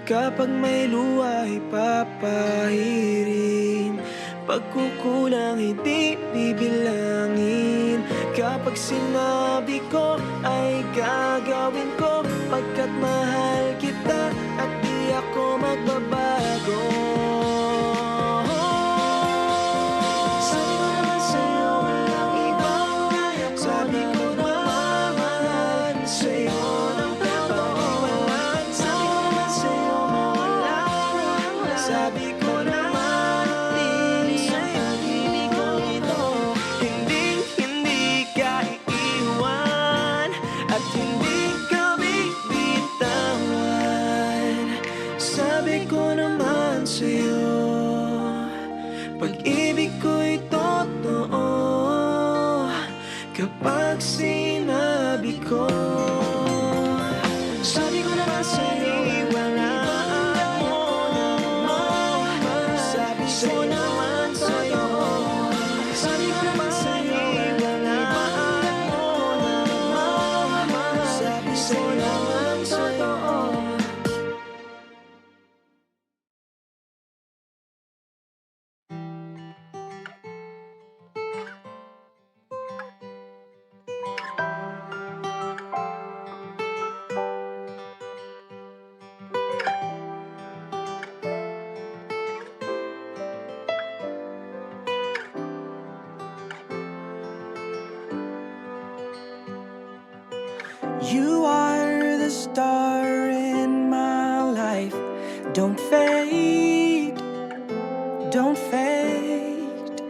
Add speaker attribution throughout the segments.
Speaker 1: Kapag may luha ay papahirin, pagkukulang hindi bibilangin. Kapag sinabi ko ay gagawin ko, pagkat mahal kita at di ako magbabago. Sabi ko naman sa'yo walang ibang kaya ko. Sabi ko naman sa'yo ng pagbabawalan. Sabi ko naman sa'yo mawala. Sabi ko naman di sa pag-ibig ko ito. Hindi ka iiwan at hindi ka bibitawan. Sabi ko naman sa'yo, pag-ibig ko'y totoo kapag sinabi ko. Sabi ko naman sa'yo, iwalaan mo naman. Sabi ko naman sa'yo, sabi ko naman sa'yo, iwalaan mo naman. Sabi ko naman sa'yo. You are the star in my life. Don't fade, don't fade.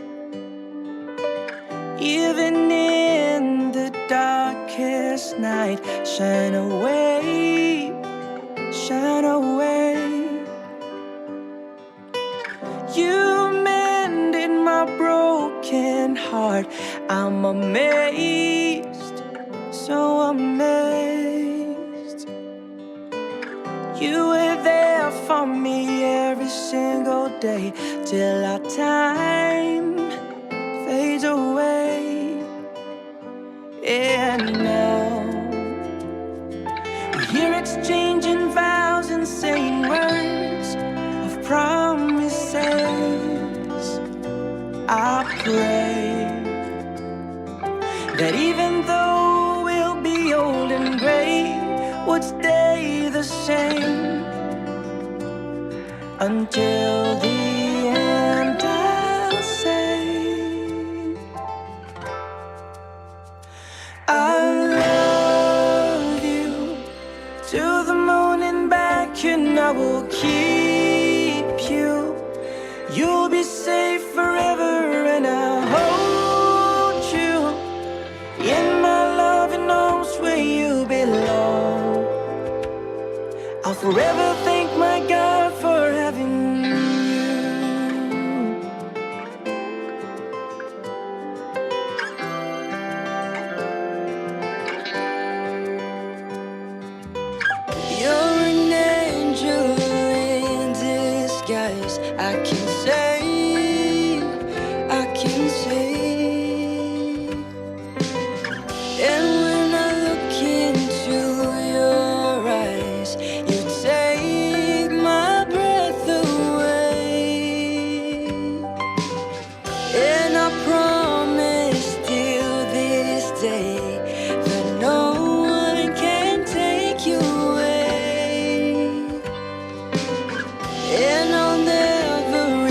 Speaker 1: Even in the darkest night, shine away, shine away. You mended my broken heart. I'm amazed, so amazed. You were there for me every single day till our time fades away. And now we're here exchanging vows and saying words of promises. I pray that even though we'll be old and gray, would stay the same until the end. I'll say I love you to the moon and back, and I will keep you. You'll be safe forever, and I'll hold you in my loving arms where you belong. I'll forever thank my God for having you. You're an angel in disguise. I can say, I can say. And when I look into your eyes, you take my breath away. And I promise till this day that no one can take you away. And I'll never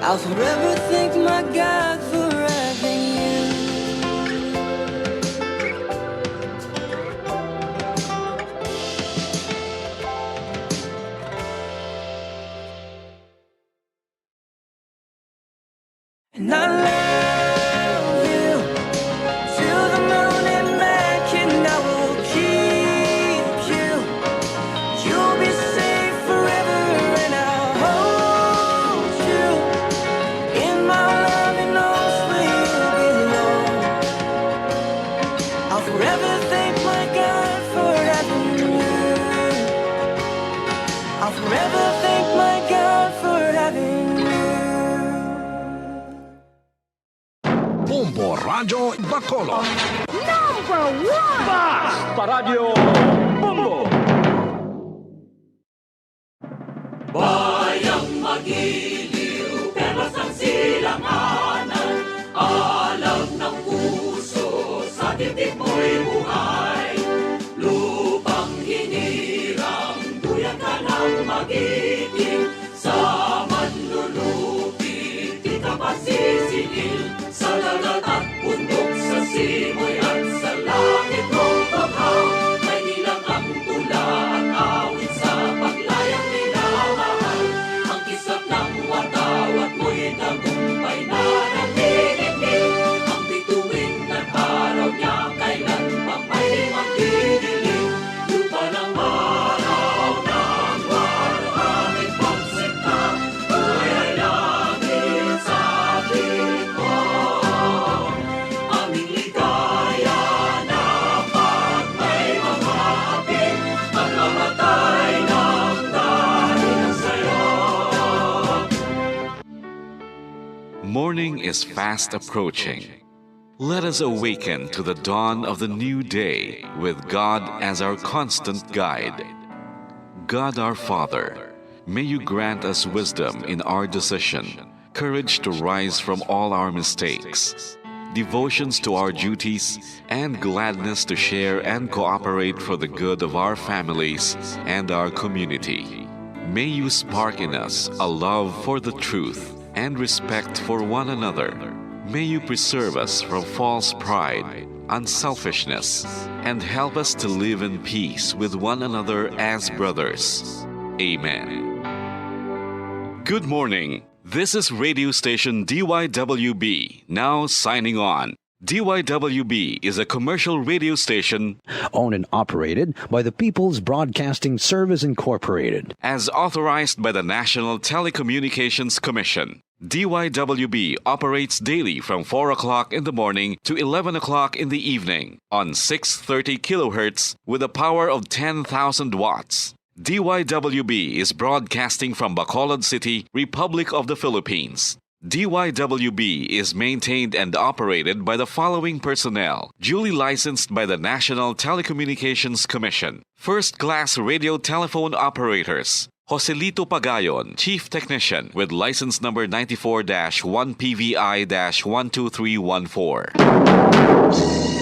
Speaker 1: I'll forever thank my God for having you. And I love you to the moon and back, and I will keep you. You'll be safe forever, and I'll hold you in my loving arms where you belong. I'll forever thank my God for having you. I'll forever thank my God for having you.
Speaker 2: Bombo Radio Bacolod.
Speaker 3: Number one!
Speaker 4: Basta Radio Bombo!
Speaker 5: Bayang magiliw, pero sa silanganan, alam ng puso, sa dibdib mo'y buhay. Lupang hinirang, duyan ka ng magiting, sa manlulupi, di ka pasisingil, sa dagat at bundok, sa simoy at sa langit mong baghang, may nilang ang tula at awit sa paglayang minamahal. Ang kisap ng watawat mo'y tagumpay na nagdidikil, ang bituin at araw niya kailan pang may magdidilim. Lupa ng araw ng walo aming pagsikta, buhay ay langit sa piling mo. Aming ligaya na pag may mamapit, at mamatay ng dahil sa'yo.
Speaker 6: Morning is fast approaching. Let us awaken to the dawn of the new day with God as our constant guide. God our Father, may you grant us wisdom in our decision, courage to rise from all our mistakes, devotions to our duties, and gladness to share and cooperate for the good of our families and our community. May you spark in us a love for the truth and respect for one another. May you preserve us from false pride, unselfishness, and help us to live in peace with one another as brothers. Amen. Good morning. This is radio station DYWB, now signing on. DYWB is a commercial radio station
Speaker 7: owned and operated by the People's Broadcasting Service Incorporated.
Speaker 6: as authorized by the National Telecommunications Commission. DYWB operates daily from 4 o'clock in the morning to 11 o'clock in the evening on 630 kilohertz with a power of 10,000 watts. DYWB is broadcasting from Bacolod City, Republic of the Philippines. DYWB is maintained and operated by the following personnel, duly licensed by the National Telecommunications Commission. First-class radio telephone operators. Joselito Pagayon, Chief Technician with license number 94-1PVI-12314.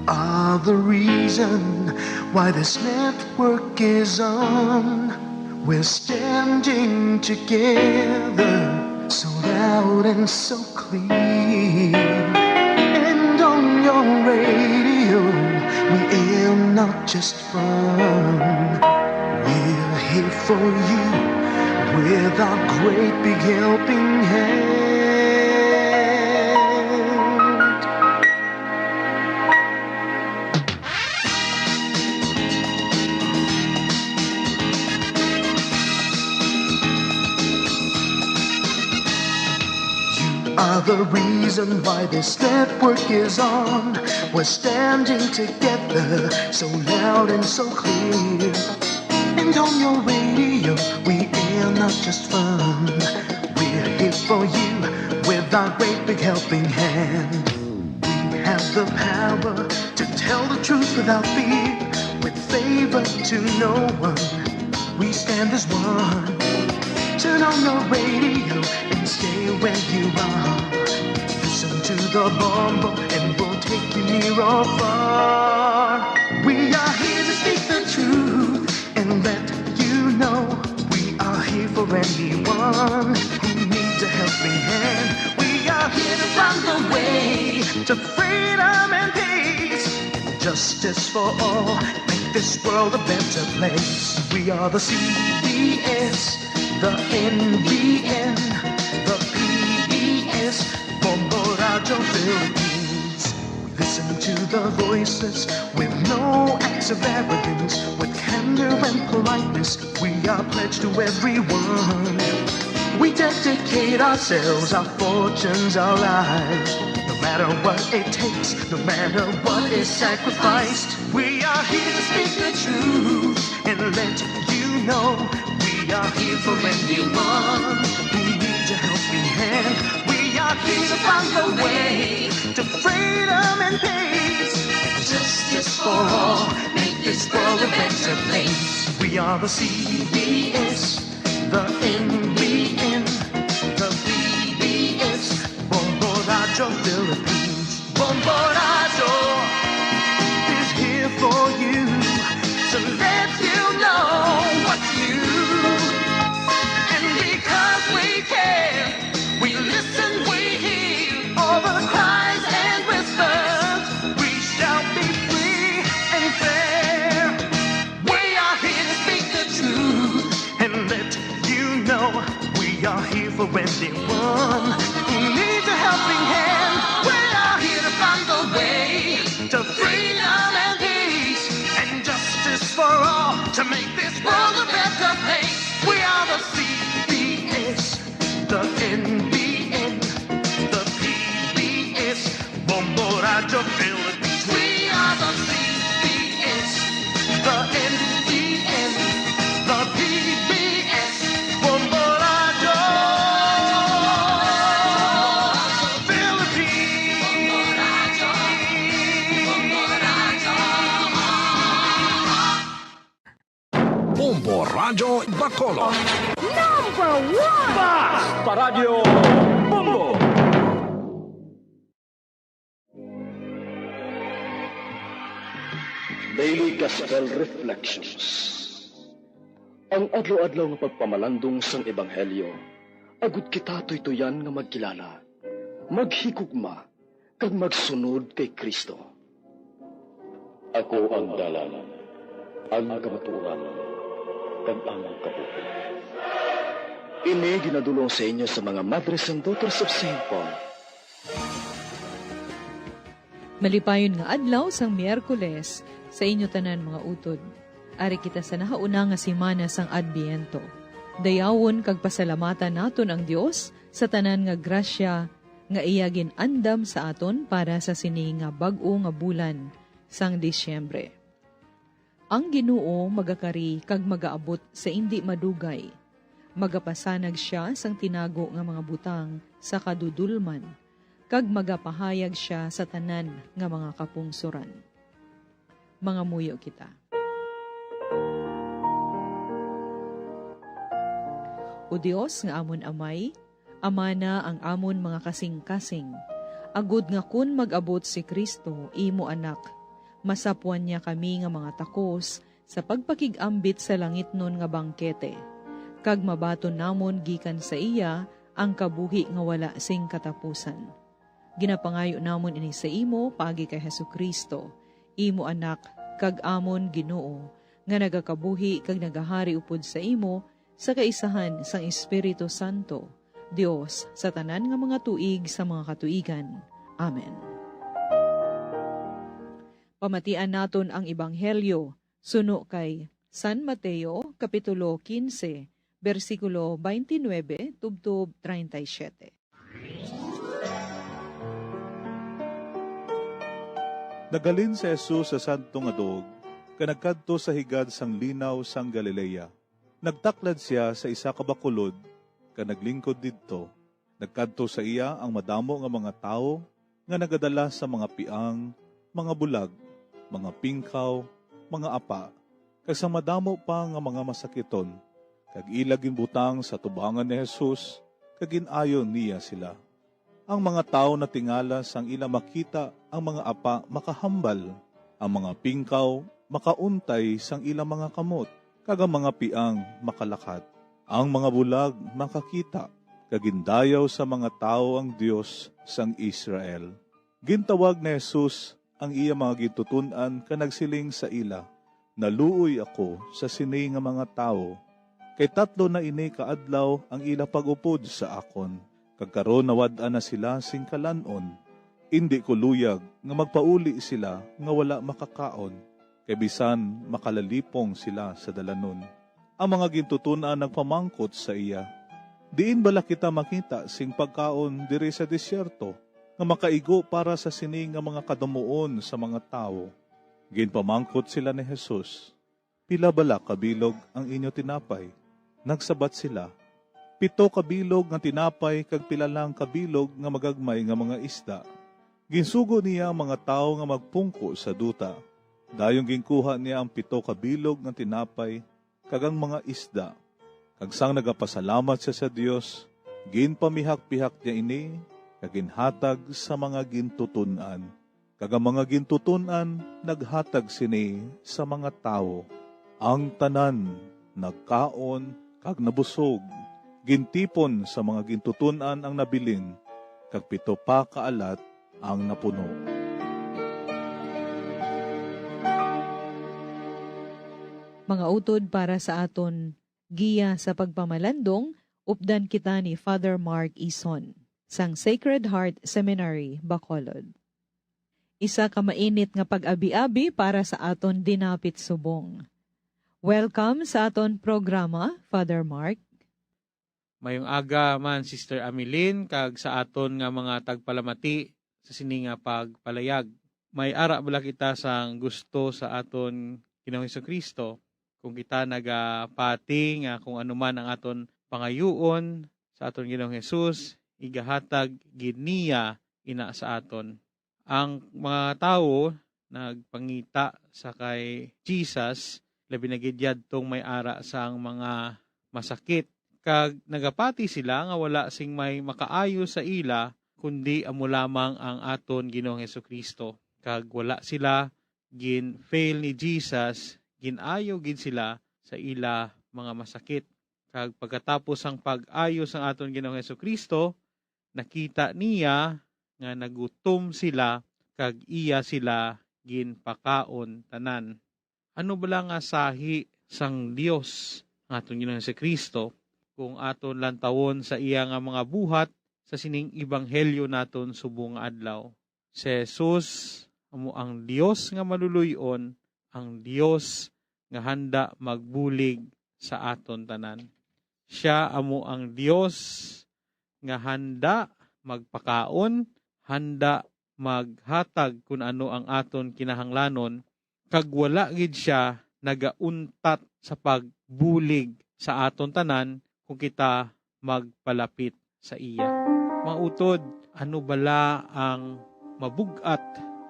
Speaker 8: Are the reason why this network is on. We're standing together, so loud and so clear. And on your radio, we air not just fun. We're here for you with our great big helping hand. Are the reason why this network is on. We're standing together, so loud and so clear. And on your radio, we air not just fun. We're here for you with our great big helping hand. We have the power to tell the truth without fear, with favor to no one. We stand as one. Turn on your radio and stay where you are. Listen to the bombo and we'll take you near or far. We are here to speak the truth and let you know we are here for anyone who needs a helping hand. We are here to find the way to freedom and peace, justice for all, make this world a better place. We are the CBS, the NBN, the PBS, Bombo Radio Philippines. Listen to the voices with no acts of arrogance, with candor and politeness. We are pledged to everyone. We dedicate ourselves, our fortunes, our lives. No matter what it takes, no matter what is sacrificed. We are here to speak the truth and let you know we are here for anyone who needs a helping hand. We are here to find the way to freedom and peace, justice for all, make this world a better place. We are the CBS, the NBN, the PBS, Bombo Radio Philippines. Bombo Radio is here for you to let you know what's new. And because we care, we listen, we hear all the cries and whispers. We shall be free and fair. We are here to speak the truth and let you know we are here for anyone who needs a helping hand. We are here to find the way to freedom and peace and justice for all, to make this world a better place. We are the CBS, the NBN, the PBS, Bombo Radio Philippines. We are the CBS, the NBN, the PBS, Bombo Radio
Speaker 2: Bombo Radio Bacolod.
Speaker 3: Number one!
Speaker 4: Basta Radio Bongo! Daily Gospel Reflections. Ang adlaw-adlaw nga pagpamalandong sang Ebanghelyo, agud kita tuytoyan nga magkilala, maghigugma, kag magsunod kay Kristo. Ako ang dalan, ang kamatuoran, kag ang kabuhi. Ini ginadulong sa inyo sa mga Madres and Daughters of St. Paul.
Speaker 9: Malipayon nga adlaw sang Miyerkules sa inyo tanan mga utod. Ari kita sa nahauna nga simana sang Adbiento. Dayawon kag pasalamatan naton ang Dios sa tanan nga grasya nga iyagin andam sa aton para sa sini nga bag-o nga bulan sang Disyembre. Ang Ginoo magakari kag magaabot sa indi madugay. Magapasanag siya sang tinago nga mga butang sa kadudulman, kag magapahayag siya sa tanan nga mga kapungsuran. Mga muyo kita. O Dios nga amon amay, amana ang amon mga kasing-kasing, agud nga kun mag-abot si Kristo, imo anak, masapuan niya kami nga mga takos sa pagpakigambit sa langit nun nga bangkete, kag mabaton namon gikan sa iya ang kabuhi nga wala sing katapusan. Ginapangayo namon ini sa imo pagi kay Hesukristo, imo anak kag amon Ginoo, nga nagakabuhi kag nagahari upod sa imo sa kaisahan sang Espiritu Santo, Dios sa tanan nga mga tuig sa mga katuigan. Amen. Pamatian naton ang Ebanghelyo suno kay San Mateo Kapitulo 15 versikulo 29 tubtob 37.
Speaker 10: Nagalin si Jesus sa santong adog, kanagkadto sa higad sang linaw sang Galilea. Nagtaklad siya sa isa ka bakulod, kanaglingkod didto. Nagkadto sa iya ang madamo nga mga tao, nga nagadala sa mga piang, mga bulag, mga pingkaw, mga apa, kag sa madamo pa nga mga masakiton, kag ilagin butang sa tubangan ni Jesus, kag inayon niya sila. Ang mga tao na tingala sang ila makita ang mga apa makahambal, ang mga pingkaw makauntay sang ila mga kamot, kag ang mga piang makalakat. Ang mga bulag makakita, kagindayaw sa mga tao ang Dios sang Israel. Gintawag ni Jesus ang iya mga gitutunan kanagsiling sa ila, naluoy ako sa sini nga mga tao, kay tatlo na ini kaadlaw ang ila pag-upod sa akon, kagkaron nawad-an na sila sing kalanon, indi ko luyag nga magpauli sila nga wala makakaon, kay bisan makalalipong sila sa dalanon. Ang mga gintutunan nagpamangkot sa iya, diin bala kita makita sing pagkaon diri sa disyerto, nga makaigo para sa sini nga mga kadumuon sa mga tao. Ginpamangkot sila ni Jesus, pila bala kabilog ang inyo tinapay? Nagsabat sila, 7 kabilog nga tinapay kag pila lang kabilog nga magagmay nga mga isda. Ginsugo niya ang mga tao nga magpungko sa duta. Dayong ginkuha niya ang 7 kabilog nga tinapay kag ang mga isda. Kag sang nagapasalamat siya sa Dios, ginpamihak-pihak niya ini kag ginhatag sa mga gintutunan. Kag ang mga gintutunan naghatag sini sa mga tao. Ang tanan nagkaon kag nabusog. Gintipon sa mga gintutunan ang nabilin, kag 7 pa kaalat ang napuno.
Speaker 9: Mga utod para sa aton giya sa pagpamalandong, updan kita ni Father Mark Ison, sang Sacred Heart Seminary, Bacolod. Isa ka mainit nga pag-abi-abi para sa aton dinapit subong. Welcome sa aton programa, Father Mark.
Speaker 11: Mayong aga man, Sister Amilin, kag sa aton nga mga tagpalamati sa sini nga pagpalayag. May ara bala kita sang gusto sa aton Ginoong Hesukristo, kung kita nagapati nga kung ano man ang aton pangayuon sa aton Ginoong Hesus, igahatag giniya ina sa aton. Ang mga tao nagpangita sa kay Jesus, labi na gidyad tong may ara sang mga masakit. Kag nagapati sila nga wala sing may makaayo sa ila, kundi amo lamang ang aton Ginoong Hesukristo. Kag wala sila gin-fail ni Jesus, ginayo gid sila sa ila mga masakit. Kag pagkatapos ang pag-ayo sang aton Ginoong Hesukristo, nakita niya nga nagutom sila, kag iya sila ginpakaon tanan. Ano bala nga sahi sang Dios ang aton Ginoong Hesukristo? Kung aton lantawon sa iya nga mga buhat sa sining ebanghelyo naton subong adlaw. Si Jesus amo ang Dios nga maluluyon, ang Dios nga handa magbulig sa aton tanan. Siya amo ang Dios nga handa magpakaon, handa maghatag kung ano ang aton kinahanglanon, kag wala gid siya nagauntat sa pagbulig sa aton tanan kung kita magpalapit sa iya. Mga utod, ano bala ang mabugat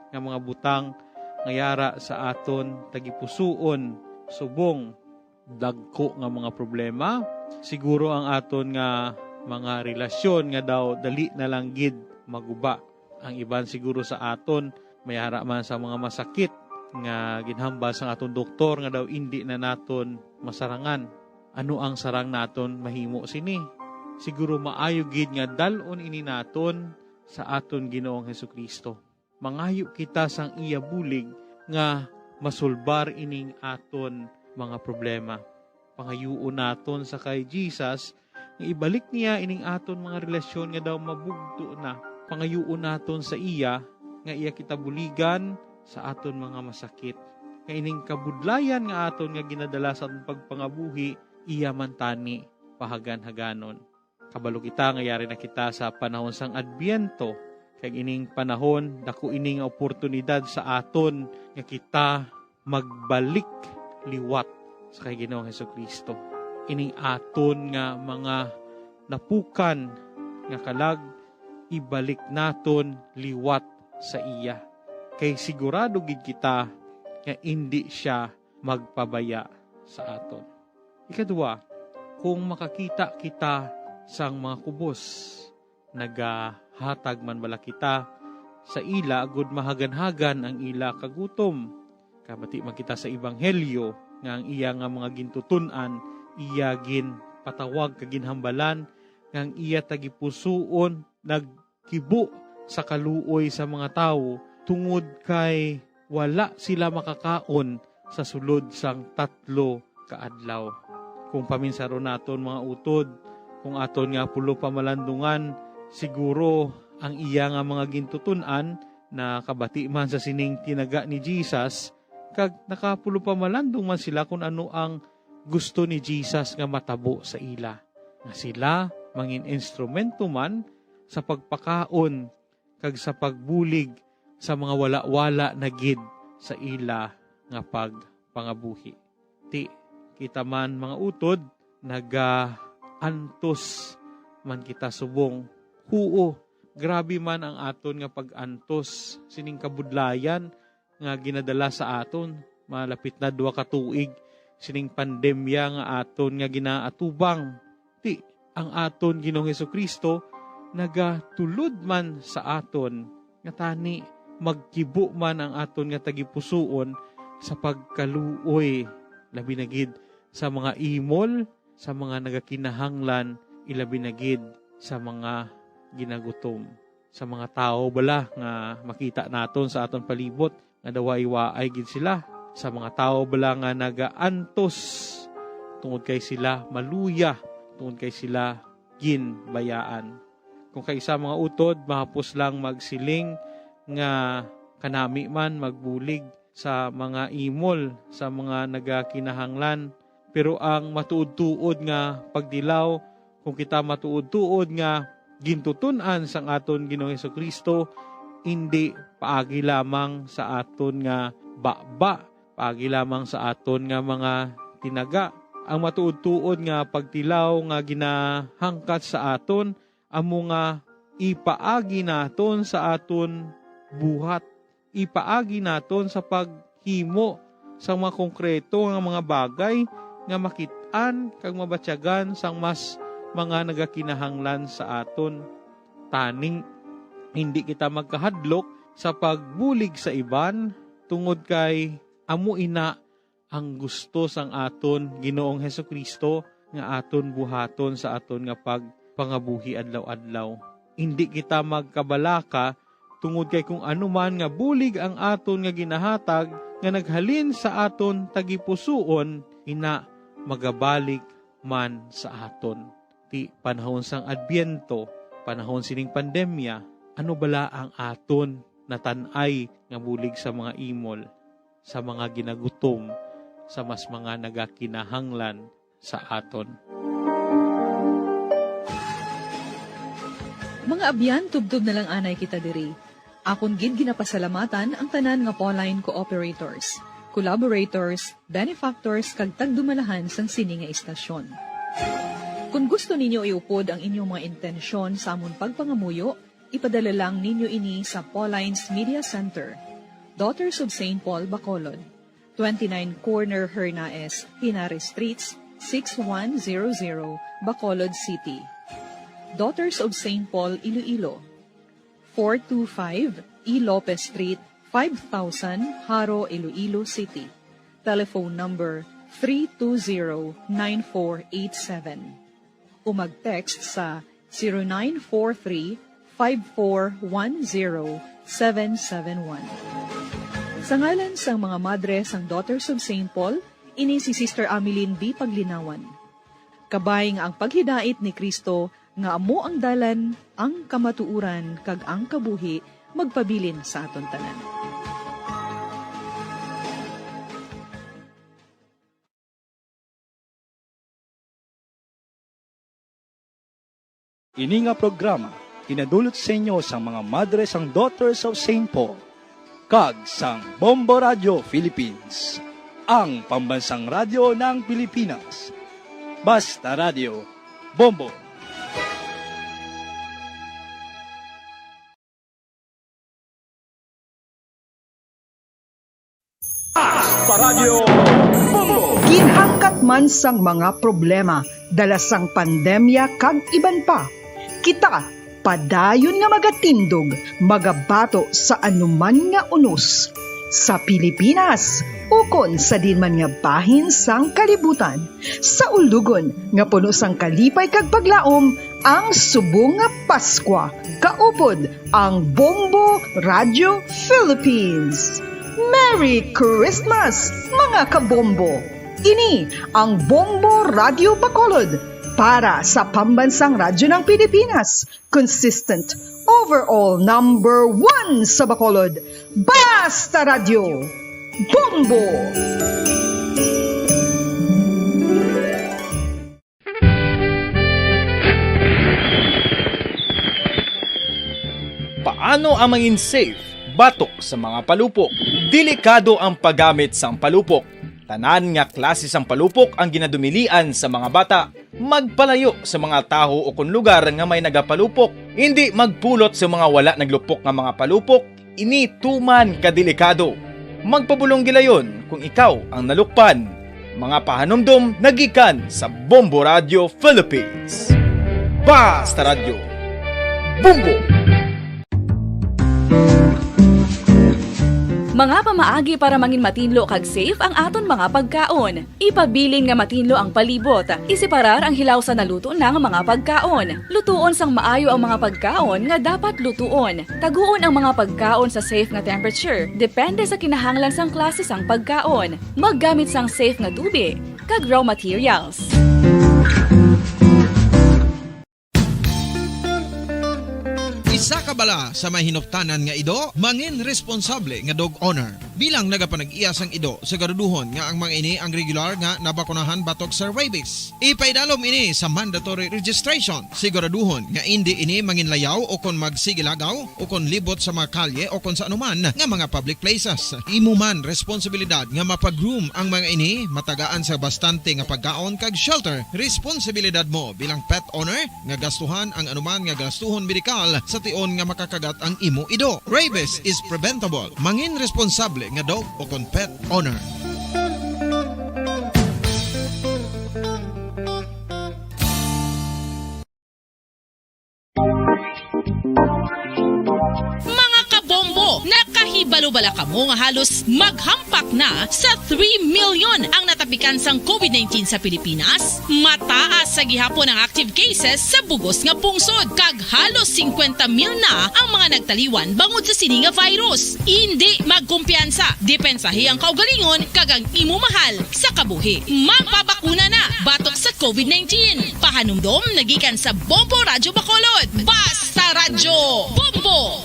Speaker 11: nga mga butang ngayara sa aton tagipusuon subong dagko nga mga problema? Siguro ang aton nga mga relasyon nga daw dali na lang gid maguba. Ang iban siguro sa aton mayara man sa mga masakit nga ginhambal sa aton doktor nga daw indi na naton masarangan. Ano ang sarang naton mahimo sini? Siguro maayo gid nga dalon ini naton sa aton Ginoong Hesukristo. Mangayo kita sang iya bulig nga masulbar ining aton mga problema. Pangayuon naton sa kay Jesus nga ibalik niya ining aton mga relasyon nga daw mabugto na. Pangayuon naton sa iya nga iya kita buligan sa aton mga masakit. Nga ining kabudlayan nga aton nga ginadala sa aton pagpangabuhi, iya man tani pahagan-haganon. Kabalo kita nga yari na kita sa panahon sang Adbiento, kag ining panahon dako ining oportunidad sa aton nga kita magbalik liwat sa kay Ginoong Hesukristo. Ining aton nga mga napukan nga kalag ibalik naton liwat sa iya. Kay sigurado gid kita nga hindi siya magpabaya sa aton. Ikadua, kung makakita kita sang mga kubos, hatag man bala kita sa ila agud mahagan-hagan ang ila kagutom. Kabati man kita sa ebanghelyo nga ang iya nga mga gintutunan iya gin patawag kaginhambalan nga ang iya tagipusuon nagkibo sa kaluoy sa mga tawo tungod kay wala sila makakaon sa sulod sang 3 kaadlaw. Kung paminsaro naton mga utod, kung aton nga pulo pamalandungan, siguro ang iya nga mga gintutunan na kabati man sa sining tinaga ni Jesus, kag nakapulo pamalandong man sila kung ano ang gusto ni Jesus nga matabo sa ila. Nga sila mangin instrumento man sa pagpakaon kag sa pagbulig sa mga wala-wala na gid sa ila nga pagpangabuhi. Ti kita man mga utod naga-antos man kita subong. Huo, grabe man ang aton nga pag-antos sining kabudlayan nga ginadala sa aton. Malapit na 2 ka tuig sining pandemya nga aton nga ginaatubang. Ti ang aton Ginoong Hesukristo nagatulod man sa aton nga tani magkibo man ang aton nga tagipusuon sa pagkaluoy labi na gid sa mga imol, sa mga nagakinahanglan, ilabi na gid sa mga ginagutom, sa mga tao bala nga makita naton sa aton palibot nga daway-waay gid sila, sa mga tao bala nga nagaantos tungod kay sila maluya, tungod kay sila ginbayaan. Kung kaysa mga utod, mahapos lang magsiling nga kanami man magbulig sa mga imol, sa mga nagakinahanglan. Pero ang matuod-tuod nga pagdilaw, kung kita matuod-tuod nga gintutunan sang aton Ginoong Hesukristo, hindi paagi lamang sa aton nga baba, paagi lamang sa aton nga mga tinaga. Ang matuod-tuod nga pagtilaw nga ginahangkat sa aton, amo nga ipaagi naton sa aton buhat. Ipaagi naton sa paghimo sa mga konkreto nga mga bagay nga makit-an kag mabatyagan sang mas mga nagakinahanglan sa aton. Taning hindi kita magkahadlok sa pagbulig sa iban tungod kay amo ina ang gusto sang aton Ginoong Hesukristo nga aton buhaton sa aton nga pagpangabuhi adlaw-adlaw. Hindi kita magkabalaka tungod kay kung ano man nga bulig ang aton nga ginahatag nga naghalin sa aton tagipusuon, ina magabalik man sa aton. Ti panahon sang Adbyento, panahon sining pandemya, ano bala ang aton natanay nga bulig sa mga imol, sa mga ginagutom, sa mas mga nagakinahanglan sa aton.
Speaker 9: Mga abyan, tubtub na lang anay kita diri. Akon gid ginapasalamatan ang tanan nga Pauline cooperators, collaborators, benefactors kag tagdumalahan sang sini nga istasyon. Kung gusto ninyo iupod ang inyong mga intensyon sa amon pagpangamuyo, ipadala lang ninyo ini sa Pauline's Media Center, Daughters of St. Paul, Bacolod, 29 Corner Hernaez, Pinares Streets, 6100, Bacolod City. Daughters of St. Paul, Iloilo, 425 E. Lopez Street, 5000, Haro, Iloilo City. Telephone number 320-9487. O mag-text sa 0943-5410-771. Sa ngalan sang mga madre sang Daughters of St. Paul, ini si Sister Ameline B. Paglinawan. Kabay nga ang paghidait ni Kristo nga amo ang dalan, ang kamatuuran, kag ang kabuhi, magpabilin sa aton tanan.
Speaker 12: Ini nga programa, kinadulot sa inyo sa mga madre sang Daughters of St. Paul, kag sang Bombo Radio Philippines, ang pambansang radyo ng Pilipinas. Basta Radio, Bombo!
Speaker 2: Paradyo Bombo!
Speaker 3: Ginhangkat man sang mga problema, dala sang pandemya kag iban pa. Kita,
Speaker 13: padayon nga magatindog, magabato sa anuman nga unos. Sa Pilipinas, ukon sa dinman nga bahin sang kalibutan. Sa ulugon nga puno sang kalipay kag paglaom, ang subong nga Paskwa. Kaupod ang Bombo Radio Philippines. Merry Christmas, mga kabombo! Ini ang Bombo Radio Bacolod para sa pambansang radyo ng Pilipinas. Consistent, overall number 1 sa Bacolod. Basta Radio! Bombo!
Speaker 2: Paano ang mangin safe batok sa mga palupok? Delikado ang paggamit sang palupok. Tanan nga klase sang palupok ang ginadumilian sa mga bata. Magpalayo sa mga taho o kung lugar nga may nagapalupok. Hindi magpulot sa mga wala naglupok nga mga palupok. Ini tuman kadelikado. Magpabulong gilayon kung ikaw ang nalukpan. Mga pahanumdum nagikan sa Bombo Radio Philippines. Basta Radio Bombo!
Speaker 14: Mga pamaagi para mangin matinlo kag safe ang aton mga pagkaon. Ipabilin nga matinlo ang palibot. Isiparar ang hilaw sa naluto ng mga pagkaon. Lutuon sang maayo ang mga pagkaon nga dapat lutuon. Taguon ang mga pagkaon sa safe nga temperature. Depende sa kinahanglan sang klase sang pagkaon. Maggamit sang safe nga tubig kag raw materials.
Speaker 15: Isa ka bala sa mahinuptanan nga ido, mangin responsable nga dog owner. Bilang nagapanag-iyas ang ido, siguraduhon nga ang mga ini ang regular nga nabakunahan batok sa rabies. Ipaidalom ini sa mandatory registration. Siguraduhon nga hindi ini manginlayaw o kon magsigilagaw o kon libot sa mga kalye o kon sa anuman nga mga public places. Imuman responsibilidad nga mapag-groom ang mga ini, matagaan sa bastante nga pagkaon kag shelter. Responsibilidad mo bilang pet owner nga gastuhan ang anuman nga gastuhon medikal sa tion nga makakagat ang imo ido. Rabies is preventable. Mangin responsable nga dog o kon pet owner.
Speaker 16: Mga kabombo, nakahibalo bala kamo nga halos maghampak na sa 3 million ang natapikan sang COVID-19 sa Pilipinas? Mataas sa gihapon ang active cases sa bugos nga pungsod kag halos 50,000 na ang mga nagtaliwan bangod sa sini nga virus. Hindi magkumpiyansa, depensahi ang kaugalingon kag ang imo mahal sa kabuhi. Magpabakuna na batok sa COVID-19. Pahanumdom nagikan sa Bombo Radio Bacolod. Basta Radio Bombo!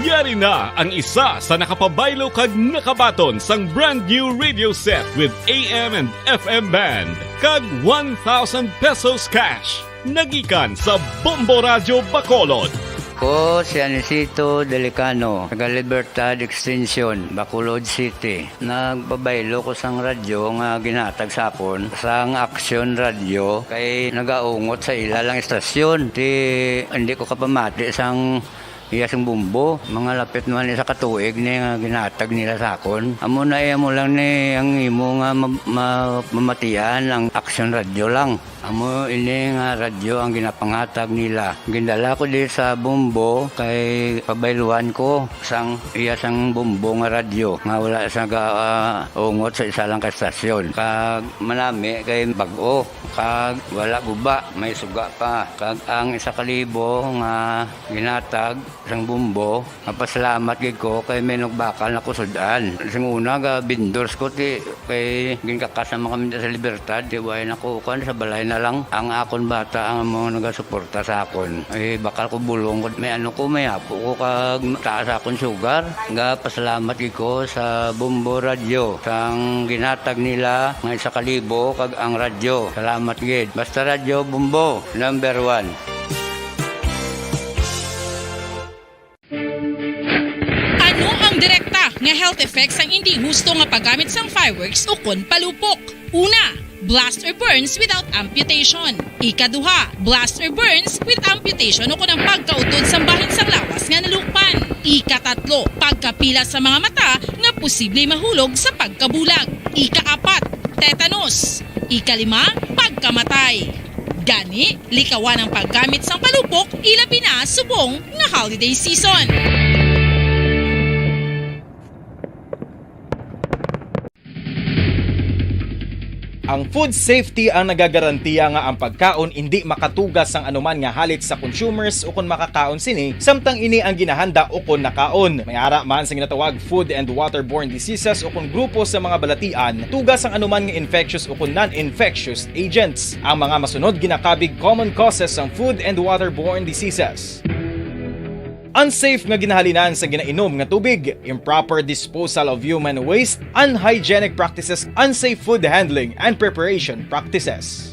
Speaker 6: Yari na ang isa sa nakapabaylo kag nakabaton sang brand new radio set with AM and FM band kag 1,000 pesos cash. Nagikan sa Bombo Radio Bacolod.
Speaker 17: Ko si Anisito Delicano, taga Libertad Extension, Bacolod City. Nagbabaylo ko sang radyo nga ginatag sapon sang Action Radio kay nagaungot sa ilalang estasyon. Hindi ko kapamati sang iyasang bumbo, mga lapit naman sa katuig ni nga ginatag nila sa akon. Amo na mo lang ni ang imo nga mamatian ang Action Radio lang. Amo ini nga radyo ang ginapangatag nila. Gindala ko di sa bumbo kay pabayluan ko sang iyasang bumbo nga radyo nga wala sa ungot sa isa lang ka estasyon. Kag manami kay bag-o kag wala guba, may suga pa. Kag ang 1,000 nga ginatag sang bumbo, napasalamat gid ko kay may nagbakal na kusudan. Sing una ga bindors ko ti kay ginkakasama kami sa Libertad, di way nakukan sa balay na lang ang akon bata ang mga nagasuporta sa akon. Eh bakal ko bulong ko may may apo ko kag taas akon sugar. Nga pasalamat gid ko sa Bombo Radio sang ginatag nila nga 1,000 kag ang radyo. Salamat gid. Basta Radio Bombo number 1.
Speaker 16: Direkta nga health effects ang hindi husto nga paggamit sang fireworks o kon palupok. Una, blast or burns without amputation. Ikaduha, blast or burns with amputation o kon ang pagkautod sa bahin sang lawas nga nalukpan. Ikatatlo, pagkapila sa mga mata nga posible mahulog sa pagkabulag. Ikaapat, tetanus. 5, pagkamatay. Gani, likawan ang paggamit sang palupok, ilabi na subong nga holiday season.
Speaker 2: Ang food safety ang nagagarantiya nga ang pagkaon hindi makatugas ang anuman nga halit sa consumers o kung makakaon sini, samtang ini ang ginahanda o kung nakaon. May ara man sa ginatawag food and waterborne diseases o kung grupo sa mga balatian, tugas ang anuman nga infectious o kung non-infectious agents. Ang mga masunod ginakabig common causes ng food and waterborne diseases. Unsafe nga ginahalinan sa ginainom nga tubig, improper disposal of human waste, unhygienic practices, unsafe food handling, and preparation practices.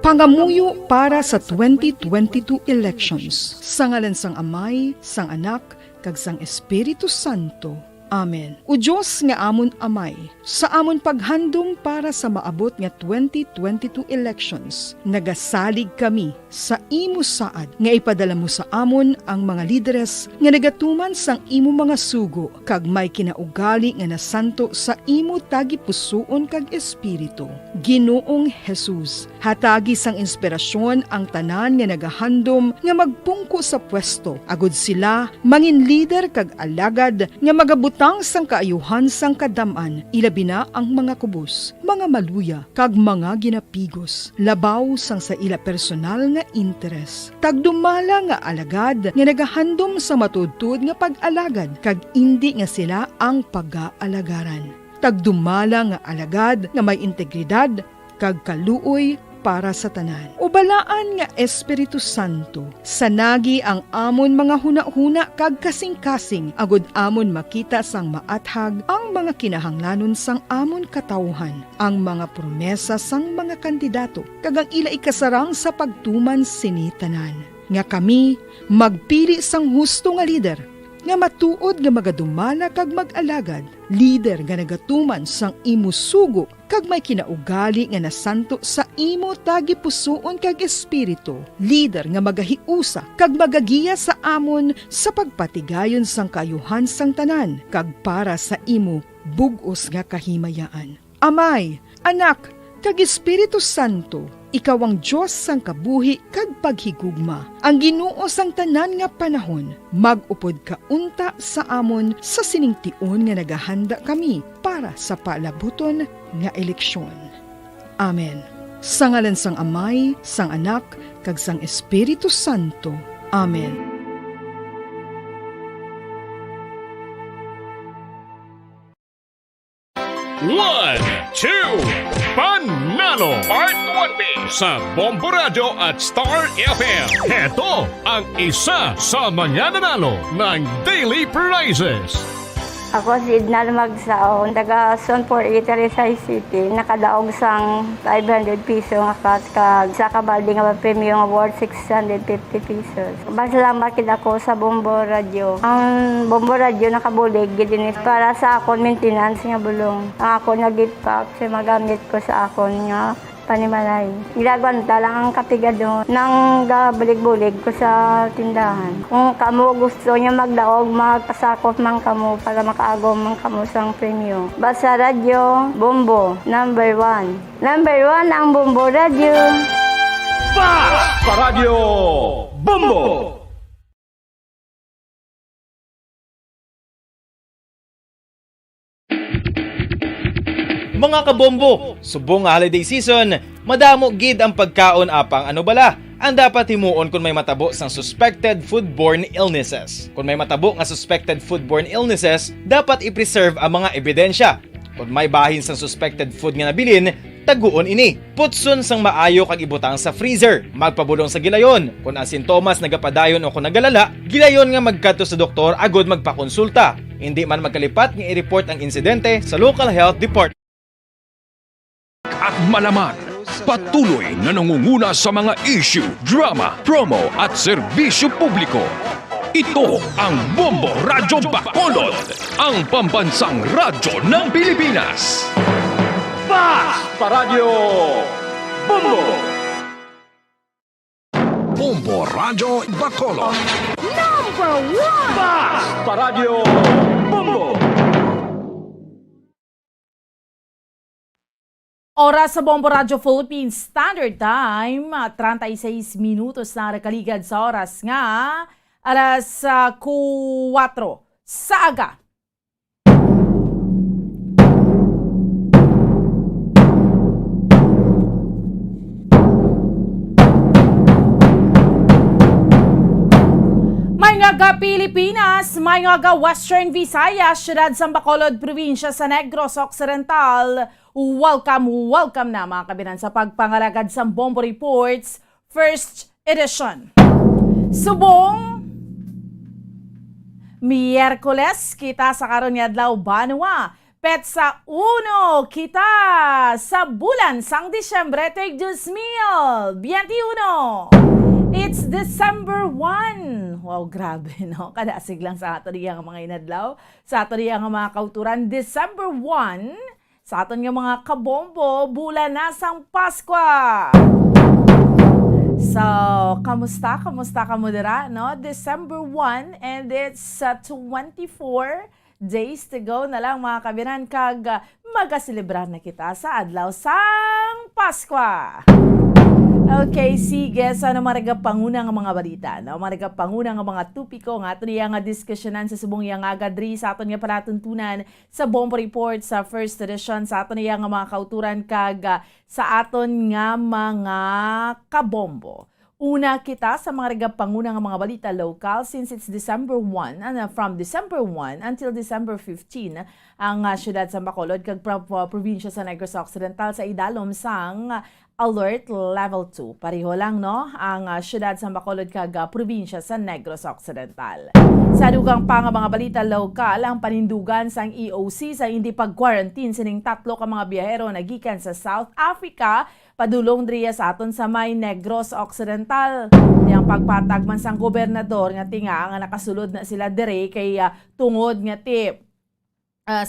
Speaker 13: Pangamuyo para sa 2022 elections. Sa ngalan sang Amay, sang Anak, kag sang Espiritu Santo. Amen. O Diyos nga amon Amay, sa amon paghandom para sa maabot nga 2022 elections, nagasalig kami sa imo saad nga ipadala mo sa amon ang mga lideres nga nagatuman sang imo mga sugo kag may kinaugali nga nasanto sa imo tagi pusoon kag espiritu. Ginoong Jesus, hatagi sang inspirasyon ang tanan nga nagahandom nga magpungko sa pwesto, agud sila mangin leader kag alagad nga magabutang sang kaayuhan sang kadaman, ilabi na ang mga kubos, mga maluya, kag mga ginapigos, labaw sang sa ila personal nga interes. Tagdumala nga alagad nga nagahandom sa matudtud nga pag-alagad, kag indi nga sila ang pag-aalagaran. Tagdumala nga alagad nga may integridad, kag kaluoy para sa tanan. Ubalaan nga Espiritu Santo, sanagi ang amon mga huna-huna kag kasing-kasing, agud amon makita sang maathag ang mga kinahanglanon sang amon katawhan, ang mga promesa sang mga kandidato, kag ang ila ikasarang sa pagtuman sini tanan. Nga kami magpili sang husto nga lider, nga matuod nga magadumala kag mag-alagad, lider nga nagatuman sang imo sugo kag may kinaugali nga nasanto sa imo tagi pusoon kag espiritu, lider nga magahiusa kag magagiya sa amon sa pagpatigayon sang kayuhan sang tanan kag para sa imo bug-os nga kahimayaan. Amay, Anak, kag Espiritu Santo, ikaw ang Diyos sang kabuhi kag paghigugma. Ang Ginoo sang tanan nga panahon, mag-upod ka unta sa amon sa siningtion nga nagahanda kami para sa palabuton nga eleksyon. Amen. Sa ngalan sang Amay, sang Anak, kag sang Espiritu Santo. Amen.
Speaker 18: One, two, Panalo Part 1B sa Bombo Radio at Star FM. Heto ang isa sa mananalo ng daily prizes.
Speaker 19: Ako si Idnal Magsaon, taga Sonpor, Itarisay City. Nakadaog sang 500 piso nga kag sa kabaldi nga premium award 650 pesos. Salamat kid ako sa Bombo Radio. Ang Bombo Radio nakabulig gid ini para sa akon maintenance nga bulong. Ang ako nag-gift pack sa magamit ko sa akon nga panimalay. Ilagwanta lang ang kapigado ng gabulig-bulig ko sa tindahan. Kung kamo gusto niya magdaog, magpasakop man kamo para makaagom man kamo sang premyo. Basta Radio Bombo, number 1. Number 1 ang Bombo Radio.
Speaker 18: Basta Radio Bombo!
Speaker 2: Mga kabombo, subong nga holiday season, madamo gid ang pagkaon apang ano bala ang dapat himuon kung may matabo sang suspected foodborne illnesses. Kung may matabo nga suspected foodborne illnesses, dapat i-preserve ang mga ebidensya. Kung may bahin sang suspected food nga nabilin, taguon ini. Putson sang maayo kag ibutang sa freezer. Magpabulong sa gilayon. Kung ang sintomas nagapadayon o kung nagalala, gilayon nga magkadto sa doktor agud magpakonsulta. Hindi man magkalipat nga i-report ang insidente sa local health department.
Speaker 20: At malaman, patuloy na nangunguna sa mga issue, drama, promo at serbisyo publiko. Ito ang Bombo Radyo Bacolod, ang pambansang radyo ng Pilipinas.
Speaker 18: Basta Radio Bombo!
Speaker 20: Bombo Radio Bacolod.
Speaker 3: Number 1!
Speaker 20: Basta Radio Bombo!
Speaker 2: Oras sa Bombo Radio Philippines Standard Time, 36 minutos na nakaligad sa oras nga, alas 4 sa aga. Mayngga Pilipinas, mayngga Western Visayas, Siyudad San Bacolod, Probinsya sa Negros Occidental. Welcome na mga kabinan sa pagpangalagad sa Bombo Reports First Edition. Subong Miyerkules kita sa karon nga adlaw Banwa. Petsa 1 kita sa bulan sang Disyembre tag 2021. It's December 1. Wow, grabe, no? Kadasig lang sa ato diya nga mga inadlaw, sa ato diya nga mga kauturan. December 1, sa aton nga mga kabombo, bulan na sang Pasko. So, kamusta ka mo dira, no? December 1 and it's 24 days to go na lang mga kabinan kag magaselebrar na kita sa adlaw sang Pasko. Okay, sige. So, mariga panguna nga mga balita. No? Mariga panguna nga mga tupiko nga ato niya nga diskusyonan sa subong yang agadri sa aton nga palatuntunan sa Bombo Report sa first edition sa aton niya nga mga kauturan kag sa aton nga mga kabombo. Una kita sa mga riga panguna nga mga balita local since it's December 1, from December 1 until December 15, ang Siyudad San Bacolod kag probinsya sa Negros Occidental sa idalom sang Alert Level 2. Pareho lang, no? Ang Siyudad San Bacolod kag probinsya sa Negros Occidental. Sa dugang pa nga mga balita local, ang panindugan sang EOC sa hindi pag-quarantine sining 3 ka mga biyahero na gikan sa South Africa padulong driya sa aton sa may Negros Occidental. Yang pagpatag man sang gobernador nga tinga nga nakasulod na sila dire kay tungod nga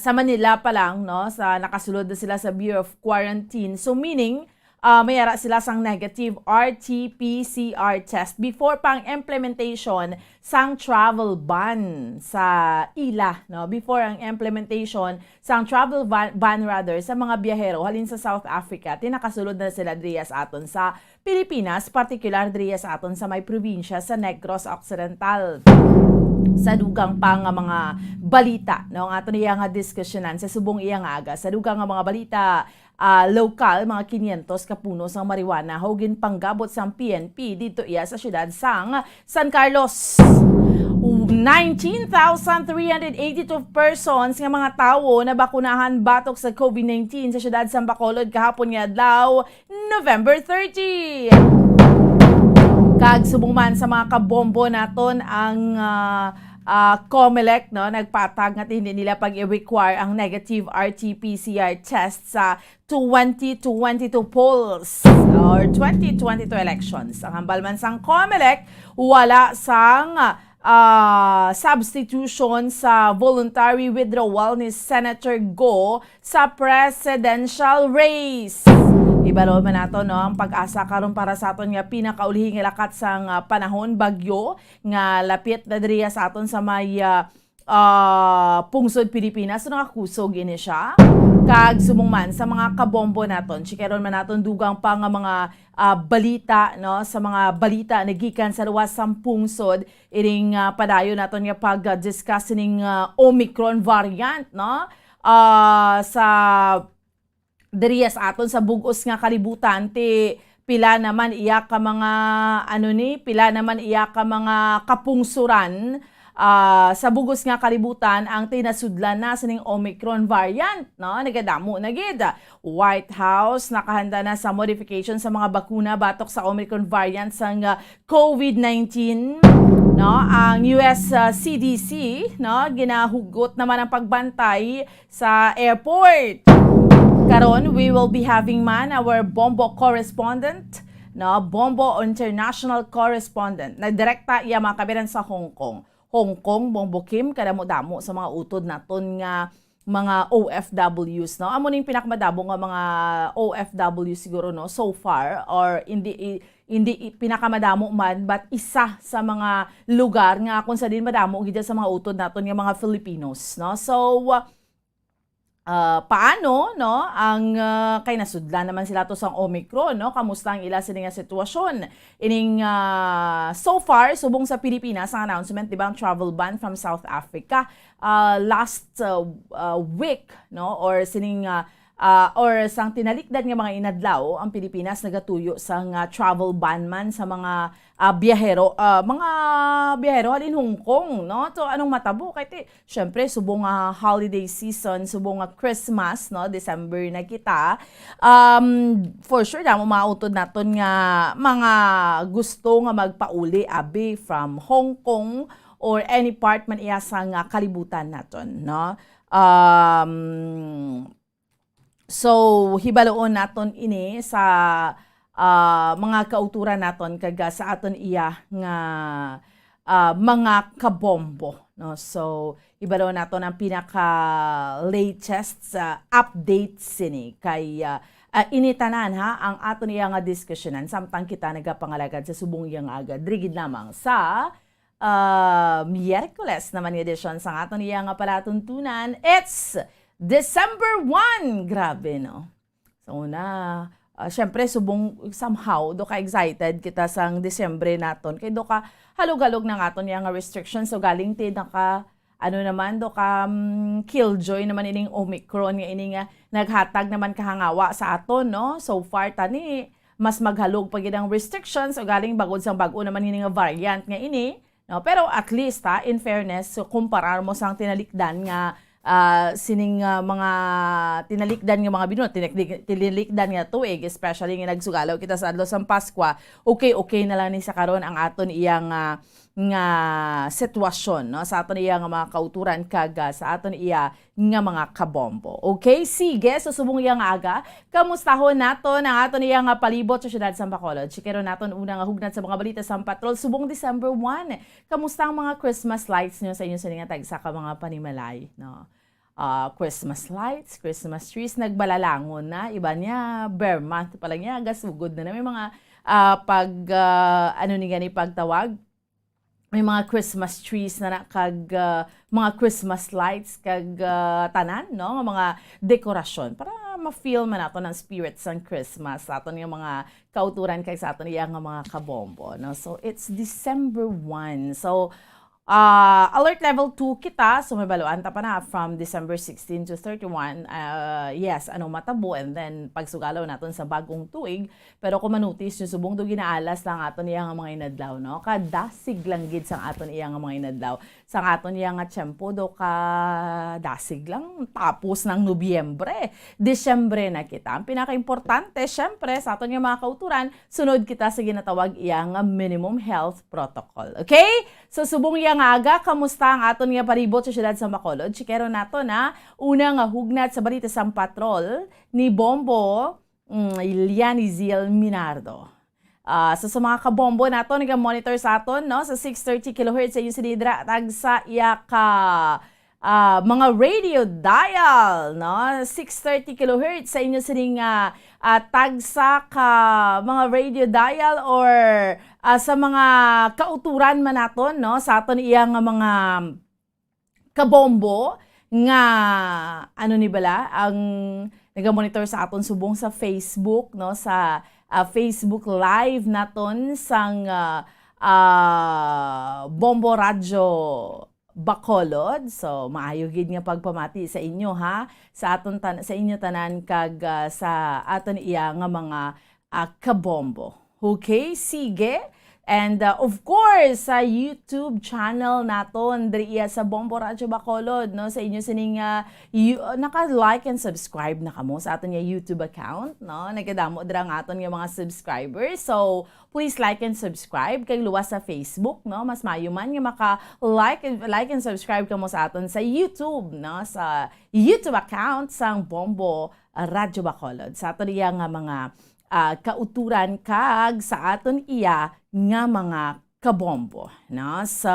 Speaker 2: sa Manila pa lang, no? Sa nakasulod na sila sa Bureau of Quarantine. So meaning mayara sila sang negative RT-PCR test before pang implementation sang travel ban sa ila, no? Before ang implementation sang travel ban rather sa mga biyahero halin sa South Africa, tinakasulod na sila driya sa aton sa Pilipinas, particular driya sa aton sa may probinsya sa Negros Occidental. Sa dugang pa nga mga balita, no? Ang aton niya nga diskusyonan sa subong iyang aga. Sa dugang nga mga balita local, mga 500 kapuno sang marijuana hogin panggabot sang PNP dito iya sa siyudad sang San Carlos. 19,382 persons nga mga tawo na bakunahan batok sa COVID-19 sa siyudad San Bacolod kahapon nga adlaw November 30. Kag subong man sa mga kabombo naton ang COMELEC, no, nagpatag nga hindi nila pag-i-require ang negative RT-PCR test sa 2022 polls or 2022 elections. Ang hambal man sang COMELEC, wala sang substitution sa voluntary withdrawal ni Senator Go sa presidential race. Ibalo man nato, no, ang pag-asa karon para sa aton nga pinakaulihing lakat sang panahon bagyo nga lapit na diriya sa aton sa may pungsod Pilipinas. So nakakusog ini siya. Kag sumungman sa mga kabombo naton, chikeron man naton dugang pa nga mga balita, no, sa mga balita na gikan sa luwas sang pungsod iring padayon naton nga pag-discuss ning Omicron variant, no, sa diriya sa aton sa bugos nga kalibutan pila naman iya ka mga pila naman iya ka mga kapungsuran sa bugos nga kalibutan ang tinasudlan na sining Omicron variant, no? Nagadamo na gid. White House nakahanda na sa modification sa mga bakuna batok sa Omicron variant sang COVID-19. No, ang US CDC, no, ginahugot naman ang pagbantay sa airport. Karon, we will be having our Bombo correspondent, no, Bombo International correspondent. Nagdirekta iya mga kabiran sa Hong Kong. Hong Kong, Bombo Kim, kadamo-damo sa mga utod naton nga mga OFWs, no? Amo ning pinakamadabo nga mga OFWs siguro, no, so far, or
Speaker 21: hindi pinakamadamo man, but isa sa mga lugar nga kung sa din madamo gid sa mga utod naton nga mga Filipinos, no? So paano, no, ang kay nasudlan naman sila to sang Omicron, no? Kamusta ang ila sila nga sitwasyon? Ining so far subong sa Pilipinas ang announcement, di ba, ang travel ban from South Africa last week, no, or sining or sang tinalikdan nga mga inadlaw ang Pilipinas nagatuyo sang travel ban man sa mga biyahero, halin Hong Kong, no? So anong matabo kay syempre subong holiday season, subong Christmas, no, December na kita. For sure na mautod naton nga mga gusto nga magpauli abi from Hong Kong or any part man iya sang kalibutan naton, no? So, hibaloon naton ini sa mga kauturan naton kaga sa aton iya nga mga kabombo, no? So, hibaloon naton ang pinaka latest update sini kay initanan ha ang aton iya nga diskusyonan samtang kita nagapangalagad sa subong iyang agad drigid lamang sa Miyerkules naman nga edisyon sa aton iya nga palatuntunan. It's December 1! Grabe, no? So, syempre, subong somehow, do ka excited kita sang December naton. Kaya do ka halog-halog na aton yung restrictions. So, galing do ka killjoy naman ining Omicron, nga ining naghatag naman kahangawa sa aton, no? So far, tani, mas maghalog pag ang restrictions. So, galing bagod sang bago naman ining variant nga ini. No? Pero at least, in fairness, so, kumparar mo sang tinalikdan nga sining mga tinalikdan nga mga binunot, tinalikdan nga tuig, especially nga nagsugalaw kita sa adlaw sang Pasko, okay na lang ni sa karon ang aton iyang nga sitwasyon, no? Sa aton iya nga mga kauturan kaga sa aton iya nga mga kabombo. Okay, sige, so subong iya nga aga, kamustahon naton ang aton iya nga palibot sa syudad sa Bacolod. Sikero naton una nga hugnat sa mga balita sa patrol subong December 1. Kamusta ang mga Christmas lights nyo sa inyo sa nga tagsa ka mga panimalay, no? Christmas lights, Christmas trees, nagbalalangon na. Iba niya, bare month pa lang niya, gasugod na na. May mga pagtawag, may mga Christmas trees na kag mga Christmas lights kag tanan, no, mga dekorasyon para ma-feel man nato ng spirits ng Christmas sa aton yung mga kauturan kay sa aton iya nga mga kabombo, no. So it's December 1. So alert level 2 kita, so may baluan ta pa na from December 16 to 31. Yes, matabo, and then pagsugalaw naton sa bagong tuig. Pero kung manutis yung subong do ginaalas lang aton iya nga mga inadlaw, no? Kadasig lang gid sang aton iya nga mga inadlaw. Sang aton iya nga tiyempo do ka dasig lang tapos ng Nobyembre, Disyembre na kita. Ang pinaka-importante syempre sa aton nga mga kauturan, sunod kita sa ginatawag iya nga minimum health protocol. Okay? So subong iya nga aga, kamusta ang aton nga paribot sa syudad sa Bacolod? Sikero nato na una nga hugnat sa balita sa patrol ni Bombo Ilianizil Minardo. So sa mga kabombo nato, nag-monitor sa aton, no, sa 630 kHz sa inyo sinidra tag sa iya ka mga radio dial, no, 630 kHz sa inyo sining tagsa ka mga radio dial or sa mga kauturan man naton, no, sa aton iya nga mga kabombo nga ni bala ang naga-monitor sa aton subong sa Facebook, no, sa Facebook live naton sang Bombo Radio Bacolod. So maayo gid nga pagpamati sa inyo ha, sa aton sa inyo tanan kag sa aton iya nga mga kabombo. Okay, sige. And of course, sa YouTube channel naton diri sa Bombo Radio Bacolod, no, sa inyo sining naka-like and subscribe na kamo sa aton nga YouTube account, no. Nagadamo dira nga aton nga mga subscribers. So, please like and subscribe kay luwas sa Facebook, no. Mas maayo man nga maka-like and subscribe kamo sa aton sa YouTube, no, sa YouTube account sang Bombo Radio Bacolod. Sa aton iya nga mga kauturan kag sa aton iya nga mga kabombo, no? So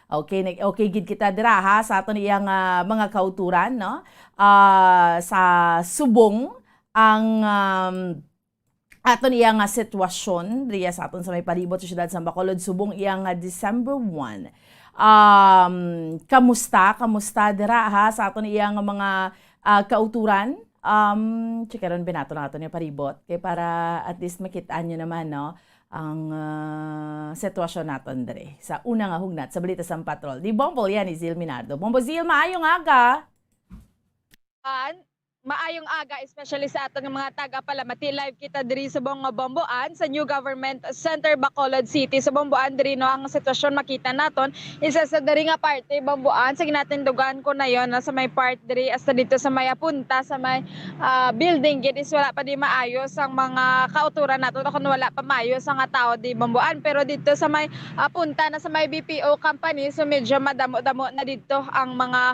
Speaker 21: okay gid kita dira ha sa aton iya nga mga kauturan, no? Sa subong ang aton iya nga sitwasyon diya sa aton sa may palibot sa siyudad sa Bacolod subong iya nga December 1. Kamusta dira ha sa aton iya nga mga kauturan? Chikaron binato na aton yung palibot kay para at least makitaan nyo naman no ang sitwasyon naton dire sa una nga hugnat sa balita sa patrol. Di Bombo yan ni Zil Minardo. Bombo Zil, maayong aga.
Speaker 1: Maayong aga, especially sa ating mga taga-Palamati. Live kita diri sa buong Bomboan, sa New Government Center, Bacolod City. Sa Bomboan diri no, ang sitwasyon makita naton isa sa diri nga parte Bomboan. Sige natin dugan ko na yon sa may part diri hasta dito sa may punta sa may building gate is wala pa di maayos ang mga kauturan nato kung wala pa maayos ang tao di Bomboan. Pero dito sa may punta na sa may BPO company, so medyo madamo-damo na dito ang mga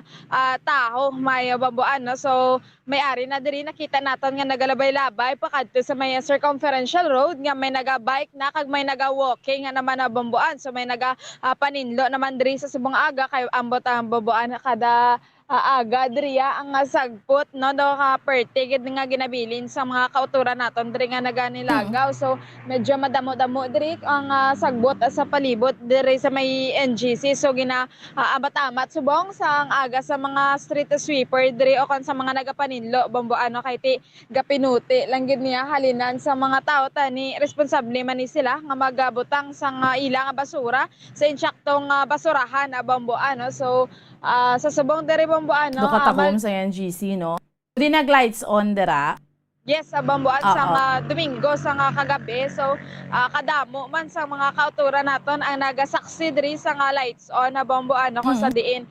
Speaker 1: tao may Bomboan. No? So may-ari na diri nakita naton nga nagalabay-labay pakadto sa may circumferential road nga may naga-bike na kag may naga-walking nga naman na Bomboan. So may naga-paninlo naman diri sa subong aga kay ambot ang Bomboan kada aga diriya ang sagpot no do ka pertigid nga ginabilin sa mga kauturan naton diri nga naganilagaw. So medyo madamo-damo diri ang sagbot sa palibot diri sa may NGC. So amat-amat subong sa ang aga sa mga street sweeper diri o kon sa mga nagapaninlo Bomboan no kay ti gapinuti lang gid niya halinan sa mga tao tani responsable man ni sila nga magabutang sa ilang basura sa insyaktong basurahan Bomboan no. So sa subong diri Bomboan no.
Speaker 21: Dokatakom sa NGC no. Di nag-lights on dira.
Speaker 1: Yes, sa Bomboan sa Domingo sa kagabi. So kadamo man sa mga kauturan naton ang nagasaksi diri sa lights on na Bomboan no, kung sa diin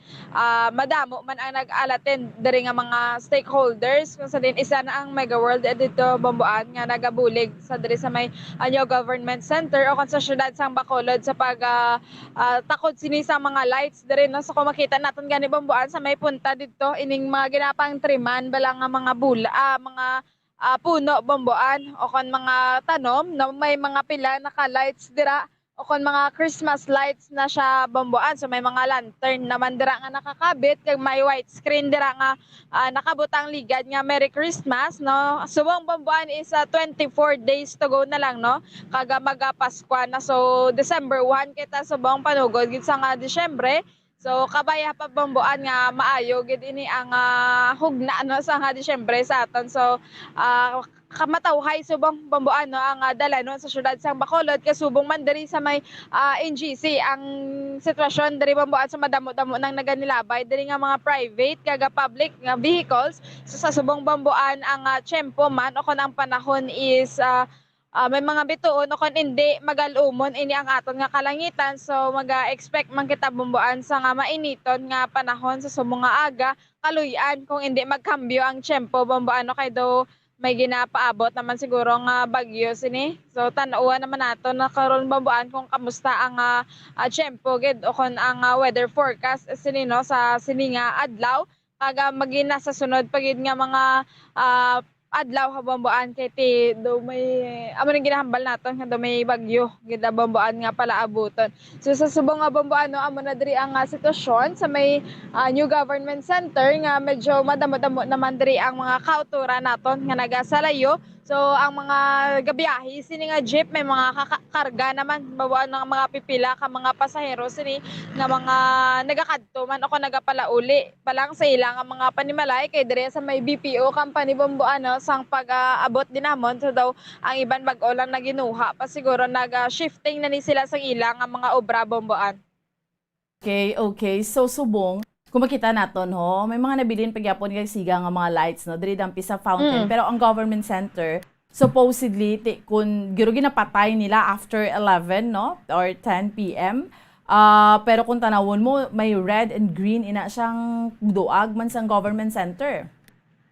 Speaker 1: madamo man ang nag-alaten diri nga mga stakeholders kung sa diin isa na ang Mega World dito Bomboan nga nagabulig sa diri sa may New Government Center o kung sa syudad sang Bacolod sa pag takod sini sa mga lights diri no. So kung makita naton gani Bomboan sa may punta dito ining mga ginapang triman balang nga mga mga puno Bomboan o kon mga tanom na may mga pila naka-lights dira o kon mga Christmas lights na siya Bomboan. So may mga lantern naman dira nga nakakabit kag may white screen dira nga nakabutang ligad nga Merry Christmas no. Subong Bomboan is 24 days to go na lang no kaga Pasko na. So December 1 kita subong panugod gid sa nga Disyembre. So kabaya pa Bomboan nga maayo gid ini ang hugna no sa nga Disyembre sa aton. So kamatawhay subong Bomboan no ang dala no sa syudad sang Bacolod kasubong man diri sa may NGC ang sitwasyon diri Bomboan sa madamo-damo nang naganilabay diri nga mga private kaga public nga vehicles. So sa subong Bomboan ang tiyempo man o kon ang panahon is may mga bituon o kung hindi magalumon ini ang aton nga kalangitan. So mag-expect man kita Bomboan sa nga mainiton nga panahon sa subong nga aga kaluyan kung hindi magkambyo ang tiyempo Bomboan no kay do may ginapaabot naman siguro nga bagyo sini. So tan-uwan naman nato na karon Bomboan kung kamusta ang tiyempo gid o kung ang weather forecast sini no sa sini nga adlaw kaga magina sa sunod pagid nga mga adlaw Bomboan kay ti do may amo ning ginahambal naton nga do may bagyo gid Bomboan nga pala abuton. So sa subong nga Bomboan no amo na diri ang sitwasyon sa may New Government Center nga medyo madamo-damo naman diri ang mga kauturan naton nga nagasalayo. So ang mga gabiyahe sini nga jeep may mga karga naman Bomboan ng mga pipila ka mga pasahero sini nga mga nagakadto man o kung nagapalauli palang sa ilang nga mga panimalay kay dire sa may BPO company Bomboan no sang pag-abot din namon. So daw ang iban bag-o lang na ginuha pa siguro nag-shifting na ni sila sa ilang nga mga obra Bomboan.
Speaker 21: Okay. So subong kung makita naton ho, may mga nabilin pagyapon kay siga nga mga lights no diri dampi sa fountain. Pero ang government center supposedly kung giro ginapatay nila after 11 no or 10 PM. Pero kung tanawon mo may red and green ina siyang duag man sang government center.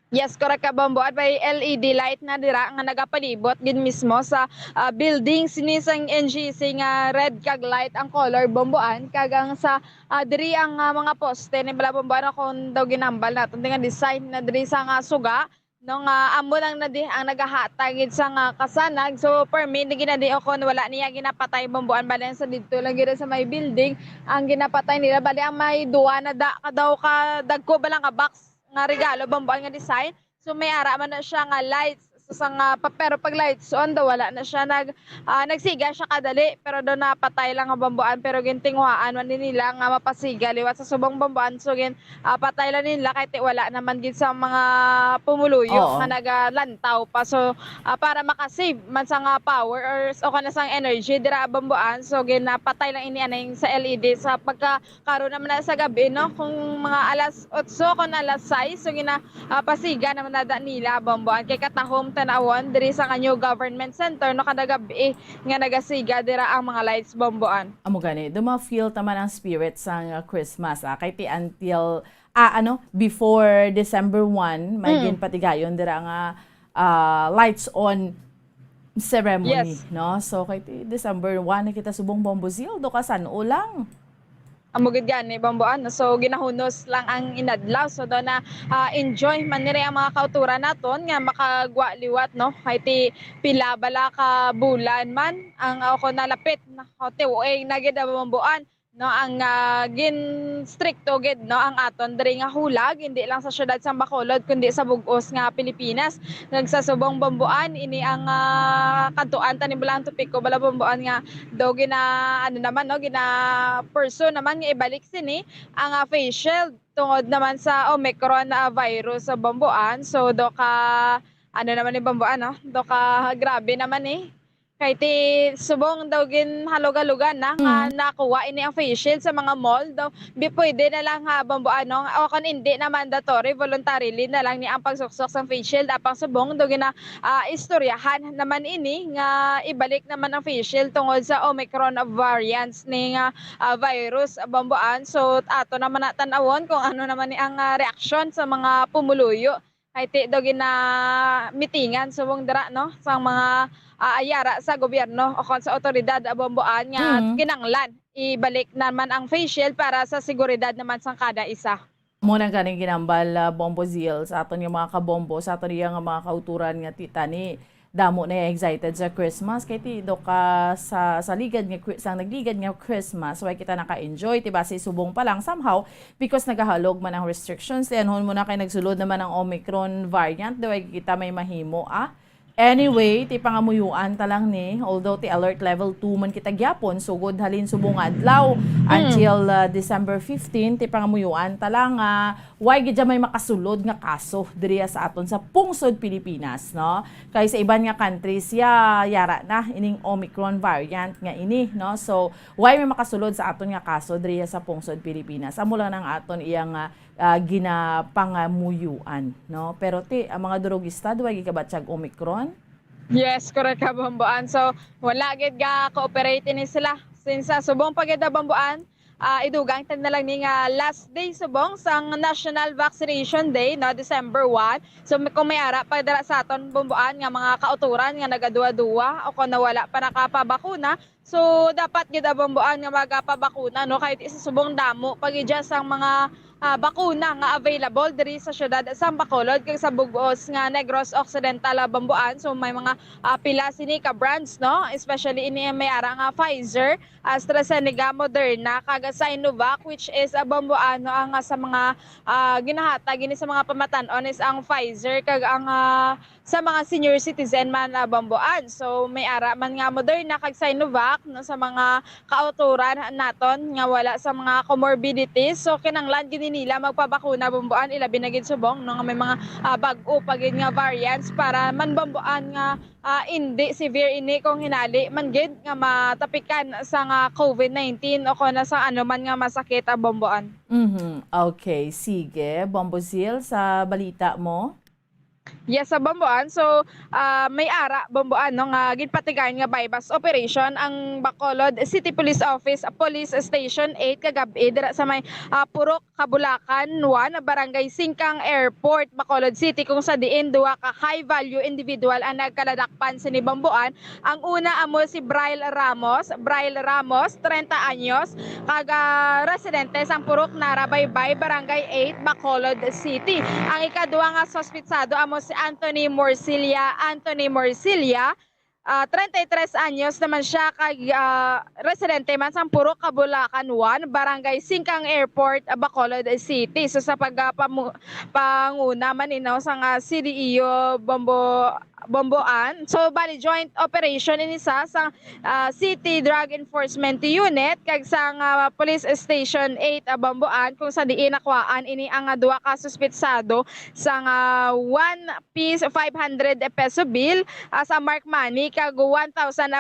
Speaker 1: Yes, correct ka Bomboan. May LED light na dira nga nagapalibot gid mismo sa building sinisang NGC nga red kag light ang color Bomboan kagang sa diri ang mga poste ni bala Bomboan kung daw ginambal naton nga design na diri sa nga suga no nga amo lang na di ang nagahatag sa nga kasanag. So per me ni ginadi o kon wala niya ginapatay Bomboan bali sa didto lang gid sa may building ang ginapatay nila bali ang may duwa na daw ka dagko balang ka box nga regalo Bomboan nga design. So may ara man na siya nga lights So pero pag lights on daw wala na siya nagsiga siya kadali pero do napatay lang ang bambuan pero gintingwaan man nila nga mapasiga liwat sa subong bambuan so patay lang nila kahit wala naman gid sa mga pumuluyo nga nagalantaw pa so para makasave man sa nga power o kana sang energy dira bambuan so ginapatay lang ini anay sa LED sa pagkakaroon naman na sa gabi no kung mga alas 8 kung alas 6 so pasiga naman nada nila bambuan kay katahom tanawon diri sa kanyo government center no kada gabi nga nagasiga dira ang mga lights bambuan.
Speaker 21: Amo gani, duma-feel taman ang spirit sa Christmas kay ti until before December 1 may ginpatigayon dira nga lights on ceremony no so kay ti December 1 nakita subong bombozil do ka san-o lang.
Speaker 1: Amugid gani bambuan so ginahunos lang ang inadlaw so do na enjoy man nire ang mga kauturan naton nga makagwa liwat no kay ti pila bala ka bulan man ang ako nalapit na hotel nagid bambuan no ang gin stricto gid no ang aton diri nga hulag hindi lang sa syudad sa Bacolod kundi sa bug-os nga Pilipinas nagsasubong bambuan ini ang kantuan tani bulang tupiko bala bambuan nga do gina naman no gina person naman nga ibalik sini ang face shield tungod naman sa Omicron virus sa bambuan so do ka naman ni bambuan no do ka grabe naman kay ti subong daw gin halog-halogan na nga nakuha ini ang face shield sa mga mall daw pwede na lang bambuan no o kon hindi na mandatory voluntarily na lang ni ang pagsuksok sa face shield apang subong daw gina istoryahan naman ini nga ibalik naman ang face shield tungod sa Omicron variants ni nga virus bambuan so ato naman natanawon kung ano naman ni ang reaksyon sa mga pumuluyo kay ti daw gina mitingan subong dira no sa mga ayara sa gobyerno o sa otoridad bambuan nga kinanglan ibalik naman ang face shield para sa seguridad naman sa kada isa.
Speaker 21: Muna ganing ginambal bombozil sa aton yung mga kabombo sa aton yung mga kauturan nga titani damo na excited sa Christmas kay ti do ka sa ligad nga sa nagligad nga Christmas way kita naka-enjoy ti base subong pa lang somehow because nagahalog man ang restrictions tenhon mo na kay nagsulod naman ang Omicron variant way kita may mahimo Anyway, ti pangamuyuan ta lang ni, although ti alert level 2 man kita gyapon, sugod halin subong adlaw until December 15, ti pangamuyuan ta lang why gid may makasulod nga kaso diri sa aton sa pungsod Pilipinas, no? Kay sa iban nga countries yara na ining Omicron variant nga ini, no? So, why may makasulod sa aton nga kaso diri sa pungsod Pilipinas? Amo lang nang aton iyang ginapangamuyuan, no? Pero ang mga drogista duway gigabatsag Omicron.
Speaker 1: Yes, correct ka bambuan. So wala gid ga cooperate ni sila since subong pagid bambuan idugang tan na lang ni nga last day subong sang National Vaccination Day no December 1. So kung may ara pa dira sa aton bambuan nga mga kauturan nga nagaduwa-duwa o kung nawala pa nakapabakuna so dapat gid bambuan nga magapabakuna no kahit isa subong damo pagidya sang mga bakuna nga available diri sa syudad sa Bacolod kag sa bug-os nga Negros Occidental bambuan so may mga pila sini ka brands no especially ini may ara nga Pfizer, AstraZeneca, Moderna kag Sinovac which is bambuan no ang sa mga ginahatag ini sa mga pamatan-on is ang Pfizer kag ang sa mga senior citizen man bambuan so may ara man nga Moderna kag Sinovac no sa mga kauturan naton nga wala sa mga comorbidities so kinanglan gini nila magpabakuna bambuan ilabi na gid subong no nga may mga bag-o pagid nga variants para man bambuan nga hindi severe ini kung hinali man gid nga matapikan sa nga COVID-19 o kung sa ano man nga masakit bambuan.
Speaker 21: Okay, sige. Bombozil sa balita mo.
Speaker 1: Yes, sa bambuan. So, may ara bambuan no nga ginpatigan nga bypass operation ang Bacolod City Police Office Police Station 8 kagabi dira sa may Purok, Kabulacan 1, Barangay Singkang Airport, Bacolod City kung sa diin duwa ka high value individual ang nagkaladakpan sini bambuan. Ang una amo si Braille Ramos, 30 anyos, kaga residente sang Purok, Narabaybay, Barangay 8, Bacolod City. Ang ikaduwa nga suspitsado amo si Anthony Morcilla, 33 anyos naman siya kag residente man sa Purok, Kabulacan 1, Barangay Singkang Airport, Bacolod City. So sa panguna man inaw sa CDEO Bomboan. So bali joint operation ini sa City Drug Enforcement Unit kag sa Police Station 8 Bomboan kung sa diin nakuhaan ini ang duha ka suspetsado sa 1 piece 500 peso bill sa mark money kag 1,000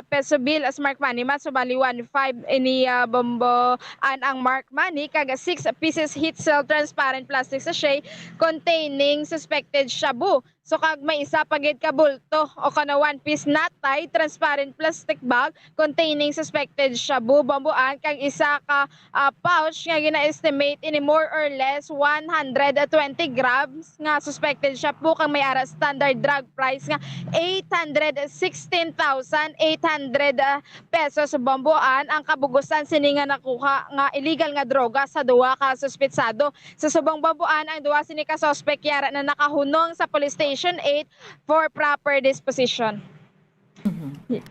Speaker 1: peso bill as mark money mas so bali 1.5 ini Bomboan ang mark money kag 6 pieces heat seal transparent plastic sachet containing suspected shabu. So kag may isa pagid ka bulto o kana 1 piece natay transparent plastic bag containing suspected shabu Bomboan kag isa ka pouch nga gina-estimate ini more or less 120 grams nga suspected shabu kag may ara standard drug price nga 816,800 pesos Bomboan ang kabugusan sini nga nakuha nga illegal nga droga sa duha ka suspetsado. Sa subong Bomboan ang duha sini ka suspect yara na nakahunong sa police station 8 for proper disposition.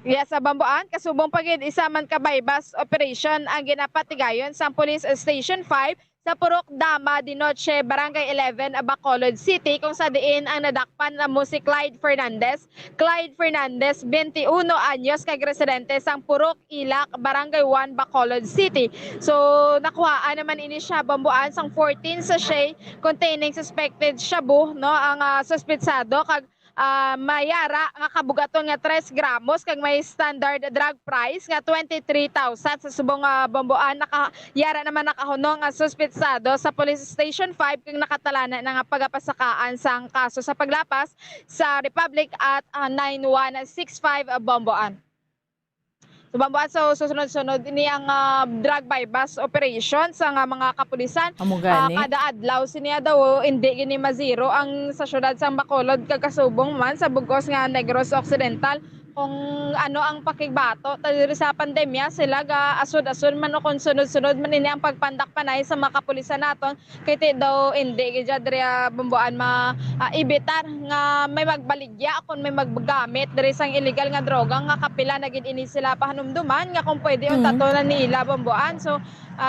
Speaker 1: Yes, sa Bomboan, kasubong pagid isa man ka bypass operation ang ginapatigayon sa Police Station 5 sa Purok Dama de Noche, Barangay 11, Bacolod City kung sa diin ang nadakpan na mo si Clyde Fernandez. Clyde Fernandez, 21 anyos, kag residente sang Purok Ilak, Barangay 1, Bacolod City. So nakuhaan naman ini siya Bomboan sang 14 sachet containing suspected shabu no ang suspetsado kag mayara nga kabugaton nga 3 gramos kag may standard drug price nga 23,000 sa subong Bomboan nakayara naman nakahunong nga suspetsado sa Police Station 5 kag nakatalana na nga pagapasakaan sang kaso sa paglapas sa Republic at 9165 Bomboan. So Bomboan, so susunod-sunod ini ang drug bypass operation sa mga kapulisan. Kada adlaw siniya daw hindi gini mazero ang sa syudad sa Bacolod kag kasubong man sa bugos nga Negros Occidental kung ano ang pakigbato diri sa pandemya sila ga asod-asod man o kung sunod-sunod man ini ang pagpandak panay sa mga kapulisan naton kay ti daw hindi gid diri Bomboan ibitar nga may magbaligya kung may maggamit diri sang illegal nga droga nga kapila na gid ini sila pahanumduman nga kung pwede tatonan nila Bomboan. So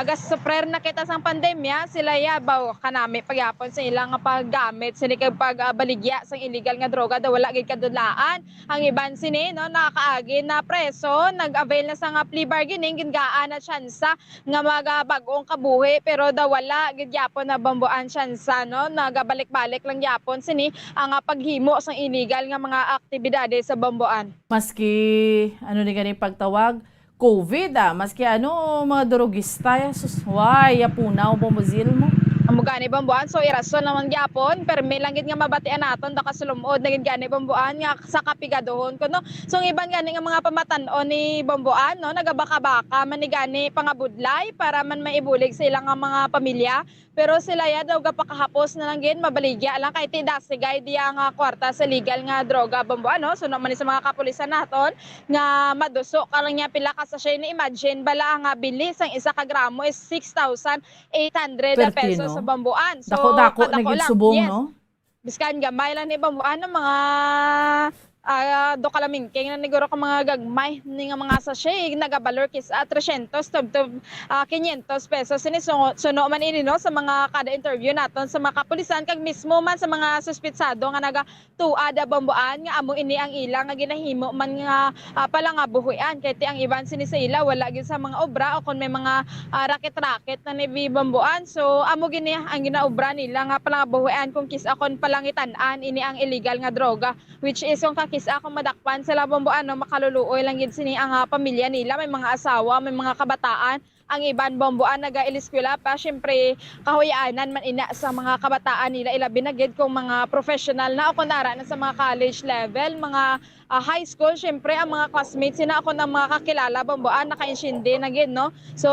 Speaker 1: gas suprer na kita sang pandemya sila yabaw kanami pagyapon sa ilang nga paggamit sini kay pagbaligya sang illegal nga droga daw wala gid kadudlaan ang iban sini no nakaagi na preso nag-avail na sa nga plea bargaining gingaan na tsansa nga magabag-ong kabuhi pero daw wala gid yapon na Bomboan tsansa no nagabalik-balik lang yapon sini ang paghimo sang illegal nga mga aktibidades sa Bomboan.
Speaker 21: Maski ano ni gani pagtawag COVID maski mga drogista susway yapunaw Bombozil mo.
Speaker 1: Amo gani Bomboan, so irason naman gyapon permi lang gid nga mabatian naton da kasulumod na gid gani Bomboan nga sa kapigadohon ko no. So ang iban gani nga mga pamatan-on ni Bomboan no nagabaka-baka man ni gani pangabudlay para man maibulig sa ilang mga pamilya. Pero sila ya daw gapakahapos na lang gid mabaligya lang kay ti dasigay diya nga kwarta sa legal nga droga Bomboan no. So naman sa mga kapulisan naton nga maduso ka lang niya pila ka sachet ni imagine bala nga bilis ang isa ka gramo is 6,800 pesos sa Bomboan. So
Speaker 21: dako naging subong no.
Speaker 1: Biskan gamay lang ni Bomboan ng mga do kalamingking na niguro ka mga gagmay ni nga mga sachet nagabalor kis 300 to 500 pesos sini suno man ini no sa mga kada interview naton sa mga kapulisan kag mismo man sa mga suspetsado nga naga tuada Bomboan nga amo ini ang ilang nga ginahimo man nga pala nga buhuyan kay ti ang iban sini sa ila wala gid sa mga obra o kon may mga raket-raket na ni Bomboan so amo gini ang ginaobra nila nga pala nga buhuyan kung kis akon palangitan-an ini ang illegal nga droga which is yung ako madakpan sila Bomboan no makaluluoy lang gid sini ang pamilya nila may mga asawa may mga kabataan ang iban Bomboan naga-eskwela pa syempre kahuyanan man ina sa mga kabataan nila ilabi na gid kung mga professional na o kunara na sa mga college level mga high school syempre ang mga classmates sina ako ng mga kakilala Bomboan naka-insindi na gid no so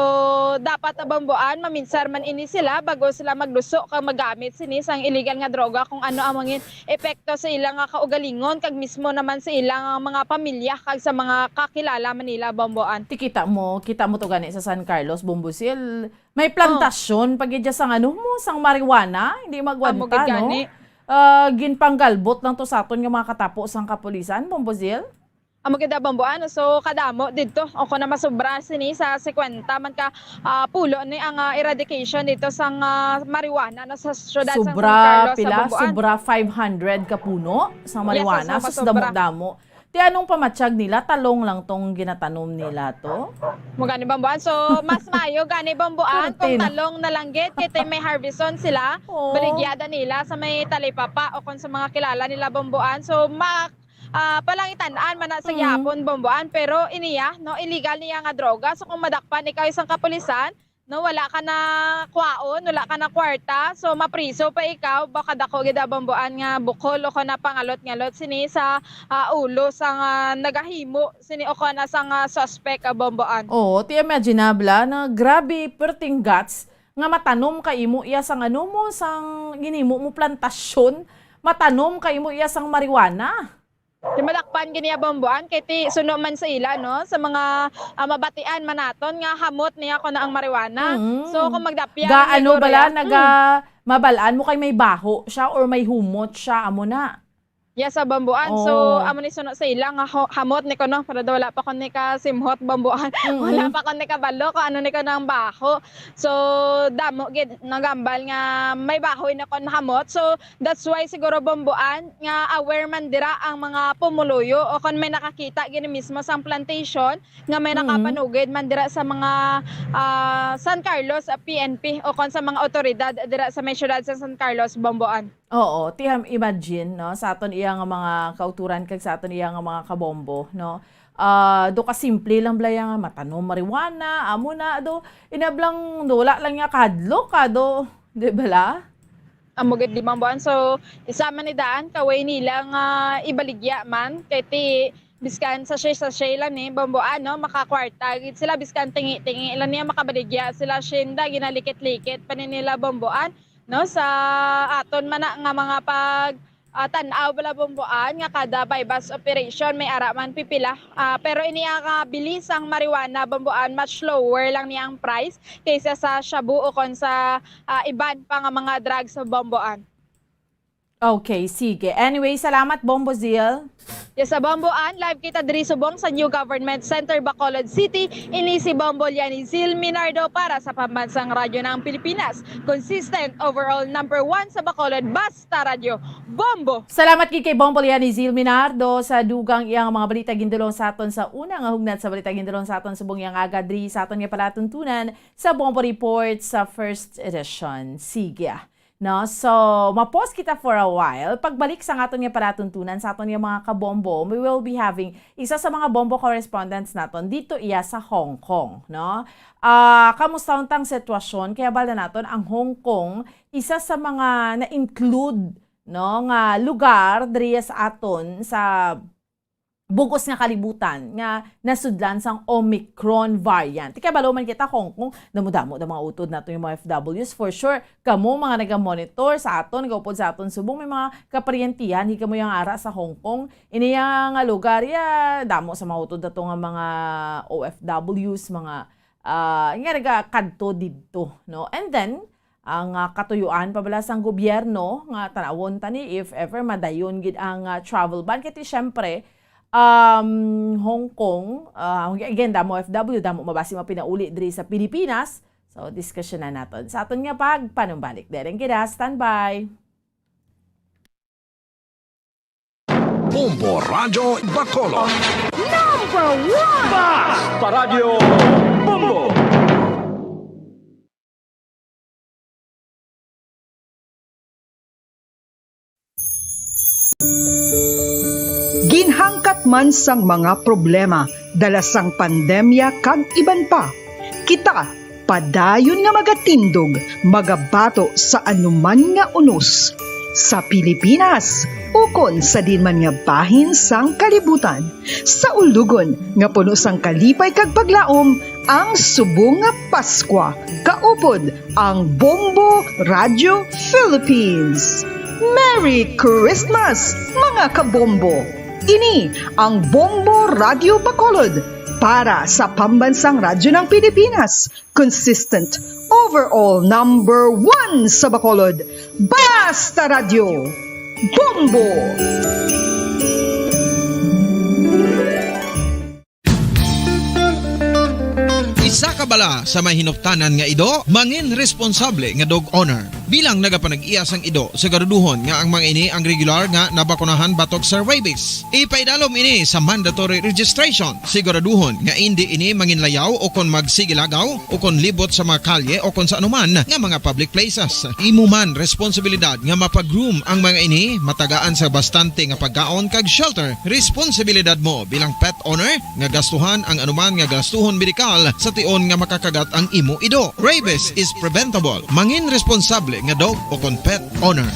Speaker 1: dapat Bomboan maminsar man ini sila bago sila magluso kag magamit sini sang illegal nga droga kung ano ang mga epekto sa ilang kaugalingon kag mismo naman sa ilang mga pamilya kag sa mga kakilala man nila Bomboan.
Speaker 21: Kita mo to gani sa San Carlos Bombosil may plantasyon pagidya sang sang marijuana hindi magwanta no. Ginpanggalbot lang to sa aton nga mga katapo sang kapulisan Bombozil.
Speaker 1: amo gid bambuan so kadamo didto o na masobra sini sa 50 man ka pulo ni ang eradication dito sang marijuana sa syudad sang San Carlos sa bambuan.
Speaker 21: Sobra 500 ka puno sa marijuana.
Speaker 1: Yes,
Speaker 21: Sus damo-damo. Ti anong pamatsyag nila? Talong lang tong ginatanom nila to?
Speaker 1: Mo gani bambuan. So mas mayo gani bambuan kung talong nalanggit kay may harveston sila. Baligyada nila sa may talipapa o kung sa mga kilala nila bambuan. So palangitan-an man sa gihapon bambuan pero iniya no illegal niya nga droga. So kung madakpan ikaw isang kapulisan no wala ka na kwaon, wala ka na kwarta, so mapriso pa ikaw, baka dako gid bambuan nga bukol o na pangalot-ngalot sini sa ulo sang nagahimo sini o na sang suspect bambuan.
Speaker 21: Oh, ti imaginable na grabe perting guts nga matanom ka imo iya sang ano mo sang ginimo mo plantasyon, matanom ka imo iya sang marijuana.
Speaker 1: Di madakpan gini bambuan kay ti suno man sa ila no sa mga mabatian manaton nga hamot niya ko na ang marijuana. So kung magdapya
Speaker 21: gaano bala mabalaan mo kay may baho siya or may humot siya amo na.
Speaker 1: Yes, sa bambuan. So amo ni suno sa ila nga hamot ni ko no para daw wala pa kon ni ka simhot bambuan. Wala pa kon ni ka balo ko ano ni ko nang baho. So damo gid nagambal nga may bahoy na kon hamot. So that's why siguro bambuan nga aware man dira ang mga pumuluyo o kon may nakakita gini mismo sang plantation nga may nakapanugid man dira sa mga San Carlos PNP o kon sa mga otoridad dira sa may syudad sa San Carlos bambuan.
Speaker 21: Oo, tiham imagine no sa aton iya nga mga kauturan kag sa aton iya nga mga kabombo no. Do ka simple lang blaya nga matanom marijuana, amo na do inablang wala lang nga kadlo kado, di bala?
Speaker 1: Amo gid di bambuan. So isama ni daan kaway nila nga ibaligya man kay ti biskan sa shay lang ni bambuan no makakwarta gid sila biskan tingi-tingi lang niya makabaligya sila syenda ginalikit-likit pa nila bambuan no sa aton man nga mga tan-aw bala bambuan nga kada bypass operation may ara man pipila pero iniya nga bilis ang marijuana bambuan much lower lang niya ang price kaysa sa shabu o kon sa iban pa nga mga drugs sa bambuan.
Speaker 21: Okay, sige. Anyway, salamat Bombo Zil.
Speaker 1: Yes, sa Bambuan, live kita diri subong sa New Government Center, Bacolod City. Ini si Bombo Liani Zil Minardo para sa Pambansang Radyo ng Pilipinas. Consistent overall number 1 sa Bacolod, Basta Radio, Bombo!
Speaker 21: Salamat kay Bombo Liani Zil Minardo sa dugang iyang mga balita gindulong sa aton sa unang hugnat sa balita gindulong sa aton subong iyang agadri sa aton nga palatuntunan sa Bombo Report sa first edition. Sige. No, so ma-pause kita for a while. Pagbalik sa aton nga palatuntunan sa aton nga mga kabombo, we will be having isa sa mga bombo correspondents naton dito iya sa Hong Kong, no? Kamusta untang sitwasyon kaya bala naton ang Hong Kong isa sa mga na-include no nga lugar diri sa aton sa bugos nga kalibutan nga nasudlan sang Omicron variant. Kaya balo man kita Hong Kong, damo-damo da mga utod nato yung mga FWs for sure. Kamo mga naga-monitor sa aton, gaupod sa aton subong may mga kaparyentihan hika mo yung ara sa Hong Kong. Iniya nga lugar ya damo sa mga utod nato nga mga OFWs, mga nga naga-kadto didto, no? And then ang katuyuan pabala sang gobyerno nga tanawon tani if ever madayon gid ang travel ban kiti syempre Hong Kong, again, damo FW, damo mabasi mapinauli diri sa Pilipinas. So, discussion na natin. Sa aton nga panumbalik. Dereng kita, standby.
Speaker 20: Bombo Radio Bacolod.
Speaker 3: Number 1!
Speaker 20: Basta Radio Bombo!
Speaker 13: Ginhangkat man sang mga problema dala sang pandemya kag iban pa. Kita padayon nga magatindog, magabato sa anuman nga unos sa Pilipinas ukon sa dinman nga bahin sang kalibutan. Sa ulugon nga puno sang kalipay kag paglaom ang subong nga Paskwa. Kaupod ang Bombo Radio Philippines. Merry Christmas mga kabombo! Ini ang Bombo Radio Bacolod para sa Pambansang Radyo ng Pilipinas. Consistent overall number 1 sa Bacolod. Basta Radio! Bombo!
Speaker 15: kabala sa mahinuptanan nga ido, mangin responsable nga dog owner. Bilang nagapanag-iyas ang ido, siguraduhon nga ang mga ini ang regular nga nabakunahan batok sa rabies. Ipaidalom ini sa mandatory registration. Siguraduhon nga hindi ini manginlayaw o kon magsigilagaw o kon libot sa mga kalye o kon sa anuman nga mga public places. Imo man responsibilidad nga mapag-groom ang mga ini, matagaan sa bastante nga pagkaon kag shelter. Responsibilidad mo bilang pet owner nga gastuhan ang anuman nga gastuhon medikal sa tion nga makakagat ang imo ido. Rabies is preventable. Mangin responsable nga dog o kon pet owner.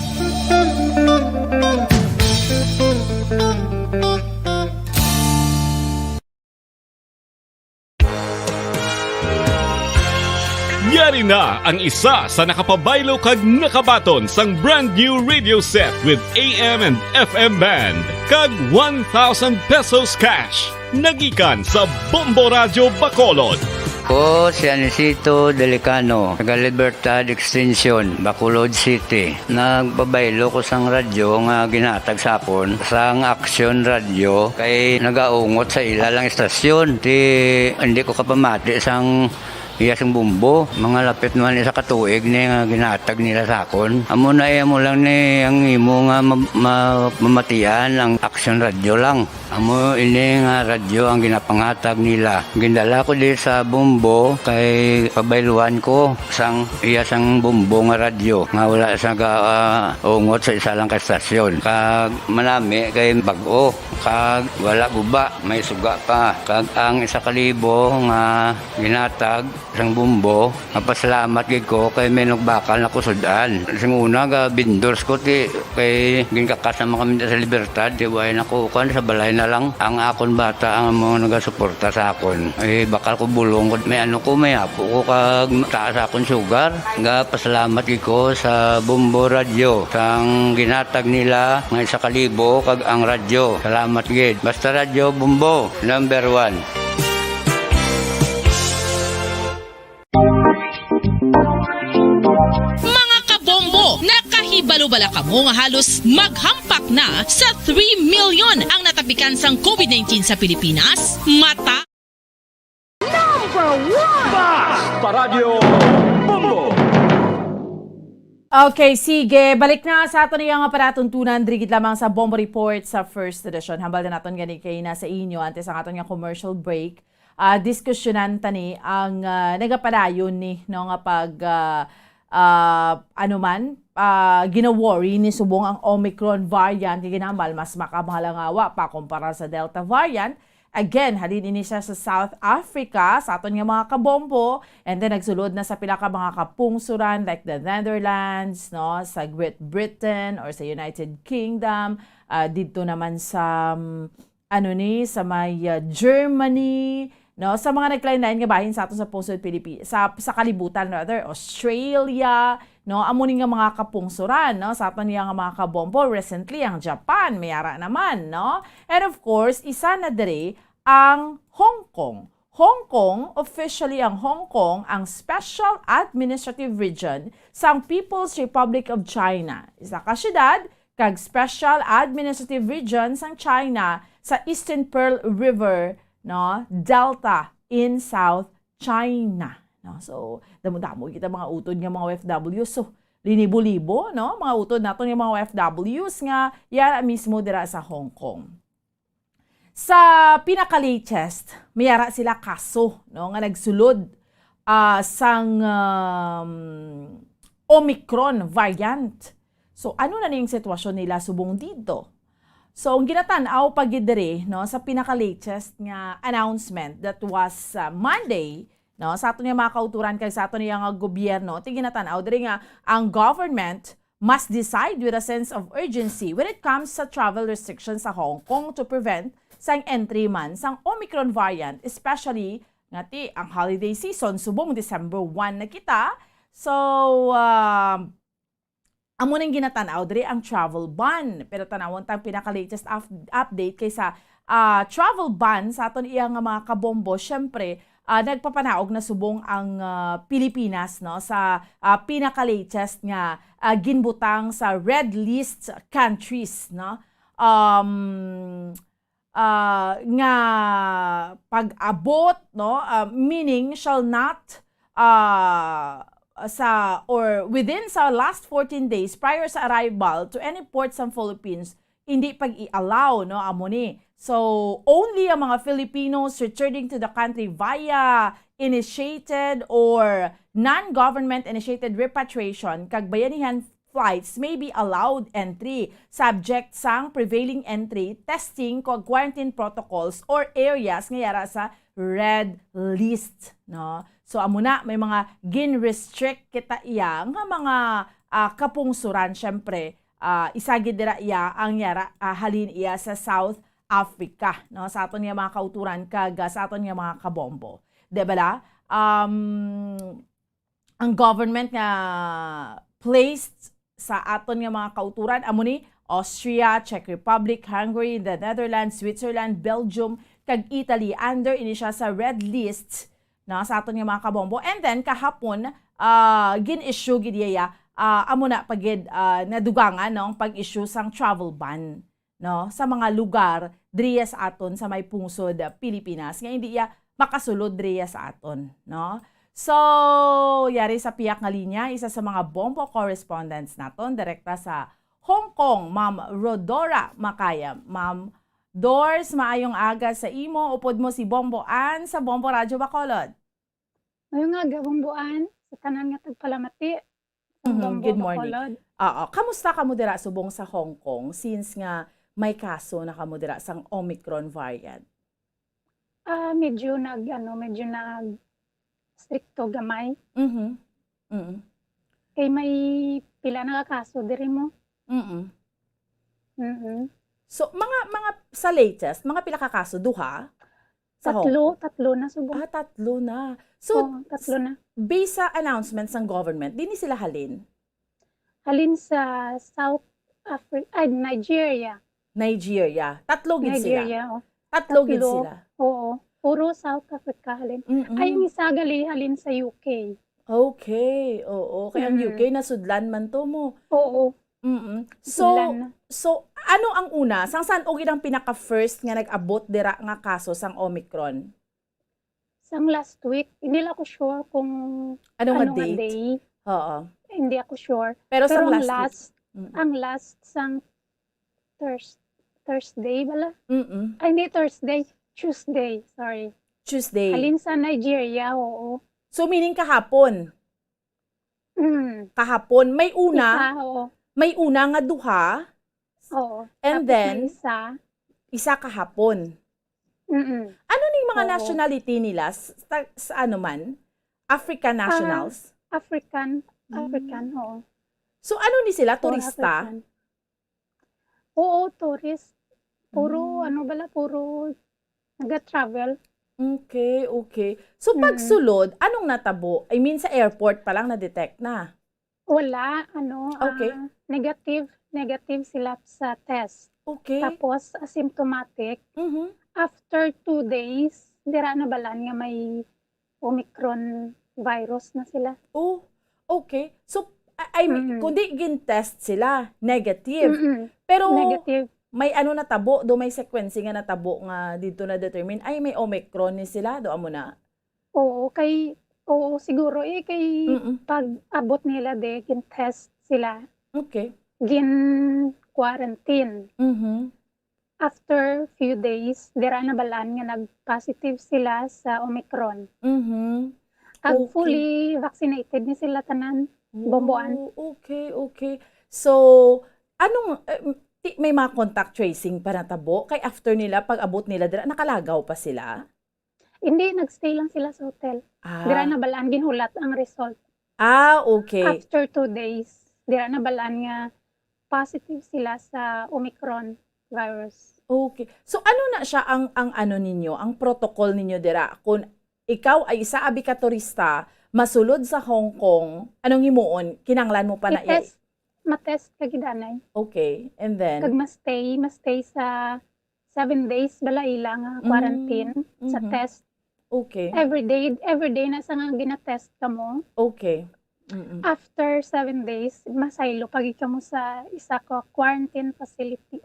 Speaker 18: Yari na ang isa sa nakapabaylo kag nakabaton sang brand new radio set with AM and FM band kag 1,000 pesos cash. Nagikan sa Bombo Radio Bacolod.
Speaker 17: Ko si Anisito Delicano, taga Libertad Extension, Bacolod City. Nagbabaylo ko sang radyo nga ginatag sapon sang Action Radio kay nagaungot sa ilalang estasyon. Hindi ko kapamati sang iyasang bumbo, mga lapit naman isa katuig ni nga ginatag nila sakon. Amo na mo lang ni ang imo nga mamatian ang Action Radio lang. Amo ini nga radyo ang ginapangatag nila. Gindala ko di sa bumbo kay pabayluan ko sang iyasang bumbo nga radyo nga wala sa ungot sa isa lang ka estasyon. Kag manami kay bag-o, kag wala guba, may suga pa. Kag ang 1,000 nga ginatag sang bumbo, napasalamat gid ko kay may nagbakal na kusudan. Sing una ga bindors ko ti kay ginkakasama kami sa Libertad, di way nakukan sa balay na lang ang akon bata ang mga nagasuporta sa akon. Bakal ko bulong ko may may apo ko kag taas akon sugar. Ga pasalamat gid ko sa Bombo Radio sang ginatag nila nga 1,000 kag ang radyo. Salamat gid. Basta Radio Bombo number 1.
Speaker 16: Nakahibalo-bala ka mo nga halos maghampak na sa 3 million ang natapikan sang COVID-19 sa Pilipinas? Mata
Speaker 3: Number 1!
Speaker 20: Basta Radio Bombo!
Speaker 21: Okay, sige. Balik na sa ato niyang aparatuntunan. Drigit lamang sa Bombo Report sa first edition. Hambal na natin gani kay na sa inyo antes ang ato niyang commercial break. Diskusyonan tani ang nagapadayon ni no nga pag gina-worry ni subong ang Omicron variant kay ginambal mas makamahalangawa pa kumpara sa Delta variant. Again, halin ini siya sa South Africa, sa aton nga mga kabombo, and then nagsulod na sa pila ka mga kapungsuran like the Netherlands, no, sa Great Britain or sa United Kingdom, dito naman sa sa may Germany, no, sa mga naglain-lain nga bahin sa ato sa Pusod Pilipinas, sa kalibutan rather, Australia, no, amunin nga mga kapungsuran, no, sa aton nga mga kabombo, recently ang Japan, mayara naman, no, and of course, isa na diri ang Hong Kong. Hong Kong, officially ang Hong Kong, ang Special Administrative Region sa People's Republic of China. Isa ka syudad, kag Special Administrative Region sang China sa Eastern Pearl River, no, Delta in South China, no. So damo-damo kita mga utod nga mga OFW, so linibo-libo, no, mga utod naton nga mga OFWs nga yara mismo dira sa Hong Kong. Sa pinaka-latest, mayara sila kaso, no, nga nagsulod sang Omicron variant. So ano na ning sitwasyon nila subong dito? So, ang ginatanaw pagidiri, no, sa pinaka-latest nga announcement that was Monday, no, sa ato niya mga kauturan kay sa ato niya nga gobyerno, ginatanaw diri nga ang government must decide with a sense of urgency when it comes sa travel restrictions sa Hong Kong to prevent sang entry man sang Omicron variant, especially ngati ang holiday season subong December 1 na kita. So, amo nang ginatanaw diri ang travel ban. Pero tanawon tang pinaka-latest update kaysa travel ban sa aton iya nga mga kabombo, syempre nagpapanaog na subong ang Pilipinas, no, sa pinaka-latest nga ginbutang sa red list countries, no. nga pag-abot, no, meaning shall not sa or within sa last 14 days prior sa arrival to any port sa Philippines, hindi pag-i-allow, no, amo ni. So, only ang mga Filipinos returning to the country via initiated or non-government initiated repatriation kag bayanihan flights may be allowed entry subject sang prevailing entry testing kag quarantine protocols or areas nga yara sa red list, no. So amo na may mga gin-restrict kita iya nga mga kapungsuran syempre isagid dira iya ang yara halin iya sa South Africa, no, sa aton nga mga kauturan kag sa aton nga mga kabombo. Di ba la? Ang government nga placed sa aton nga mga kauturan amo ni Austria, Czech Republic, Hungary, the Netherlands, Switzerland, Belgium kag Italy under ini siya sa red list na sa aton nga mga kabombo. And then kahapon gin-issue gid iya amo na pagid nadugangan no pag-issue sang travel ban, no, sa mga lugar driya sa aton sa may pungsod Pilipinas nga hindi iya makasulod driya sa aton, no. So, yari sa piyak nga linya, isa sa mga bombo correspondents naton direkta sa Hong Kong, Ma'am Rodora Makaya. Ma'am Doors, maayong aga sa imo, upod mo si Bombo Ann sa Bombo Radyo Bacolod.
Speaker 5: Maayong aga, Bombo Ann, sa tanan nga tagpalamati.
Speaker 21: Good morning. Kamusta ka mo dira subong sa Hong Kong since nga may kaso na ka mo dira sang Omicron variant?
Speaker 5: Medyo stricto gamay. Kay may pila na kaso diri mo.
Speaker 21: So mga sa latest, mga pila ka kaso duha?
Speaker 5: Tatlo na subong.
Speaker 21: Tatlo na. So
Speaker 5: tatlo na.
Speaker 21: Based sa announcements ng government, di ni sila halin?
Speaker 5: Halin sa South Africa, Nigeria.
Speaker 21: Nigeria. Tatlo gid sila.
Speaker 5: Nigeria,
Speaker 21: Tatlo gid sila.
Speaker 5: Oo. Puro South Africa halin. Ay, yung isa halin sa UK.
Speaker 21: Okay. Oo. Kaya ang UK nasudlan man to mo.
Speaker 5: Oo.
Speaker 21: So, ano ang una? Saan o ang pinaka-first nga nag-abot dira nga kaso sang Omicron?
Speaker 5: Sang last week. Hindi lang ako sure kung
Speaker 21: ano nga
Speaker 5: day.
Speaker 21: Oo.
Speaker 5: Hindi ako sure.
Speaker 21: Pero sang
Speaker 5: ang last sang Thursday bala? Ay, hindi Thursday. Tuesday, sorry.
Speaker 21: Tuesday.
Speaker 5: Halin sa Nigeria, oo.
Speaker 21: So, meaning kahapon? Kahapon. May una? May una nga duha?
Speaker 5: Oo.
Speaker 21: And then, isa kahapon. Ano ning mga nationality nila? Sa ano man? African nationals?
Speaker 5: African, oo.
Speaker 21: So, ano ni sila? Turista?
Speaker 5: Oo, tourist. Puro, puro nag-travel.
Speaker 21: Okay. So, pagsulod, anong natabo? I mean, sa airport pa lang na-detect na?
Speaker 5: Wala,
Speaker 21: Okay.
Speaker 5: Negative sila sa test.
Speaker 21: Okay.
Speaker 5: Tapos, asymptomatic. After 2 days, dira na balan nga may Omicron virus na sila.
Speaker 21: Oh, okay. So, I mean, kundi gin-test sila, negative. Pero,
Speaker 5: negative.
Speaker 21: May natabo, may sequencing nga natabo nga dito na determine, ay may Omicron ni sila, doon mo na?
Speaker 5: Oo, siguro kay pag-abot nila gin-test sila.
Speaker 21: Okay.
Speaker 5: Gin-quarantine. After few days, dira na balaan nga nag-positive sila sa Omicron. Kag fully vaccinated ni sila tanan, Bomboan.
Speaker 21: Okay. So, anong may mga contact tracing pa natabo? Kay after nila, pag-abot nila, dira nakalagaw pa sila?
Speaker 5: Hindi, nagstay lang sila sa hotel. Dira na balaan, ginhulat ang result.
Speaker 21: Okay.
Speaker 5: After 2 days, dira na balaan nga positive sila sa Omicron virus.
Speaker 21: Okay. So, ano na siya ang ano ninyo, ang protocol ninyo dira? Kung ikaw ay isa abi ka turista, masulod sa Hong Kong, anong himuon? Kinanglan mo pa na
Speaker 5: matest kagidanay.
Speaker 21: Okay. And then?
Speaker 5: Kag mastay sa 7 days bala ilang quarantine sa test.
Speaker 21: Okay.
Speaker 5: Every day na sa nga ginatest ka mo.
Speaker 21: Okay.
Speaker 5: After 7 days, masaylo pag ikaw mo sa isa ko quarantine facility.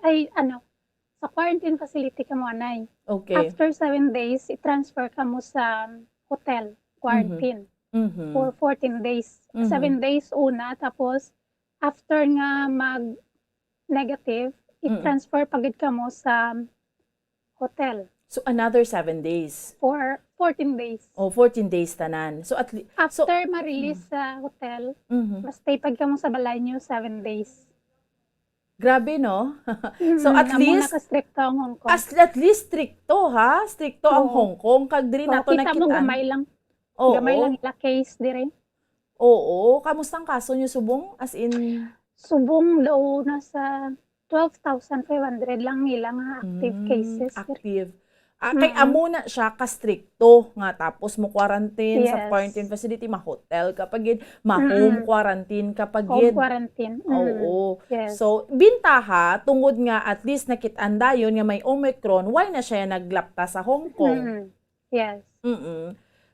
Speaker 5: sa quarantine facility ka mo, anay.
Speaker 21: Okay.
Speaker 5: After 7 days, i-transfer ka mo sa hotel, quarantine, for 14 days. 7 days una, tapos after nga mag-negative, i-transfer pagid ka mo sa hotel.
Speaker 21: So another 7 days.
Speaker 5: For 14 days.
Speaker 21: Oh, 14 days tanan. So at least
Speaker 5: After ma-release sa hotel, stay pag ka mo sa balay nyo 7 days.
Speaker 21: Grabe, no? So at
Speaker 5: Amo
Speaker 21: least
Speaker 5: naka-stricto ang Hong Kong.
Speaker 21: at least stricto, ha? Stricto ang
Speaker 5: Oo.
Speaker 21: Hong Kong kag diri nato
Speaker 5: kita mo
Speaker 21: nakitaan.
Speaker 5: gamay lang.
Speaker 21: Oo.
Speaker 5: Gamay lang ila case dire.
Speaker 21: Oo, kamusta ang kaso niyo subong? As in
Speaker 5: Subong daw nasa 12,500 lang nila nga active cases.
Speaker 21: active. Kay amo na siya ka-stricto nga tapos mo quarantine sa
Speaker 5: Yes.
Speaker 21: quarantine facility, ma-hotel kapag yun, ma-home quarantine kapag
Speaker 5: Home
Speaker 21: yun.
Speaker 5: quarantine.
Speaker 21: Oo.
Speaker 5: Yes.
Speaker 21: So, bintaha, tungod nga at least nakitanda yun nga may Omicron, why na siya naglapta sa Hong Kong?
Speaker 5: Yes.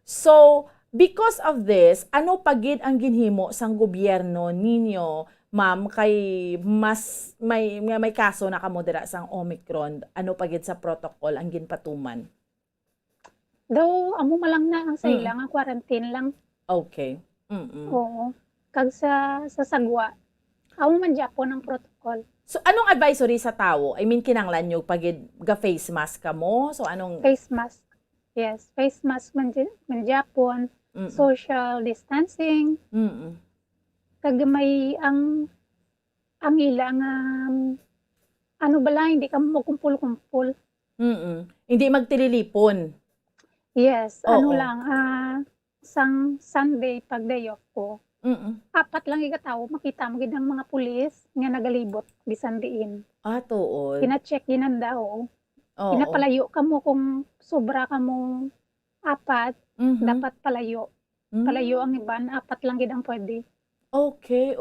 Speaker 21: So, because of this, ano pagid ang ginhimo sang gobyerno ninyo, ma'am, kay mas may kaso na kamo dira sang Omicron, ano pagid sa protocol ang ginpatuman?
Speaker 5: Daw amo malang na ang sa ila nga quarantine lang.
Speaker 21: Okay.
Speaker 5: Oo. Kag sa sagwa, amo man Japon ang protocol.
Speaker 21: So, anong advisory sa tao? I mean, kinanglan nyo pagid ga face mask ka mo? So, anong...
Speaker 5: Face mask. Yes, face mask man Japon, social distancing. Kag may ang ilang ano bala hindi ka magkumpul-kumpul.
Speaker 21: Hindi magtililipon.
Speaker 5: Yes,
Speaker 21: Oo.
Speaker 5: ano lang sang Sunday pag day off ko. 4 lang igataw makita mo gid ang mga pulis nga nagalibot bisan diin.
Speaker 21: Tuod.
Speaker 5: Kina-check ginanda oo.
Speaker 21: Oo.
Speaker 5: Pinapalayo ka mo kung sobra ka mo 4, dapat palayo. Palayo ang iban, 4 lang gid ang pwede.
Speaker 21: Okay.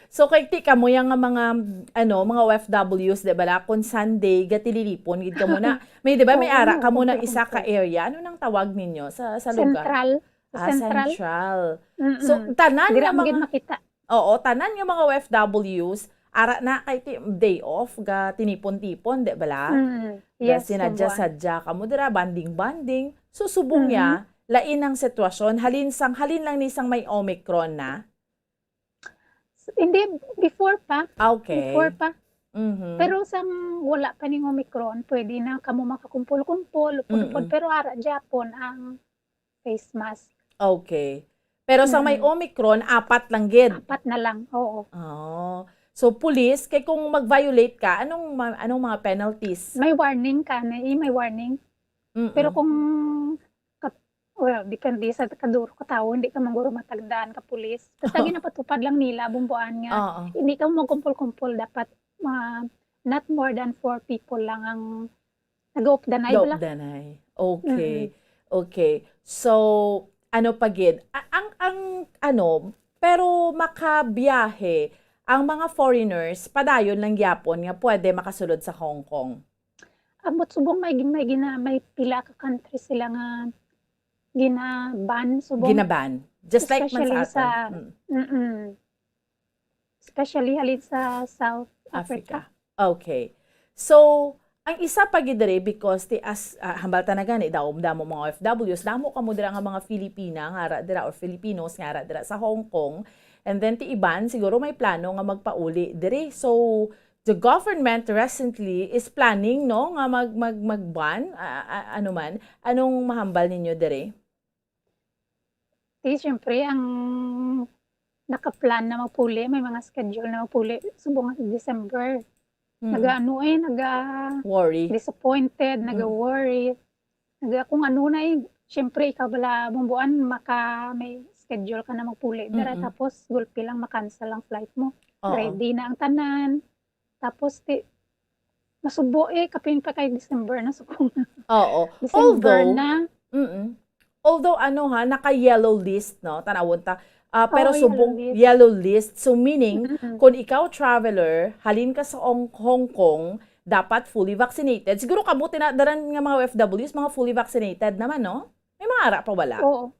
Speaker 21: So kay ti ka mo yang nga mga mga OFWs, di ba? Kung Sunday gatililipon gid ka muna. May di ba may ara ka mo ng isa ka area. Ano nang tawag ninyo sa lugar?
Speaker 5: Central.
Speaker 21: Central. So tanan nga mga
Speaker 5: makita.
Speaker 21: Oo, tanan nga mga OFWs ara na kay ti day off ga tinipon-tipon, di ba?
Speaker 5: Yes,
Speaker 21: sinadya-sadya ka mo dira banding-banding. So subong ya lain ang sitwasyon halin lang ni sang may Omicron na.
Speaker 5: Hindi, before pa.
Speaker 21: Okay.
Speaker 5: Before pa. Pero sang wala pa ning Omicron, pwede na kamo makakumpul-kumpul, upod-upod. Pero ara Japon ang face mask.
Speaker 21: Okay. Pero sang may Omicron, 4 lang gid.
Speaker 5: 4 na lang, oo.
Speaker 21: Oh. So police, kay kung mag-violate ka, anong mga penalties?
Speaker 5: May warning ka na, may warning. Pero kung depende sa kaduro ka tao, hindi ka maguro matagdaan ka pulis. Basta ginapatupad lang nila, bumbuan nga. Hindi ka magkumpul-kumpul, dapat not more than 4 people lang ang nag-oop-danay. Okay. So, ano pagid? Pero makabiyahe, ang mga foreigners, padayon lang gyapon nga pwede makasulod sa Hong Kong. Amot subong may pila ka country sila nga ginaban subong.
Speaker 21: Ginaban. Just like man sa atin.
Speaker 5: Especially halin sa South Africa.
Speaker 21: Okay. So, ang isa pa gid diri because hambal ta na gani damo mga OFWs, damo kamo dira nga mga Filipina nga ara dira or Filipinos nga ara dira sa Hong Kong. And then ti iban siguro may plano nga magpauli diri. So, the government recently is planning no nga magban anong mahambal ninyo diri?
Speaker 5: Siyempre, ang nakaplan na magpuli, may mga schedule na magpuli, subong sa December.
Speaker 21: Worry.
Speaker 5: Disappointed, naga-worry. Kung ano na siyempre, ikaw bala bumbuan, may schedule ka na magpuli. Tapos, gulpi lang, makancel ang flight mo. Ready na ang tanan. Tapos, masubo kapin pa kay December na subong na.
Speaker 21: Oo.
Speaker 5: December na.
Speaker 21: Although naka-yellow list, no? Tanawon ta. Pero subong
Speaker 5: yellow
Speaker 21: yellow list.
Speaker 5: list.
Speaker 21: So meaning, kung ikaw traveler, halin ka sa Hong Kong, dapat fully vaccinated. Siguro kamo tinadaran nga mga OFWs, mga fully vaccinated naman, no? May mga ara pa wala?
Speaker 5: Oo.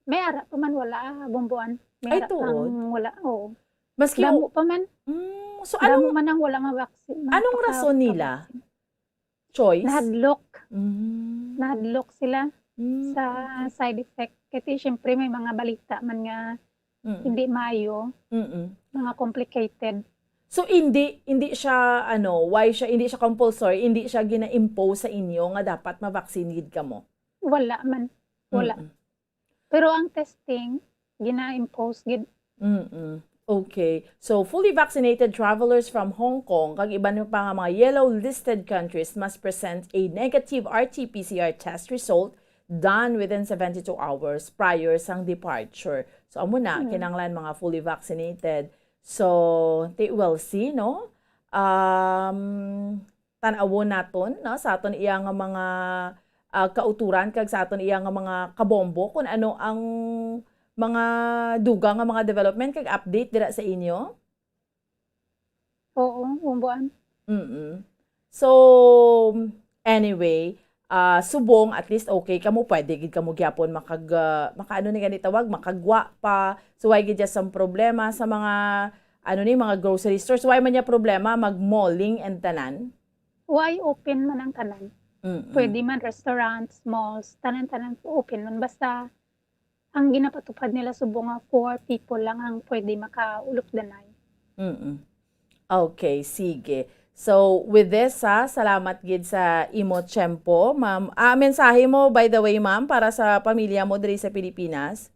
Speaker 5: May ara pa man wala, bumbuan. May ara pang wala, oo.
Speaker 21: Maski
Speaker 5: damo pa man.
Speaker 21: So anong
Speaker 5: man ang wala nga vaccine.
Speaker 21: Anong rason nila? choice?
Speaker 5: Nahadlok. Nahadlok sila sa side effect. Kasi syempre may mga balita man nga hindi mayo, mga complicated.
Speaker 21: So hindi siya hindi siya compulsory, hindi siya gina-impose sa inyo nga dapat ma-vaccinate ka mo.
Speaker 5: Wala man. Wala. Pero ang testing gina-impose gid.
Speaker 21: Okay. So, fully vaccinated travelers from Hong Kong, kag iba pa nga mga yellow-listed countries must present a negative RT-PCR test result done within 72 hours prior sang departure. So, amo na, kinanglan mga fully vaccinated. So, we'll see, no? Tanawon naton, no? Sa aton iya nga mga kauturan, kag sa aton iya nga mga kabombo, kung ano ang mga dugang nga mga development kag update dira sa inyo?
Speaker 5: Oo, umbuan.
Speaker 21: So, anyway, subong at least okay kamo pwede gid kamo gyapon makaano ni ganito tawag makagwa pa. So why gid some problema sa mga mga grocery stores? Why man ya problema mag-malling and tanan?
Speaker 5: Why open man ang tanan? Pwede man restaurants, malls, tanan-tanan open man basta ang ginapatupad nila subong nga 4 people lang ang pwede makaulok danay.
Speaker 21: Okay, sige. So, with this, salamat gid sa imo tiyempo, ma'am. Mensahe mo, by the way, ma'am, para sa pamilya mo diri sa Pilipinas?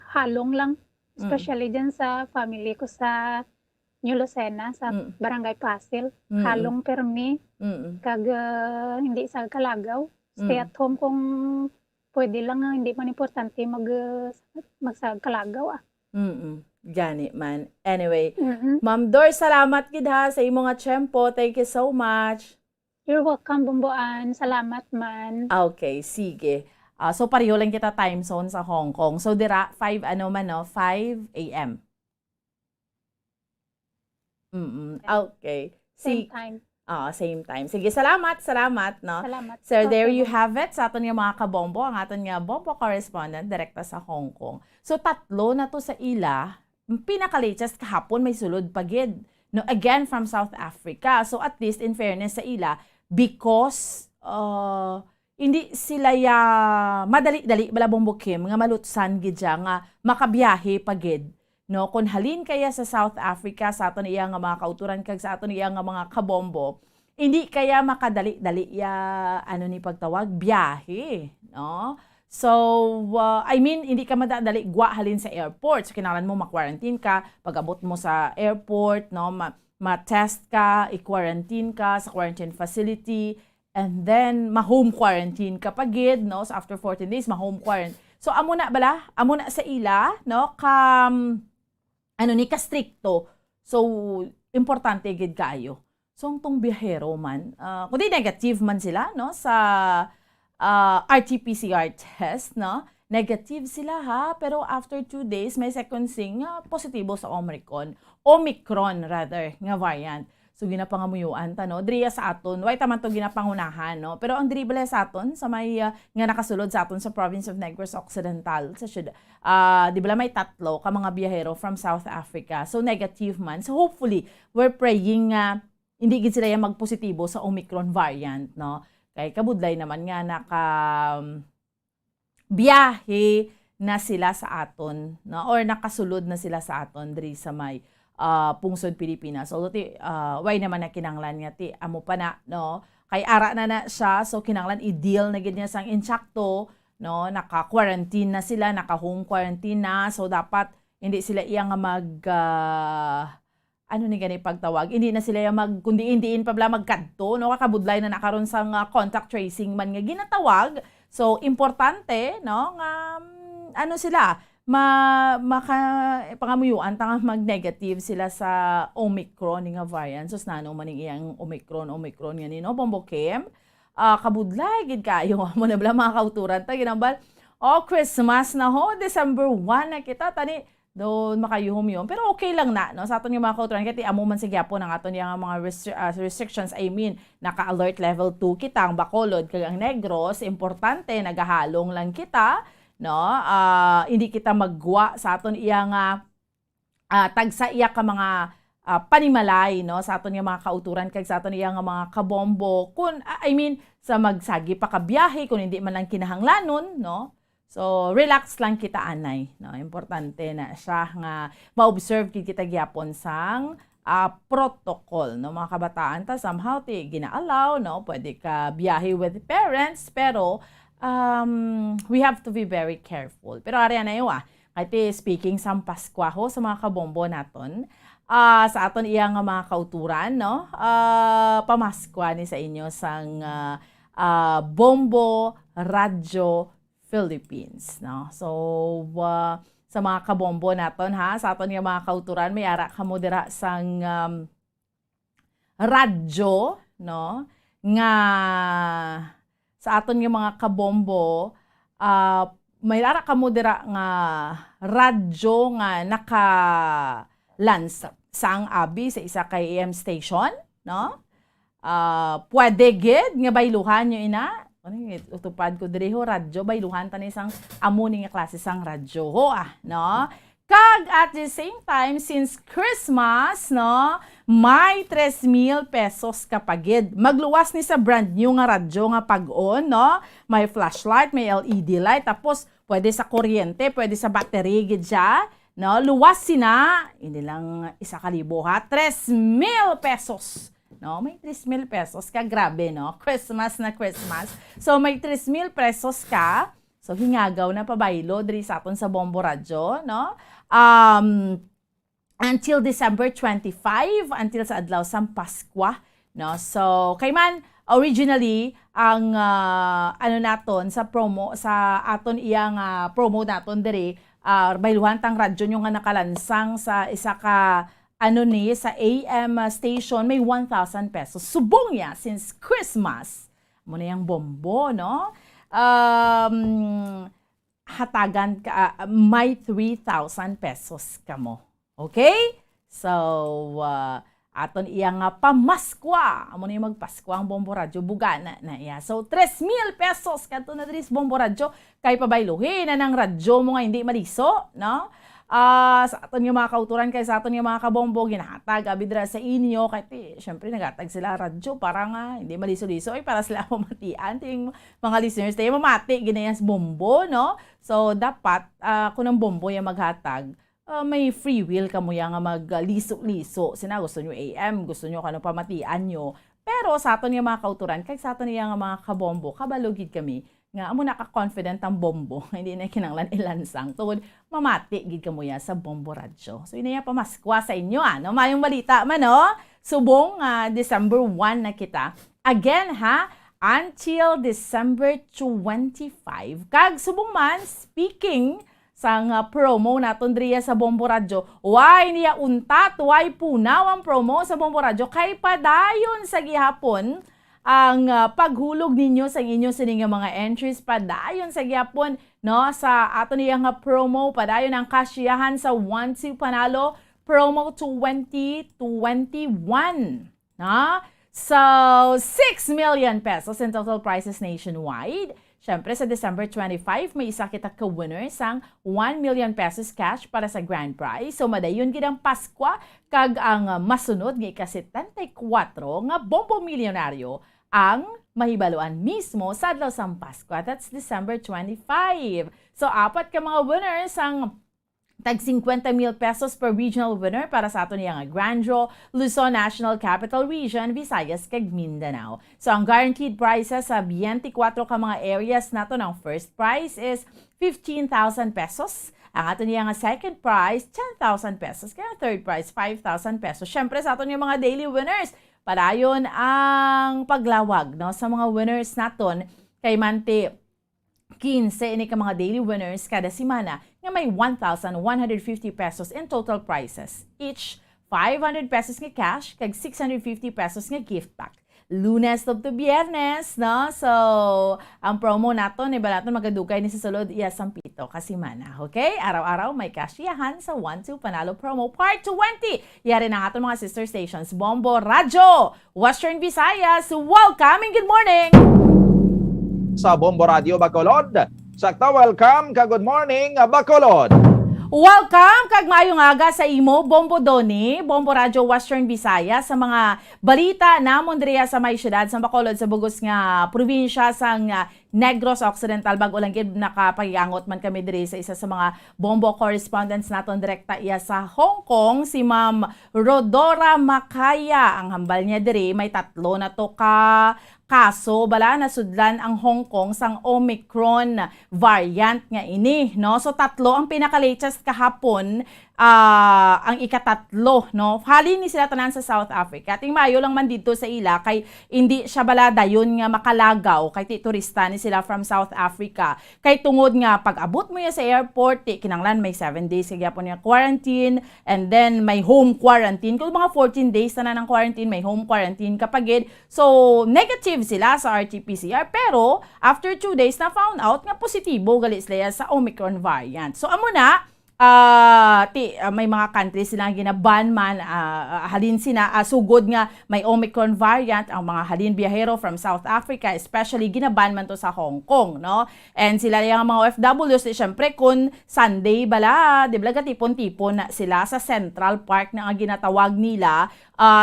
Speaker 5: Halong lang. Especially dyan sa family ko sa New Lucena, sa Barangay Pasil. Halong permi. Kag hindi sa kalagaw. Stay at home kung pwede lang, hindi man importante magsagkalagaw.
Speaker 21: Gani man. Anyway, Ma'am Dor, salamat gid ha sa imo nga tiyempo. Thank you so much.
Speaker 5: You're welcome, Bumbuan. Salamat man.
Speaker 21: Okay, sige. So pareho lang kita time zone sa Hong Kong. So dira 5 5 a.m. Okay.
Speaker 5: Same time.
Speaker 21: Same time. Sige, salamat, no?
Speaker 5: Salamat.
Speaker 21: So, there you have it. Sa aton nga mga kabombo, ang aton nga bombo correspondent, direkta sa Hong Kong. So, tatlo na to sa ila. Pinaka-latest kahapon, may sulod pagid. No, again, from South Africa. So, at least, in fairness sa ila, because hindi sila madali-dali, bala bombo Kim, nga malutsan gid nga makabiyahe pagid. No, kung halin kaya sa South Africa sa aton iya nga mga kauturan kag sa aton iya nga mga kabombo, hindi kaya makadali-dali ni pagtawag biyahe, no? So, hindi ka madadali gwa halin sa airport. So, kinahanglan mo ma-quarantine ka, pag-abot mo sa airport, no, ma-test ka, i-quarantine ka sa quarantine facility, and then ma-home quarantine ka pagid, no? So, after 14 days, ma-home quarantine. So, amo na sa ila, no, ka-stricto. So, importante gid kaayo. So, ang tong biyahero man, kundi negative man sila, no, sa RT-PCR test, no, negative sila pero after 2 days, may sequencing positibo sa Omicron rather, nga variant. So, ginapangamuyuan no, driya sa aton, why taman to ginapangunahan, no, pero ang dribble sa aton, sa may, nga nakasulod sa aton sa province of Negros Occidental, sa di ba may 3 ka mga biyahero from South Africa, so negative man. So, hopefully, we're praying hindi gid sila magpositibo sa Omicron variant, no, kay kabudlay naman nga biyahe na sila sa aton, no, or nakasulod na sila sa aton diri sa may pungsod Pilipinas. So, why naman na kinanglan nga amo pa na, no? Kay ara na siya, so kinanglan i-deal na gid niya sang insakto, no? Naka-quarantine na sila, naka-home quarantine na. So, dapat hindi sila iyang pagtawag. Hindi na sila kundi indiin pa bala magkadto, no? Kakabudlay na nakaron sang contact tracing man nga ginatawag. So, importante, no? Nga, sila, pangamuyuan tanga mag-negative sila sa Omicron nga variant. So, nano maning iyang Omicron nga no, Bombo Kim. Kabudlay, gid kayo mo na bala mga kauturan. Ginambal, Christmas na ho, December 1 na kita, tani, doon makayuhom yun. Pero okay lang na, no? Sa aton yung mga kauturan, kaya amo man sa Gyapon ang aton yung mga restrictions, naka-alert level 2 kita, ang Bacolod, kag ang Negros, importante, nagahalong lang kita, no, hindi kita magwa sa aton iya nga tagsa iya ka mga panimalay no sa aton nga mga kauturan kag sa aton nga mga kabombo kun sa magsagi pa ka biyahe kung hindi man lang kinahanglanon no. So relax lang kita anay no. Importante na siya nga ma-observe kita gyapon sang protocol no mga kabataan ta somehow gina-allow no pwede ka biyahe with parents pero we have to be very careful. Pero ari na yo kahit speaking sa Paskwaho sa mga kabombo naton sa aton iyang mga kauturan no pamaskwa ni sa inyo sang Bombo Radyo Philippines no. So sa mga kabombo naton sa aton nga mga kauturan may ara kamo dira sang radyo no nga sa aton nga mga kabombo may ara kamo dira nga radyo nga naka-lance sang abi sa isa kay AM station no. Pwede gid nga bayluhan nyo ina utupad ko diri ho radyo bayluhan tani sang amo ni nga klase sang radyo ho no. Kag at the same time since Christmas no may 3,000 pesos kapagid magluwas ni sa brand new nga radyo nga pag-on no. May flashlight, may LED light tapos pwede sa kuryente, pwede sa battery gid siya no. Luwas sina hindi lang 1,000 ha 3,000 pesos no. May 3,000 pesos ka grabe no. Christmas na Christmas. So may 3,000 pesos ka. So hingagaw na pabaylo diri sa aton sa Bombo Radyo no. Until December 25 until sa adlaw sang Paskwa no. So kay man originally ang naton sa promo sa aton iyang promo naton diri bayluhan tang radyo nyo nga nakalansang sa isa ka sa AM station may 1,000 pesos. Subong ya since Christmas. Muna yung bombo, no? Hatagan ka, may 3,000 pesos ka mo. Okay? So, aton iyang pamaskwa. Muna yung magpaskwa ang Bombo Radyo. Buga na iya. So, 3,000 pesos kato na dris Bombo Radyo. Kay pabayluhin na ng radyo mo nga hindi maliso, no? Sa aton yung mga kauturan kay sa aton yung mga kabombo ginahatag abidra sa inyo kahit syempre nagatag sila radyo para nga hindi maliso-liso ay para sila mamatian ting mga listeners tayo mamati ginayas bombo no. So dapat kung ang bombo yung maghatag may free will kamo yang magliso-liso sina gusto nyo AM gusto nyo kano pamatian nyo pero sa aton yung mga kauturan kay sa aton yung mga kabombo kabalugid kami nga amo naka-confident ang bombo hindi na kinanglan ilansang tungod mamati gid kamo ya sa Bombo Radyo. So ina ya pamaskwa sa inyo no mayong balita man no subong December 1 na kita again until December 25 kag subong man speaking sang promo naton driya sa Bombo Radyo why niya untat why punaw ang promo sa Bombo Radyo kay padayon sa gihapon ang paghulog ninyo sa inyo sa mga entries padayon sa gyapon no sa ato niya nga promo padayon ang kasyahan sa 1-2 panalo promo 2021 no so 6 million pesos in total prizes nationwide. Syempre sa December 25 may isa kita ka winner sang 1 million pesos cash para sa grand prize. So madayon gid ang Paskwa kag ang masunod nga ika-74 nga Bombo Milyonaryo ang mahibaluan mismo sa adlaw sang Paskwa. That's December 25. So apat ka mga winners ang tag 50,000 pesos per regional winner para sa ato niya nga Grand Draw, Luzon National Capital Region, Visayas kag Mindanao. So ang guaranteed prizes sa 24 ka mga areas nato ng first prize is 15,000 pesos. Ang ato niya nga second prize 10,000 pesos. Kaya third prize 5,000 pesos. Syempre sa ato niya mga daily winners, padayon ang paglawag no sa mga winners naton kay Mante 15 ini ka mga daily winners kada semana nga may 1,150 pesos in total prizes. Each 500 pesos nga cash kag 650 pesos nga gift pack. Lunes to Biyernes, no? So, ang promo naton iba naton magadugay ni sa sulod iya sampito ka semana. Okay? Araw-araw may kasyahan sa 1-2 Panalo Promo Part 20. Yari na aton mga sister stations Bombo Radyo, Western Visayas. Welcome and good morning!
Speaker 7: Sa Bombo Radio Bacolod. Sakta, welcome ka good morning Bacolod.
Speaker 21: Welcome kag maayong aga sa imo Bombo Doni, Bombo Radio Western Visayas sa mga balita namon diriya sa may syudad sa Bacolod sa bugos nga probinsya sang Negros Occidental. Bago lang gid nakapagiangot man kami diri sa isa sa mga Bombo correspondents naton direkta iya sa Hong Kong, si Ma'am Rodora Makaya. Ang hambal niya diri may 3 na to ka kaso bala nasudlan ang Hong Kong sang Omicron variant nga ini, no? So 3 ang pinaka-latest kahapon, ang ika-3, no? Hali ni sila tanan sa South Africa. Ting mayo lang man dito sa ila kay hindi siya bala dayon nga makalagaw kay turista ni sila from South Africa. Kay tungod nga pag-abot mo ya sa airport, kinanglan may 7 days kay gyapon niya quarantine, and then may home quarantine. Kung mga 14 days na ng quarantine, may home quarantine kapagid. So negative sila sa RT-PCR, pero after 2 days na found out nga positibo gali sila sa Omicron variant. So amo na may mga countries silang ginaban man, halin sina sugod nga may Omicron variant ang mga halin biyahero from South Africa, especially ginaban man to sa Hong Kong, no? And sila yung mga OFWs, syempre kung Sunday bala, di ba tipon-tipon na sila sa Central Park na ang ginatawag nila.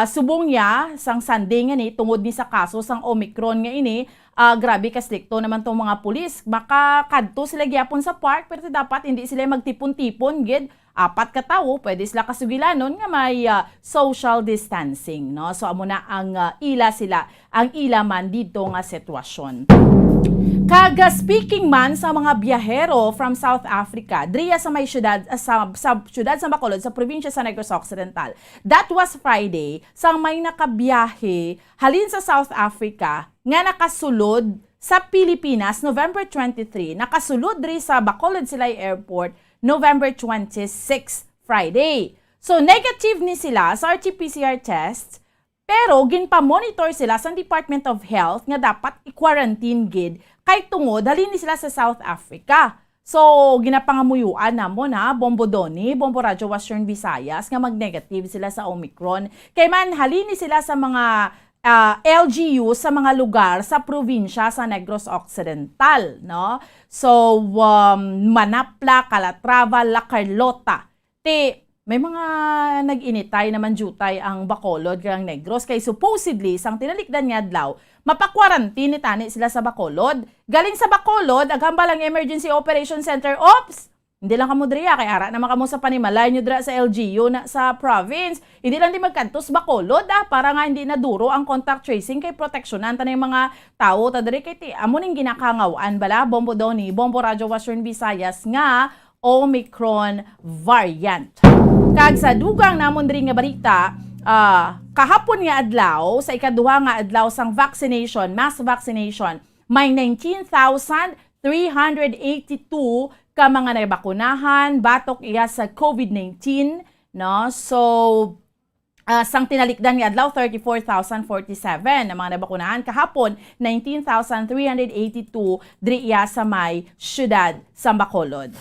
Speaker 21: Subong niya sang Sunday nga ni tungod ni sa kaso sang Omicron nga ini. Grabe ka stricto naman tong mga pulis. Makakadto sila gyapon sa park, pero dapat hindi sila magtipon-tipon gid. 4 ka tawo, pwede sila kasugilanon nga may social distancing, no? So amo na ang ang ila man dito nga sitwasyon. Kaga speaking man sa mga biyahero from South Africa, driya sa may syudad sa syudad sa Bacolod sa probinsya sa Negros Occidental. That was Friday, sang may nakabiyahe halin sa South Africa nga nakasulod sa Pilipinas November 23, nakasulod diri sa Bacolod Silay Airport November 26, Friday. So negative ni sila sa RT-PCR test, pero ginpa-monitor sila sa Department of Health nga dapat i-quarantine gid kay tungod halin ni sila sa South Africa. So ginapangamuyuan namon Bombo Doni, Bombo Radio Western Visayas nga mag-negative sila sa Omicron. Kay man halin ni sila sa mga LGU sa mga lugar sa probinsya sa Negros Occidental, no? So Manapla, Calatrava, La Carlota. May mga nag-initay naman jutay ang Bacolod kang Negros kay supposedly sang tinalikdan nga adlaw mapakwarantine tani sila sa Bacolod. Galing sa Bacolod agamba lang Emergency Operation Center. Ops! Hindi lang kamo driya kay ara naman kamo sa panimalay nyo dra sa LGU na sa province. Hindi lang di magkantos Bacolod para nga hindi na duro ang contact tracing kay proteksyonan ta yung mga tao ta diri kay amo ning ginakangawaan bala Bombo Doni, Bombo Radio Western Visayas nga Omicron variant. Kag sa dugang namon diri nga balita, kahapon nga adlaw sa ikaduha nga adlaw sang vaccination, mass vaccination, may 19,382 ka mga nabakunahan batok iya sa COVID-19, no? So sang tinalikdan nga adlaw 34,047 na mga nabakunahan, kahapon 19,382 diri iya sa may syudad sa Bacolod.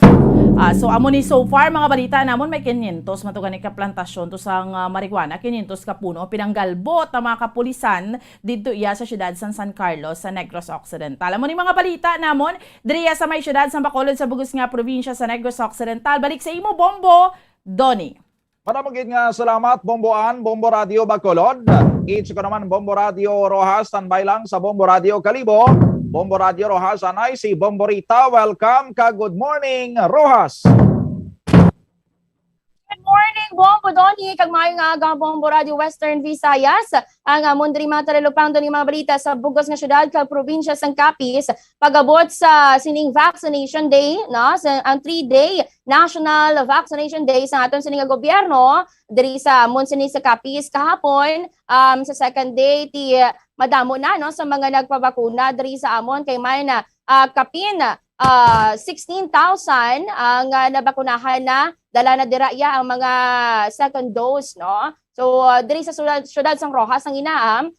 Speaker 21: So amo ni so far mga balita namon may 500 matugan ka plantasyon to sang marijuana, 500 ka puno pinanggalbot ang mga kapulisan didto iya sa syudad San Carlos sa Negros Occidental. Amo ni mga balita namon diri sa may syudad sa Bacolod sa bugos nga probinsya sa Negros Occidental. Balik sa imo Bombo Doni.
Speaker 7: Maramagin nga salamat Bomboan, Bombo Radio Bacolod. It's ko naman Bombo Radio Rojas, standby lang sa Bombo Radio Kalibo. Bombo Radio Rojas, anay si Bombo Rita. Welcome ka, good morning Rojas.
Speaker 22: Good morning, Bombo Doni. Kag maayong aga, Bombo Radio Western Visayas. Ang amon diri mga talupang doni mga balita sa bugos nga syudad kag probinsya sang Capiz pagabot sa sining vaccination day, no? Ang 3-day National Vaccination Day sa aton sining gobyerno diri sa amon sining sa Capiz kahapon, sa second day ti madamo na no sa mga nagpabakuna diri sa amon kay may na kapin 16,000 ang nabakunahan na dala na diraya ang mga second dose, no? So diri sa syudad sang Rojas ang inaam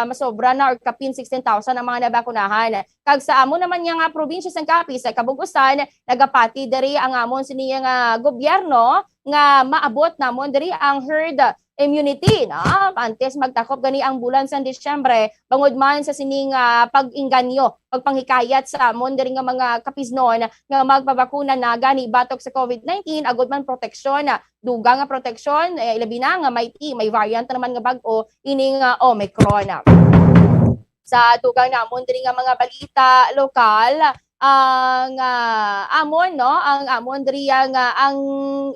Speaker 22: masobra na or kapin 16,000 ang mga nabakunahan. Kag sa amon naman nga probinsya sang Capiz sa Kabugusan nagapati diri ang amon sini nga gobyerno nga maabot namon diri ang herd immunity na antes magtakop gani ang bulan sa Disyembre bangod man sa sining pag-inganyo pagpanghikayat sa amon diri nga mga kapisnon nga magpabakuna na gani batok sa COVID-19 agud man proteksyon dugang nga proteksyon ilabi na nga may variant naman nga bag-o ining Omicron. Sa dugang namon diri nga mga balita lokal ang amon diri ang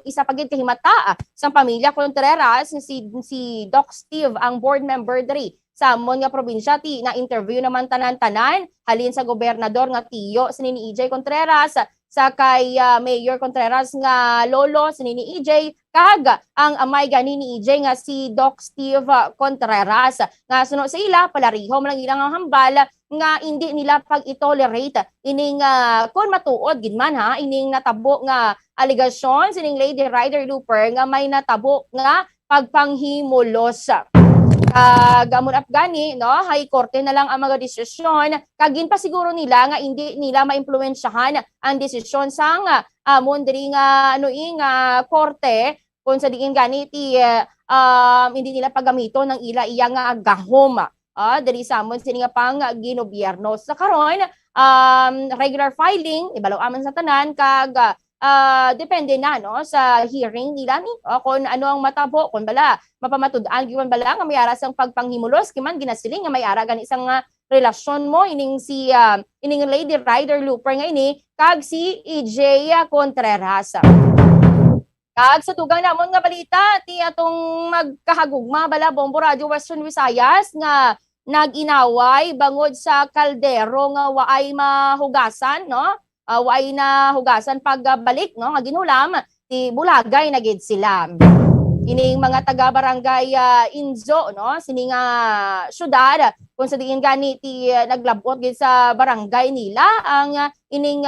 Speaker 22: isa pagid kahimata sa pamilya Contreras si Doc Steve ang board member diri sa amon nga probinsya na interview naman tanan-tanan halin sa gobernador nga tiyo si ni EJ Contreras sa kay Mayor Contreras nga lolo si ni EJ kag ang amay gani ni EJ nga si Doc Steve Contreras nga suno sa ila palarihom lang ilang hambal nga hindi nila pag-tolerate ining kun matuod gid man ining natabo nga allegation sining Lady Rider Looper nga may natabo nga pagpanghimulos. Gamon Afgani no High Korte na lang ang mga desisyon kagin pa siguro nila nga hindi nila maimpluwensyahan ang desisyon sang amon diri nga korte kung sa diin gani hindi nila pagamito ng iya nga gahom diri sa amon sini nga pang ginobyerno sa karon regular filing ibalaw aman sa tanan kag depende na no sa hearing nila ni kung ano ang matabo kung bala mapamatud-an gyud bala nga may ara sang pagpanghimulos kiman ginasiling nga may ara gani isang relasyon mo ining ining Lady Rider Looper nga ini kag si EJ Contreras. Kag sa tugang namon nga balita ti atong magkahagugma bala Bombo Radio Western Visayas nga nag-inaway bangod sa kaldero nga waay mahugasan no waay na hugasan pagbalik no nga ginulam ti Bulagay na gid sila. Ining mga taga-barangay Inzo no sining syudad kung sa diin gani ti naglabot gid sa barangay nila ang ining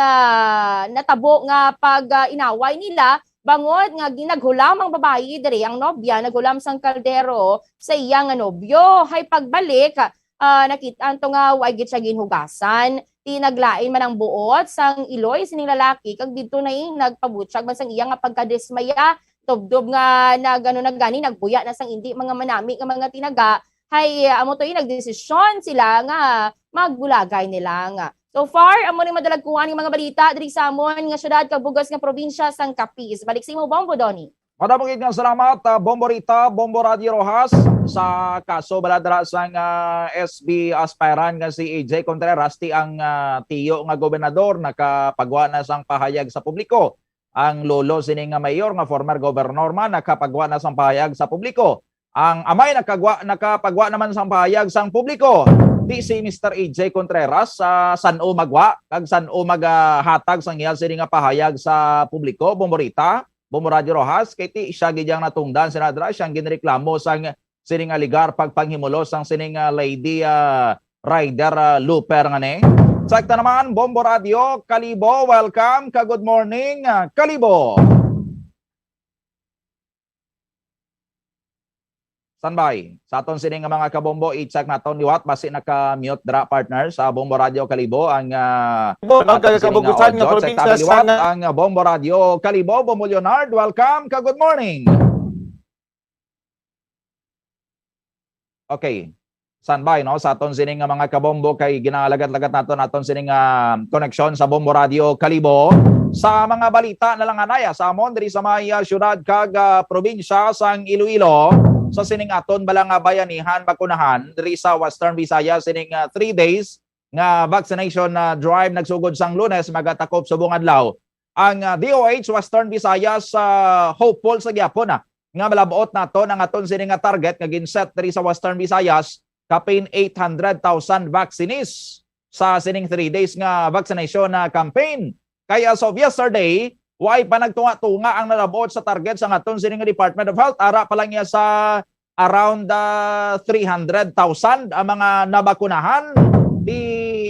Speaker 22: natabo nga pag-inaway nila bangod nga ginaghulam ang babayi diri ang nobya naghulam sang kaldero sa iyang nobyo hay pagbalik nakita anto nga way gid siya ginhugasan ti naglain man ang buot sang iloy sining lalaki kag didto na nagpabutyag man sang iya nga pagkadismaya tubdob nga nagani nagbuya na sang indi mga manami nga mga tinaga hay amo toy nagdesisyon sila nga magbulagay nila nga. So far, amo ni madalagkuhan ng mga balita diri sa amon nga syudad kag bugas nga probinsya sang Capiz. Balik sa imo Bombo Donnie.
Speaker 7: Madamong nga salamat Bombo Rita, Bombo Radio Rojas sa kaso baladra sang SB aspirant nga si EJ Contreras ti ang tiyo nga gobernador nakapagwa na sang pahayag sa publiko. Ang lolo sining nga mayor nga former governor man nakapagwa na sang pahayag sa publiko. Ang amay nakapagwa naman sang pahayag sang publiko. Di si Mr. EJ Contreras san-o magwa kag san-o maghatag sang iya sini nga pahayag sa publiko Bombo Rita, Bombo Radio Rojas kay ti siya gidyang natungdan sinadra siyang ginreklamo sang sini nga ligar pagpanghimulos sang sini nga Lady Rider Looper nga ni. Sakta naman Bombo Radio Kalibo, welcome ka good morning Kalibo. Standby. Sa aton sining nga mga kabombo, i-check naton liwat basi naka-mute dra partner sa Bombo Radio Kalibo ang
Speaker 4: kabugusan nga probinsya sa
Speaker 7: ang Bombo Radio Kalibo. Bombo Leonard, welcome ka good morning. Okay. Standby no sa aton sining nga mga kabombo kay ginalagat-lagat naton aton sining connection sa Bombo Radio Kalibo. Sa mga balita na lang anaya sa amon diri sa may syudad kag probinsya sang Iloilo. Sa sining aton balang bayanihan bakunahan diri sa Western Visayas sining 3 days nga vaccination drive nagsugod sang Lunes magatakop subong adlaw. Ang DOH Western Visayas hopeful sa gyapon nga malabot naton ang aton sining target nga ginset diri sa Western Visayas kapin 800,000 vaccines sa sining 3 days nga vaccination campaign. Kaya as of yesterday way pa nagtunga-tunga ang nalabot sa target sa aton sining Department of Health. Ara pa lang niya sa around 300,000 ang mga nabakunahan. Di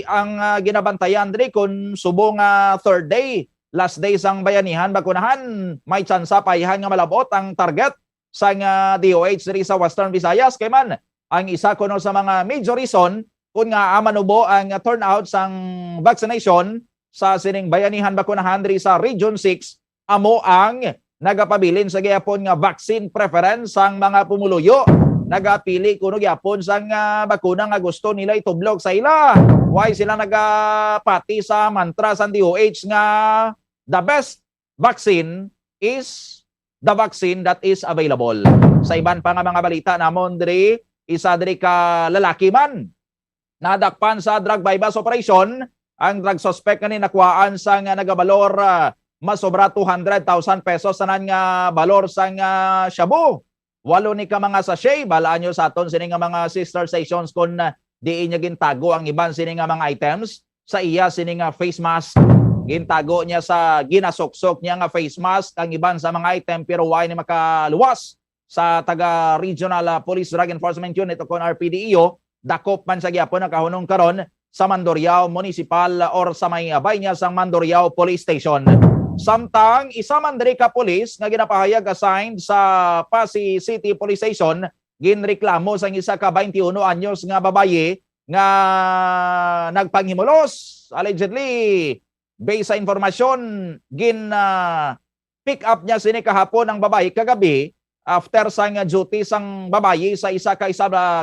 Speaker 7: ang ginabantayan diri kun subong 3rd day, last day sang bayanihan bakunahan, may tsansa pa ihan nga malabot ang target sa DOH diri sa Western Visayas. Kay man ang isa kuno sa mga major reason kung nga manubo ang turnout sang vaccination sa sining bayanihan bakunahan diri sa Region 6 amo ang nagapabilin sa gyapon nga vaccine preference ang mga pumuluyo. Nagapili kuno gyapon sang bakuna nga gusto nila itublog sa ila. Why sila nagapati sa mantra sa DOH nga the best vaccine is the vaccine that is available. Sa iban pa nga mga balita namon diri, isa diri ka lalaki man nadakpan sa drug bypass operation. Ang drug suspect nga nakuhaan sa nga nagabalor masobra 200,000 pesos sanan nga balor sa nga shabu. 8 ni ka mga sachet, balaan nyo sa aton sini nga mga sister stations kung di niya gintago ang iban sini nga mga items. Sa iya sini nga face mask, gintago niya sa ginasuksok niya nga face mask ang iban sa mga item pero why ni makaluwas sa taga Regional Police Drug Enforcement Unit o kon RPDEO. Dakop man sa gyapon nakahunong karon sa Mandurriao Municipal or sa may abay niya sang Mandurriao Police Station. Samtang isa man diri ka pulis nga ginapahayag assigned sa Pasig City Police Station, ginreklamo sang isa ka 21 anyos nga babaye nga nagpanghimulos. Allegedly, based sa informasyon, pick up niya sini kahapon ang babae kagabi after sang duty sang babaye sa isa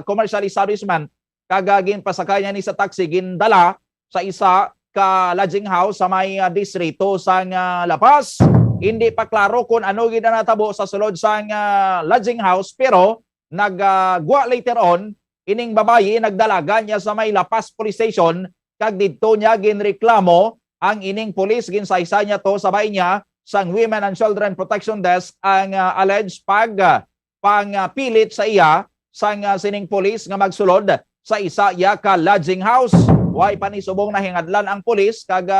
Speaker 7: commercial establishment. Kagagin pasakay niya ni sa taxi gindala sa isa ka lodging house sa may distrito sa Lapas. Hindi pa klaro kung ano ginanatabo sa sulod sa lodging house pero nagwa later on ining babayi nagdalaga niya sa may Lapas Police Station kag didto niya ginreklamo ang ining pulis ginsaysa niya to sabay niya sang Women and Children Protection Desk ang alleged pangpilit sa iya sang sining pulis nga magsulod sa isa ya ka lodging house. Way panisubong na hingadlan ang pulis kaga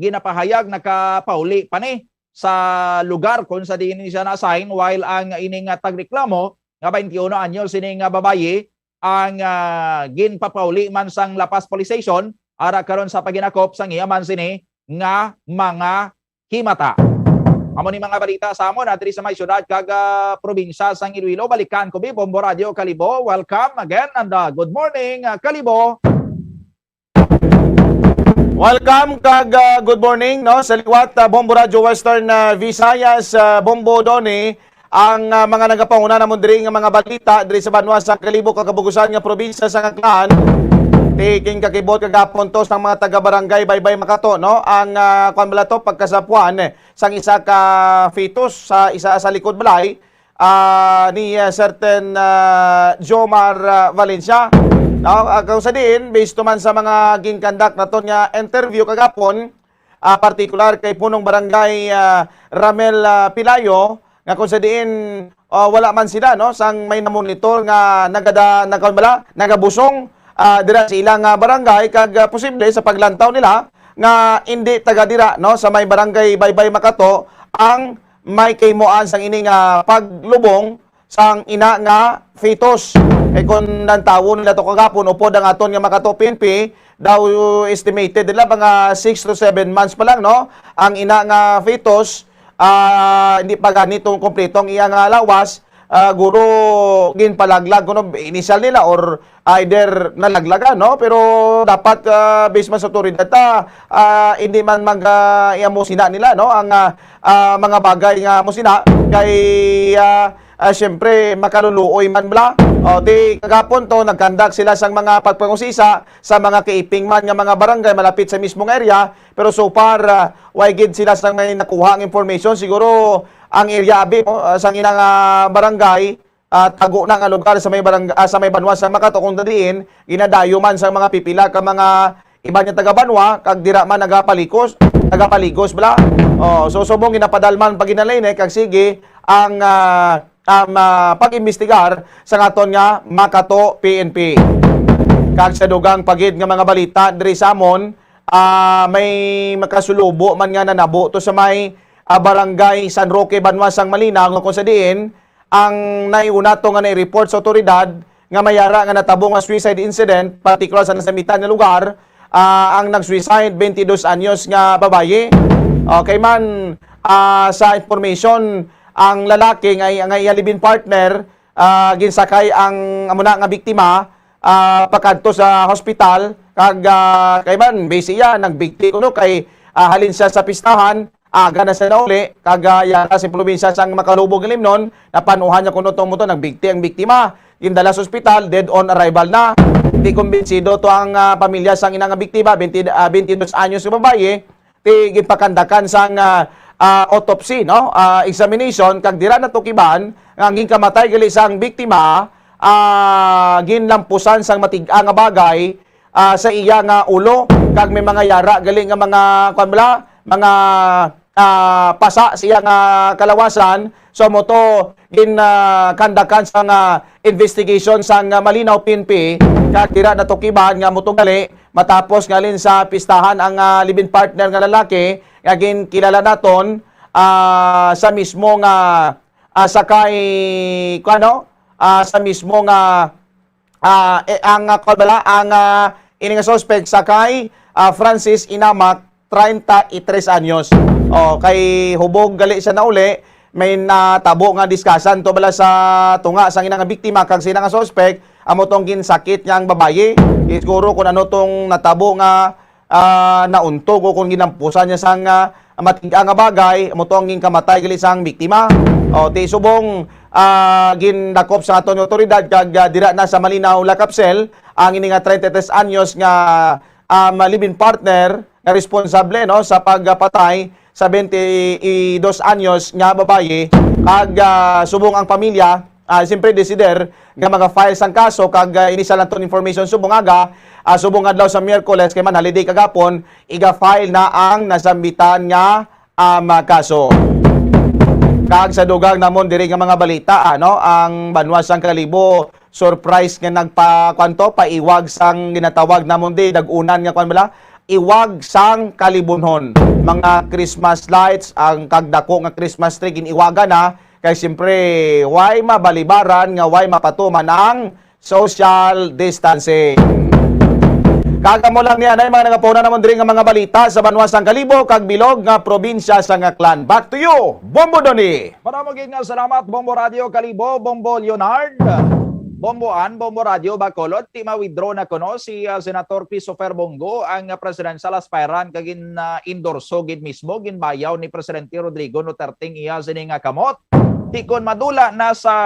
Speaker 7: ginapahayag nakapauli pa ni sa lugar kung sa diin siya na-assign while ang ining tagreklamo nga 21 anyo sining babaye ang ginpapauli man sang Lapas Police Station ara karon sa paginakop sang iya man sini nga mga himata. Amo ni mga balita sa amon diri sa may syudad kaga probinsya sang Iloilo. Balikan ko bi Bombo Radio Kalibo. Welcome again and good morning Kalibo.
Speaker 4: Welcome kag good morning no sa liwat Bombo Radio Western Visayas Bombo Doni ang mga nagapanguna namon diri nga mga balita diri sa Banwa sa Kalibo kagabugusan nga probinsya sa Aklan. Taking kakibot kagapon to sang mga taga-barangay Baybay Makato no ang kuan to pagkasapuan sang isa ka fetus sa isa sa likod balay ni certain Jomar Valencia. Kung sa din, based man sa mga ginkandak na to nga interview kagapon, particular kay punong barangay Ramel Pilayo, nga kung sa din, wala man sila, no? Sang may namonitor nga nagabusong dira sa ilang barangay, kag posible sa paglantaw nila, nga hindi taga-dira, no? Sa may barangay Baybay Makato, ang may kaymoan sang ining paglubong sang ina nga fetus. Kung nantawo nila to kagapon, upod ang aton nga Makato PNP, daw estimated nila mga 6 to 7 months pa lang, no? Ang ina nga fetus, hindi pa ganitong kompletong iyang lawas, guro ginpalaglag kuno initial nila or either nalaglagan, no? Pero dapat based man sa otoridad hindi man mag-iamosina nila, no? Ang mga bagay nga mosina kay siyempre makaluluoy man bala. Di kagapon to nagkandak sila sang mga pagpangusisa sa mga kaiping man nga mga barangay malapit sa mismong area, pero so far way gid sila sang may nakuha ang information. Siguro ang area abi sang inang barangay tago na nga lugar sa may barangay sa may Banwa sa Makato kung dadiin ginadayo man sa mga pipila ka mga iba niya taga Banwa kag dira man nagapaligos bala. So subong ginapadalman pag ginalain kag sige ang pag-imbestigar sa ngaton nga Makato PNP. Kag sa dugang pagid nga mga balita diri sa amon, may makasulubo man nga nanabo to sa may barangay San Roque Banwa sang Malinaw nga kung sa diin ang naiuna to nga na-report sa otoridad nga mayara nga natabo nga suicide incident, particular sa nasamitan nga lugar, ang nag-suicide 22 anyos nga babaye. Okay man sa information ang lalaki nga iyalibin partner ginsakay ang amuna nga biktima pakadto sa hospital kag kay man base iya nagbigti kuno kay halin siya sa pistahan aga na sa nauli, kagaya sa probinsya sang makalubog ng Limnon, napanuhan niya kuno tong moto, nagbigti ang biktima, indala sa ospital, dead on arrival na. Di kumbinsido to ang pamilya sang inang biktima, 22 anyos sa babae, ti gipakandakan sang autopsy, no? Examination, kag dira na to kiban, ang kamatay gali sang biktima, ginlampusan sang matig-a nga bagay sa iya nga ulo, kag may mga yara gali nga mga pasa siya nga kalawasan. So moto kandakan sa investigation sa malinaw PNP kag dira na tukiban nga moto gali matapos ngalin sa pistahan ang live-in partner nga lalaki nga kilala naton sa mismo nga sakay sa mismo nga ini nga suspect sakay Francis Inamak 33 anyos. Kay hubog gali siya na uli, may natabo nga diskasan to bala sa tunga sang inang biktima kag sina nga suspect amo tong ginsakit nga ang babaye. Siguro kung ano tong natabo nga nauntog o kung ginampusan niya sang matiga nga bagay, amo tong ginkamatay gali sang biktima. Ti subong gindakop sa aton otoridad kag dira na sa Malinaw Lakapsel ang ini nga 33 anyos nga live-in partner na responsable no sa pagpatay sa 22 anyos nga babaye kag subong ang pamilya siyempre desider nga mga files ang kaso kag initial naton information subong aga subong adlaw sa Miyerkules kay man holiday kagapon iga-file na ang nasambitan nga kaso. Kag sa dugang namon diri nga mga balita ang Banwa sang Kalibo surprise nga paiwag sang ginatawag namon di dagunan nga iwag sang kalibunhon. Mga Christmas lights, ang kagdako nga Christmas tree giniwaga na kay siyempre why mabalibaran nga why mapatuman ang social distancing. Kagamo lang niya na mga nagapuna namon diri nga mga balita sa Banwa sang Kalibo kag bilog nga probinsya sa Aklan. Back to you, Bombo Doni.
Speaker 7: Maraming nga salamat Bombo Radio Kalibo, Bombo Leonard. Bomboan, Bombo Radio Bacolod, ti ma-withdraw na kuno si Senator Christopher Bongo ang presidential aspirant kagin endorso gid mismo ginbayaw ni Presidente Rodrigo Duterte iya sini nga kamot. Ti kon madula na sa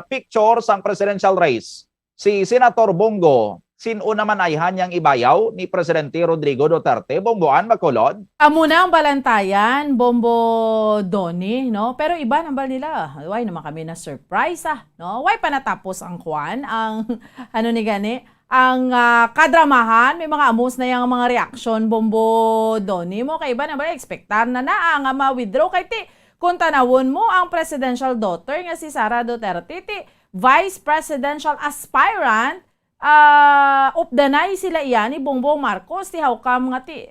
Speaker 7: picture sang presidential race si Senator Bongo, sino naman ay hanyang ibayaw ni Presidente Rodrigo Duterte? Bomboan Bacolod.
Speaker 21: Amo na ang balantayan, Bombo Doni, no? Pero iba nambal nila. Why naman kami na surprise no? Why pa natapos ang kwan, ang ang kadramahan, may mga amos na yung mga reaction, Bombo Doni mo. Kay iba nambal expectar na ang ma-withdraw kay ti kung tanawon mo ang presidential daughter nga si Sara Duterte, ti vice presidential aspirant updanay sila iya ni Bongbong Marcos ti hawkam nga ti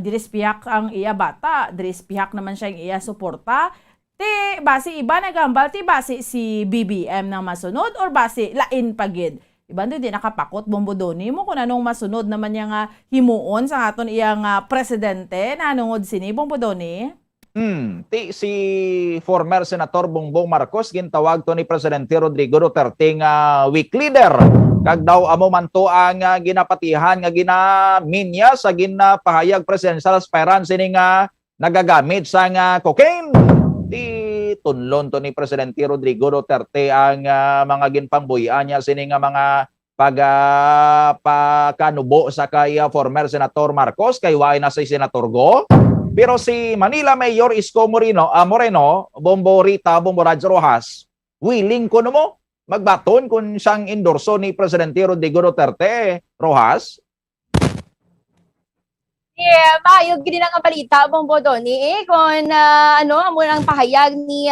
Speaker 21: dirispiyak ang iya bata, dirispiyak naman siya ang iya suporta ti basi iba nagambal ti basi si BBM nang masunod or basi lain pagid iba di nakapakot Bombo Doni mo kung anong masunod naman niya nga himuon sa aton iya nga presidente na nungod sini Bombo Doni.
Speaker 7: Ti si former Senator Bongbong Marcos gintawag to ni Presidente Rodrigo Duterte nga weak leader. Kag daw amo man to ang ginapatihan nga ginaminya sa ginapahayag presidential aspirant sini nga nagagamit sa nga cocaine. Ti tunlon to ni Presidente Rodrigo Duterte ang mga ginpangbuyan niya sini nga mga pagpakanubo sa kay former Senator Marcos kay waay na si Senator Go. Pero si Manila Mayor Isko Moreno, Bombo Rita, Bombo Radyo Rojas, willing ko mo magbaton kung siyang endorso ni Presidente Rodrigo Duterte, Rojas?
Speaker 22: Yeah, maayog gini lang ang balita, Bombo Doni. Kung amo ang pahayag ni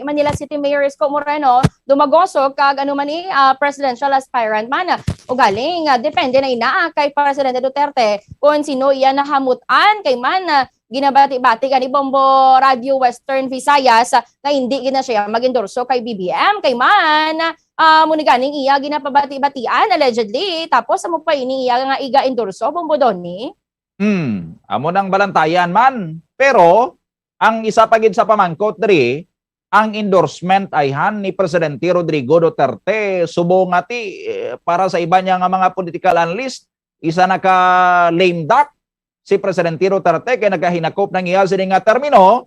Speaker 22: Manila City Mayor Isko Moreno, dumagosok kag presidential aspirant man. O galing, depende na ina kay Presidente Duterte kung sino iya nahamutan kay man ginabati-bati ni Bombo Radio Western Visayas na hindi gina siya mag-endorso kay BBM kay man muna ganing iya ginapabati-batian allegedly tapos amo pa ini iya nga iga-endorso Bombo Doni.
Speaker 7: Amo nang balantayan man. Pero ang isa pagid sa pamangkot diri ang endorsement ay han ni Presidente Rodrigo Duterte subong ati para sa iba niya nga mga political analyst isa naka lame duck si Presidente Duterte kay nagkahinakop ng iya sini nga termino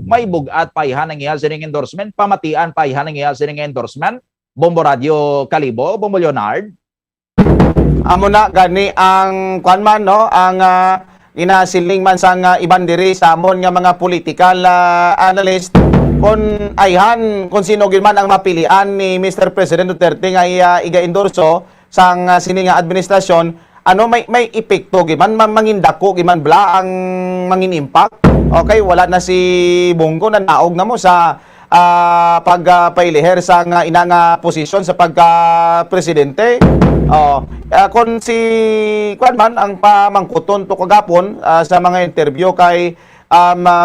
Speaker 7: may bugat paihan ng iya sining endorsement, pamatian paihan ng iya sining endorsement. Bombo Radio Kalibo, Bombo Leonard.
Speaker 4: Amo na gani ang kuan man no, ang inasiling man sang iban diri sa amon nga mga political analyst kung ayhan kung sino gid man ang mapilian ni Mr. President Duterte nga iga-endorso sang sining administrasyon, ano may epekto gid man mangindako gid man bla ang mangin impact. Okay, wala na si Bongo na naog na mo sa pagpailiher sa inang posisyon sa pagka-presidente. Kung si kuan man ang pamangkuton to kagapon sa mga interview kay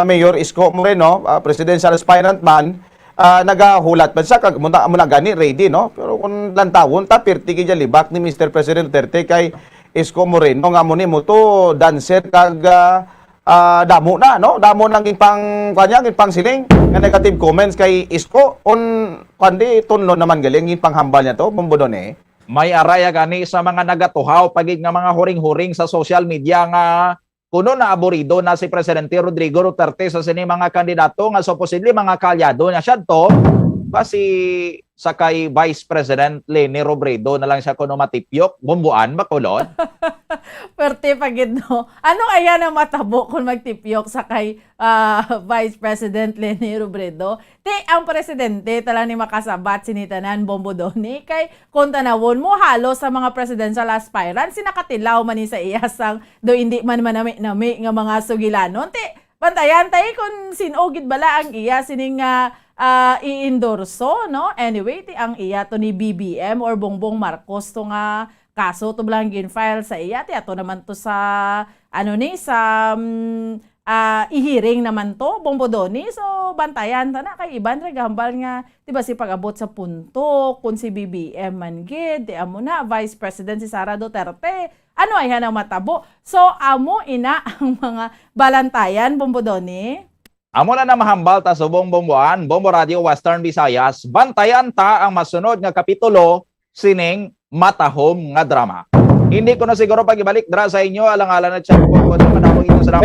Speaker 4: Mayor Isko Moreno, presidential aspirant man, nagahulat man siya kag muna gani ready no, pero kung lantawon ta perti gid libak ni Mr. President Duterte kay Isko Moreno nga mo ni mo to dancer kag damo na no, damo nang pang kanya pang siling nga negative comments kay Isko on kundi tunlo naman galing panghambal niya to Bombodon eh.
Speaker 7: May araya gani sa mga nagatuhaw pagig nga mga huring-huring sa social media nga kuno na aborido na si Presidente Rodrigo Duterte sa sini mga kandidato nga supposedly mga kalyado niya siya to ba si sakay Vice President Leni Robredo na lang siya kuno matipyok bumbuan bakulod.
Speaker 21: Perte pagid no. Ano kaya na matabo kung magtipyok sa kay Vice President Leni Robredo? Ang presidente talang ni makasabat sinitanan Bombodoni kay kung tanawon mo halos sa mga presidential aspirants sinakatilaw man ni sa iyasang do hindi man manami-nami nga mga sugilanon. Bantayan tayo kung sinogid bala ang iya sining i-endorso no. Anyway, ang iya to ni BBM or Bongbong Marcos to nga kaso to lang gin-file sa iya, ato naman to sa sa ihiring naman to Bombodoni. So bantayan ta na kay iban ra gahambal nga diba si pag-abot sa punto kung si BBM man gid amo na Vice President si Sara Duterte ano ay hanang matabo. So amo ina ang mga balantayan Bombodoni.
Speaker 7: Amo na mahambal ta subong Bomboan, Bombo Radio Western Visayas. Bantayan ta ang masunod nga kapitulo sining matahom nga drama. Hindi ko na siguro pag-ibalik dra sa inyo alang-alang na chat ko sa panahon ito sa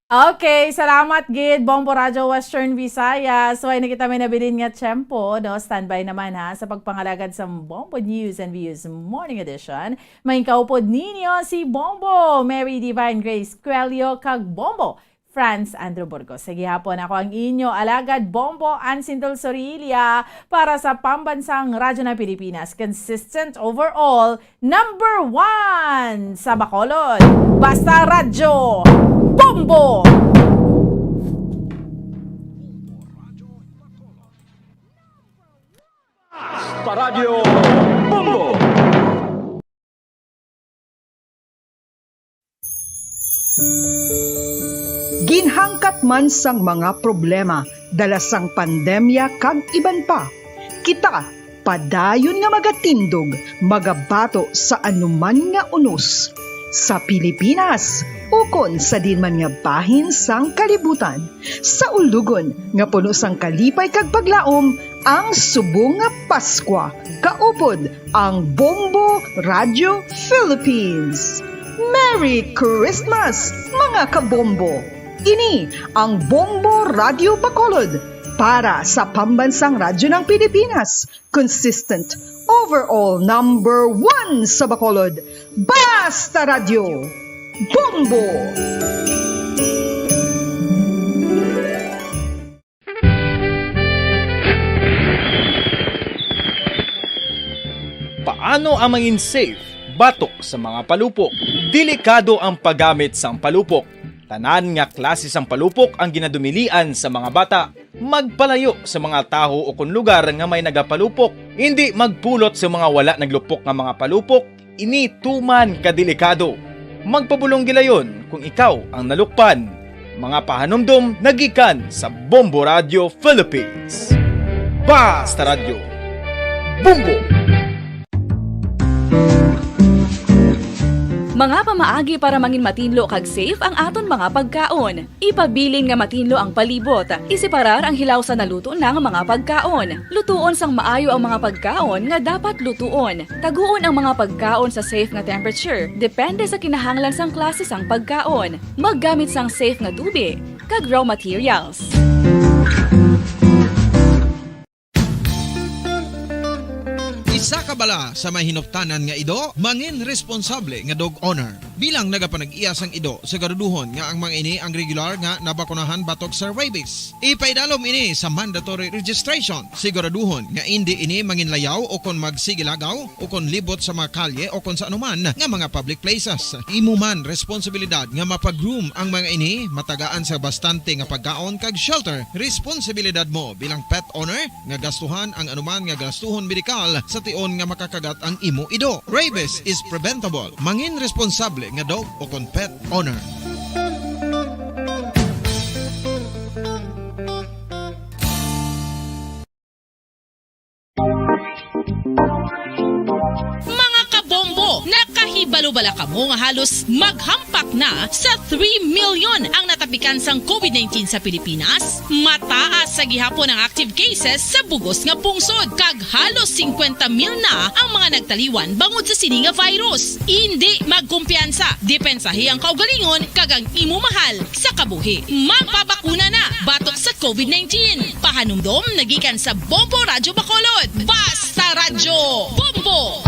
Speaker 21: Okay, salamat gid Bombo Radio Western Visayas. So ay nakita may nabilin nga tiyempo, no? Standby naman ha sa pagpangalagad sa Bombo News and Views Morning Edition. May kaupod ninyo si Bombo, Mary Divine Grace Quelio kag Bombo France Andrew Burgos. Sige hapon ako ang inyo alagad Bombo Ansindol Sorilia para sa pambansang radyo ng Pilipinas. Consistent overall, number 1 sa Bacolod. Basta Radyo Bombo!
Speaker 20: Basta Radyo Bombo!
Speaker 13: Ginhangkat man sang mga problema dala sang pandemya kag iban pa. Kita padayon nga magatindog, magabato sa anuman nga unos. Sa Pilipinas, ukon sa dinman nga bahin sang kalibutan. Sa ulugon nga puno sang kalipay kag paglaom, ang subong nga Paskwa. Kaupod ang Bombo Radio Philippines. Merry Christmas, mga kabombo! Ini ang Bombo Radio Bacolod para sa pambansang radyo ng Pilipinas. Consistent, overall number 1 sa Bacolod. Basta Radio Bombo!
Speaker 2: Paano ang mangin safe batok sa mga palupok? Delikado ang paggamit sang palupok. Tanan nga klase sang palupok ang ginadumilian sa mga bata. Magpalayo sa mga taho o kung lugar nga may nagapalupok. Hindi magpulot sa mga wala naglupok nga mga palupok. Ini tuman kadelikado. Magpabulong gilayon kung ikaw ang nalukpan. Mga pahanumdum nagikan sa Bombo Radio Philippines. Basta Radio Bombo!
Speaker 14: Mga pamaagi para mangin matinlo kag safe ang aton mga pagkaon. Ipabilin nga matinlo ang palibot. Isiparar ang hilaw sa naluto ng mga pagkaon. Lutuon sang maayo ang mga pagkaon nga dapat lutuon. Taguon ang mga pagkaon sa safe nga temperature. Depende sa kinahanglan sang klase sang pagkaon. Maggamit sang safe nga tubig kag raw materials.
Speaker 15: Isa ka bala sa mahinuptanan nga ido, mangin responsable nga dog owner. Bilang nagapanag-iyas ang ido, siguraduhon nga ang mga ini ang regular nga nabakunahan batok sa rabies. Ipaidalom ini sa mandatory registration. Siguraduhon nga hindi ini manginlayaw o kon magsigilagaw o kon libot sa mga kalye o kon sa anuman nga mga public places. Imo man responsibilidad nga mapag-groom ang mga ini, matagaan sa bastante nga pagkaon kag shelter. Responsibilidad mo bilang pet owner nga gastuhan ang anuman nga gastuhon medikal sa tion nga makakagat ang imo ido. Rabies is preventable. Mangin responsable nga dog o kon pet owner.
Speaker 16: Mga kabombo, nakahibalo-bala ka mo nga halos maghampak na sa 3 million ang natapikan sang COVID-19 sa Pilipinas. Mataas sa gihapon ang active cases sa bugos nga pungsod, kag halos 50,000 na ang mga nagtaliwan bangod sa sini nga virus. Hindi magkumpiyansa, depensahi ang kaugalingon kag ang imo mahal sa kabuhi. Magpabakuna na batok sa COVID-19. Pahanumdom nagikan sa Bombo Radyo Bacolod. Basta Radyo Bombo!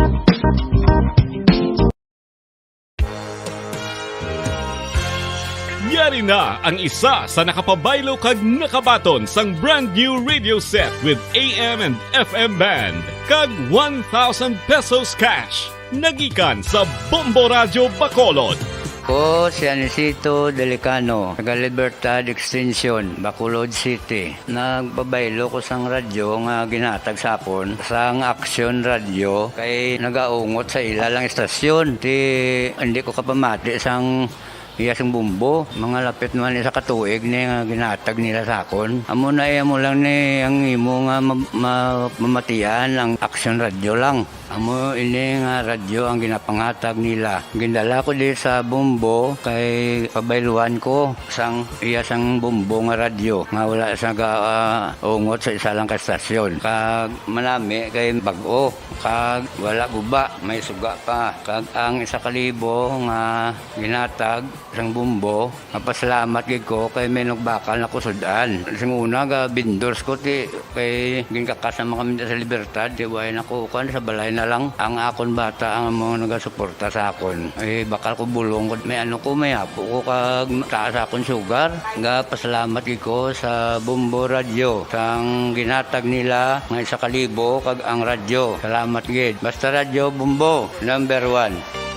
Speaker 18: Yari na ang isa sa nakapabaylo kag nakabaton sang brand new radio set with AM and FM band kag 1,000 pesos cash. Nagikan sa Bombo Radyo Bacolod.
Speaker 17: Ko si Anisito Delicano, taga Libertad Extension, Bacolod City. Nagpabaylo ko sang radyo nga ginatag sapon sang Action Radio kay nagaungot sa ilalang estasyon. Hindi ko kapamati sang iyasang bumbo, mga lapit naman sa katuig ni nga ginatag nila sa akon. Amo na mo lang ni ang imo nga mamatian ang Action Radio lang. Amo ini nga radyo ang ginapangatag nila. Gindala ko di sa bumbo kay pabayluan ko sang iyasang bumbo nga radyo nga wala sa ungot sa isa lang ka estasyon. Kag manami kay bag-o, kag wala guba, may suga pa. Kag ang 1,000 nga ginatag sang bumbo, napasalamat gid ko kay may nagbakal na kusudan. Sing una ga vendors ko ti kay ginkakasama kami sa Libertad, di way nakukuan sa balay na lang ang akon bata ang mga nagasuporta sa akon. Bakal ko bulong ko may may apo ko kag taas akon sugar. Ga pasalamat gid ko sa Bombo Radio sang ginatag nila nga 1,000 kag ang radyo. Salamat gid. Basta Radyo Bombo number 1.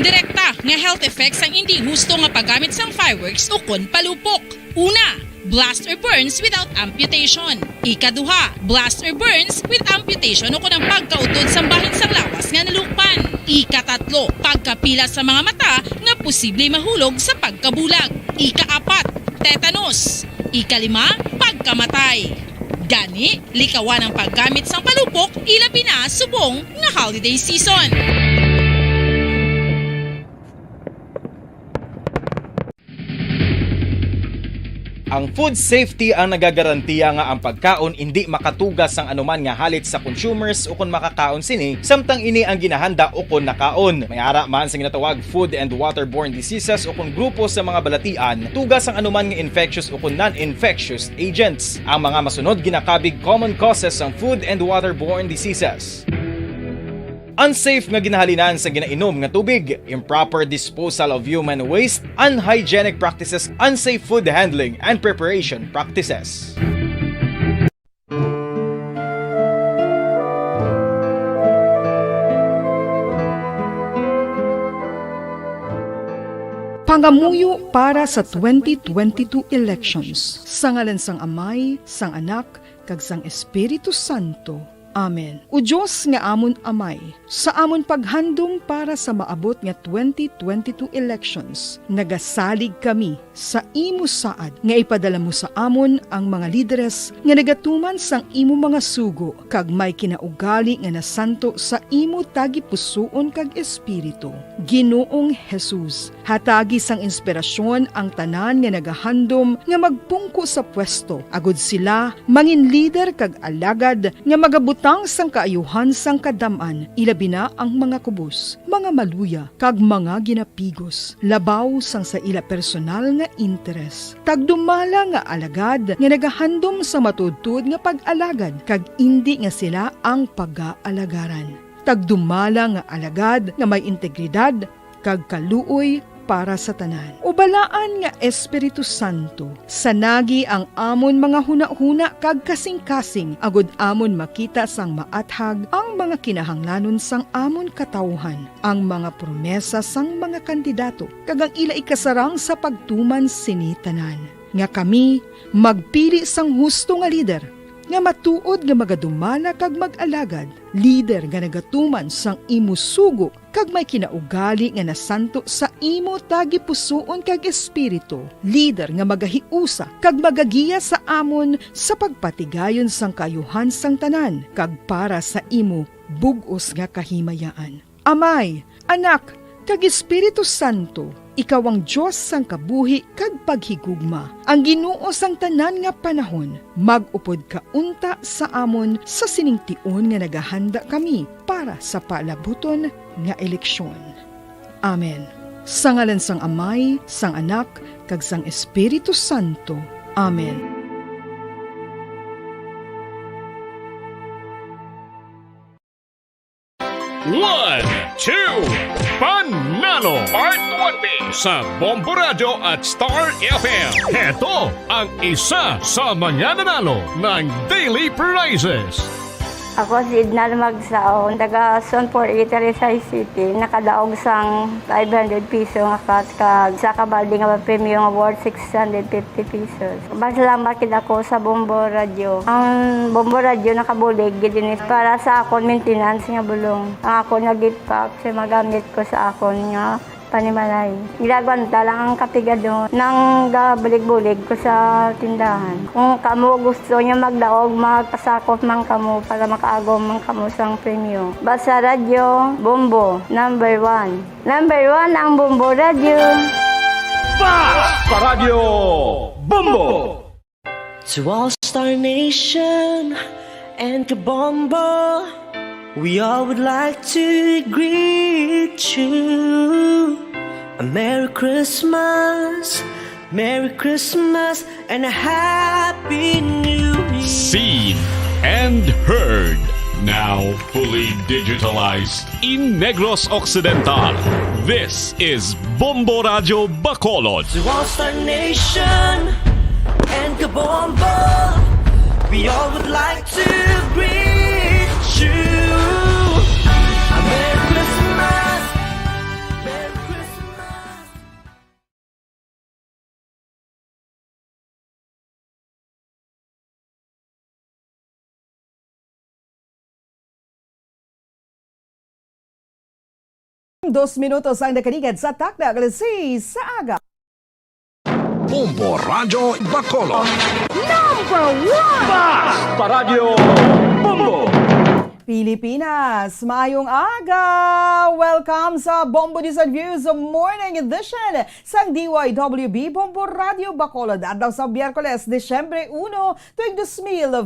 Speaker 16: Direkta nga health effects ang hindi husto nga paggamit sang fireworks o kon palupok. Una, blast or burns without amputation. Ikaduha, blast or burns with amputation o kon ang pagkautod sang bahin sang lawas nga nalukpan. Ikatatlo, pagkapila sa mga mata nga posible mahulog sa pagkabulag. Ikaapat, tetanus. Ikalima, pagkamatay. Gani, likawan ang paggamit sang palupok ilabi na subong nga holiday season.
Speaker 2: Ang food safety ang nagagarantiya nga ang pagkaon hindi makatugas ang anuman nga halit sa consumers o kung makakaon sini, samtang ini ang ginahanda o kung nakaon. May ara man sa ginatawag food and waterborne diseases o kung grupo sa mga balatian, tugas ang anuman nga infectious o kung non-infectious agents. Ang mga masunod ginakabig common causes ng food and waterborne diseases. Unsafe nga ginahalinan sa ginainom nga tubig, improper disposal of human waste, unhygienic practices, unsafe food handling, and preparation practices.
Speaker 13: Pangamuyo para sa 2022 elections. Sa ngalan sang Amay, sang Anak, kag sang Espiritu Santo. Amen. O Diyos nga amon Amay, sa amon paghandom para sa maabot nga 2022 elections, nagasalig kami sa imo saad nga ipadala mo sa amon ang mga lideres nga nagatuman sang imo mga sugo kag may kinaugali nga nasanto sa imo tagi pusoon kag espiritu. Ginoong Jesus, hatagi sang inspirasyon ang tanan nga nagahandom nga magpungko sa pwesto, agud sila mangin lider kag alagad nga magabutan
Speaker 8: butang sang kaayuhan sang kadaman, ilabi na ang mga kubos, mga maluya, kag mga ginapigos, labaw sang sa ila personal nga interes. Tagdumala nga alagad, nga nagahandom sa matudtud nga pag-alagad, kag indi nga sila ang pag-aalagaran. Tagdumala nga alagad, nga may integridad, kag kaluoy, para sa tanan. Ubalaan nga Espiritu Santo, sanagi ang amon mga huna-huna kag kasing-kasing, agud amon makita sang maathag ang mga kinahanglanon sang amon katawhan, ang mga promesa sang mga kandidato, kag ang ila ikasarang sa pagtuman sini tanan. Nga kami magpili sang husto nga lider, nga matuod nga magadumala kag mag-alagad, lider nga nagatuman sang imo sugo kag may kinaugali nga nasanto sa imo tagi pusoon kag espiritu, lider nga magahiusa kag magagiya sa amon sa pagpatigayon sang kayuhan sang tanan kag para sa imo bug-os nga kahimayaan. Amay, Anak, kag Espiritu Santo, ikaw ang Diyos sang kabuhi kag paghigugma. Ang Ginoo sang tanan nga panahon, mag-upod ka unta sa amon sa siningtion nga nagahanda kami para sa palabuton nga eleksyon. Amen. Sa ngalan sang Amay, sang Anak, kag sang Espiritu Santo. Amen.
Speaker 18: One, two, Panalo Part 1B sa Bombo Radio at Star FM. Heto ang isa sa manyananalo ng Daily Prizes.
Speaker 19: Ako si Idnal Magsaon, taga Son for Rizal City. Nakadaog sang 500 piso nga kag sa kabaldi nga premium award 650 pesos. Salamat kid ako sa Bombo Radio. Ang Bombo Radio nakabulig gid ini para sa akon maintenance nga bulong. Ang ako nag-gift pack sa magamit ko sa akon nga panimalay. Gilagwanta lang ang kapigado nang gabulig-bulig ko sa tindahan. Kung kamo gusto niya magdaog, magpasakop man kamo para makaagom man kamo sang premyo. Basta Radio Bombo, number 1. Number 1 ang Bombo Radio.
Speaker 18: Basta Radio Bombo!
Speaker 10: To all Star Nation and Kabombo, we all would like to greet you. A Merry Christmas, and a Happy New Year.
Speaker 18: Seen and heard. Now fully digitalized in Negros Occidental. This is Bombo Radio Bacolod.
Speaker 10: To all Star Nation and Kabombo, we all would like to greet you. A Merry Christmas, Merry Christmas.
Speaker 8: Dos minutos ang nakaligad sa takna alas 6 sa aga.
Speaker 20: Bombo Radio Bacolod.
Speaker 3: Number 1!
Speaker 20: Basta Radio Bombo!
Speaker 8: Pilipinas, maayong aga! Welcome sa Bombo News and Views Morning Edition sa DYWB Bombo Radio Bacolod. Adlaw sa Biyerkules, Desyembre 1, tuwing 2021.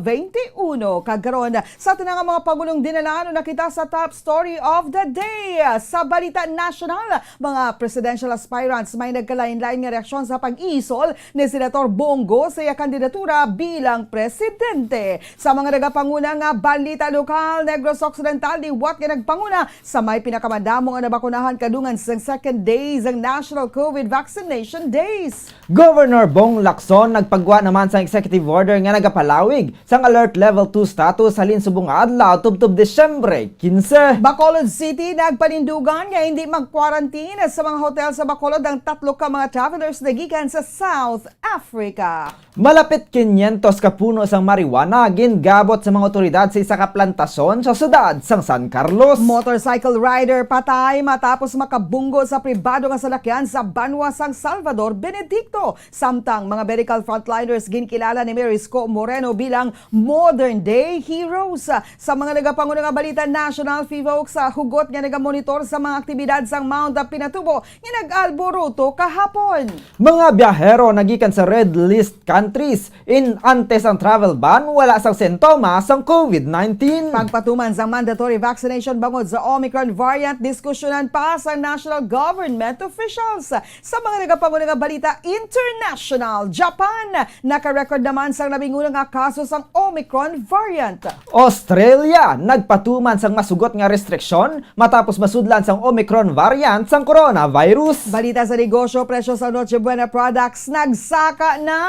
Speaker 8: Kagaron sa atin nga mga pagulong dinalano nakita sa top story of the day. Sa Balita National, mga presidential aspirants may nagkalain-lain nga reaksyon sa pag-isol ni Senator Bongo sa iya kandidatura bilang presidente. Sa mga nagapanguna nga balita lokal, Negros Occidental ni Wat nga nagpanguna sa may pinakamadamo nga nabakunahan kadungan sa second days ang National COVID Vaccination Days.
Speaker 23: Governor Bong Lacson nagpagwa naman sa executive order nga nagapalawig sang alert level 2 status halin subong adlaw tubtob Desyembre 15.
Speaker 8: Bacolod City nagpanindugan nga hindi mag-quarantine sa mga hotel sa Bacolod ang 3 ka mga travelers na gikan sa South Africa.
Speaker 23: Malapit 500 ka puno sang marijuana gingabot sa mga otoridad sa isa ka plantasyon eleksyon sa siyudad sang San Carlos.
Speaker 9: Motorcycle rider patay matapos makabunggo sa pribado nga salakyan sa Banwa, San Salvador, Benedicto. Samtang mga medical frontliners ginkilala ni Mary Sco Moreno bilang modern day heroes. Sa mga nagapanguna nga balita, National FIVOC sa hugot nga nagamonitor sa mga aktibidad sang Mount Pinatubo nga nag-alboroto kahapon.
Speaker 23: Mga biyahero nagikan sa red list countries in antes ang travel ban, wala sang sintoma sang COVID-19.
Speaker 9: Pagpatuman sa mandatory vaccination bangod sa Omicron variant, diskusyonan pa sa national government officials. Sa mga nagapanguna nga balita, international, Japan naka-record naman sang labingunang nga kaso sang Omicron variant.
Speaker 23: Australia nagpatuman sang masugot nga restriksyon matapos masudlan sang Omicron variant sang coronavirus.
Speaker 9: Balita sa negosyo, presyo sa Noche Buena products nagsaka na.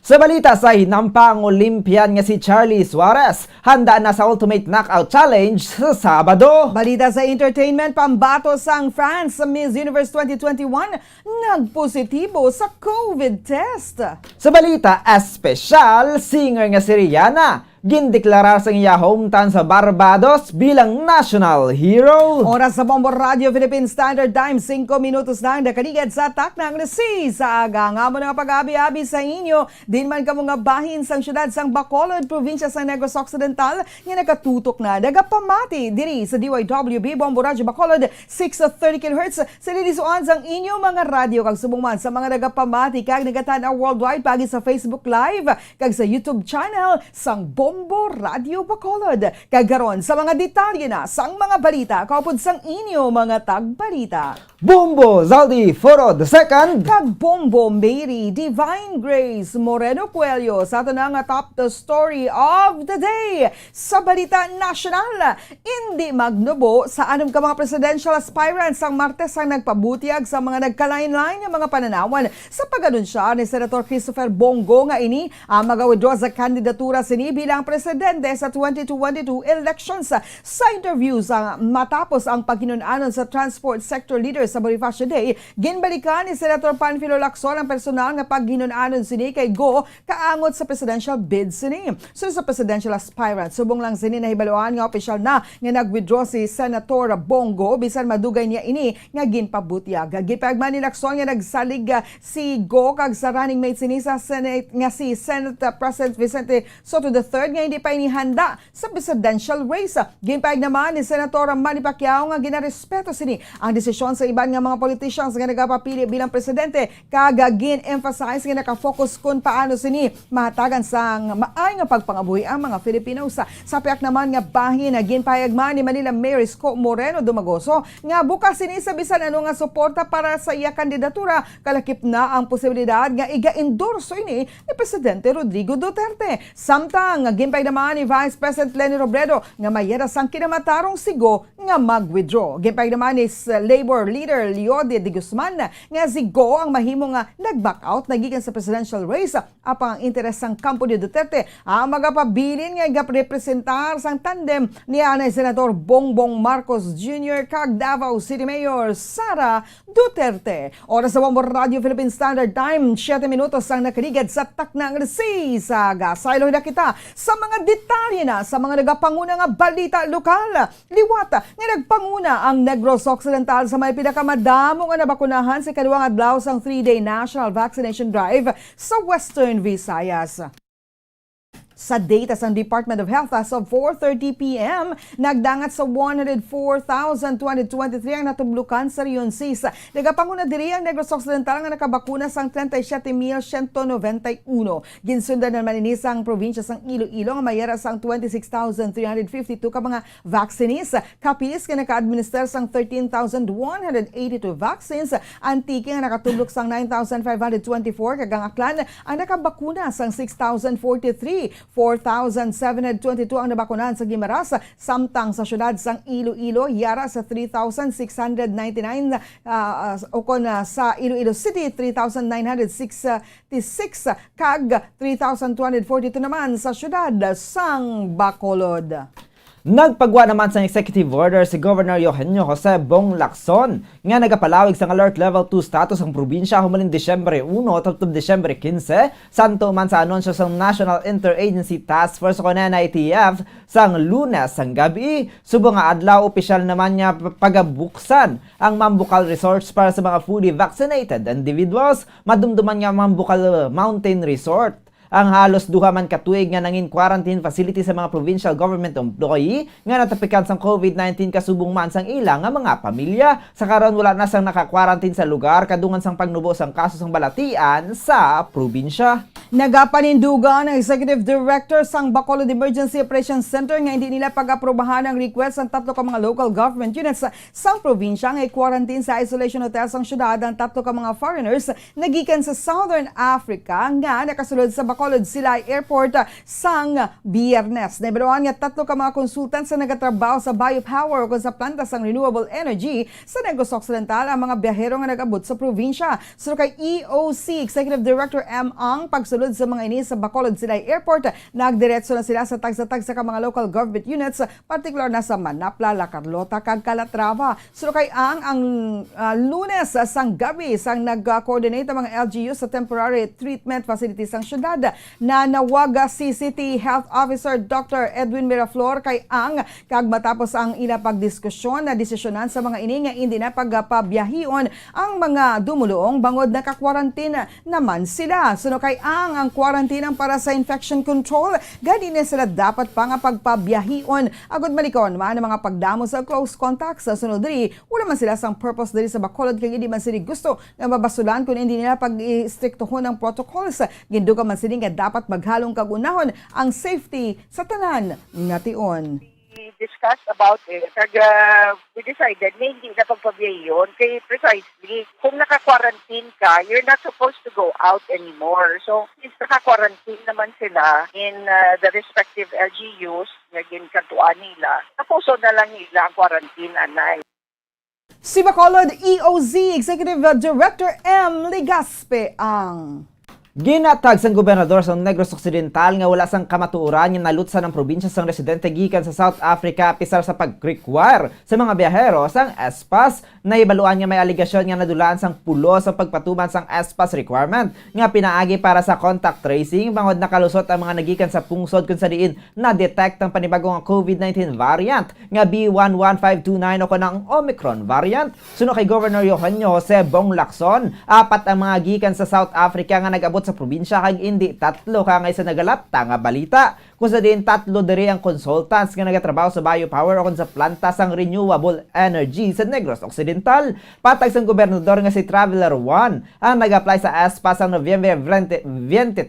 Speaker 23: Sa balita sa hinampang Olympian nga si Charlie Suarez, handa na sa Ultimate Knockout Challenge sa Sabado.
Speaker 9: Balita sa entertainment, pambato sang France sa Miss Universe 2021 nagpositibo sa COVID test.
Speaker 23: Sa balita, espesyal, singer nga si Rihanna gindeklara sa iya hometown sa Barbados bilang national hero.
Speaker 9: Oras sa Bombo Radio Philippine Standard Time, 5 minutos lang nakaligad sa taknang nasi sa aga. Nga mo nga pag-abi-abi sa inyo, din man ka mga bahin sang syudad sang Bacolod, probinsya sa Negros Occidental, nga nakatutok na nagapamati diri sa DYWB Bombo Radio Bacolod 630 kHz sa lilisuan sang inyo mga radio kag subong sa mga nagapamati kag nagatanaw worldwide pagi sa Facebook Live kag sa YouTube channel sang Bombo Radio Bacolod. Kagaron sa mga detalye na sang mga balita kaupod sang inyo mga tagbalita.
Speaker 23: Bombo Zaldi Foro II
Speaker 9: kag Bombo Mary Divine Grace Moreno Cuello sa ato na nga top the story of the day. Sa balita nasyonal, hindi magnubo sa anong ka mga presidential aspirants ang Martes ang nagpabutiag sa mga nagkalain-lain ng mga pananawan sa pag-anunsya ni Senator Christopher Bongo nga ini ang mag-withdraw sa kandidatura sini bilang presidente sa 2022 elections. Sa interviews matapos ang pagkinunanon sa transport sector leader sa Bonifacio Day, ginbalikan ni Senator Panfilo Lacson ang personal nga pagkinunanon sini kay Go kaangot sa presidential bid sini. So sa presidential aspirant, subong lang sini nahibaluan nga opisyal na nga nag-withdraw si Senator Bongo bisan madugay niya ini nga ginpabutiag. Gipagman ni Lacson nga nagsalig si Go kag sa running mate sini sa Senate nga si Senate President Vicente Soto III nga hindi pa inihanda sa presidential race. Ginpayag naman ni Senator Manny Pacquiao nga ginarespeto sini ang desisyon sa iban nga mga politicians nga nagapapili bilang presidente kag gin-emphasize nga nakafocus kung paano sini mahatagan sang maay nga pagpangabuhi ang mga Filipinos. Sa payak naman nga bahin ginpayag man ni Manila Mayor Sco Moreno Dumagoso nga bukas sini sa bisan ano nga suporta para sa iya kandidatura, kalakip na ang posibilidad nga iga-endorso ini ni Presidente Rodrigo Duterte. Samtang ginpayag naman ni Vice President Leni Robredo nga mayera sang kinamatarong sigo nga mag-withdraw. Ginpayag naman ni Labor Leader Leody de Guzman nga si Go ang mahimo nga nag-back out nagikan sa presidential race apang ang interes sang kampo ni Duterte ang magapabilin nga igaprepresentar sang tandem ni Anay Senator Bongbong Marcos Jr. kag Davao City Mayor Sara Duterte. Oras sa Bombo Radio Philippine Standard Time, 7 minutos ang nakaligad sa taknang resi sa Gasaylo na kita sa mga detalye na sa mga nagapanguna nga balita lokal. Liwata nga nagpanguna ang Negros Occidental sa may pinakamadamo nga nabakunahan sa kaduwang adlaw sang 3-day national vaccination drive sa Western Visayas. Sa data sa Department of Health as of 4:30 p.m., nagdangat sa 104,223 ang natublukan sa Riyon 6. Nagapanguna diri ang Negros Occidental nga nakabakuna sang 37,191. Ginsundan naman ini sang probinsya sang Iloilo nga mayara sang 26,352 ka mga vaccinees. Kapilis nga naka-administer sang 13,182 vaccines. Antiki nga nakatublok sang 9,524 kagang Aklan ang nakabakuna sang 6,043. 4,722 ang nabakunahan sa Guimaras, samtang sa syudad sang Iloilo, yara sa 3,699 sa Iloilo City, 3,966 kag 3,242 naman sa syudad sang Bacolod.
Speaker 23: Nagpagwa naman sa executive order si Governor Eugenio Jose Bong Lacson nga nagapalawig sa alert level 2 status ang probinsya humaling Disyembre 1 tubtob Disyembre 15 santo man sa anunsyo sa National Interagency Task Force o NITF sang Lunes sang gabi. Subong nga adlaw opisyal naman niya pagabuksan ang Mambukal Resorts para sa mga fully vaccinated individuals. Madumduman nga Mambukal Mountain Resort ang halos duha man katuig nga nangin quarantine facility sa mga provincial government employee nga natapikan sang COVID-19 kasubong man sang ilang nga mga pamilya. Sa karon wala na sang naka-quarantine sa lugar kadungan sang pagnubo sang kaso sang balatian sa probinsya.
Speaker 9: Nagapanindugan ng Executive Director sang Bacolod Emergency Operations Center nga hindi nila pag-aprobahan ang request ng 3 ka mga local government units sang probinsya nga i-quarantine sa isolation hotel sang syudad ang 3 ka mga foreigners nagikan sa Southern Africa nga nakasulod sa Bacolod Silay Airport sang Biyernes. Naibaluan nga 3 ka mga konsultant sa nagatrabaho sa biopower o sa planta sang renewable energy sa Negros Occidental ang mga biyahero nga nag-abot sa probinsya. So kay EOC Executive Director M. Ang pagsulod sa mga ini sa Bacolod Silay Airport, nagdiretso na sila sa tagsa-tagsa ka mga local government units, partikular na sa Manapla, La Carlota, kag Calatrava. So kay ang Lunes sang gabi sang nag-coordinate ang mga LGU sa temporary treatment facilities sang syudad na nawaga si City Health Officer Dr. Edwin Miraflor kay ang kag matapos ang ila pagdiskusyon na desisyonan sa mga ini nga hindi na pagpabiyahion ang mga dumuluong bangod na ka-quarantine naman sila. Suno kay ang quarantine para sa infection control, gani na sila dapat pa nga pagpabiyahion agud malikon man ang mga pagdamo sa close contacts sa sunod diri. Wala man sila sang purpose diri sa Bacolod kay hindi man sila gusto nga mabasulan kung hindi nila pag-istriktuhon ang protocols. Ginduga man sila nga dapat maghalong kagunahon ang safety sa tanan nga tion.
Speaker 6: We discussed about it. We decided na hindi na pagpabiyayon kay precisely kung naka-quarantine ka, you're not supposed to go out anymore. So, since naka-quarantine naman sila in the respective LGUs, naging kantuan nila, tapuso na lang nila ang quarantine, anay.
Speaker 9: Si Bacolod EOZ Executive Director M. Legaspe ang
Speaker 23: Ginatag sang gobernador sa Negros Occidental nga wala sang kamatuoran nga nalutsan ng probinsya sang residente gikan sa South Africa pisar sa pag-require sa mga biyahero sang ESPAS. Naibaluan nga may aligasyon nga nadulaan sang pulo sa pagpatuman sang ESPAS requirement nga pinaagi para sa contact tracing bangod nakalusot ang mga nagikan sa pungsod kung sa diin na-detect ang panibagong COVID-19 variant nga B11529 o kanang Omicron variant. Suno kay Governor Eugenio Jose Bong Lacson, 4 ang mga gikan sa South Africa nga nag-abot sa probinsya kag indi 3 ka nga isa nagalapta nga balita. Kung sa din 3 diri ang consultants nga nagatrabaho sa biopower o sa planta sang renewable energy sa Negros Occidental. Patag sang gobernador nga si Traveler 1 ang nag-apply sa ESPAS sa Nobyembre 23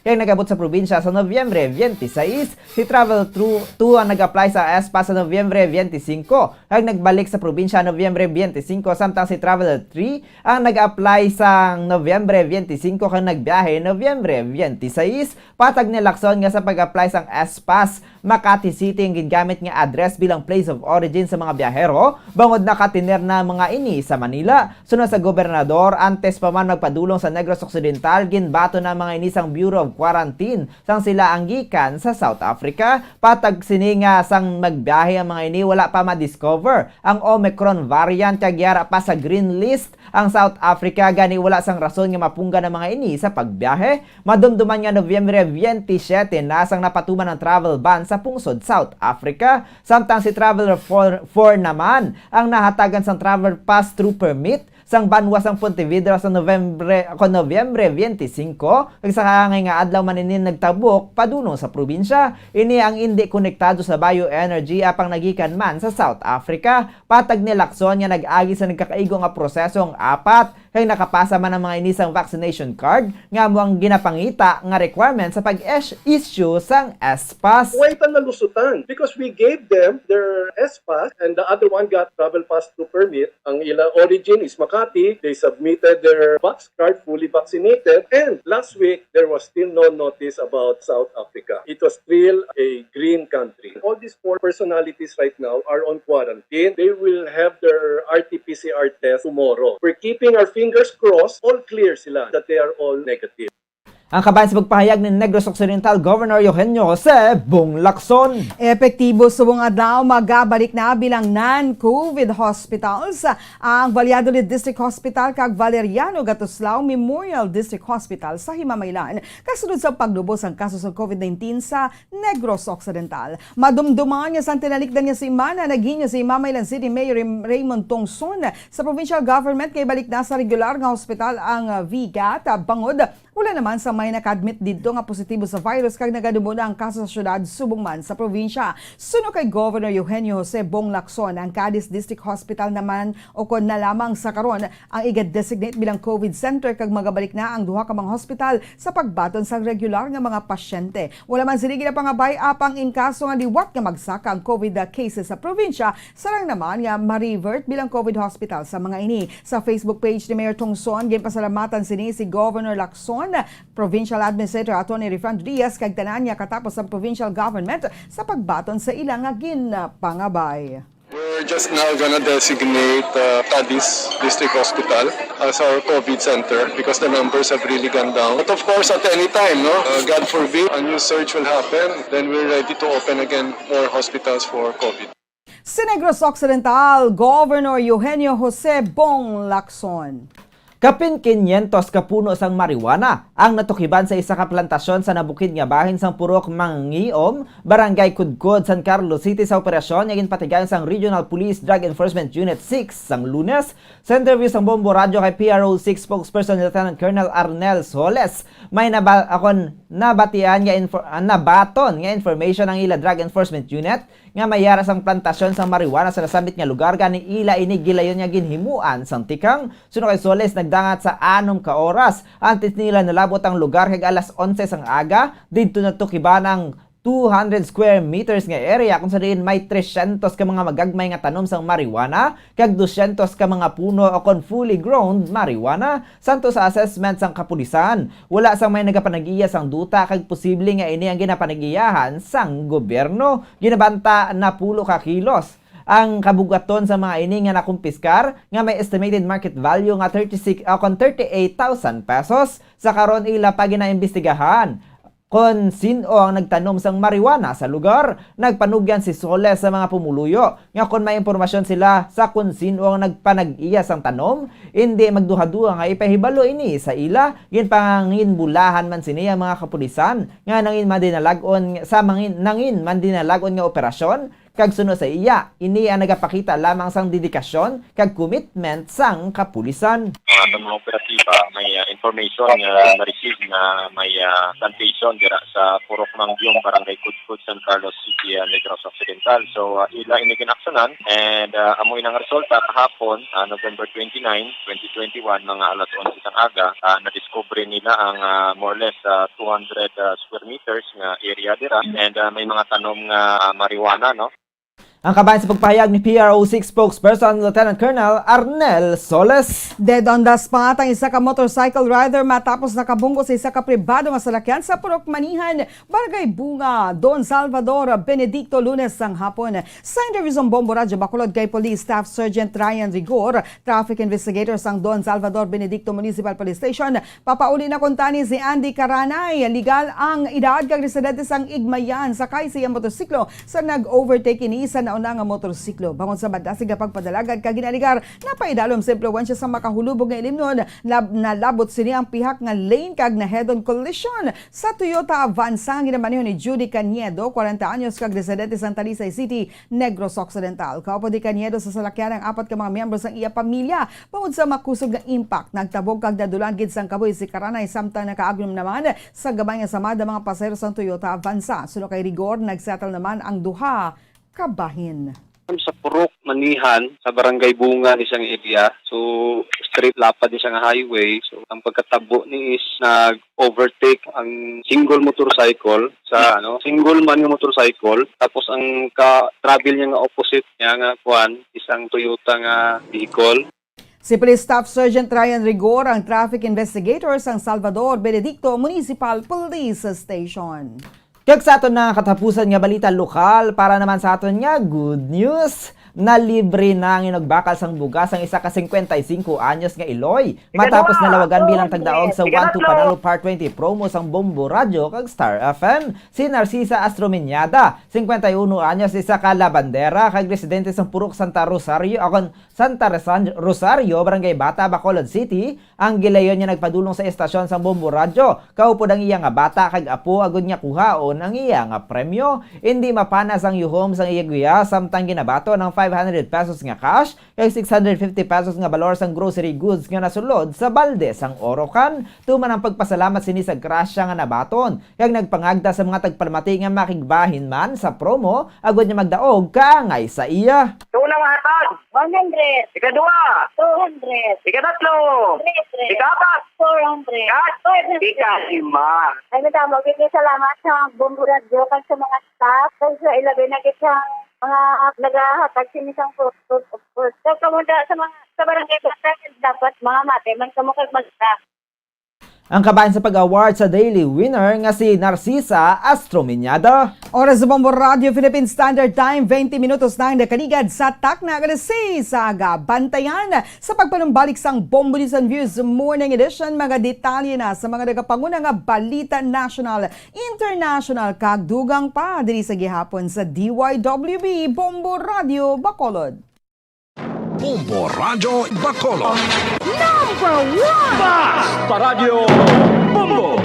Speaker 23: kaya nagabot sa probinsya sa Nobyembre 26. Si Travel 2 ang nag-apply sa ESPAS sa Nobyembre 25 kaya nagbalik sa probinsya Nobyembre 25 samtang si Traveler 3 ang nag-apply sa Nobyembre 25 kaya nagbiyahe Nobyembre 26. Patag ni Lacson nga sa pag-apply sang ESPAS, Makati City ang gingamit nga address bilang place of origin sa mga biyahero, bangod nakatiner na mga ini sa Manila. Sunod sa gobernador, antes pa man magpadulong sa Negros Occidental, ginbato na mga ini sang Bureau of Quarantine sang sila ang gikan sa South Africa. Patag sininga sang magbiyahe ang mga ini, wala pa ma-discover ang Omicron variant kag yara pa sa green list ang South Africa, gani wala sang rason nga mapungga ng mga ini sa pagbiyahe. Madumduman nga Nobyembre 27 na sang napatuman ng travel ban sa pungsod South Africa. Samtang si Traveler 4 naman ang nahatagan sang travel pass through permit sang banwa sang Pontevedra sa Nobyembre 25 kag sa kangay nga adlaw maninin nagtabok padunong sa probinsya. Ini ang hindi konektado sa bioenergy apang nagikan man sa South Africa. Patag ni Lacson nga nag-agi sa nagkakaigo nga prosesong 4 kay nakapasa man ang mga inisang vaccination card nga mo ang ginapangita nga requirement sa pag-issue sang ESPAS.
Speaker 11: Wait ang nalusutan because we gave them their ESPAS and the other one got travel pass through permit. Ang ila origin is Makati. They submitted their box card fully vaccinated, and last week there was still no notice about South Africa. It was still a green country. All these 4 personalities right now are on quarantine. They will have their RT-PCR test tomorrow. We're keeping our fingers crossed, all clear sila that they are all negative.
Speaker 23: Ang kabayan sa pagpahayag ni Negros Occidental Governor Eugenio Jose Bong Lacson.
Speaker 9: Epektibo subong adlaw magabalik na bilang non-COVID hospitals ang Valladolid District Hospital kag Valeriano Gatuslao Memorial District Hospital sa Himamaylan kasunod sa paglubos ang kaso sa COVID-19 sa Negros Occidental. Madumduman niya sa tinalikdan niya si Imana naging niya si Himamaylan City Mayor Raymond Tongson sa provincial government kay balik na sa regular nga hospital ang VGAT bangod wala naman sa may naka-admit dito nga positibo sa virus kag nagadumo na ang kaso sa syudad subong man sa probinsya. Suno kay Governor Eugenio Jose Bong Lacson, ang Cadiz District Hospital naman o kon na lamang sa karon ang iga-designate bilang COVID center kag magabalik na ang duha ka mga hospital sa pagbaton sa regular nga mga pasyente. Wala man sini ginapangabay apang in kaso nga liwat nga magsaka ang COVID cases sa probinsya, sarang naman nga ma-revert bilang COVID hospital sa mga ini. Sa Facebook page ni Mayor Tongson, ginpasalamatan sini si Governor Lacson, Provincial Administrator Atty. Refrando Diaz kag tanan niya katapos ang provincial government sa pagbaton sa ilang nga ginapangabay.
Speaker 1: We're just now gonna designate Cadiz District Hospital as our COVID center because the numbers have really gone down. But of course, at any time, God forbid, a new surge will happen, then we're ready to open again more hospitals for COVID.
Speaker 9: Si Negros Occidental, Governor Eugenio Jose Bong Lacson.
Speaker 23: Kapin 500 ka puno sang marijuana ang natukiban sa isa ka plantasyon sa nabukid nga bahin sang Purok Mangiom, Barangay Kudkod, San Carlos City sa operasyon nga ginpatigayon sang Regional Police Drug Enforcement Unit 6 sang Lunes. Sa interview sang Bombo Radio kay PRO6 spokesperson Lieutenant Colonel Arnel Soles, may nabaton nga information ang ila Drug Enforcement Unit nga mayara sang plantasyon sang marijuana sa nasambit nga lugar gani ila ini gilayon nga ginhimuan sang tikang. Suno kay Soles nagdangat sa 6 ka oras antes nila nalabot ang lugar kag alas 11 sang aga didto natukiban ang 200 square meters nga area kung saan may 300 ka mga magagmay nga tanom sang marijuana kag 200 ka mga puno o kon fully grown marijuana. Santo sa assessment sang kapulisan, wala sang may nagapanag-iya sang duta kag posible nga ini ang ginapanag-iyahan sang gobyerno. Ginabanta na 10 ka kilos ang kabugaton sa mga ini nga nakumpiskar nga may estimated market value nga 38,000 pesos. Sa karon ila pa ginaimbestigahan kung sino ang nagtanom sang marijuana sa lugar. Nagpanugyan si Soles sa mga pumuluyo nga kung may impormasyon sila sa kung sino ang nagpanag-iya sang tanom, hindi magduha-duha nga ipahibalo ini sa ila. Ginpanginbulahan man sini ang mga kapulisan nga nangin man dinalagon sa nangin man dinalagon nga operasyon kag suno sa iya ini ang nagapakita lamang sang dedikasyon kag commitment sang kapulisan.
Speaker 5: Ang mga operatiba may information nga na-receive na may plantation dira sa Purok Mangyong, Barangay Kudkod, San Carlos City, Negros Occidental. So ila ini ginaksunan and amoy nang resulta kahapon, November 29, 2021, mga alas 11 ng aga, na-discover nila ang more or less 200 square meters nga area dira and may mga tanom nga marijuana, no?
Speaker 23: Ang kabayan sa pagpahayag ni PRO6 spokesperson Lieutenant Colonel Arnel Soles.
Speaker 9: Dead on the spot ang isa ka motorcycle rider matapos nakabunggo sa isa ka pribado nga salakyan sa Purok Manihan, Barangay Bunga, Don Salvador Benedicto Lunes sang hapon. Sa interview sa Bombo Radio Bacolod kay Police Staff Sergeant Ryan Rigor, traffic investigator sang Don Salvador Benedicto Municipal Police Station, papauli na kuntani si Andy Caranay, legal ang edad kag residente sang Igmayan sakay siya motorsiklo sa nag-overtake ini sa nauna nga motorsiklo. Bangon sa badasig nga pagpadalagan kag ginaligar napaidalom sa impluwensya sa makahulubog nga ilimnon nalabot sini ang pihak nga lane kag na head-on collision sa Toyota Avanza nga ginamaneho ni Judy Caniedo, 40 anyos kag residente sa Talisay City, Negros Occidental. Kaupo di Caniedo sa salakyan ang 4 ka mga miyembro sang iya pamilya. Bangod sa makusog nga impact, nagtabog kag dadulan gid sang kaboy si Caranay samtang nakaagnom naman sa gabay nga samada mga pasahero sang Toyota Avanza. Suno kay Rigor, nagsettle naman ang duha kabahin.
Speaker 12: Sa Purok Manihan, sa Barangay Bunga ni siyang area. So, straight lapad ni siyang highway. So, ang pagkatabo ni is nag-overtake ang single motorcycle sa single man nga motorcycle. Tapos ang ka-travel niya nga opposite niya nga isang Toyota nga vehicle.
Speaker 9: Si Police Staff Sergeant Ryan Rigor ang traffic investigator sang Salvador Benedicto Municipal Police Station.
Speaker 23: Kag sa aton na katapusan nga balita lokal para naman sa aton nga good news. na libre na ang inugbakal sang bugas ang isa ka 55 anyos nga Iloy. Matapos nalawagan bilang tagdaog sa 1-2 Panalo Part 20 promo sang Bombo Radio kag Star FM. Si Narcisa Astrominyada, 51 anyos, isa ka labandera kag residente sang Purok Santa Rosario, Barangay Bata, Bacolod City. Ang gilayon niya nagpadulong sa estasyon sang Bombo Radio. Kaupod ang iya nga bata kag apo agud niya kuhaon ang iya nga premyo. Hindi mapanas ang yuhom sang iya guya samtang ginabato ng 500 pesos nga cash kag 650 pesos nga balor sang grocery goods nga nasulod sa balde sang Orocan. Tuman ang pagpasalamat sini sa grasya nga nabaton kag nagpangagda sa mga tagpalamati nga makigbahin man sa promo agud niya magdaog kaangay sa iya.
Speaker 6: Unang hatag, 100. Ikadua, 200. Ikatatlo, 300. Ikapat, 400. At ikalima.
Speaker 19: Ay, madam, magiging salamat sa Bombo Radio kag sa mga staff kag sa ilagay na kitang mga nagahatag sinisang food of course. So, kamuda sa barangay Bata, dapat mga mate, man kamo kag mag-staff.
Speaker 23: Ang kabayan sa pag-award sa daily winner nga si Narcisa Astrominyada.
Speaker 9: Oras sa Bombo Radio Philippine Standard Time, 20 minutos na ang nakaligad sa takna alas 6 sa bantayan sa pagpanumbalik sang Bombo News and Views Morning Edition. Mga detalye na sa mga nagapanguna nga balita national, international kag dugang pa diri sa gihapon sa DYWB Bombo Radio Bacolod.
Speaker 20: Bombo Radio Bacolod.
Speaker 3: Number 1!
Speaker 20: Paradyo Bombo.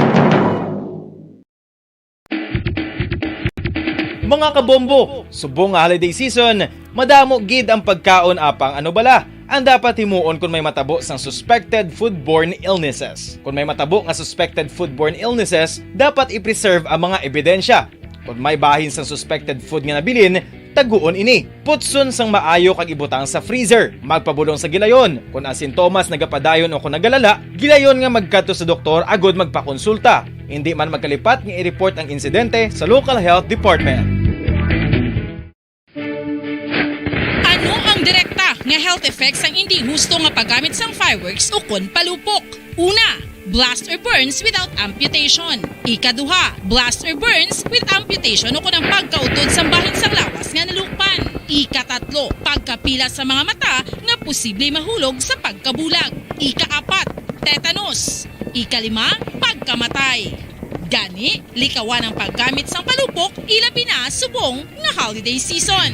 Speaker 2: Mga kabombo, subong nga holiday season, madamo gid ang pagkaon apang ano bala ang dapat himuon kung may matabo sang suspected foodborne illnesses. Kung may matabo nga suspected foodborne illnesses, dapat i-preserve ang mga ebidensya. Kung may bahin sang suspected food nga nabilin, taguon ini. Putson sang maayo kag ibutang sa freezer. Magpabulong sa gilayon. Kung ang sintomas nagapadayon o kung nagalala, gilayon nga magkadto sa doktor agud magpakonsulta. Hindi man magkalipat nga i-report ang insidente sa local health department.
Speaker 16: Ano ang direkta nga health effects ang hindi husto nga paggamit sang fireworks o kon palupok? Una, blast or burns without amputation. Ikaduha, blast or burns with amputation o kung ang pagkautod sa bahin sang lawas nga nalukpan. Ikatatlo, pagkapila sa mga mata nga posible mahulog sa pagkabulag. Ikaapat, tetanus. Ikalima, pagkamatay. Gani, likawan ang paggamit sang palupok ilabi na subong nga holiday season.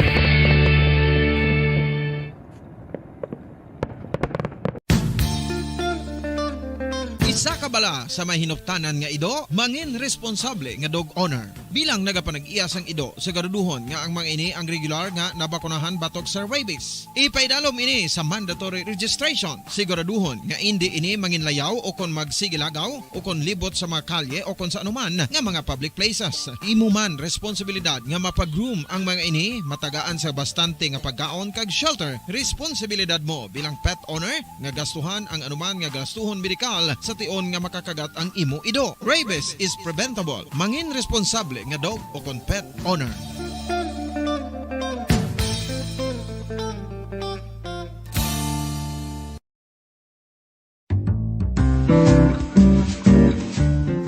Speaker 15: Isa ka bala sa may hinuptanan nga ido, mangin responsable nga dog owner. Bilang nagapanag-iyas ang ido, siguraduhon nga ang mga ini ang regular nga nabakunahan batok sa rabies. Ipaidalom ini sa mandatory registration. Siguraduhon nga hindi ini manginlayaw o kon magsigilagaw o kon libot sa mga kalye o kon sa anuman nga mga public places. Imo man responsibilidad nga mapag-groom ang mga ini, matagaan sa bastante nga pagkaon kag shelter. Responsibilidad mo bilang pet owner nga gastuhan ang anuman nga gastuhon medikal sa tion nga makakagat ang imo ido. Rabies is preventable. Mangin responsable nga dog o kon pet owner.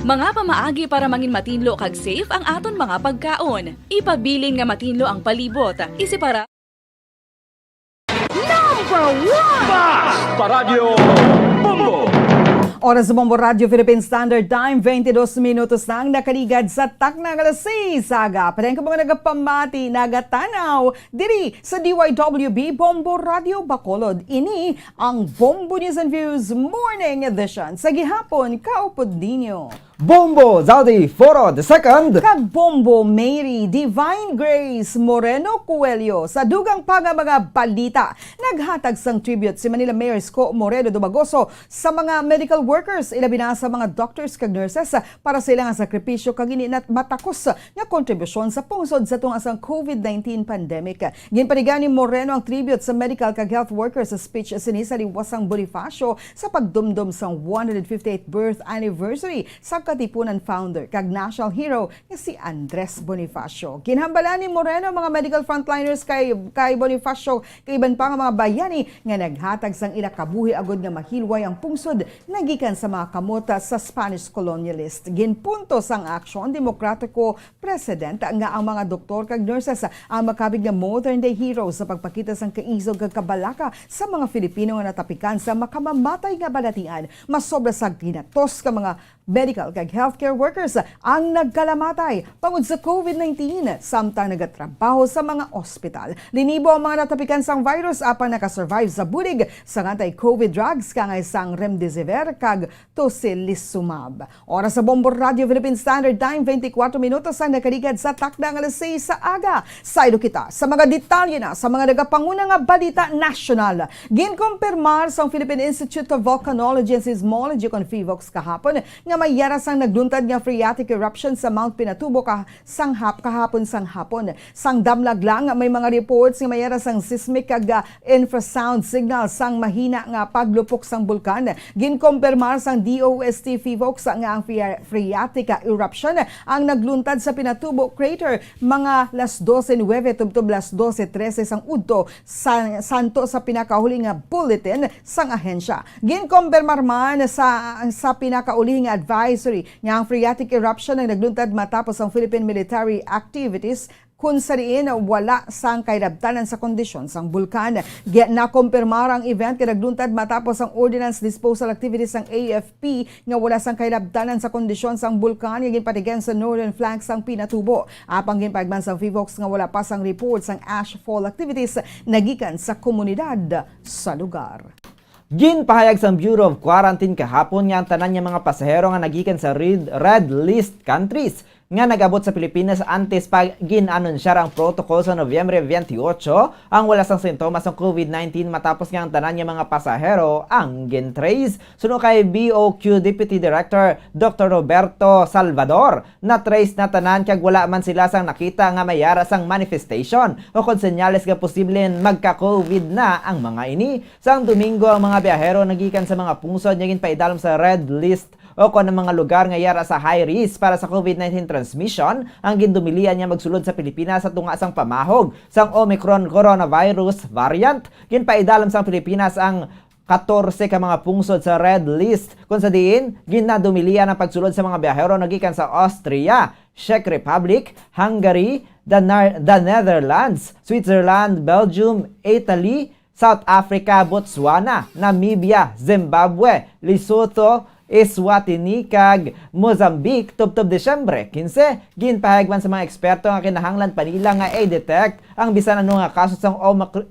Speaker 14: Mga pamaagi para mangin matinlo kag safe ang aton mga pagkaon. Ipabilin nga matinlo ang palibot. Isipara
Speaker 3: Number 1!
Speaker 20: Paradyo Bombo.
Speaker 9: Oras sa Bombo Radio Philippine Standard Time, 22 minutos na ang nakaligad sa takna alas 6 saga. Padayang ka mga nagapamati, nagatanaw, diri sa DYWB Bombo Radio Bacolod. Ini ang Bombo News and Views Morning Edition. Sa gihapon, kaupod ninyo.
Speaker 23: Bombo Zaldi Foro II
Speaker 9: kag Bombo Mary Divine Grace Moreno Coelho sa dugang pa nga mga balita. Naghatag sang tribute si Manila Mayor Isko Moreno Dumagoso sa mga medical workers, ilabi na sa mga doctors kag nurses para sa ilang sakripisyo kag ininat matakos nga kontribusyon sa pungsod sa tunga sang COVID-19 pandemic. Ginpanigan ni Moreno ang tribute sa medical kag health workers sa speech sinisali Wasang Bonifacio sa pagdumdum sang 158th birth anniversary sa Katipunan founder kag national hero nga si Andres Bonifacio. Kinhambala ni Moreno mga medical frontliners kay Bonifacio kay iban pa nga mga bayani nga naghatag sang ila kabuhi agud nga mahilway ang pungsod nagikan sa mga kamota sa Spanish colonialist. Ginpunto sang aksyon demokratiko president nga ang mga doktor kag nurses ang makabig nga modern day heroes sa pagpakita sang kaisog kag kabalaka sa mga Filipino nga natapikan sa makamamatay nga balatian. Mas sobra sa ginatos ka mga medical kag healthcare workers ang nagkalamatay tungod sa COVID-19 samtang nagatrabaho sa mga ospital. Linibo ang mga natapikan sang virus apang nakasurvive sa bulig sa anti-COVID drugs kangay sang remdesivir kag tocilizumab. Oras sa Bombo Radio Philippine Standard Time 24 minutos ang nakaligad sa takda ng alas 6 sa aga. Saido kita sa mga detalye na sa mga nagapanguna nga balita nasyonal. Ginkumpirmar sa Philippine Institute of Volcanology and Seismology kon FIVOX kahapon nga may yaras ang nagluntad nga phreatic eruption sa Mount Pinatubo kahapon sang hapon. Sang damlag lang may mga reports nga may yaras ang seismic kag infrasound signal sang mahina nga paglupok sang bulkan. Ginkumpirmar sang DOST FIVOX nga ang phreatic eruption ang nagluntad sa Pinatubo crater mga las 12:09 tubtob las 12:13 sang udto santo sa pinakahuling nga bulletin sang ahensya. Ginkumpirmar man sa pinakauling nga advisory nga ang phreatic eruption ang nagluntad matapos ang Philippine military activities kung sa diin wala sang kailabtanan sa kondisyon sang bulkan. Nakumpirmar ang event kay nagluntad matapos ang ordnance disposal activities sang AFP nga wala sang kailabtanan sa kondisyon sang bulkan nga ginpatigan sa northern flank sang Pinatubo. Apang ginpagman sang FIVOX nga wala pa sang report sang ashfall activities nagikan sa komunidad sa lugar.
Speaker 23: Ginpahayag sa Bureau of Quarantine kahapon nga ang tanan nga mga pasahero nga nagikan sa red list countries nga nag-abot sa Pilipinas antes pag gin-anunsyar ang protocol sa Nobyembre 28 ang wala sang sintomas ng COVID-19 matapos nga ang tanan nga mga pasahero ang gin-trace. Suno kay BOQ Deputy Director Dr. Roberto Salvador na trace na tanan kag wala man sila sang nakita nga mayara sang manifestation o kon senyales nga posible magka-COVID na ang mga ini. Sang Domingo ang mga biyahero nagikan sa mga pungsod nga ginpaidalom sa red list o kung ang mga lugar nga yara sa high risk para sa COVID-19 transmission ang gindumilian niya magsulod sa Pilipinas sa tunga sang pamahog sang Omicron coronavirus variant. Ginpaidalam sang Pilipinas ang 14 ka mga pungsod sa red list kung sa diin ginadumilian ang pagsulod sa mga biyahero nagikan sa Austria, Czech Republic, Hungary, the Netherlands, Switzerland, Belgium, Italy, South Africa, Botswana, Namibia, Zimbabwe, Lesotho, Eswatini kag Mozambique tubtob Desyembre 15. Ginpahayag man sa mga eksperto nga kinahanglan pa nila nga i-detect ang bisan ano nga kaso sang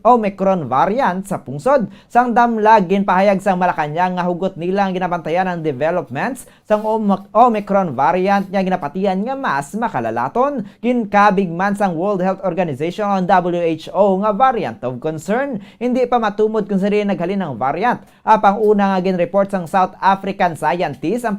Speaker 23: Omicron variant sa pungsod. Sang damlag ginpahayag sang Malacañang nga hugot nila ang ginabantayan ang developments sang Omicron variant nga ginapatian nga mas makalalaton. Ginkabig man sang World Health Organization on WHO nga variant of concern. Hindi pa matumod kung sari naghalin ng variant. Apang una nga ginreport sang South African scientists ang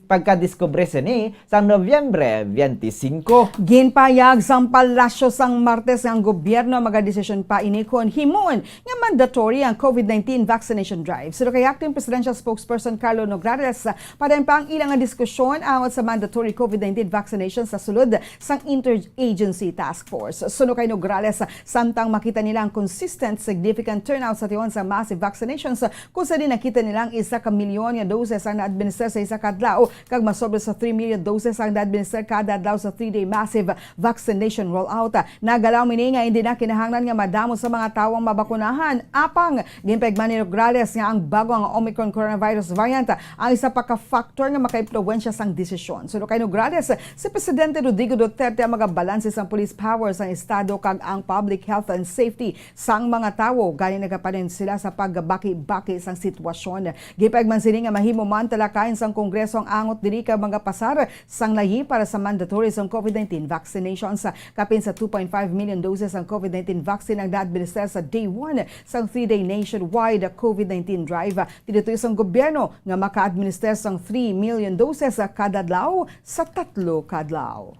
Speaker 23: pagkadiskubre sini sa Nobyembre 25.
Speaker 9: Ginpayag sang palasyo sang Martes ang gobyerno magadesisyon pa inikon himon nga mandatory ang COVID-19 vaccination drive. So kay acting presidential spokesperson Carlo Nograles padayon pa ang ilang diskusyon awat sa mandatory COVID-19 vaccination sa sulod sang interagency task force. Suno kay Nograles samtang makita nila ang consistent significant turnout sa tiwan sa massive vaccinations kung sa din nakita nilang 1 ka milyon nga doses ang na-administer sa isa kadlaw kag masobra sa 3 million doses ang na-administer kada adlaw sa 3-day massive vaccination rollout. Nagalaw mini nga hindi na kinahanglan nga madamo sa mga tawong mabakunahan. Apang ginpegman ni Nograles nga ang bago ang Omicron coronavirus variant ang isa pa ka factor nga maka-impluwensya sang desisyon. So kay Nograles, si Presidente Rodrigo Duterte ang magabalanse sang police powers ang estado kag ang public health and safety sang mga tawo gani nagapanin sila sa pagbaki-baki sang sitwasyon. Gipegman sini nga mahimo man talakayin sang Kongreso ang angot diri ka mga pasar sang lahi para sa mandatory sang COVID-19 vaccinations. Kapin sa 2.5 million doses ang COVID-19 vaccine ang na-administer sa day 1 sang 3-day nationwide COVID-19 drive. Dito isang gobyerno nga maka-administer sang 3 million doses kada adlaw sa 3 kadlaw.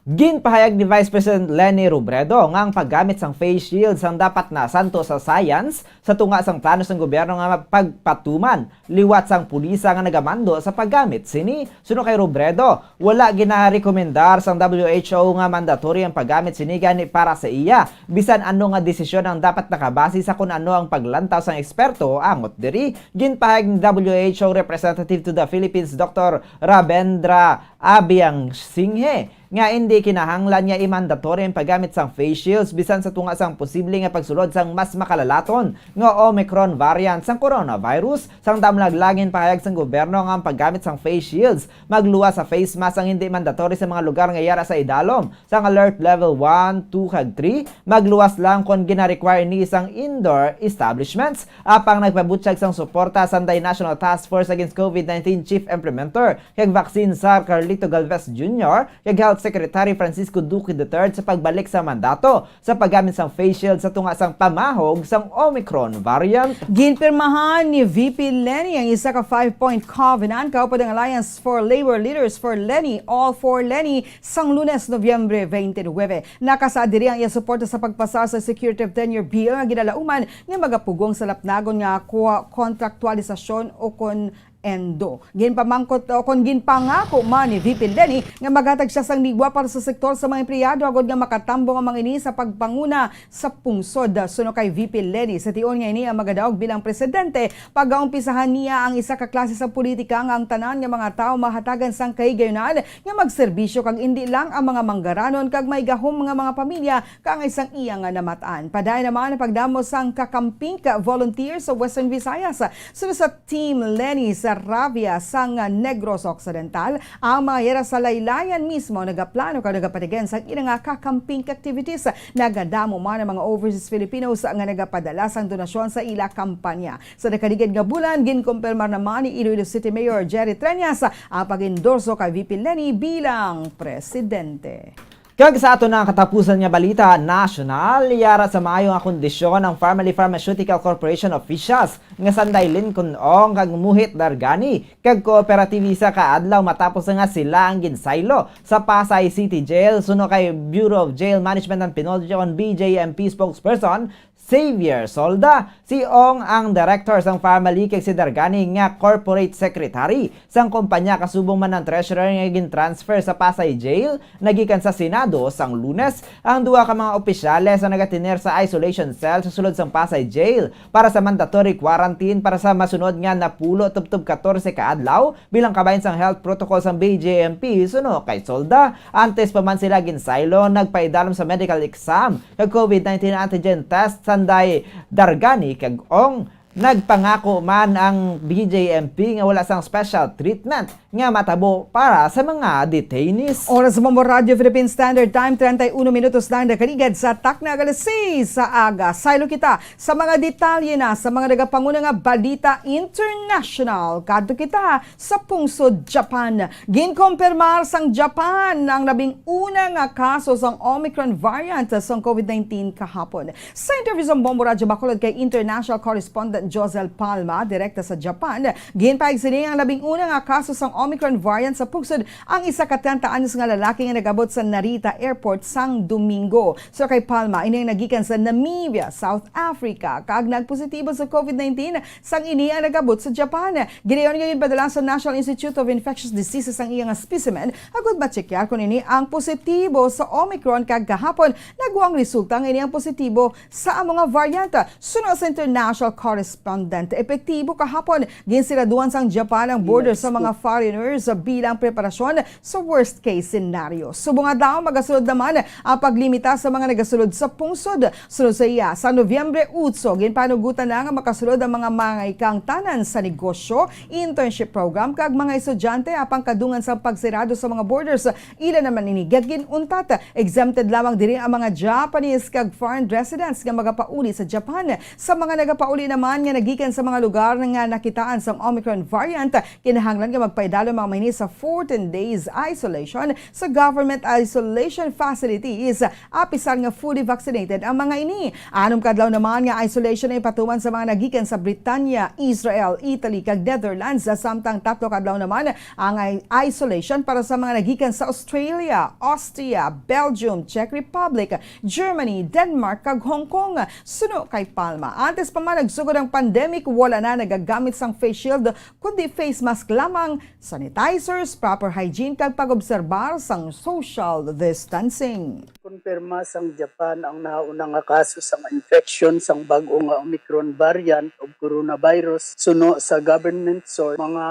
Speaker 23: Ginpahayag ni Vice President Leni Robredo nga ang paggamit sang face shields ang dapat na santo sa science sa tunga sang plano sang gobyerno nga pagpatuman liwat sang pulisa nga nagamando sa paggamit sini. Suno kay Robredo, wala ginarekomendar sang WHO nga mandatory ang paggamit sini gani para sa iya. Bisan ano nga desisyon ang dapat nakabase sa kung ano ang paglantaw sang eksperto angot diri. Ginpahayag ni WHO representative to the Philippines Dr. Rabendra Abiang Singhe nga hindi kinahanglan niya i-mandatory ang paggamit sang face shields bisan sa tunga sang posible nga pagsulod sang mas makalalaton nga Omicron variant sang coronavirus. Sang damlaglagin pahayag sang gobyerno nga ang paggamit sang face shields magluwas sa face mask ang hindi mandatory sa mga lugar nga yara sa idalom. Sang alert level 1, 2 kag 3 magluwas lang kung gina-require ni isang indoor establishments. Apang nagpabutyag sang suporta sa National Task Force Against COVID-19 Chief Implementer kag Vaccine Czar Carlito Galvez Jr. kag Health Secretary Francisco Duque III sa pagbalik sa mandato sa paggamit sang face shield sa tunga sang pamahog sang Omicron variant.
Speaker 9: Ginpirmahan ni VP Leni ang isa ka 5-point covenant kaupod ang Alliance for Labor Leaders for Leni, All for Leni, sang Lunes, Nobyembre 29. Nakasaad diri ang iya suporta sa pagpasa sa Security of Tenure Bill nga ginalauman nga magapugong sa lapnagon nga kontraktualisasyon o kon endo. Ginpamangkot o kon ginpangako man ni VP Leni nga maghatag siya sang ligwa para sa sektor sa mga empleyado agod nga makatambong ang mga ini sa pagpanguna sa pungsod. Suno kay VP Leni sa tion nga ini ang magadaog bilang presidente pagaumpisahan niya ang isa ka klase sa politika nga ang tanan nga mga tao mahatagan sang kahigayonan nga magserbisyo kag indi lang ang mga manggaranon kag may gahom nga mga pamilya kang isang iya nga namataan. Paday naman ang pagdamo sang kakamping ka volunteer sa Western Visayas. Suno sa Team Leni sa Ravia sang Negros Occidental, ang mga yera sa laylayan mismo nagaplano kag nagapatigan sa ilang kakamping activities. Nagadamo man ang mga overseas Filipinos nga nagapadala sang donasyon sa ila kampanya. Sa nakaligid nga bulan, ginkumpirmar naman ni Iloilo City Mayor Jerry Treñas ang pag-endorso kay VP Leni bilang presidente.
Speaker 23: Kag sa ato na katapusan nga balita national, yara sa maayo nga kondisyon ng Family Pharmaceutical Corporation officials nga sanday Lincoln Ong kag Muhit Dargani kag kooperatibisa kaadlaw matapos nga sila ang ginsaylo sa Pasay City Jail. Suno kay Bureau of Jail Management and Penalty BJMP spokesperson Xavier Solda, si Ong ang director sang family kag si Dargani nga corporate secretary sang kumpanya kasubong man ng treasurer nga gin-transfer sa Pasay Jail nagikan sa Senado sang Lunes. Ang duha ka mga opisyales ang nagatiner sa isolation cell sa sulod sang Pasay Jail para sa mandatory quarantine para sa masunod nga napulo tubtub 14 ka adlaw bilang kabahin sang health protocol sang BJMP. Suno kay Solda, antes pa man sila ginsaylo nagpaidalom sa medical exam kag COVID-19 antigen test sanday Dargani kag Ong. Nagpangako man ang BJMP nga wala sang special treatment nga matabo para sa mga detainees.
Speaker 9: Oras mo Radio Philippine Standard Time, 31 minutos lang nakaligad sa takna alas 6 sa aga. Saylo kita sa mga detalye na sa mga nagapanguna nga balita international. Kadto kita sa pungsod Japan. Ginkumpirmar sang Japan ang labing una nga kaso sang Omicron variant sang COVID-19 kahapon. Sa interview sa Bombo Radio Bacolod kay international correspondent Josel Palma, direkta sa Japan, ginpahig sini ang labing una nga kaso sang Omicron variant sa pungsod ang isa ka 30 anyos nga lalaki nga nagabot sa Narita Airport sang Domingo. So kay Palma, ini ang nagikan sa Namibia, South Africa, kag nagpositibo sa COVID-19 sang ini ang nagabot sa Japan. Ginayon nga padala sa National Institute of Infectious Diseases ang iyang specimen agud ma-checkar kung ini ang positibo sa Omicron kag kahapon nagwang resulta nga ini ang positibo sa mga variant. Suno sa international correspondent, epektibo kahapon ginsiraduan sang Japan ang border sa mga foreigners bilang preparasyon sa worst case scenario. Subong daw magasulod naman ang paglimita sa mga nagasulod sa pungsod. Sunod sa iya, sa Nobyembre 8, ginpanugutan na nga makasulod ang mga mangikang tanan sa negosyo, internship program kag mga estudyante apang kadungan sa pagsirado sa mga borders. Ila naman inigag ginuntat, exempted lamang diri ang mga Japanese kag foreign residents nga magapauli sa Japan. Sa mga nagapauli naman tanan nga nagikan sa mga lugar nga nakitaan sa Omicron variant, kinahanglan nga magpaidalo mga mahini sa 14 days isolation sa government isolation facilities. Apisar nga fully vaccinated ang mga ini. Anom kadlaw naman nga isolation ay patuman sa mga nagikan sa Britanya, Israel, Italy kag Netherlands. Samtang 3 kadlaw naman ang isolation para sa mga nagikan sa Australia, Austria, Belgium, Czech Republic, Germany, Denmark kag Hong Kong. Suno kay Palma. Antes pa man nagsugod ang pandemic, wala na nagagamit sang face shield kundi face mask lamang, sanitizers, proper hygiene kag pag-obserbar sang social distancing.
Speaker 4: Konfirma sang Japan ang nauna nga kaso sang infection sang bag-o nga Omicron variant of coronavirus. Suno sa government source, mga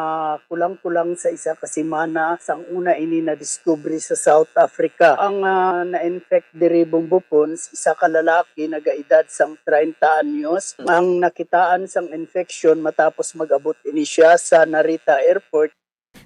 Speaker 4: kulang-kulang sa isa ka semana sang una ini na discovery sa South Africa. Ang na-infect diri bumbupon isa ka lalaki nagaedad sang 30 anyos. Ang nakitaan sang infection matapos mag-abot ini siya sa Narita Airport.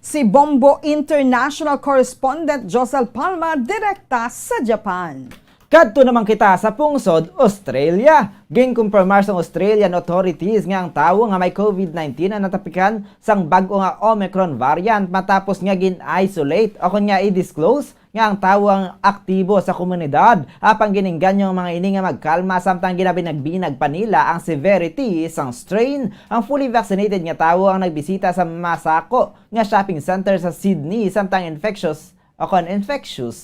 Speaker 9: Si Bombo International Correspondent Josel Palma direkta sa Japan.
Speaker 23: Kadto naman kita sa pungsod, Australia. Ginkumpirmar sa Australian authorities nga ang tawo nga may COVID-19 ang natapikan sang bag-o nga Omicron variant matapos nga gin-isolate o kunya i-disclose nga ang tawo ang aktibo sa komunidad. Apang gininggan yung mga ini nga magkalma samtang ginabinagbinag pa nila ang severity sang strain. Ang fully vaccinated nga tawo ang nagbisita sa Masako nga shopping center sa Sydney samtang infectious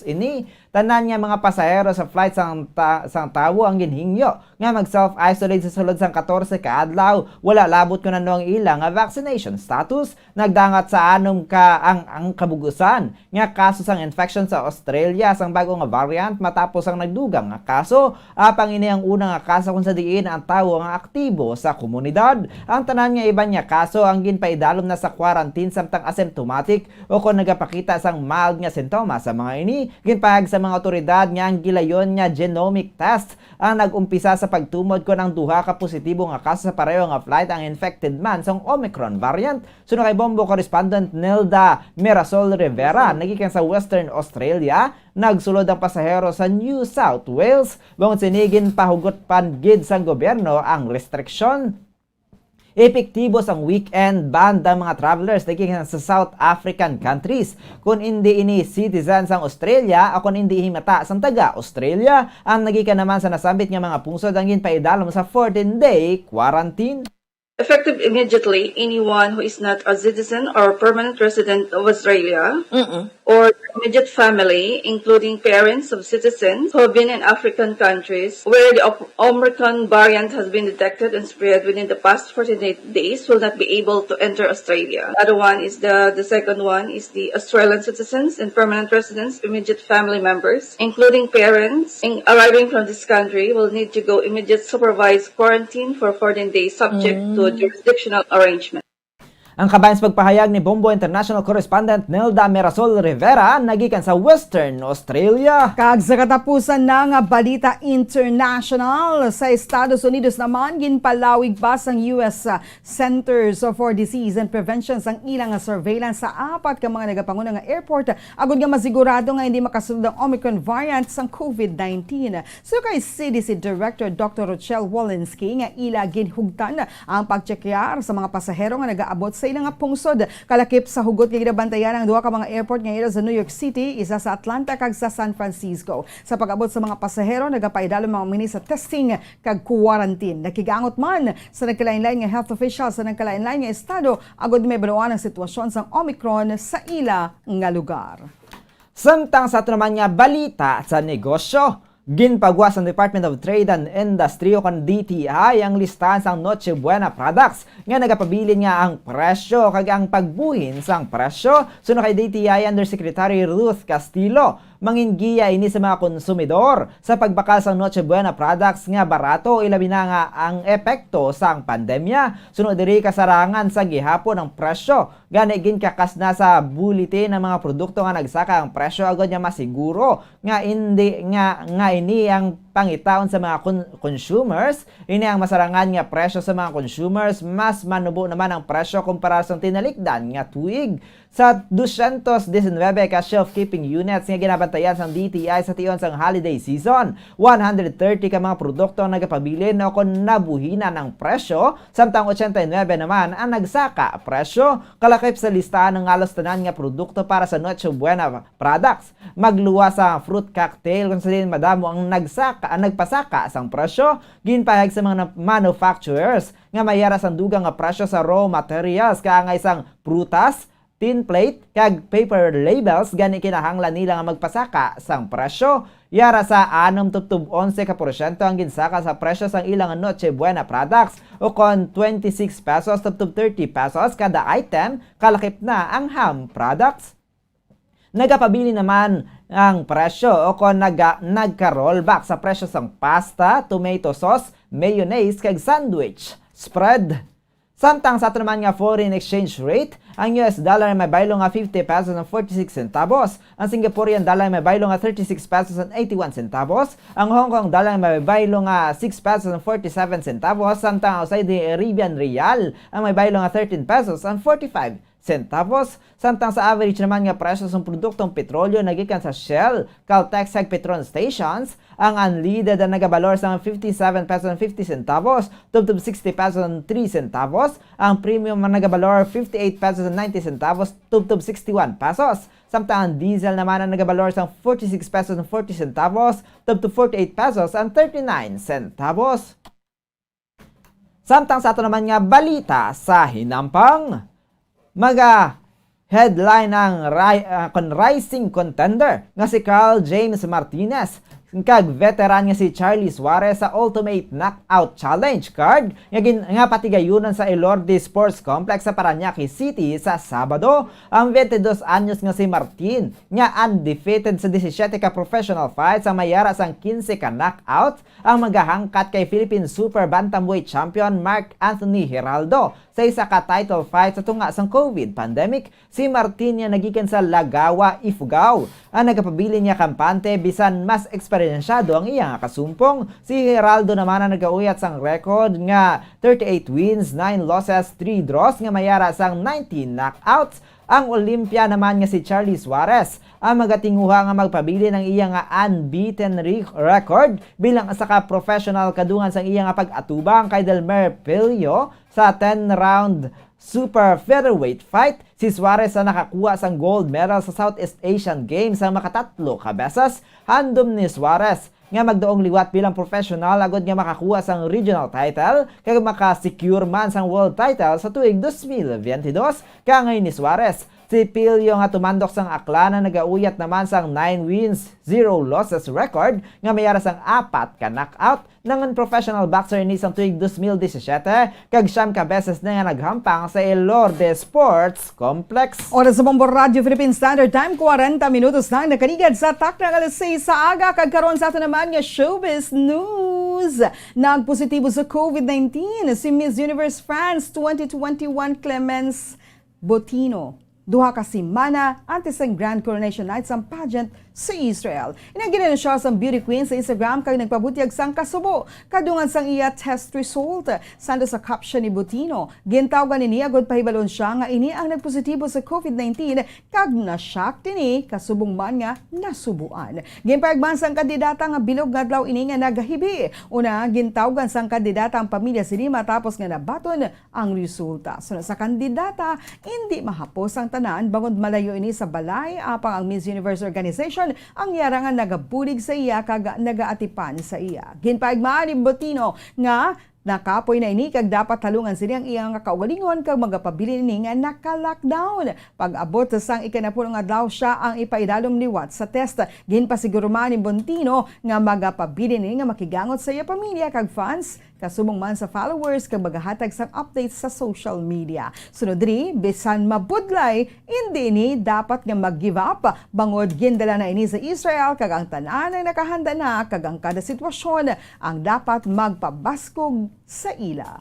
Speaker 23: ini tanan nga mga pasahero sa flight sang tawo ang ginhingyo nga mag-self-isolate sa sulod sang 14 ka adlaw. Wala labot kuno ang ilang nga vaccination status. Nagdangat sa anom ka ang kabugusan nga kaso sang infection sa Australia sang bago nga variant matapos ang nagdugang nga kaso. Apang ini ang unang nga kaso kung sa diin ang tawo nga aktibo sa komunidad. Ang tanan nga iban nga kaso ang ginpaidalom na sa quarantine samtang asymptomatic o kung nagapakita sang mild nga sintomas sa mga ini. Ginpahag sa mga otoridad nga ang gilayon nga genomic test ang nag-umpisa sa pagtumod ko ng duha ka positibo nga kaso sa pareho nga flight ang infected man sa Omicron variant. Suno kay Bombo Correspondent Nelda Mirasol Rivera, nagikan sa Western Australia, nagsulod ang pasahero sa New South Wales. Bangod sinigin pahugot pangid sang gobyerno ang restriction. Epektibo sang weekend ban ang mga travelers nagikan sa South African countries. Kung hindi ini citizens sang Australia o kung hindi himata sang taga-Australia, ang nagikan naman sa nasambit nga mga pungsod ang ginpaidalom sa 14-day quarantine.
Speaker 7: Effective immediately, anyone who is not a citizen or permanent resident of Australia or immediate family, including parents of citizens who have been in African countries where the Omicron variant has been detected and spread within the past 48 days will not be able to enter Australia. The other one is the second one is the Australian citizens and permanent residents, immediate family members, including parents arriving from this country will need to go immediate supervised quarantine for 14 days subject to a jurisdictional arrangement.
Speaker 23: Ang kabayan sa pagpahayag ni Bombo International Correspondent Nelda Mirasol Rivera nagikan sa Western Australia.
Speaker 9: Kag sa katapusan na nga balita international sa Estados Unidos naman ginpalawig pa sang US Centers for Disease and Prevention sang ilang surveillance sa apat ka mga nagapanguna nga airport agud nga masigurado nga hindi makasulod ang Omicron variant sang COVID-19. So kay CDC Director Dr. Rochelle Walensky nga ila ginhugtan ang pagtsekyar sa mga pasahero nga nagaabot sa ilang pungsod. Kalakip sa hugot nga ginabantayan ang duha ka mga airport nga ila sa New York City, isa sa Atlanta kag sa San Francisco. Sa pag-abot sa mga pasahero, nagapaidalo mga mini sa testing kag quarantine. Nakigangot man sa nagkalain-lain nga health officials sa nagkalain-lain nga estado agud may baluan ang sitwasyon sang Omicron sa ila nga lugar.
Speaker 23: Samtang sa ato naman nga balita sa negosyo, ginpagwas ng Department of Trade and Industry o kan DTI ang listahan sang Noche Buena products nga nagapabilin nga ang presyo kag ang pagbuhin sang presyo. Suno kay DTI Undersecretary Ruth Castillo, mangingiya ini sa mga konsumidor sa pagbakal sang Noche Buena products nga barato ilabi na nga ang epekto sang pandemya. Sunod diri kasarangan sa gihapon ang presyo. Gani ginkakas na sa bulletin ng mga produkto nga nagsaka ang presyo agad nga masiguro nga hindi nga ini ang pangitaon sa mga consumers. Ini ang masarangan nga presyo sa mga consumers, mas manubo naman ang presyo kumpara sa tinalikdan nga tuig. Sa 219 ka shelf-keeping units nga ginabantayan sa DTI sa tion sang holiday season, 130 ka mga produkto ang nagapabilin o kung nabuhinan ang presyo, samtang 89 naman ang nagsaka presyo. Kalakip sa listahan ng halos tanan nga produkto para sa Noche Buena products. Magluwa sa fruit cocktail kung saan madamo ang nagpasaka sang presyo, ginpahayag sa mga manufacturers nga mayara sang dugang nga presyo sa raw materials kaangay sang prutas, tin plate, kag paper labels gani kinahanglan nila nga magpasaka sang presyo. Yara sa 6-11% ang ginsaka sa presyo sang ilang Noche Buena products o kon 26 pesos to 30 pesos kada item, kalakip na ang ham products. Nagapabili naman ang presyo o kung nagka-rollback sa presyo sang pasta, tomato sauce, mayonnaise, kag sandwich spread. Samtang sa ato naman nga foreign exchange rate, ang US dollar ay may baylo nga 50 pesos and 46 centavos, ang Singaporean dollar ay may baylo nga 36 pesos and 81 centavos, ang Hong Kong dollar ay may baylo nga 6 pesos and 47 centavos, samtang ang Saudi Arabian Riyal ang may baylo nga 13 pesos and 45 centavos. Samtang sa average naman nga presyo ng produktong petrolyo nagikan sa Shell, Caltex ug Petron stations, ang unleaded ang nagabalor sa 57 pesos and 50 centavos, tubtub 60 pesos and 3 centavos, ang premium ang nagabalor 58 pesos and 90 centavos, tubtub 61 pesos. Samtang ang diesel naman ang nagabalor sa 46 pesos and 40 centavos, tubtub 48 pesos and 39 centavos. Samtang sa ato naman nga balita sa hinampang, headline ang rising contender nga si Carl James Martinez kag veteran nga si Charlie Suarez sa Ultimate Knockout Challenge card nga patigayunan sa Elorde Sports Complex sa Parañaque City sa Sabado. Ang 22 anyos nga si Martin nga undefeated sa 17 ka professional fights ang mayara sang 15 ka knockout ang magahangkat kay Philippine Super Bantamweight Champion Mark Anthony Heraldo sa isa ka title fight sa tunga sang COVID pandemic. Si Martin nga nagikan sa Lagawa, Ifugao. Ang nagapabili niya kampante bisan mas eksperyensyado ang iyang kasumpong. Si Heraldo naman ang nagauyat sang record nga 38 wins, 9 losses, 3 draws nga mayara sang 19 knockouts. Ang Olympia naman nga si Charlie Suarez ang magatinguha nga magpabili ng iyang unbeaten record bilang asa ka professional kadungan sang iyang pag-atubang kay Delmer Pillo sa 10-round super featherweight fight. Si Suarez ang nakakuha sang gold medal sa Southeast Asian Games sa makatatlo ka beses. Handom ni Suarez nga magdaong liwat bilang professional agad nga makakuha sang regional title kag makasecure man sang world title sa tuig 2022. Kangay ni Suarez, si Pillo nga tumandok sang akla na nagauyat naman sang 9 wins, 0 losses record nga mayara sang 4 ka knockout. Nangan professional boxer ni sang tuig 2017 kag siyam ka beses na nga naghampang sa Elorde Sports Complex.
Speaker 9: Oras sa Bombo Radio Philippine Standard Time, 40 minutos na nakanigad sa takna alas 6 sa aga. Kagkaroon sa ato naman nga showbiz news. Nagpositibo sa COVID-19 si Miss Universe France 2021 Clemence Botino. Duha ka semana antes ang Grand Coronation Night sa pageant sa Israel. Inagina na siya sa beauty queen sa Instagram kag nagpabutiag sang kasubo kadungan sang iya test result. Sando sa caption ni Botino, gintawgan ni agad pahibalon siya nga ini ang nagpositibo sa COVID-19 kag na-shock dinhi kasubong man nga nasubuan. Ginpayagman sang kandidata nga bilog nga adlaw ini nga nagahibi. Una gintawgan sang kandidata ang pamilya sini matapos nga nabaton ang resulta. So sa kandidata hindi mahapos ang tanan bangod malayo ini sa balay apang ang Miss Universe Organization ang yarangan nagabulig sa iya kag nagaatipan sa iya. Ginpaigmaan ni Botino nga nakapoy na ini kag dapat talungan sila ang iyang kaugalingon kag magapabili ni nga naka-lockdown. Pag-abot sang ikanapulong adlaw siya ang ipaidalom liwat sa test. Ginpasiguro man ni Botino nga magapabili ni nga makigangot sa iya pamilya kag fans kasubong man sa followers kag magahatag sang updates sa social media. Sunod diri, bisan mabudlay, hindi ni dapat nga mag-give up. Bangod gindala na ini sa Israel kag ang tanan ang nakahanda na kag ang kada sitwasyon ang dapat magpabaskog sa ila.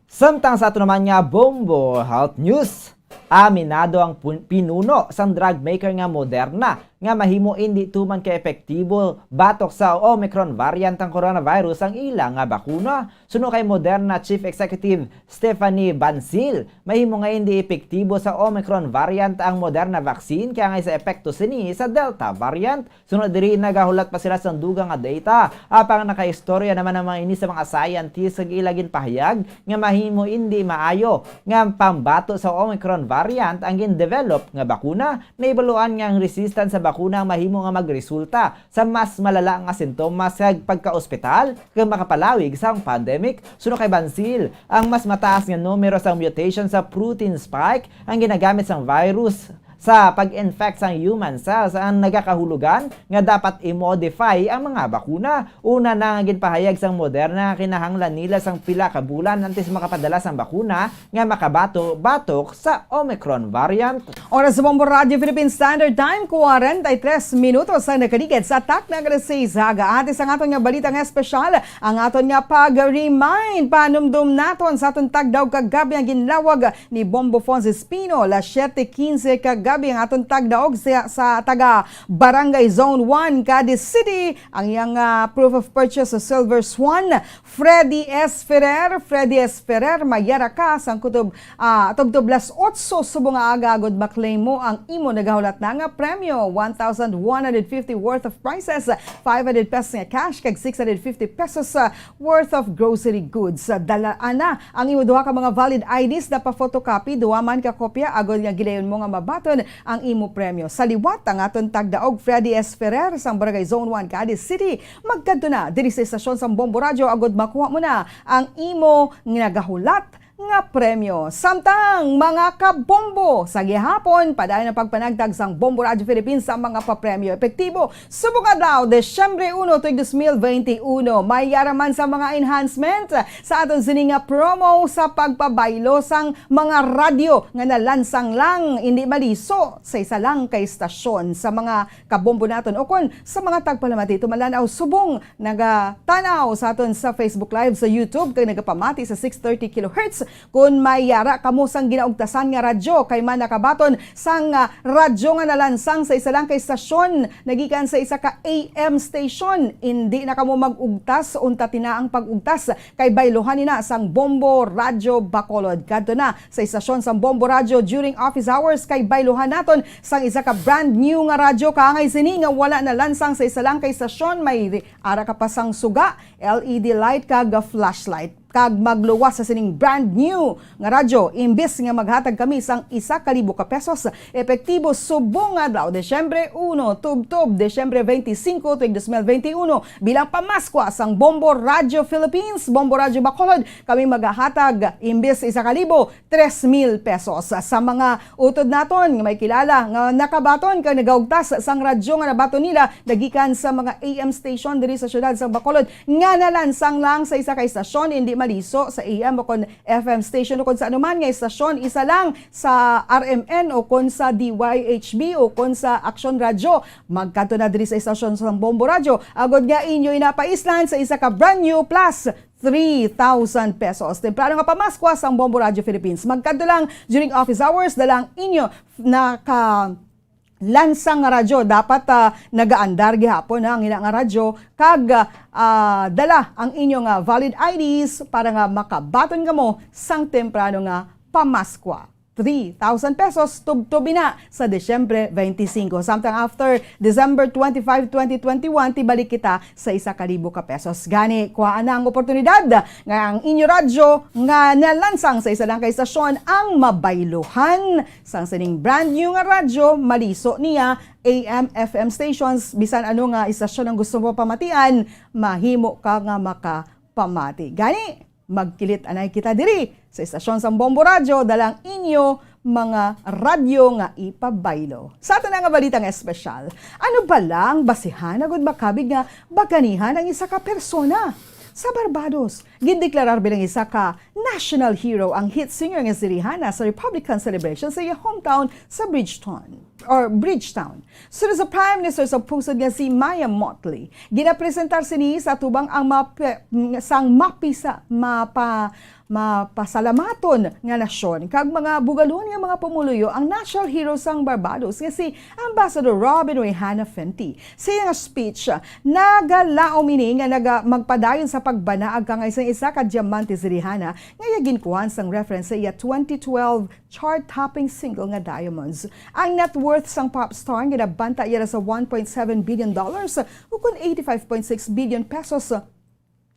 Speaker 23: Samtang sa ato naman nga Bombo Health News. Aminado ang pinuno sang drug maker nga Moderna nga mahimo hindi tuman ka epektibo batok sa Omicron variant ang coronavirus ang ilang nga bakuna. Suno kay Moderna Chief Executive Stephanie Bancil, mahimo nga hindi epektibo sa Omicron variant ang Moderna vaccine kaya nga sa epekto sini sa Delta variant. Sunod diri nagahulat pa sila sa dugang nga data apang nakaistorya naman ang mga ini sa mga scientists ag ilagin pahayag nga mahimo hindi maayo nga pambato sa Omicron variant ang gin-develop nga bakuna na ibaluan nga ang resistance sa bakuna ang mahimo nga magresulta sa mas malala nga sintomas kag pagka-ospital kag makapalawig sa pandemic. Suno kay Bancil, ang mas mataas nga numero sa mutation sa protein spike ang ginagamit sang virus sa pag-infect sang human cells ang nagakahulugan nga dapat i-modify ang mga bakuna. Una na nga ginpahayag sang Moderna kinahanglan nila sang pila ka bulan antes makapadala sang bakuna nga makabatok sa Omicron variant.
Speaker 9: Oras sa Bombo Radio Philippine Standard Time, 43 minutos ang nakadigit sa tak na grasay haga. Atis ang aton nga balitang espesyal, ang aton nga pag-remind, panumdum naton sa aton tagdaw kagabi ang ginlawag ni Bombo Fonz Espino, la 7:15 kagabi ang aton tagdaog sa taga Barangay Zone 1, Cadiz City, ang iyang proof of purchase sa Silver Swan, Freddy S. Ferrer, mayara ka sang kutob tublas 8 subong nga aga-agod maklaim mo ang imo nagahulat na nga premyo, 1,150 worth of prizes, 500 pesos nga cash, kag 650 pesos worth of grocery goods. Dalaan na ang imo duha ka mga valid IDs na pa-photocopy, duha man ka kopya, agod nga gilayon mo nga mabaton ang imo premyo. Sa liwat ang aton tagdaog Freddy S. Ferrer sang Barangay Zone 1, Cadiz City, magkadto na diri sa istasyon sa Bombo Radio agod makuha mo na ang imo nagahulat nga premyo. Samtang mga kabombo sa gihapon, padayon ang pagpanagtag sang Bombo Radio Philippines sa mga papremyo epektibo. Subong adlaw, Desyembre 1, 2021, may yaraman sa mga enhancement sa aton sini nga promo sa pagpabaylo sang mga radyo nga nalansang lang, hindi maliso sa isa lang kay istasyon sa mga kabombo naton o kon sa mga tagpalamati tumalanaw subong nagatanaw sa aton sa Facebook Live sa YouTube kay nagapamati sa 630 kHz. Kung may yara kamo sang ginaugtasan nga radyo kay man nakabaton sang radyo nga nalansang sa isa lang kay istasyon nagikan sa isa ka AM station, hindi na kamo magugtas unta tinaang pagugtas kay baylohan nina sang Bombo Radio Bacolod. Kadto na sa istasyon sang Bombo Radio during office hours kay baylohan naton sang isa ka brand new nga radyo kaangay sini nga wala na lansang sa isa lang kay istasyon, may ara ka pa sang suga, LED light kag flashlight. Kag magluwas sa sining brand new nga radyo, imbes nga maghatag kami sang 1,000 ka pesos, epektibo subong adlaw Desyembre 1 tubtob Desyembre 25 tuig 2021 bilang pamaskwa sang Bombo Radio Philippines, Bombo Radio Bacolod, kami maghahatag imbes 1,000, 3,000 pesos sa mga utod naton nga may kilala nga nakabaton kag nagaugtas sang radyo nga nabaton nila dagikan sa mga AM station diri sa syudad sang Bacolod nga nalansang lang sa isa ka istasyon, hindi maliso sa AM o kon FM station o kon sa anuman nga istasyon, isa lang sa RMN o kon sa DYHB o kon sa Action Radio. Magkanto na diri sa istasyon sa Bombo Radio, agod nga inyo inapaislan sa isa ka brand new plus 3,000 pesos. Templano nga pamaskwa sa Bombo Radio Philippines. Magkanto lang during office hours, dalang inyo lansang nga radyo, dapat nagaandar gihapon ang ina nga radyo kag dala ang inyong valid IDs para nga makabaton ka mo sang temprano nga pamaskwa. 3,000 pesos tubtubi na sa Desyembre 25. Samtang after December 25, 2021, tibalik kita sa 1,000 ka pesos. Gani, kuhaan na ang oportunidad nga ang inyo radyo nga nalansang sa isa lang kay istasyon ang mabayluhan sang sining brand new nga radyo, maliso niya AM, FM stations, bisan ano nga istasyon ang gusto mo pamatian, mahimo ka nga makapamati. Gani, magkilit anay kita diri sa istasyon sa Bombo Radio, dalang inyo mga radyo nga ipabaylo. Sa ato na nga balitang espesyal, ano ba lang basihan agud makabig nga baganihan ang isa ka persona? Sa Barbados, gindeklarar bilang isa ka national hero ang hit singer nga si Rihanna sa Republican celebration sa iyang hometown sa Bridgetown. Sunod sa Prime Minister sa pusod nga si Maya Motley, ginapresentar sini sa tubang ang mapasalamaton nga nasyon kag mga bugalon nga mga pumuluyo ang national hero sang Barbados nga si Ambassador Robin Rehana Fenty. Sa iyang speech, nagalaom ini nga magpadayon sa pagbanaag kang isa ka diamante si Rehana nga ginkuhan sang reference sa iya 2012 chart-topping single nga Diamonds. Ang net worth sang pop star nga nabanta iya sa $1.7 billion o kung 85.6 billion pesos.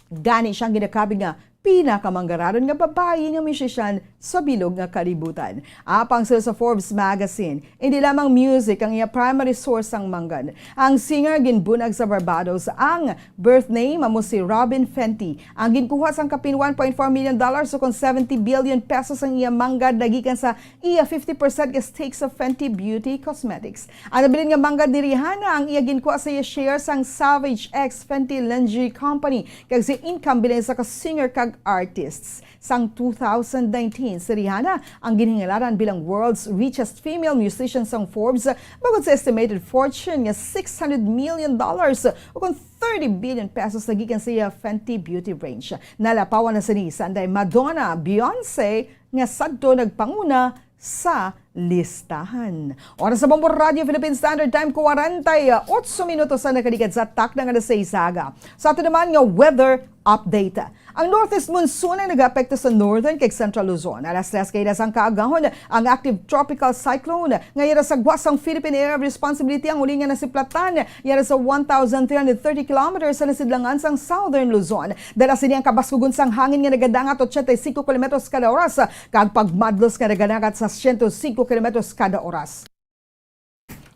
Speaker 9: Gani siyang ginakabi nga pinakamanggararon nga babae nga musician sa bilog nga kalibutan. Apang sila sa Forbes magazine, hindi lamang music ang iya primary source ang manggan. Ang singer ginbunag sa Barbados, ang birth name amo si Robin Fenty. Ang ginkuha sang kapin $1.4 million o kung 70 billion pesos ang iya manggad nagikan sa iya 50% nga stake sa Fenty Beauty Cosmetics. Ang nabilin nga manggad ni Rihanna ang iya ginkuha sa iya shares ang Savage X Fenty Lingerie Company kag si income bilin sa ka-singer kag artists. Sang 2019, si Rihanna ang ginhingalaran bilang world's richest female musician sang Forbes bagod sa estimated fortune nga $600 million o kung 30 billion pesos na gikan sa iya Fenty Beauty range. Nalapawan na sini sanday Madonna, Beyonce nga sadto nagpanguna sa listahan. Oras sa Bombo Radio Philippine Standard Time, 48 minutos na nakalikat sa takna nga sa isaga. Sa ato naman nga weather update. Ang northeast monsoon ang nag-apekto sa northern kay Central Luzon. Alas 3 kay dasang kaagahon ang active tropical cyclone nga yara sa gwasang Philippine Area of Responsibility ang ulingan na si Platan yara sa 1,330 kilometers sa nasidlangan sang southern Luzon. Dala sini ang kabaskugon sang hangin nga nagadangat 85 kilometros kada oras kag pagmadlos nga nagadangat sa 105 kilometros kada oras.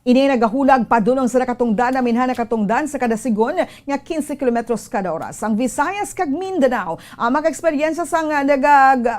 Speaker 9: Ini nagahulag padulong sa nakatungdan na minha nakatungdan sa kada sigon nga 15 kilometros kada oras. Ang Visayas kag Mindanao ang maka-eksperyensya sang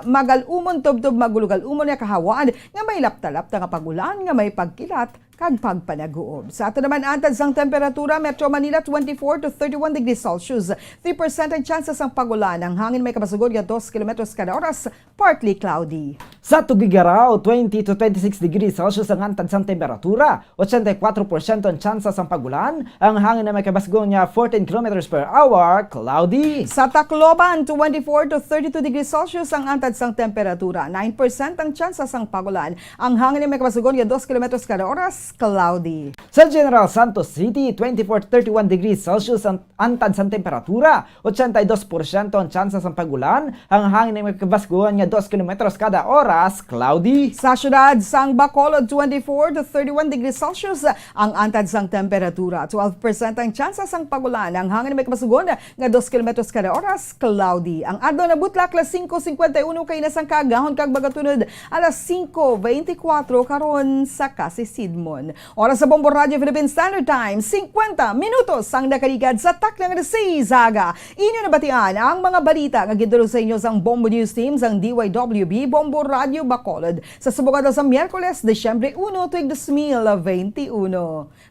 Speaker 9: magalumon tubtob magulugal-umon nga kahawaan nga may lapta-lapta nga pagulan nga may pagkilat kag pagpanaguob. Sa ato naman antad sang temperatura, Metro Manila 24 to 31 degrees Celsius. 3% ang chances ang pagulan. Ang hangin may kabasugod nga 2 kilometros kada oras, partly cloudy.
Speaker 23: Sa Tugigaraw, 20 to 26 degrees Celsius ang antad sang temperatura. 84% ang chances ang pagulan. Ang hangin na may kabasugod nga 14 kilometers per hour, cloudy.
Speaker 9: Sa Tacloban, 24 to 32 degrees Celsius ang antad sang temperatura. 9% ang chances ang pagulan. Ang hangin na may kabasugod nga 2 kilometros kada oras, cloudy.
Speaker 23: Sa General Santos City, 24-31 degrees Celsius ang antad sa temperatura. 82% ang chances ang pagulan. Ang hangin ay may kabasguhan nga 2 kilometros kada oras, cloudy.
Speaker 9: Sa syudad sang Bacolod, 24 to 31 degrees Celsius ang antad sang temperatura. 12% ang chances ang pagulan. Ang hangin ay may kabasguhan nga 2 kilometros kada oras, cloudy. Ang adlaw na butlak alas 5:51 kay nasang kaagahon kag bagatunod alas 5:24 karon sa Kasisidmo. Oras sa Bombo Radio Philippine Standard Time, 50 minutos ang nakaligad sa taklang Zaga. Inyo nabatian ang mga balita nga gidulog sa inyo sang Bombo News Team sang DYWB Bombo Radio Bacolod sa subugado sa Miyerkules, Desyembre 1 tuig 2021.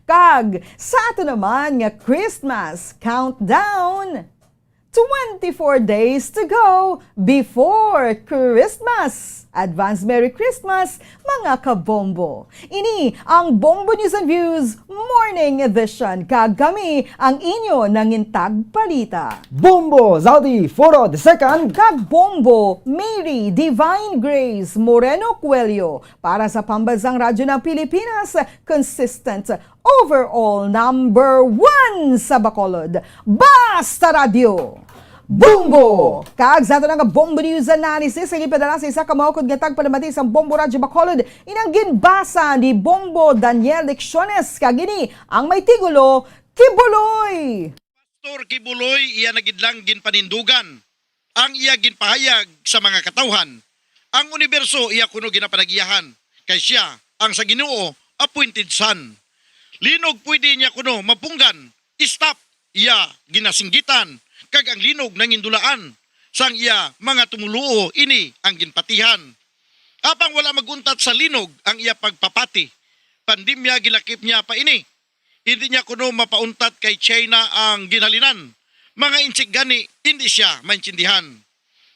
Speaker 9: Kag sa ato naman nga Christmas countdown. 24 days to go before Christmas. Advance Merry Christmas, mga kabombo. Ini ang Bombo News and Views Morning Edition. Kag kami ang inyo nangintag balita.
Speaker 23: Bombo Zaudi Foro II.
Speaker 9: Kag Bombo Mary Divine Grace Moreno Cuello para sa Pambansang Radyo ng Pilipinas, consistent overall number 1 sa Bacolod. Basta Radio! Bombo! Kag sa ito nga Bombo News Analysis ang ipadala sa isa kamaukod nga tagpalamati sa Bombo Radio Bacolod inang ginbasa ni Bombo Daniel Lecciones kagini ang may tigulo Kibuloy.
Speaker 17: Pastor Kibuloy iya nagidlang ginpanindugan ang iya ginpahayag sa mga katawhan. Ang universo iya kuno ginapanagiyahan kay siya ang sa Ginoo appointed son. Linog pwede niya kuno mapunggan stop iya ginasinggitan kag ang linog nangindulaan sang iya mga tumuluo ini ang ginpatihan. Apang wala maguntat sa linog ang iya pagpapati. Pandemya gilakip niya pa ini. Hindi niya kuno mapauntat kay China ang ginhalinan. Mga insik gani hindi siya maintindihan.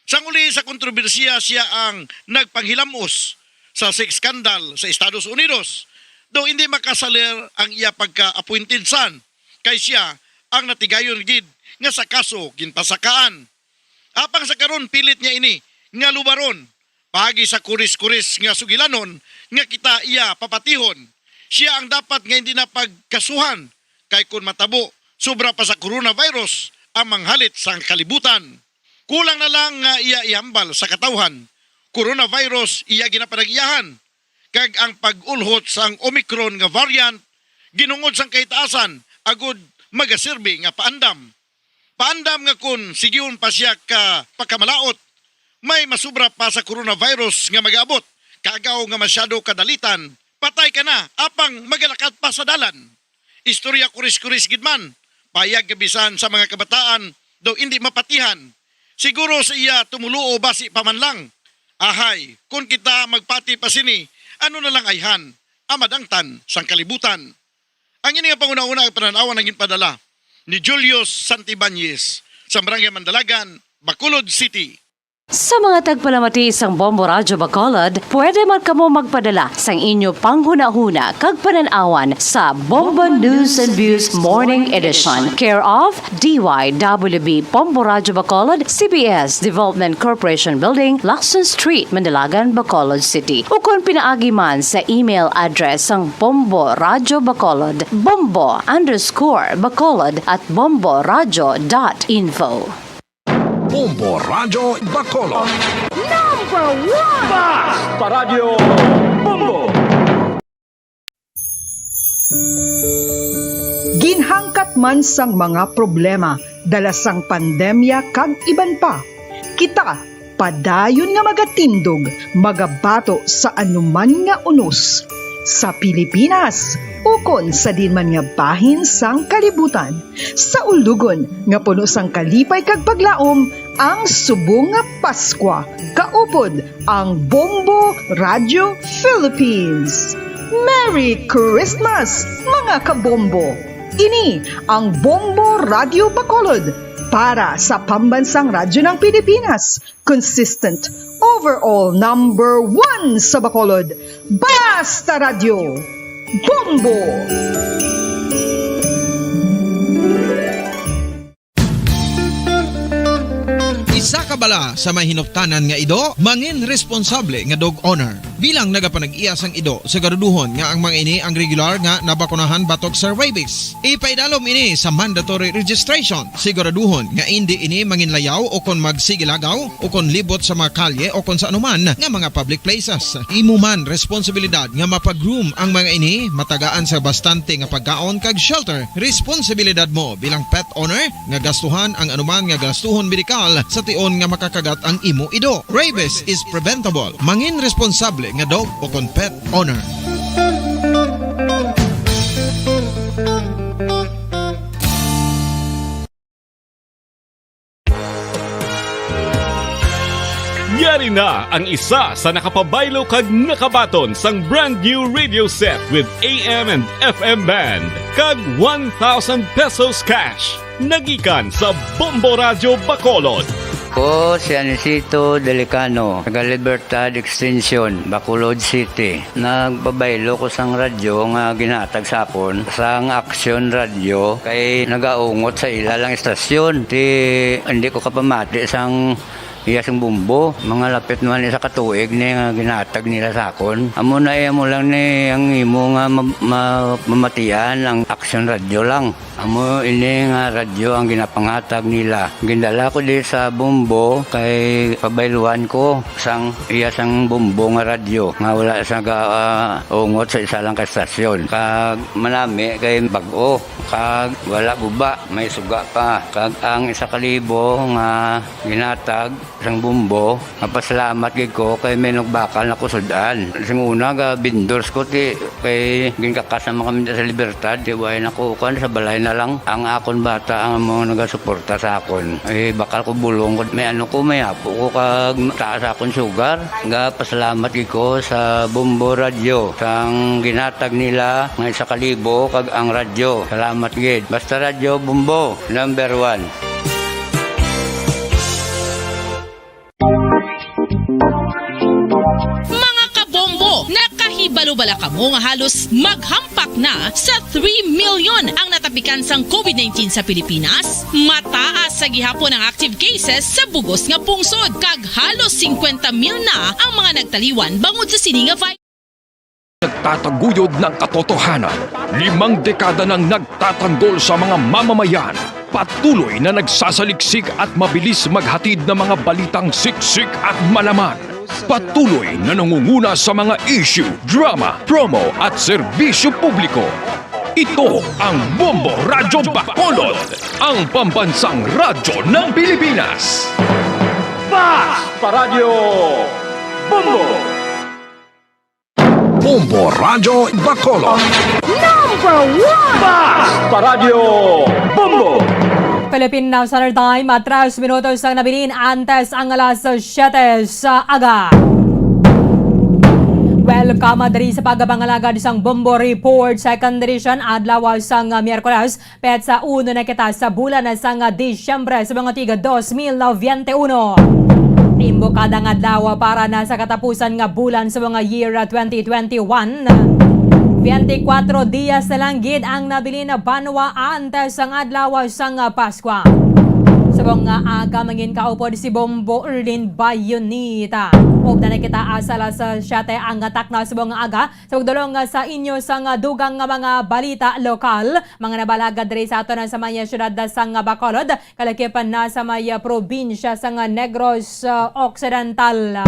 Speaker 17: Sang uli sa kontrobersiya siya ang nagpanghilamos sa sex scandal sa Estados Unidos. Do hindi makasalir ang iya pagka-appointed son kay siya ang natigayon gid nga sa kaso ginpasakaan. Apang sa karon pilit niya ini nga lubaron. Pagi sa kuris-kuris nga sugilanon nga kita iya papatihon. Siya ang dapat nga hindi na pagkasuhan kay kun matabo sobra pa sa coronavirus ang manghalit sa kalibutan. Kulang na lang nga iya ihambal sa katawhan. Coronavirus iya ginapanag-iyahan. Kag ang pag-ulhot sang Omicron nga variant ginungod sang kahitaasan agud magasirbi nga paandam. Paandam nga kun sigihon pa siya ka pagkamalaot, may masubra pa sa coronavirus nga mag-abot. Kagaw nga masyado kadalitan, patay ka na apang magalakad pa sa dalan. Istorya kuris-kuris gidman, payag gabisan sa mga kabataan daw hindi mapatihan. Siguro sa iya tumuluo basi pa man lang. Ahay, kung kita magpati pa sini, ano na lang ayhan, amadangtan sang kalibutan. Ang ini nga panguna-una ang pananawan naging padala ni Julius Santibanez sa Barangay Mandalagan, Bacolod City.
Speaker 13: Sa mga tagpalamati isang Bombo Radyo Bacolod, pwede man kamo magpadala sang inyo panghuna-huna kag pananawan sa Bombo News and Views Morning Edition. Care of DYWB Bombo Radyo Bacolod, CBS Development Corporation Building, Lacson Street, Mandalagan, Bacolod City. O kung pinaagi man sa email address sang Bombo Radyo Bacolod, bombo_bacolod@bomboradyo.info.
Speaker 20: Bombo Radyo Bacolod.
Speaker 3: Number 1!
Speaker 20: Basta Radio Bombo!
Speaker 8: Ginhangkat man sang mga problema, dala sang pandemya kag iban pa. Kita, padayon nga magatindog, magabato sa anuman nga unos. Sa Pilipinas, ukon sa dinman nga bahin sang kalibutan. Sa ulugon nga puno sang kalipay kag paglaom, ang subong nga Paskwa. Kaupod ang Bombo Radio Philippines. Merry Christmas, mga kabombo! Ini ang Bombo Radio Bacolod para sa pambansang radyo ng Pilipinas. Consistent, overall number 1 sa Bacolod. Basta Radio Bombo!
Speaker 15: Isa ka bala sa may hinuptanan nga ido, mangin responsable nga dog owner. Bilang nagapanag-iyas ang ido, siguraduhon nga ang mga ini ang regular nga nabakunahan batok sa rabies. Ipaidalom ini sa mandatory registration. Siguraduhon nga hindi ini manginlayaw o kon magsigilagaw o kon libot sa mga kalye o kon sa anuman nga mga public places. Imo man responsibilidad nga mapag-groom ang mga ini, matagaan sa bastante nga pagkaon kag shelter. Responsibilidad mo bilang pet owner nga gastuhan ang anuman nga gastuhon medikal sa tion nga makakagat ang imo ido. Rabies is preventable. Mangin responsable nga dog o kon pet owner.
Speaker 18: Yari na ang isa sa nakapabaylo kag nakabaton sang brand new radio set with AM and FM band kag 1,000 pesos cash. Nagikan sa Bombo Radio Bacolod.
Speaker 21: Ako si Anisito Delicano, taga Libertad Extension, Bacolod City. Nagbabaylo ko sang radyo nga ginatag sapon sang Action Radio kay nagaungot sa ilalang estasyon. Hindi ko kapamati sang iyasang bumbo, mga lapit naman sa katuig ni nga ginatag nila sakon. Amo na mo lang ni ang imo nga mamatian ang Action Radio lang. Amo ini nga radyo ang ginapangatag nila. Gindala ko di sa bumbo kay pabayluan ko sang iyasang bumbo nga radyo nga wala sa ungot sa isa lang ka estasyon. Kag manami kay bag-o, kag wala guba, may suga pa. Kag ang 1,000 nga ginatag sang bumbo, napasalamat gid ko kay may nagbakal na kusudan. Sing una ga bindors ko ti kay ginkakasama kami sa Libertad, di way nakukan sa balay na lang ang akon bata ang mga nagasuporta sa akon. Bakal ko bulong ko may may apo ko kag taas akon sugar. Ga pasalamat gid ko sa Bombo Radio sang ginatag nila nga 1,000 kag ang radyo. Salamat gid. Basta Radio Bombo number 1.
Speaker 16: Mga kabombo, nakahibalo-bala bala kamo nga halos maghampak na sa 3 million ang natapikan sang COVID-19 sa Pilipinas. Mataas sa gihapon ang active cases sa bugos nga pungsod kag halos 50,000 na ang mga nagtaliwan bangod sa sini nga virus.
Speaker 20: Nagtataguyod ng katotohanan, 5 dekada nang nagtatanggol sa mga mamamayan. Patuloy na nagsasaliksik at mabilis maghatid ng mga balitang siksik at malaman. Patuloy na nangunguna sa mga issue, drama, promo at serbisyo publiko. Ito ang Bombo Radyo Bacolod, ang pambansang radyo ng Pilipinas. Fast Radyo Bombo! Bombo Radyo Bacolod.
Speaker 3: Number 1!
Speaker 20: Fast Radyo Bombo!
Speaker 10: Philippine National Time at 3 minutos ang nabilin antes ang alas 7 sa aga. Welcome diri sa pagabangalaga isang Bombo Report Second Edition adlaw sang Miyerkules petsa 1 na kita sa bulan sang Disyembre sa mga tiga 2021. Timbo kada nga adlaw para na sa katapusan nga bulan sa mga year 2021. 24 dias na lang gid ang nabili na banwa antes ang adlaw sang Paskwa. Sa mga aga mangin kaupod si Bombo Erlin Bayonita. Og na kita asala sa syate ang atak na sa mga aga. Sa pagdulong sa inyo sang dugang nga mga balita lokal. Mga nabalaga diri sa ato na sa maya syudad sang Bacolod. Kalakipan na sa maya probinsya sang Negros Occidental.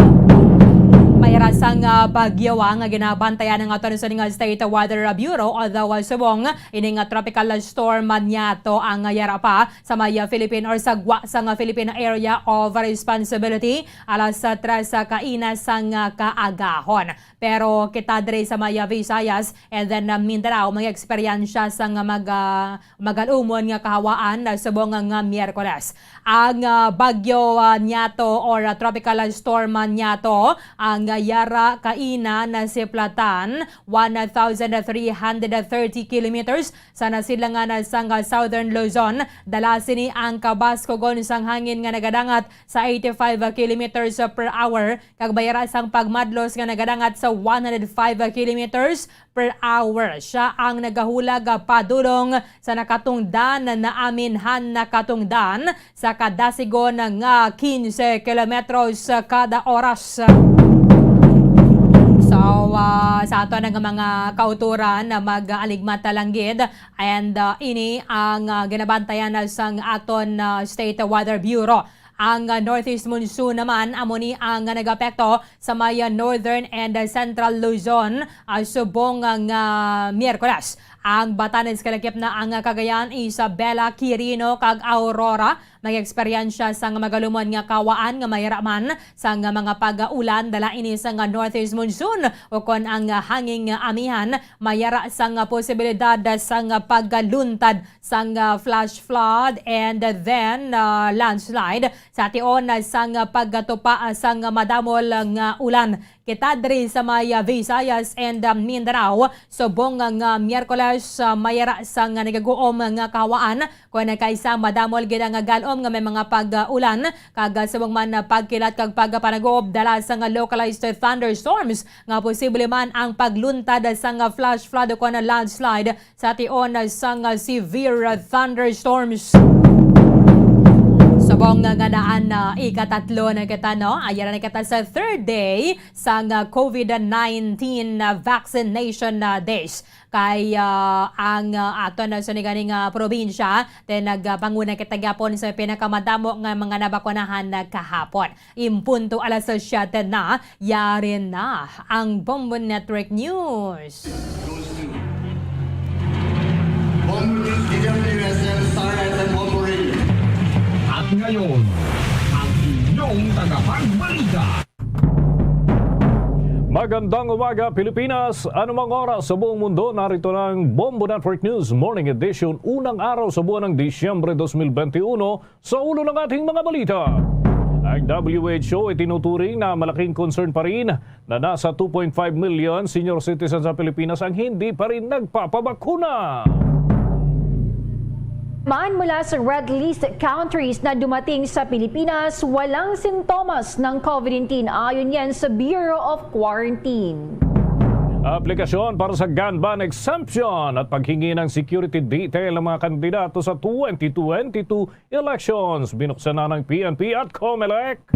Speaker 10: Mayra sang bagyo nga ginabantayan ng ato sa State Weather Bureau although subong ining tropical storm Maniato ang yara pa sa maya Philippine or sagwa sang Philippine Area of Responsibility alas 3 sa kaina sang kaagahon. Pero kita diri sa maya Visayas and then Mindanao mga eksperyensya sang magalumon nga kahawaan subong nga Miyerkules. Ang bagyo Niato or tropical storm Niato ang yara kaina na siplatan 1,330 kilometers sa nasilangan sang Southern Luzon. Dala sini ang kabaskogon sang hangin nga nagadangat sa 85 kilometers per hour kag bayara sang pagmadlos nga nagadangat sa 105 kilometers per hour. Siya ang nagahulag padulong sa nakatungdan na aminhan nakatungdan sa kadasigon nga 15 kilometros kada oras. So, sa ato ng mga kauturan na mag-aligmat talanggid and ini ang ginabantayan sang aton State Weather Bureau. Ang Northeast Monsoon naman amoni ang nagapekto sa may Northern and Central Luzon subong Miyerkules. Ang Batanes kalakip na ang Cagayan, Isabela, Quirino kag Aurora mag-eksperyensya sang magalumon nga kawaan nga mayraman sang mga pag-ulan dala ini sang Northeast Monsoon o kon ang hanging amihan mayara sang posibilidad sang pagluntad sang flash flood and then landslide sa tion sang pagtupa sang madamol nga ulan. Kita diri sa maya Visayas and Mindanao subong nga Miyerkules mayara sang nagaguom nga kawaan kun kaysa madamol gid nga galom nga may mga pag-ulan kag subong man pagkilat kag pagpanagob dala sang localized thunderstorms nga posible man ang pagluntad sang flash flood o landslide sa tion sang severe thunderstorms. Sabong nga daan na ikatatlo na kita ayan na kita sa third day sang COVID-19 vaccination days. Kay ang ato na sa niganing probinsya then nagpanguna kita gapon sa pinakamadamo nga mga nabakunahan kahapon. Impunto alas 7 na yarin na ang Bombo Network News.
Speaker 18: At ngayon, ang inyong tagapagbalita. Magandang umaga Pilipinas, anumang oras sa buong mundo, narito ng Bombo Network News Morning Edition, unang araw sa buwan ng Disyembre 2021 sa ulo ng ating mga balita. Ang WHO ay tinuturing na malaking concern pa rin na nasa 2.5 million senior citizens sa Pilipinas ang hindi pa rin nagpapabakuna.
Speaker 3: Man mula sa red list countries na dumating sa Pilipinas, walang sintomas ng COVID-19 ayon yan sa Bureau of Quarantine.
Speaker 18: Aplikasyon para sa gun ban exemption at paghingi ng security detail ng mga kandidato sa 2022 elections. Binuksan na ng PNP at COMELEC.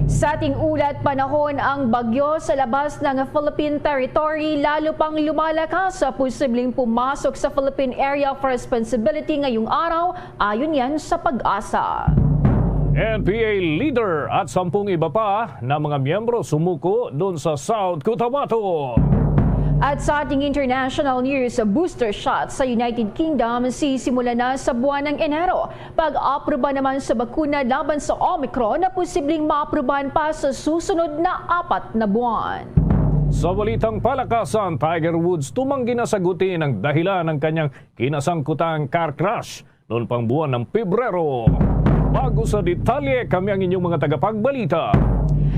Speaker 3: Sa ating ulat, panahon ang bagyo sa labas ng Philippine territory lalo pang lumalakas sa posibleng pumasok sa Philippine Area of Responsibility ngayong araw, ayon yan sa Pag-asa.
Speaker 18: NPA leader at 10 iba pa na mga miyembro sumuko doon sa South Cotabato.
Speaker 3: At sa ating international news, booster shot sa United Kingdom sisimula na sa buwan ng Enero. Pag-aproba naman sa bakuna laban sa Omicron na posibleng maaprobahan pa sa susunod na 4 na buwan.
Speaker 18: Sa balitang palakasan, Tiger Woods tumanggi na sagutin ang dahilan ng kanyang kinasangkutang car crash noon pang buwan ng Pebrero. Bago sa detalye, kami ang inyong mga tagapagbalita.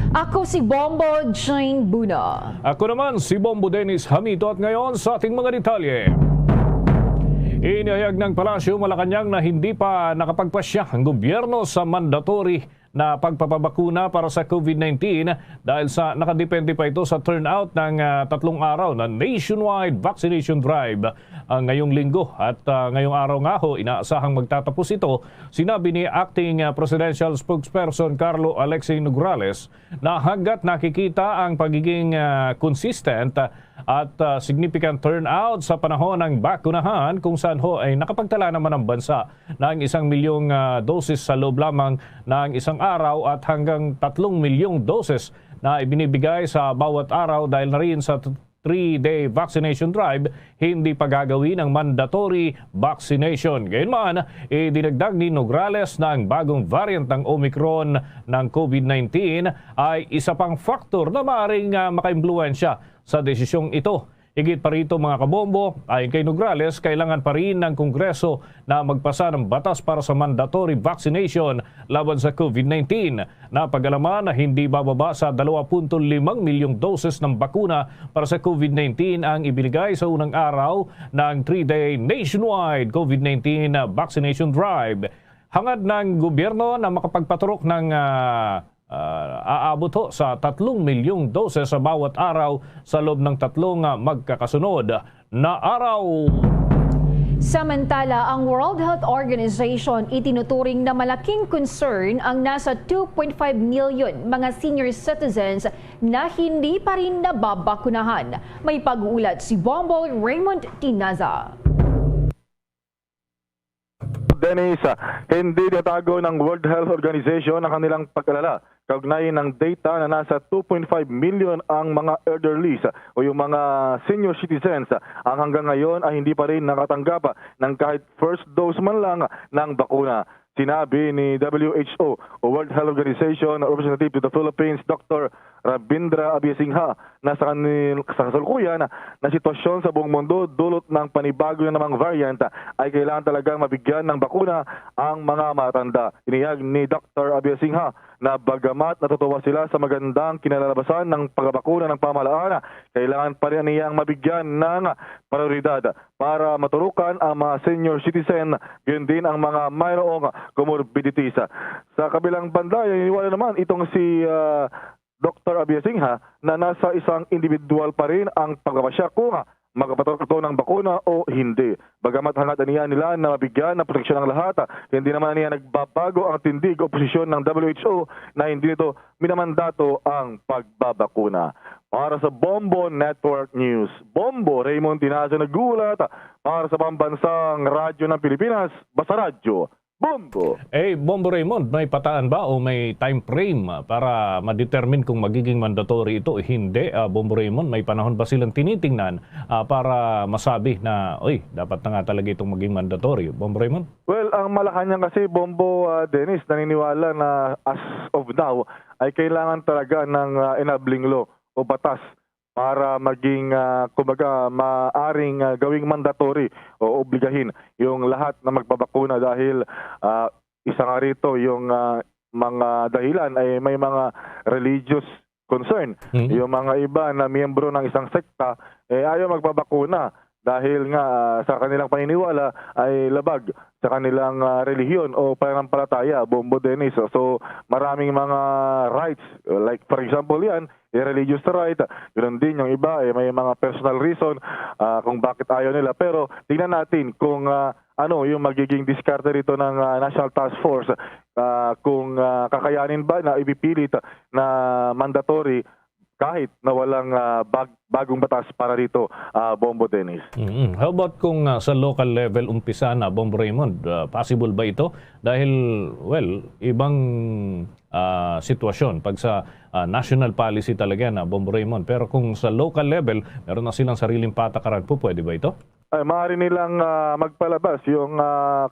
Speaker 3: Ako si Bombo Jane Buna.
Speaker 18: Ako naman si Bombo Dennis Hamito at ngayon sa ating mga detalye. Inihayag ng Palasyo Malacanang na hindi pa nakapagpasya ang gobyerno sa mandatory na pagpapabakuna para sa COVID-19 dahil sa nakadepende pa ito sa turnout ng 3 araw na nationwide vaccination drive ngayong linggo. At ngayong araw nga ho, inaasahang magtatapos ito. Sinabi ni Acting Presidential Spokesperson Carlo Alexei Nograles na hanggat nakikita ang pagiging consistent at significant turnout sa panahon ng bakunahan kung saan ho ay nakapagtala naman ang bansa ng 1 milyong doses sa loob lamang ng isang araw at hanggang 3 milyong doses na ibinibigay sa bawat araw dahil na rin sa 3-day vaccination drive, hindi pa gagawin ang mandatory vaccination. Gayunman, idinagdag ni Nograles na ang bagong variant ng Omicron ng COVID-19 ay isa pang faktor na maaaring makaimpluwensya sa desisyong ito. Higit pa rito mga kabombo, ayon kay Nograles, kailangan pa rin ng Kongreso na magpasa ng batas para sa mandatory vaccination laban sa COVID-19. Napag-alaman na hindi bababa sa 2.5 milyong doses ng bakuna para sa COVID-19 ang ibinigay sa unang araw ng 3-day nationwide COVID-19 vaccination drive. Hangad ng gobyerno na makapagpaturok ng aabot ho sa 3 milyong doses sa bawat araw sa loob ng 3 magkakasunod na araw.
Speaker 3: Samantala, ang World Health Organization itinuturing na malaking concern ang nasa 2.5 million mga senior citizens na hindi pa rin nababakunahan. May pag-uulat si Bombo Raymond Tinaza.
Speaker 1: Dennis, hindi tinatago ng World Health Organization ang kanilang pag-alala kaugnay ng data na nasa 2.5 million ang mga elderlies o yung mga senior citizens ang hanggang ngayon ay hindi pa rin nakatanggap ng kahit first dose man lang ng bakuna. Sinabi ni WHO o World Health Organization representative to the Philippines, Dr. Rabindra Abiyasinghe, na sa kasalukuyan na sitwasyon sa buong mundo dulot ng panibago na namang variant ay kailangan talagang mabigyan ng bakuna ang mga matanda. Inihag ni Dr. Abiyasinghe na bagamat natutuwa sila sa magandang kinalalabasan ng pagbabakuna ng pamahalaan, kailangan pa rin niyang mabigyan ng prioridad para maturukan ang mga senior citizen, yun din ang mga mayroong comorbidities. Sa kabilang banda, iniwala naman itong si Dr. Abiyasinghe na nasa isang individual pa rin ang pagpapasya kung magpapatok ito ng bakuna o hindi. Bagamat hangad niya nila na mabigyan ng proteksyon ng lahat, hindi naman niya nagbabago ang tindig o posisyon ng WHO na hindi nito minamandato ang pagbabakuna. Para sa Bombo Network News, Bombo Raymond Tinaza naggulat para sa pambansang radyo ng Pilipinas, Basta Radyo. Bombo!
Speaker 18: Bombo Raymond, may pataan ba o may time frame para ma-determine kung magiging mandatory ito o hindi? Bombo Raymond, may panahon ba silang tinitingnan para masabi na, dapat na nga talaga itong maging mandatory? Bombo Raymond?
Speaker 1: Well, ang Malacanang kasi, Bombo Dennis, naniniwala na as of now ay kailangan talaga ng enabling law o batas para maging, kumbaga, maaring gawing mandatory o obligahin yung lahat na magbabakuna dahil isa nga rito yung mga dahilan ay may mga religious concern. Yung mga iba na miyembro ng isang sekta ayaw magbabakuna dahil nga sa kanilang paniniwala ay labag sa kanilang relihiyon o pananampalataya, Bombo Dennis. So maraming mga rights, like for example yan, religious right, ganoon din yung iba, may mga personal reason kung bakit ayaw nila. Pero tingnan natin kung ano yung magiging diskarte rito ng National Task Force, kung kakayanin ba na ipipilit na mandatory kahit na walang bagong batas para rito, Bombo Dennis.
Speaker 18: How about kung sa local level umpisa na, Bombo Raymond? Possible ba ito? Dahil, well, ibang sitwasyon pag sa national policy talaga na, Bombo Raymond. Pero kung sa local level, meron na silang sariling patakaran po, pwede ba ito?
Speaker 1: Maaari nilang magpalabas yung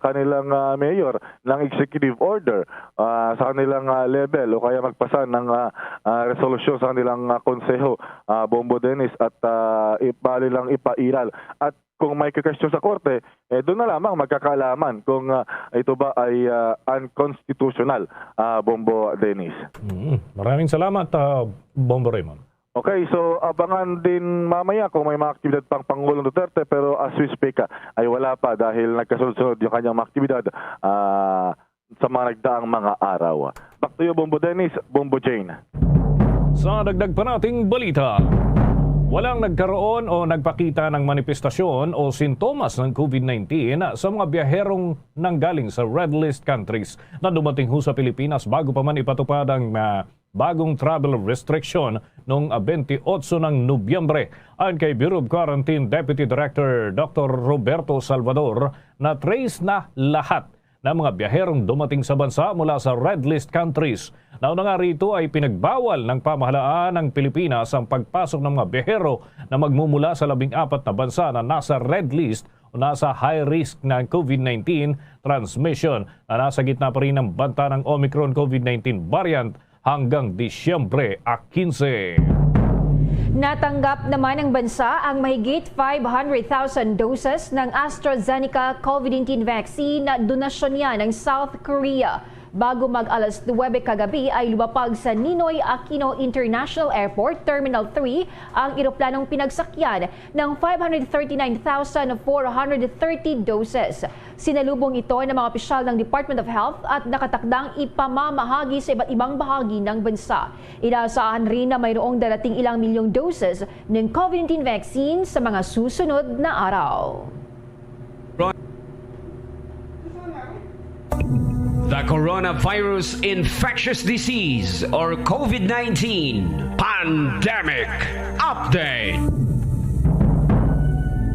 Speaker 1: kanilang mayor ng executive order sa kanilang level o kaya magpasa ng resolusyon sa kanilang konseho, Bombo Dennis, at bali lang ipairal. At kung may question sa korte, doon na lamang magkakaalaman kung ito ba ay unconstitutional, Bombo Dennis.
Speaker 18: Maraming salamat, Bombo Raymond.
Speaker 1: Okay, so abangan din mamaya kung may mga aktibidad pang Pangulong Duterte, pero as we speak ay wala pa dahil nagkasunod-sunod yung kanyang mga aktibidad sa mga nagdaang mga araw. Back to you, Bombo Dennis, Bombo Jane.
Speaker 18: Sa dagdag pa nating balita, walang nagkaroon o nagpakita ng manifestasyon o sintomas ng COVID-19 sa mga biyaherong nanggaling sa red list countries na dumating ho sa Pilipinas bago pa man ipatupad ang bagong travel restriction noong 28 ng Nobyembre. Ayon kay Bureau of Quarantine Deputy Director Dr. Roberto Salvador, na trace na lahat ng mga biyaherong dumating sa bansa mula sa red list countries. Nauna nga rito ay pinagbawal ng pamahalaan ng Pilipinas ang pagpasok ng mga biyahero na magmumula sa 14 na bansa na nasa red list o nasa high risk ng COVID-19 transmission na nasa gitna pa rin ng banta ng Omicron COVID-19 variant hanggang Disyembre 15.
Speaker 3: Natanggap naman ng bansa ang mahigit 500,000 doses ng AstraZeneca COVID-19 vaccine na donasyon niya ng South Korea. Bago mag-alas 9 kagabi ay lumapag sa Ninoy Aquino International Airport Terminal 3 ang eroplanong pinagsakyan ng 539,430 doses. Sinalubong ito ng mga opisyal ng Department of Health at nakatakdang ipamamahagi sa iba't ibang bahagi ng bansa. Inaasahan rin na mayroong darating ilang milyong doses ng COVID-19 vaccine sa mga susunod na araw.
Speaker 5: The Coronavirus Infectious Disease or COVID-19 Pandemic Update.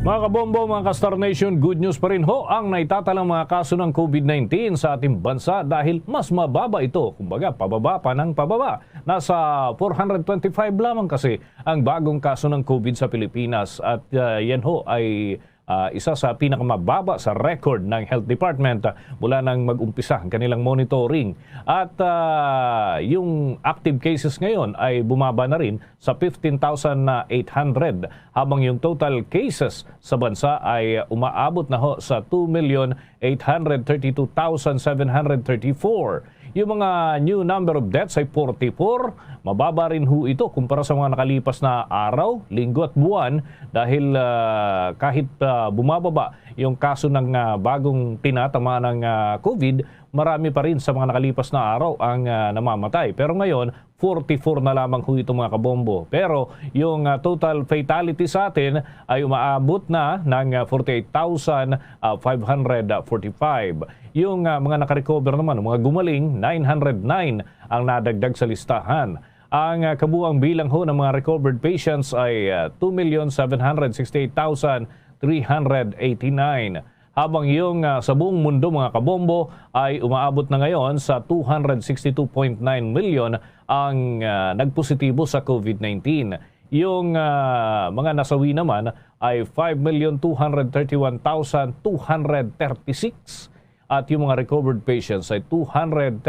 Speaker 18: Mga kabombo, mga ka-Star Nation, good news pa rin ho ang naitatalang mga kaso ng COVID-19 sa ating bansa dahil mas mababa ito. Kumbaga, pababa pa ng pababa. Nasa 425 lamang kasi ang bagong kaso ng COVID sa Pilipinas at yan ho ay isa sa pinakamababa sa record ng Health Department mula nang mag-umpisa ang kanilang monitoring. At yung active cases ngayon ay bumaba na rin sa 15,800 habang yung total cases sa bansa ay umaabot na ho sa 2,832,734. Yung mga new number of deaths ay 44. Mababa rin ho ito kumpara sa mga nakalipas na araw, linggo at buwan dahil kahit bumababa yung kaso ng bagong tinatama ng COVID, marami pa rin sa mga nakalipas na araw ang namamatay. Pero ngayon, 44 na lamang ho ito mga kabombo. Pero yung total fatality sa atin ay umaabot na ng 48,545. Yung mga nakarecover naman, mga gumaling, 909 ang nadagdag sa listahan. Ang kabuang bilang ho ng mga recovered patients ay 2,768,389. Habang yung sa buong mundo mga kabombo ay umaabot na ngayon sa 262.9 million ang nagpositibo sa COVID-19. Yung mga nasawi naman ay 5,231,236 at yung mga recovered patients ay 237.3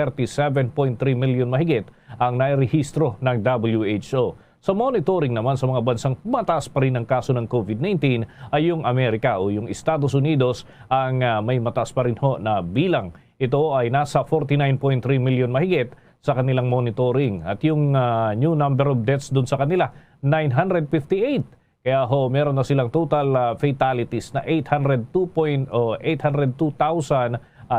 Speaker 18: million mahigit ang nairehistro ng WHO. Sa monitoring naman sa mga bansang mataas pa rin ang kaso ng COVID-19 ay yung Amerika o yung Estados Unidos ang may mataas pa rin ho na bilang. Ito ay nasa 49.3 million mahigit sa kanilang monitoring. At yung new number of deaths doon sa kanila, 958.
Speaker 11: Kaya meron na silang total fatalities na 802,384.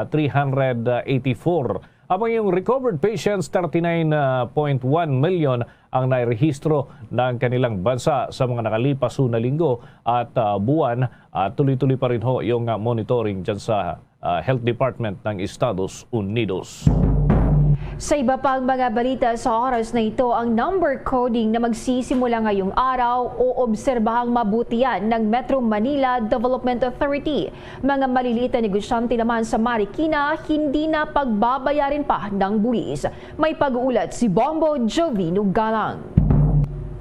Speaker 11: Habang yung recovered patients, 39.1 million ang nairehistro ng kanilang bansa sa mga nakalipas na linggo at buwan. Tuloy-tuloy pa rin yung monitoring dyan sa Health Department ng Estados Unidos.
Speaker 3: Sa iba pang mga balita sa oras na ito, ang number coding na magsisimula ngayong araw o obserbahang mabuti yan ng Metro Manila Development Authority. Mga maliliit na negosyante naman sa Marikina, hindi na pagbabayarin pa ng buwis. May pag-uulat si Bombo Jovino Galang.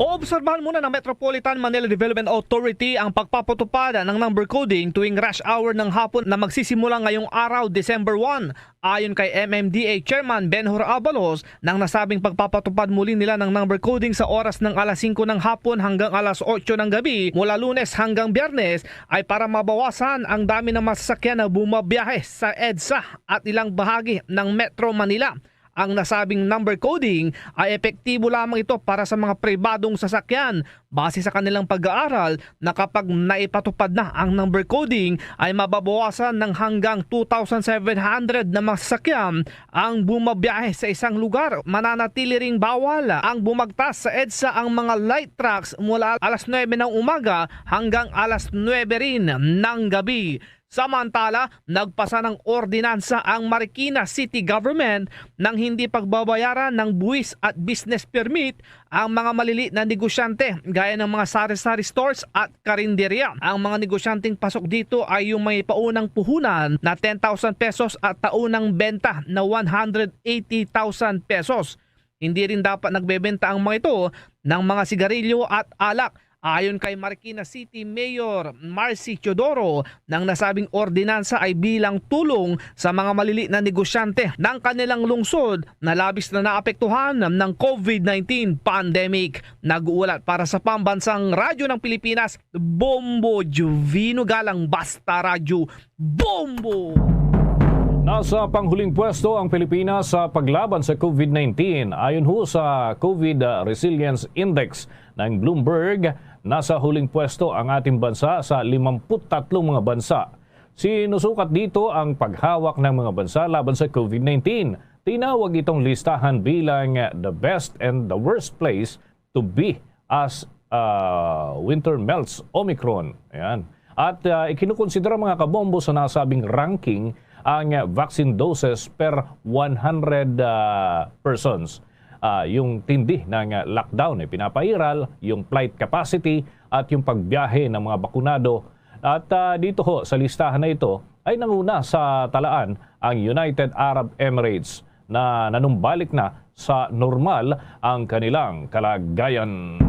Speaker 12: Oobserbahan muna ng Metropolitan Manila Development Authority ang pagpapatupad ng number coding tuwing rush hour ng hapon na magsisimula ngayong araw, December 1. Ayon kay MMDA Chairman Benhur Abalos, nang nasabing pagpapatupad muli nila ng number coding sa oras ng alas 5 ng hapon hanggang alas 8 ng gabi mula Lunes hanggang Biyernes ay para mabawasan ang dami ng masasakyan na bumabiyahe sa EDSA at ilang bahagi ng Metro Manila. Ang nasabing number coding ay epektibo lamang ito para sa mga pribadong sasakyan base sa kanilang pag-aaral na kapag naipatupad na ang number coding ay mababawasan ng hanggang 2,700 na mga sasakyan ang bumabiyahe sa isang lugar. Mananatili ring bawal ang bumagtas sa EDSA ang mga light trucks mula alas 9 ng umaga hanggang alas 9 rin ng gabi. Samantala, nagpasa ng ordinansa ang Marikina City Government nang hindi pagbabayaran ng buwis at business permit ang mga maliliit na negosyante gaya ng mga sari-sari stores at karinderya. Ang mga negosyanteng pasok dito ay yung may paunang puhunan na 10,000 pesos at taunang benta na 180,000 pesos. Hindi rin dapat nagbebenta ang mga ito ng mga sigarilyo at alak. Ayon kay Marikina City Mayor Marcy Teodoro, nang nasabing ordinansa ay bilang tulong sa mga maliliit na negosyante ng kanilang lungsod na labis na naapektuhan ng COVID-19 pandemic. Nag-uulat para sa Pambansang Radyo ng Pilipinas, Bombo Jovino Galang, Basta Radyo, Bombo!
Speaker 11: Nasa panghuling pwesto ang Pilipinas sa paglaban sa COVID-19. Ayon sa COVID Resilience Index ng Bloomberg, nasa huling pwesto ang ating bansa sa 53 mga bansa. Sinusukat dito ang paghawak ng mga bansa laban sa COVID-19. Tinawag itong listahan bilang the best and the worst place to be as winter melts Omicron. Ayan. At ikinukonsidera mga kabombo sa nasabing ranking ang vaccine doses per 100 persons. Yung tindi ng lockdown ay pinapairal, yung flight capacity at yung pagbiyahe ng mga bakunado. At dito sa listahan na ito ay nanguna sa talaan ang United Arab Emirates na nanumbalik na sa normal ang kanilang kalagayan.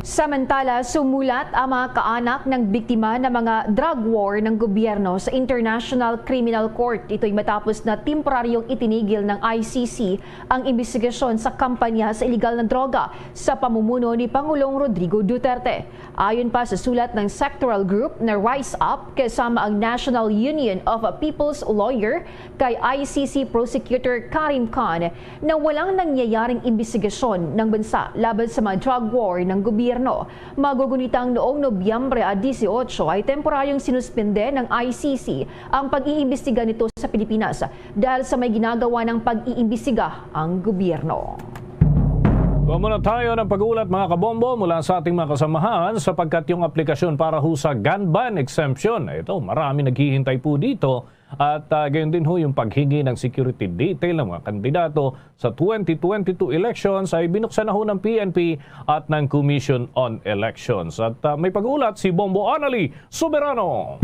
Speaker 3: Samantala, sumulat ang mga kaanak ng biktima ng mga drug war ng gobyerno sa International Criminal Court. Ito'y matapos na temporaryong itinigil ng ICC ang investigasyon sa kampanya sa iligal na droga sa pamumuno ni Pangulong Rodrigo Duterte. Ayon pa sa sulat ng sectoral group na Rise Up kasama ang National Union of People's Lawyer kay ICC Prosecutor Karim Khan na walang nangyayaring investigasyon ng bansa laban sa mga drug war ng gobyerno. Magugunitang noong Nobyembre 18 ay temporaryong sinuspende ng ICC ang pag-iimbestiga nito sa Pilipinas dahil sa may ginagawa ng pag-iimbestiga ang gobyerno.
Speaker 11: Muna tayo ng pag-uulat mga kabombo mula sa ating mga kasamahan sapagkat yung aplikasyon para sa gun ban exemption, ito marami naghihintay po dito at gayon din yung paghingi ng security detail ng mga kandidato sa 2022 elections ay binuksan na ng PNP at ng Commission on Elections. At may pag-uulat si Bombo Anali Soberano.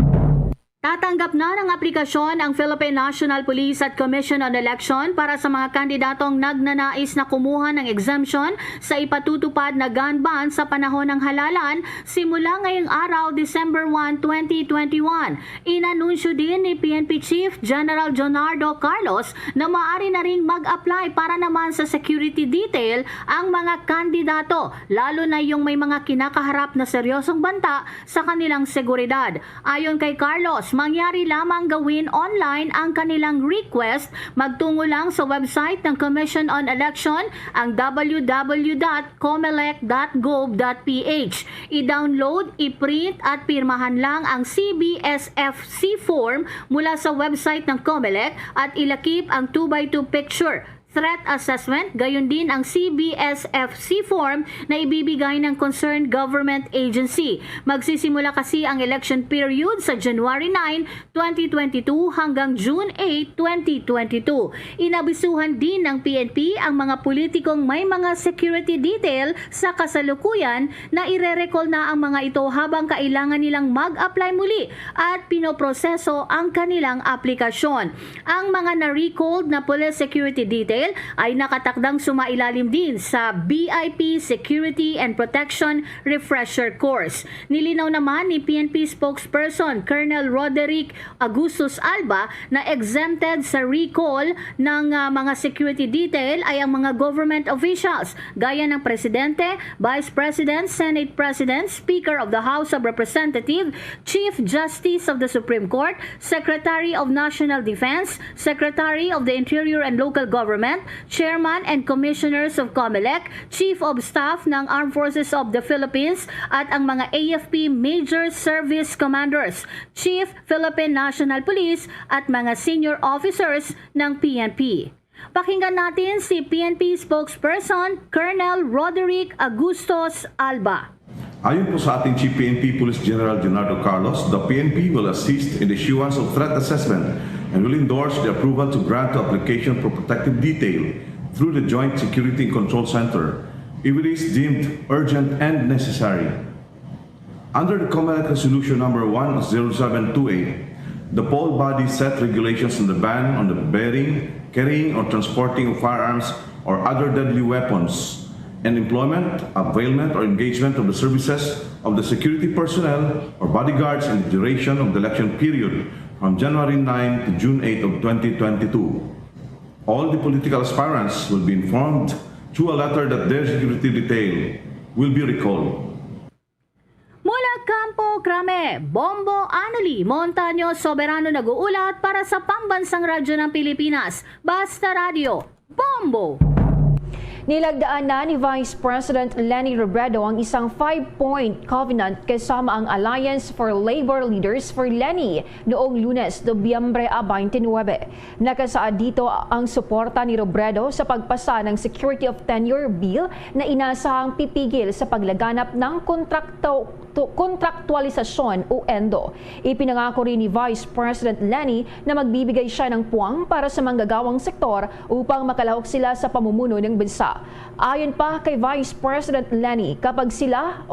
Speaker 22: Tatanggap na ng aplikasyon ang Philippine National Police at Commission on Election para sa mga kandidatong nagnanais na kumuha ng exemption sa ipatutupad na gun ban sa panahon ng halalan simula ngayong araw, December 1, 2021. Inanunsyo din ni PNP Chief General Jonardo Carlos na maaari na ring mag-apply para naman sa security detail ang mga kandidato, lalo na yung may mga kinakaharap na seryosong banta sa kanilang seguridad. Ayon kay Carlos, Marcos, mangyari lamang gawin online ang kanilang request. Magtungo lang sa website ng Commission on Election, ang www.comelec.gov.ph. I-download, i-print at pirmahan lang ang CBSFC form mula sa website ng Comelec at ilakip ang 2x2 picture. Threat assessment, gayon din ang CBSFC form na ibibigay ng concerned government agency. Magsisimula kasi ang election period sa January 9, 2022 hanggang June 8, 2022. Inabisuhan din ng PNP ang mga politikong may mga security detail sa kasalukuyan na ire-recall na ang mga ito habang kailangan nilang mag-apply muli at pinoproseso ang kanilang aplikasyon. Ang mga na-recalled na police security detail ay nakatakdang sumailalim din sa BIP Security and Protection Refresher Course. Nilinaw naman ni PNP spokesperson Colonel Roderick Agustus Alba na exempted sa recall ng mga security detail ay ang mga government officials gaya ng Presidente, Vice President, Senate President, Speaker of the House of Representatives, Chief Justice of the Supreme Court, Secretary of National Defense, Secretary of the Interior and Local Government, Chairman and Commissioners of COMELEC, Chief of Staff ng Armed Forces of the Philippines at ang mga AFP Major Service Commanders, Chief Philippine National Police at mga senior officers ng PNP. Pakinggan natin si PNP spokesperson Colonel Roderick Agustus Alba.
Speaker 2: Ayon po sa ating Chief PNP Police General Leonardo Carlos, the PNP will assist in the issuance of threat assessment and will endorse the approval to grant the application for protective detail through the Joint Security and Control Center if it is deemed urgent and necessary. Under the COMELEC Resolution number 10728, the poll body set regulations on the ban on the bearing, carrying, or transporting of firearms or other deadly weapons, and employment, availment, or engagement of the services of the security personnel or bodyguards in the duration of the election period from January 9 to June 8 of 2022. All the political aspirants will be informed through a letter that their security detail will be recalled.
Speaker 22: Mula Campo Crame, Bombo Anoli, Montaño Soberano nag-uulat para sa Pambansang Radyo ng Pilipinas. Basta Radio, Bombo!
Speaker 3: Nilagdaan na ni Vice President Leni Robredo ang isang 5-point covenant kasama ang Alliance for Labor Leaders for Leni noong Lunes, Nobyembre 29. Nakasaad dito ang suporta ni Robredo sa pagpasa ng Security of Tenure Bill na inasahang pipigil sa paglaganap ng kontraktualisasyon o ENDO. Ipinangako rin ni Vice President Leni na magbibigay siya ng puwang para sa manggagawang sektor upang makalahok sila sa pamumuno ng bansa. Ayon pa kay Vice President Leni, kapag siya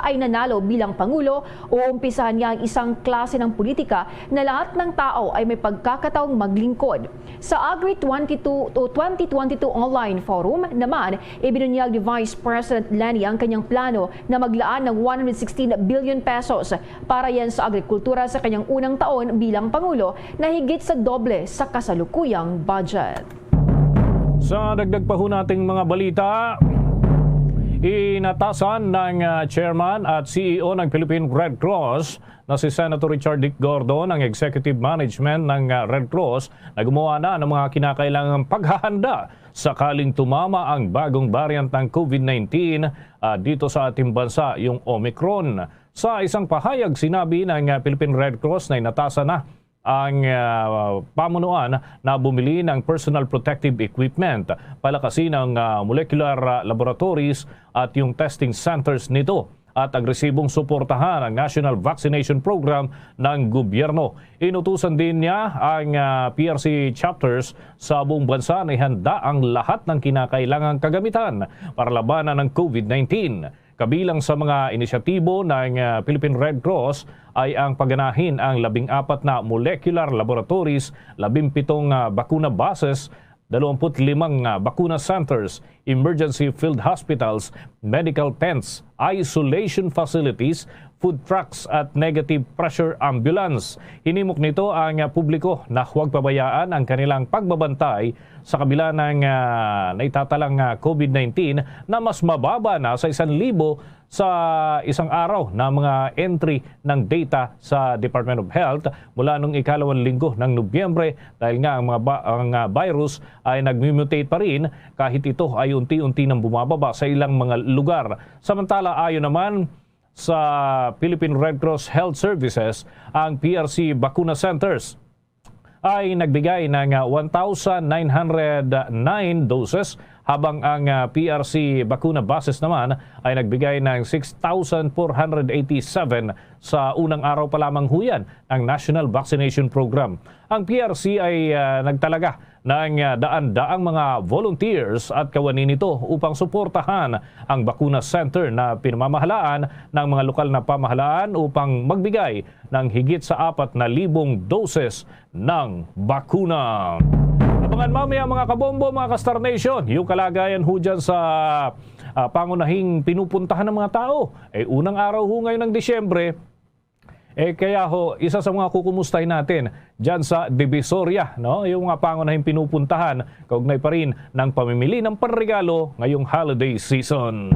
Speaker 3: ay nanalo bilang Pangulo, uumpisahan niya ang isang klase ng politika na lahat ng tao ay may pagkakataong maglingkod. Sa Agri 2022 online forum naman, ibinunyag ni Vice President Leni ang kanyang plano na maglaan ng 116 billion pesos para yan sa agrikultura sa kanyang unang taon bilang Pangulo na higit sa doble sa kasalukuyang budget.
Speaker 11: Sa dagdag pa ho nating mga balita, inatasan ng Chairman at CEO ng Philippine Red Cross na si Senator Richard Dick Gordon ang executive management ng Red Cross na gumawa na ng mga kinakailangang paghahanda sakaling tumama ang bagong variant ng COVID-19 dito sa ating bansa, yung Omicron. Sa isang pahayag, sinabi ng Philippine Red Cross na inatasan na ang pamunuan na bumili ng personal protective equipment, palakasin ng molecular laboratories at yung testing centers nito at agresibong suportahan ang National Vaccination Program ng gobyerno. Inutusan din niya ang PRC chapters sa buong bansa na ihanda ang lahat ng kinakailangang kagamitan para labanan ng COVID-19. Kabilang sa mga inisyatibo ng Philippine Red Cross ay ang pagganahin ang 14 na molecular laboratories, 17 bakuna bases, 25 bakuna centers, emergency field hospitals, medical tents, isolation facilities, food trucks at negative pressure ambulance. Hinimok nito ang publiko na huwag pabayaan ang kanilang pagbabantay sa kabila ng naitatalang COVID-19 na mas mababa na sa 1,000 sa isang araw na mga entry ng data sa Department of Health mula nung ikalawang linggo ng Nobyembre dahil nga ang virus ay nag-mutate pa rin kahit ito ay unti-unti nang bumababa sa ilang mga lugar. Samantala ayon naman sa Philippine Red Cross Health Services, ang PRC Bakuna Centers ay nagbigay ng 1,909 doses habang ang PRC Bakuna Bases naman ay nagbigay ng 6,487 sa unang araw pa lamang huyan ng National Vaccination Program. Ang PRC ay nagtalaga ng daan-daang mga volunteers at kawani nito upang suportahan ang Bakuna Center na pinamamahalaan ng mga lokal na pamahalaan upang magbigay ng higit sa 4,000 doses ng bakuna. Abangan mamaya mga kabombo, mga ka-Star Nation, yung kalagayan ho dyan sa pangunahing pinupuntahan ng mga tao. Unang araw ho ngayon ng Disyembre, kaya ho, isa sa mga kukumustahin natin dyan sa Divisoria, no? Yung mga pangunahing pinupuntahan, kaugnay pa rin ng pamimili ng panregalo ngayong holiday season.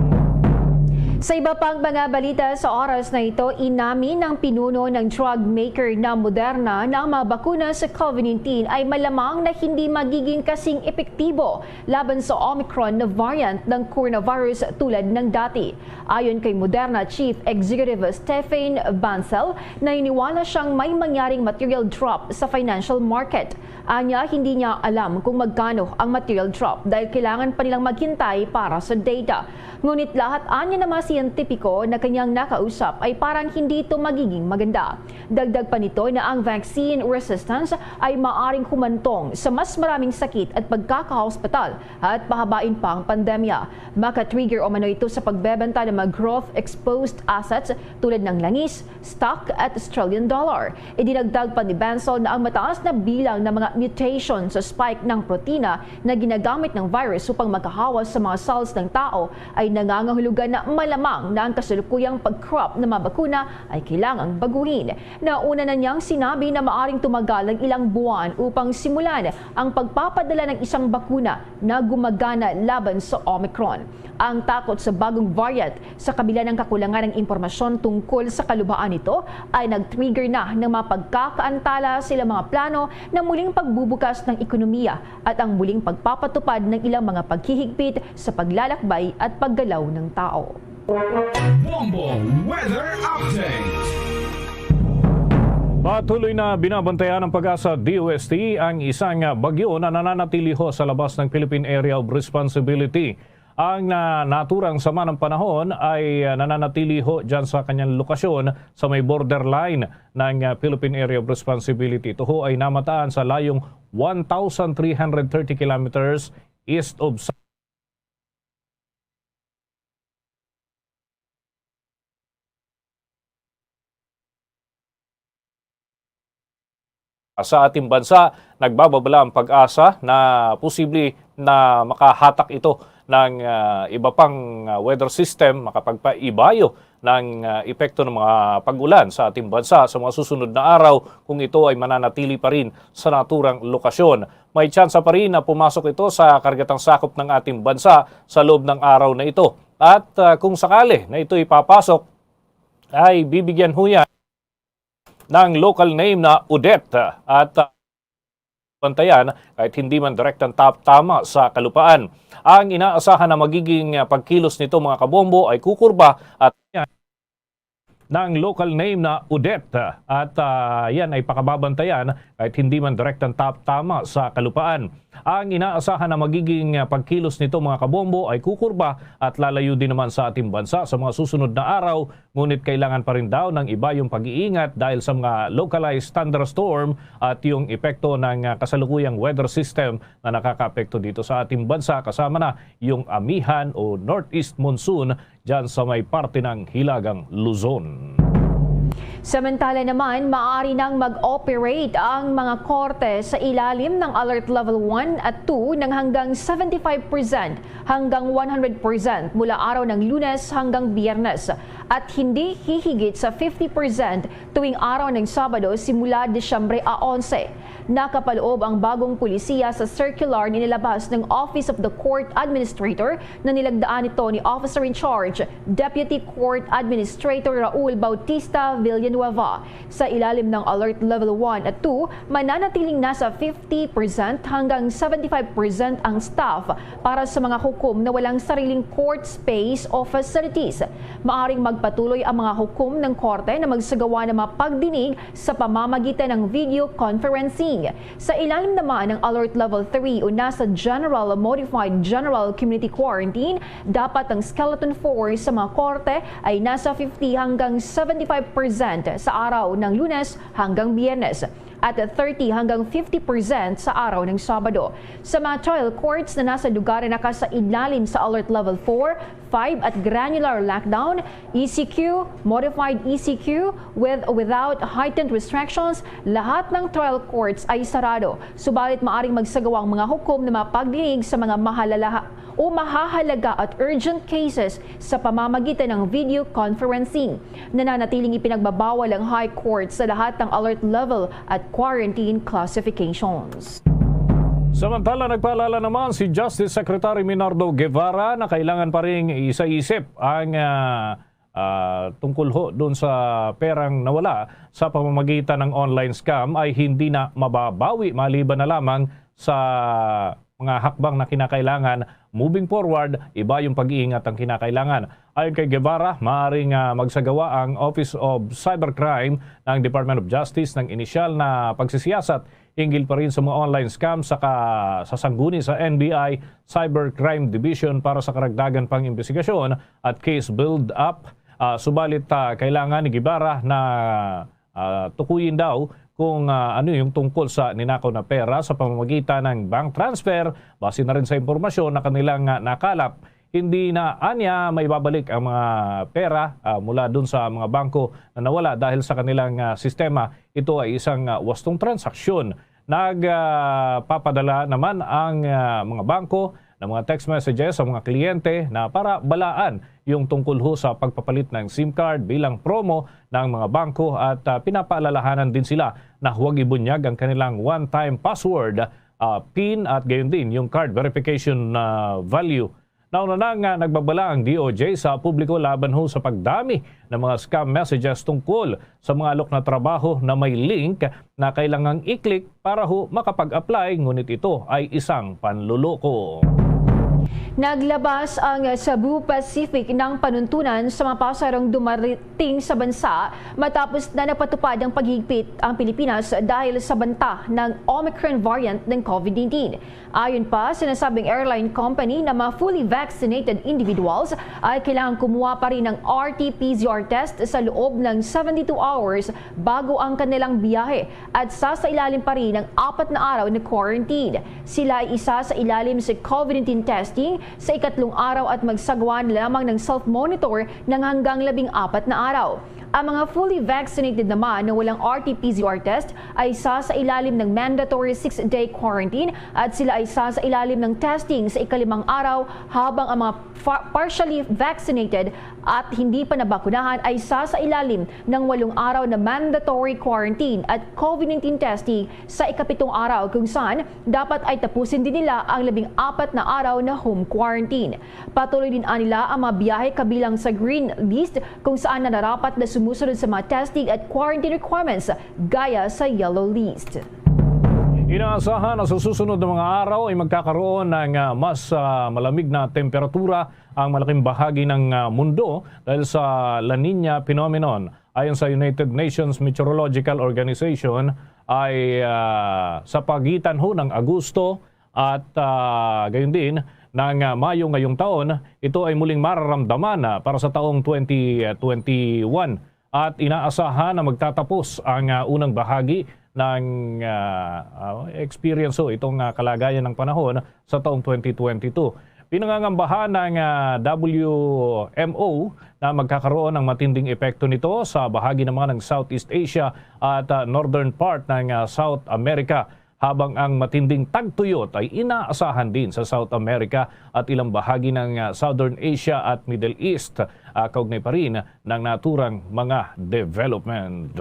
Speaker 3: Sa iba pang mga balita sa oras na ito, inamin ng pinuno ng drug maker na Moderna na ang mga bakuna sa COVID-19 ay malamang na hindi magiging kasing epektibo laban sa Omicron na variant ng coronavirus tulad ng dati. Ayon kay Moderna Chief Executive Stephen Bancel, naniniwala siyang may mangyaring material drop sa financial market. Anya, hindi niya alam kung magkano ang material drop dahil kailangan pa nilang maghintay para sa data. Ngunit lahat anya na mga siyentipiko na kanyang nakausap ay parang hindi ito magiging maganda. Dagdag pa nito na ang vaccine resistance ay maaring humantong sa mas maraming sakit at pagkakahospital at pahabain pa ang pandemya. Maka-trigger o mano ito sa pagbebenta ng mga growth-exposed assets tulad ng langis, stock at Australian dollar. Idinagdag pa ni Bancel na ang mataas na bilang ng mga mutation sa spike ng protina na ginagamit ng virus upang makahawas sa mga cells ng tao ay nangangahulugan na malamang na ang kasalukuyang pag-crop na mga bakuna ay kailangang baguhin. Nauna na niyang sinabi na maaring tumagal ng ilang buwan upang simulan ang pagpapadala ng isang bakuna na gumagana laban sa Omicron. Ang takot sa bagong variant sa kabila ng kakulangan ng impormasyon tungkol sa kalubhaan nito ay nag-trigger na ng mga pagkakaantala sila mga plano na muling pagbubukas ng ekonomiya at ang muling pagpapatupad ng ilang mga paghihigpit sa paglalakbay at paggalaw ng tao.
Speaker 18: Bombo Weather Update.
Speaker 11: Patuloy na binabantayan ng Pag-asa DOST ang isang bagyo na nananatili ho sa labas ng Philippine Area of Responsibility. Ang naturang sama ng panahon ay nananatili ho dyan sa kanyang lokasyon sa may borderline ng Philippine Area of Responsibility. Ito ho ay namataan sa layong 1,330 kilometers east of sa ating bansa. Nagbababala ang Pag-asa na posible na makahatak ito ng iba pang weather system, makapagpaibayo ng epekto ng mga pag-ulan sa ating bansa sa mga susunod na araw kung ito ay mananatili pa rin sa naturang lokasyon. May tsansa pa rin na pumasok ito sa kargatang sakop ng ating bansa sa loob ng araw na ito. At kung sakali na ito ipapasok, ay bibigyan ho yan ng local name na Odette at bantayan kahit hindi man direktang tama sa kalupaan. Ang inaasahan na magiging pagkilos nito mga kabombo ay kukurba at ng local name na Odette at yan ay pakababantayan kahit hindi man direktang tama sa kalupaan. Ang inaasahan na magiging pagkilos nito mga kabombo ay kukurba at lalayo din naman sa ating bansa sa mga susunod na araw, ngunit kailangan pa rin daw ng iba yung pag-iingat dahil sa mga localized thunderstorm at yung epekto ng kasalukuyang weather system na nakakaapekto dito sa ating bansa, kasama na yung amihan o northeast monsoon dyan sa may parte ng Hilagang Luzon.
Speaker 3: Samantala naman, maaari nang mag-operate ang mga korte sa ilalim ng Alert Level 1 at 2 ng hanggang 75% hanggang 100% mula araw ng Lunes hanggang Biyernes. at hindi hihigit sa 50% tuwing araw ng Sabado simula Disyembre 11. Nakapaloob ang bagong pulisiya sa circular na nilabas ng Office of the Court Administrator na nilagdaan nito ni Officer in Charge, Deputy Court Administrator Raul Bautista Villanueva. Sa ilalim ng Alert Level 1 at 2, mananatiling nasa 50% hanggang 75% ang staff para sa mga hukom na walang sariling court space o facilities. Maaring magpatuloy ang mga hukom ng korte na magsagawa ng mapagdinig sa pamamagitan ng video conferencing. Sa ilalim naman ng Alert Level 3 o nasa General Modified General Community Quarantine, dapat ang skeleton force sa mga korte ay nasa 50 hanggang 75% sa araw ng Lunes hanggang Biyernes at 30 hanggang 50% sa araw ng Sabado. Sa mga trial courts na nasa lugar na nasa ilalim sa Alert Level 4, 5 at granular lockdown, ECQ, modified ECQ with or without heightened restrictions, lahat ng trial courts ay sarado. Subalit maaring magsagawa ang mga hukom na mapagdinig sa mga mahahalaga at urgent cases sa pamamagitan ng video conferencing. Nananatiling ipinagbabawal ang High Court sa lahat ng alert level at quarantine classifications.
Speaker 11: Samantala, nagpaalala naman si Justice Secretary Minardo Guevara na kailangan pa rin isa-isip ang tungkol ho doon sa perang nawala sa pamamagitan ng online scam ay hindi na mababawi maliban na lamang sa mga hakbang na kinakailangan. Moving forward, iba yung pag-iingat ang kinakailangan. Ayon kay Guevara, maaaring magsagawa ang Office of Cybercrime ng Department of Justice ng inisyal na pagsisiyasat hinggil pa rin sa mga online scam sa sangguni sa NBI Cybercrime Division para sa karagdagan pang investigasyon at case build-up. Subalit kailangan ni Guevara na tukuyin daw kung ano yung tungkol sa ninakaw na pera sa pamamagitan ng bank transfer. Base na rin sa impormasyon na kanilang nakalap, hindi na anya may babalik ang mga pera mula dun sa mga bangko na nawala dahil sa kanilang sistema. Ito ay isang wastong transaksyon. Nagpapadala naman ang mga bangko ng mga text messages sa mga kliyente na para balaan yung tungkol ho sa pagpapalit ng SIM card bilang promo ng mga bangko at pinapaalalahanan din sila na huwag ibunyag ang kanilang one-time password, PIN at gayon din yung card verification value. Nauna na nagbabala ang DOJ sa publiko laban ho sa pagdami ng mga scam messages tungkol sa mga alok na trabaho na may link na kailangang i-click para ho makapag-apply, ngunit ito ay isang panluloko.
Speaker 3: Naglabas ang Cebu Pacific ng panuntunan sa mga pasahero dumarating sa bansa matapos na napatupad ang paghigpit ang Pilipinas dahil sa banta ng Omicron variant ng COVID-19. Ayon pa, sinasabing airline company na mga fully vaccinated individuals ay kailangan kumuha pa rin ng RT-PCR test sa loob ng 72 hours bago ang kanilang biyahe at sasailalim pa rin ng 4 na araw na quarantine. Sila ay isa sa ilalim sa COVID-19 testing sa ikatlong araw at magsagawa lamang ng self-monitor ng hanggang 14 na araw. Ang mga fully vaccinated naman na walang RT-PCR test ay isa sa ilalim ng mandatory 6-day quarantine at sila ay isa sa ilalim ng testing sa ika-5 araw, habang ang mga partially vaccinated at hindi pa nabakunahan ay isa sa ilalim ng 8 araw na mandatory quarantine at COVID-19 testing sa ika-7 araw, kung saan dapat ay tapusin din nila ang 14 na araw na home quarantine. Patuloy din nila ang mga biyahe kabilang sa green list kung saan nararapat na sumusunod sa mga testing at quarantine requirements gaya sa yellow list.
Speaker 11: Inaasahan na sa susunod na mga araw ay magkakaroon ng mas malamig na temperatura ang malaking bahagi ng mundo dahil sa La Niña phenomenon. Ayon sa United Nations Meteorological Organization ay sa pagitan ho ng Agosto at gayon din ng Mayo ngayong taon, ito ay muling mararamdaman para sa taong 2021 at inaasahan na magtatapos ang unang bahagi ng experience itong kalagayan ng panahon sa taong 2022. Pinangangambahan ng WMO na magkakaroon ng matinding epekto nito sa bahagi naman ng Southeast Asia at northern part ng South America. habang ang matinding tagtuyot ay inaasahan din sa South America at ilang bahagi ng Southern Asia at Middle East. Kaugnay pa rin ng naturang mga development.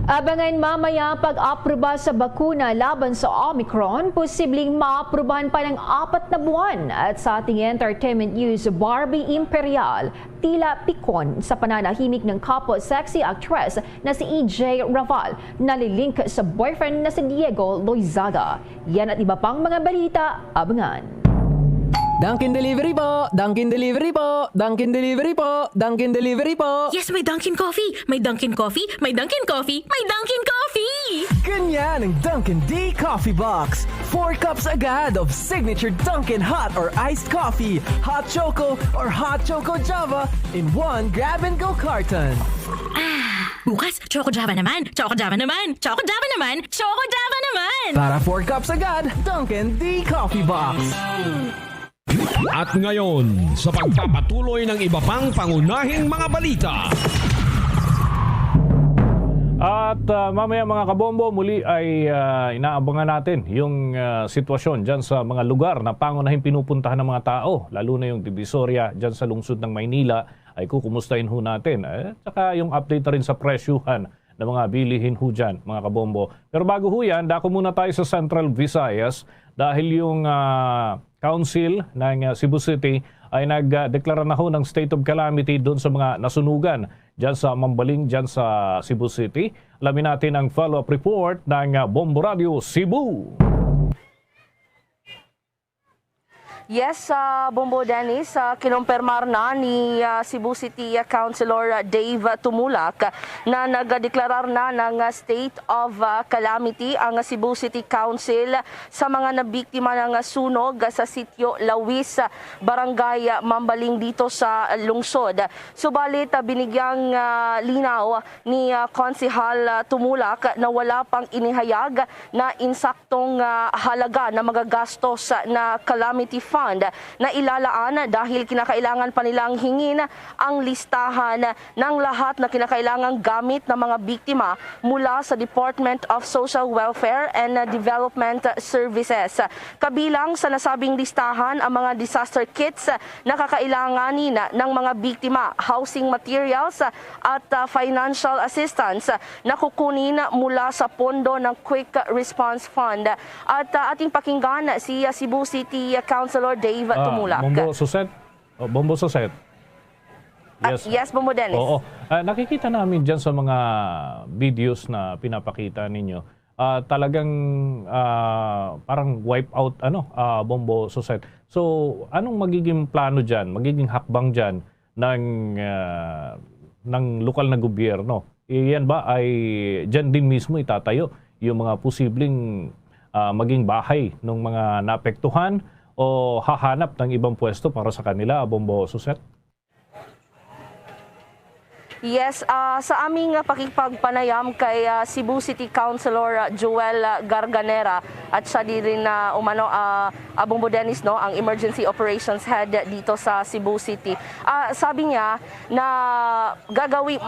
Speaker 3: Abangan mamaya pag-aproba sa bakuna laban sa Omicron, posibleng maaprubahan pa ng 4 na buwan. At sa ating entertainment news, Barbie Imperial tila pikon sa pananahimik ng kapwa sexy actress na si EJ Raval, nalilink sa boyfriend na si Diego Loizaga. Yan at iba pang mga balita, abangan.
Speaker 6: Dunkin' Delivery po! Dunkin' Delivery po! Dunkin' Delivery po! Dunkin' Delivery po!
Speaker 14: Yes, may Dunkin' Coffee! May Dunkin' Coffee! May Dunkin' Coffee! May Dunkin' Coffee!
Speaker 6: Ganyan ang Dunkin' D Coffee Box! 4 cups agad of signature Dunkin' hot or iced coffee, hot choco or hot choco java in 1 grab-and-go carton.
Speaker 14: Bukas, Choco Java naman! Choco Java naman! Choco Java naman! Choco Java naman!
Speaker 6: Para 4 cups agad, Dunkin' D Coffee Box!
Speaker 18: At ngayon, sa pagpapatuloy ng iba pang pangunahing mga balita.
Speaker 11: At mamaya mga kabombo, muli ay inaabangan natin yung sitwasyon dyan sa mga lugar na pangunahing pinupuntahan ng mga tao, lalo na yung Divisoria dyan sa lungsod ng Maynila, ay kukumustahin ho natin. Tsaka yung update na rin sa presyuhan ng mga bilihin ho dyan, mga kabombo. Pero bago ho yan, dako muna tayo sa Central Visayas dahil yung Council ng Cebu City ay nagdeklara na ho ng state of calamity doon sa mga nasunugan dyan sa Mambaling, dyan sa Cebu City. Alamin natin ang follow-up report ng Bombo Radio Cebu.
Speaker 19: Yes, Bombo Dennis, kinumpirmar na ni Cebu City Councilor Dave Tumulak na nagdeklarar na ng state of calamity ang Cebu City Council sa mga nabiktima ng sunog sa sitio Lawis, Barangay Mambaling dito sa lungsod. Subalit binigyang linaw ni Konsehal Tumulak na wala pang inihayag na insaktong halaga na magagastos na calamity fund na ilalaan dahil kinakailangan pa nilang hingin ang listahan ng lahat na kinakailangang gamit ng mga biktima mula sa Department of Social Welfare and Development Services. Kabilang sa nasabing listahan ang mga disaster kits na kakailanganin ng mga biktima, housing materials at financial assistance na kukunin mula sa pondo ng Quick Response Fund. At ating pakinggan si Cebu City Councilor Dave Tumulak.
Speaker 11: Bombo Soset. Yes.
Speaker 19: Yes, Bombo Dennis.
Speaker 11: Oo. Nakikita namin dyan sa mga videos na pinapakita ninyo. Talagang parang wipe out Bombo Soset. So, anong magiging plano dyan? Magiging hakbang dyan ng lokal na gobyerno? Yan ba ay dyan din mismo itatayo yung mga posibleng maging bahay ng mga naapektuhan o hahanap ng ibang pwesto para sa kanila, Bombo Suset?
Speaker 19: Yes, sa aming pakikipagpanayam kay Cebu City Councilor Joel Garganera at siya din rin Bombo Dennis, ang Emergency Operations Head dito sa Cebu City. Sabi niya na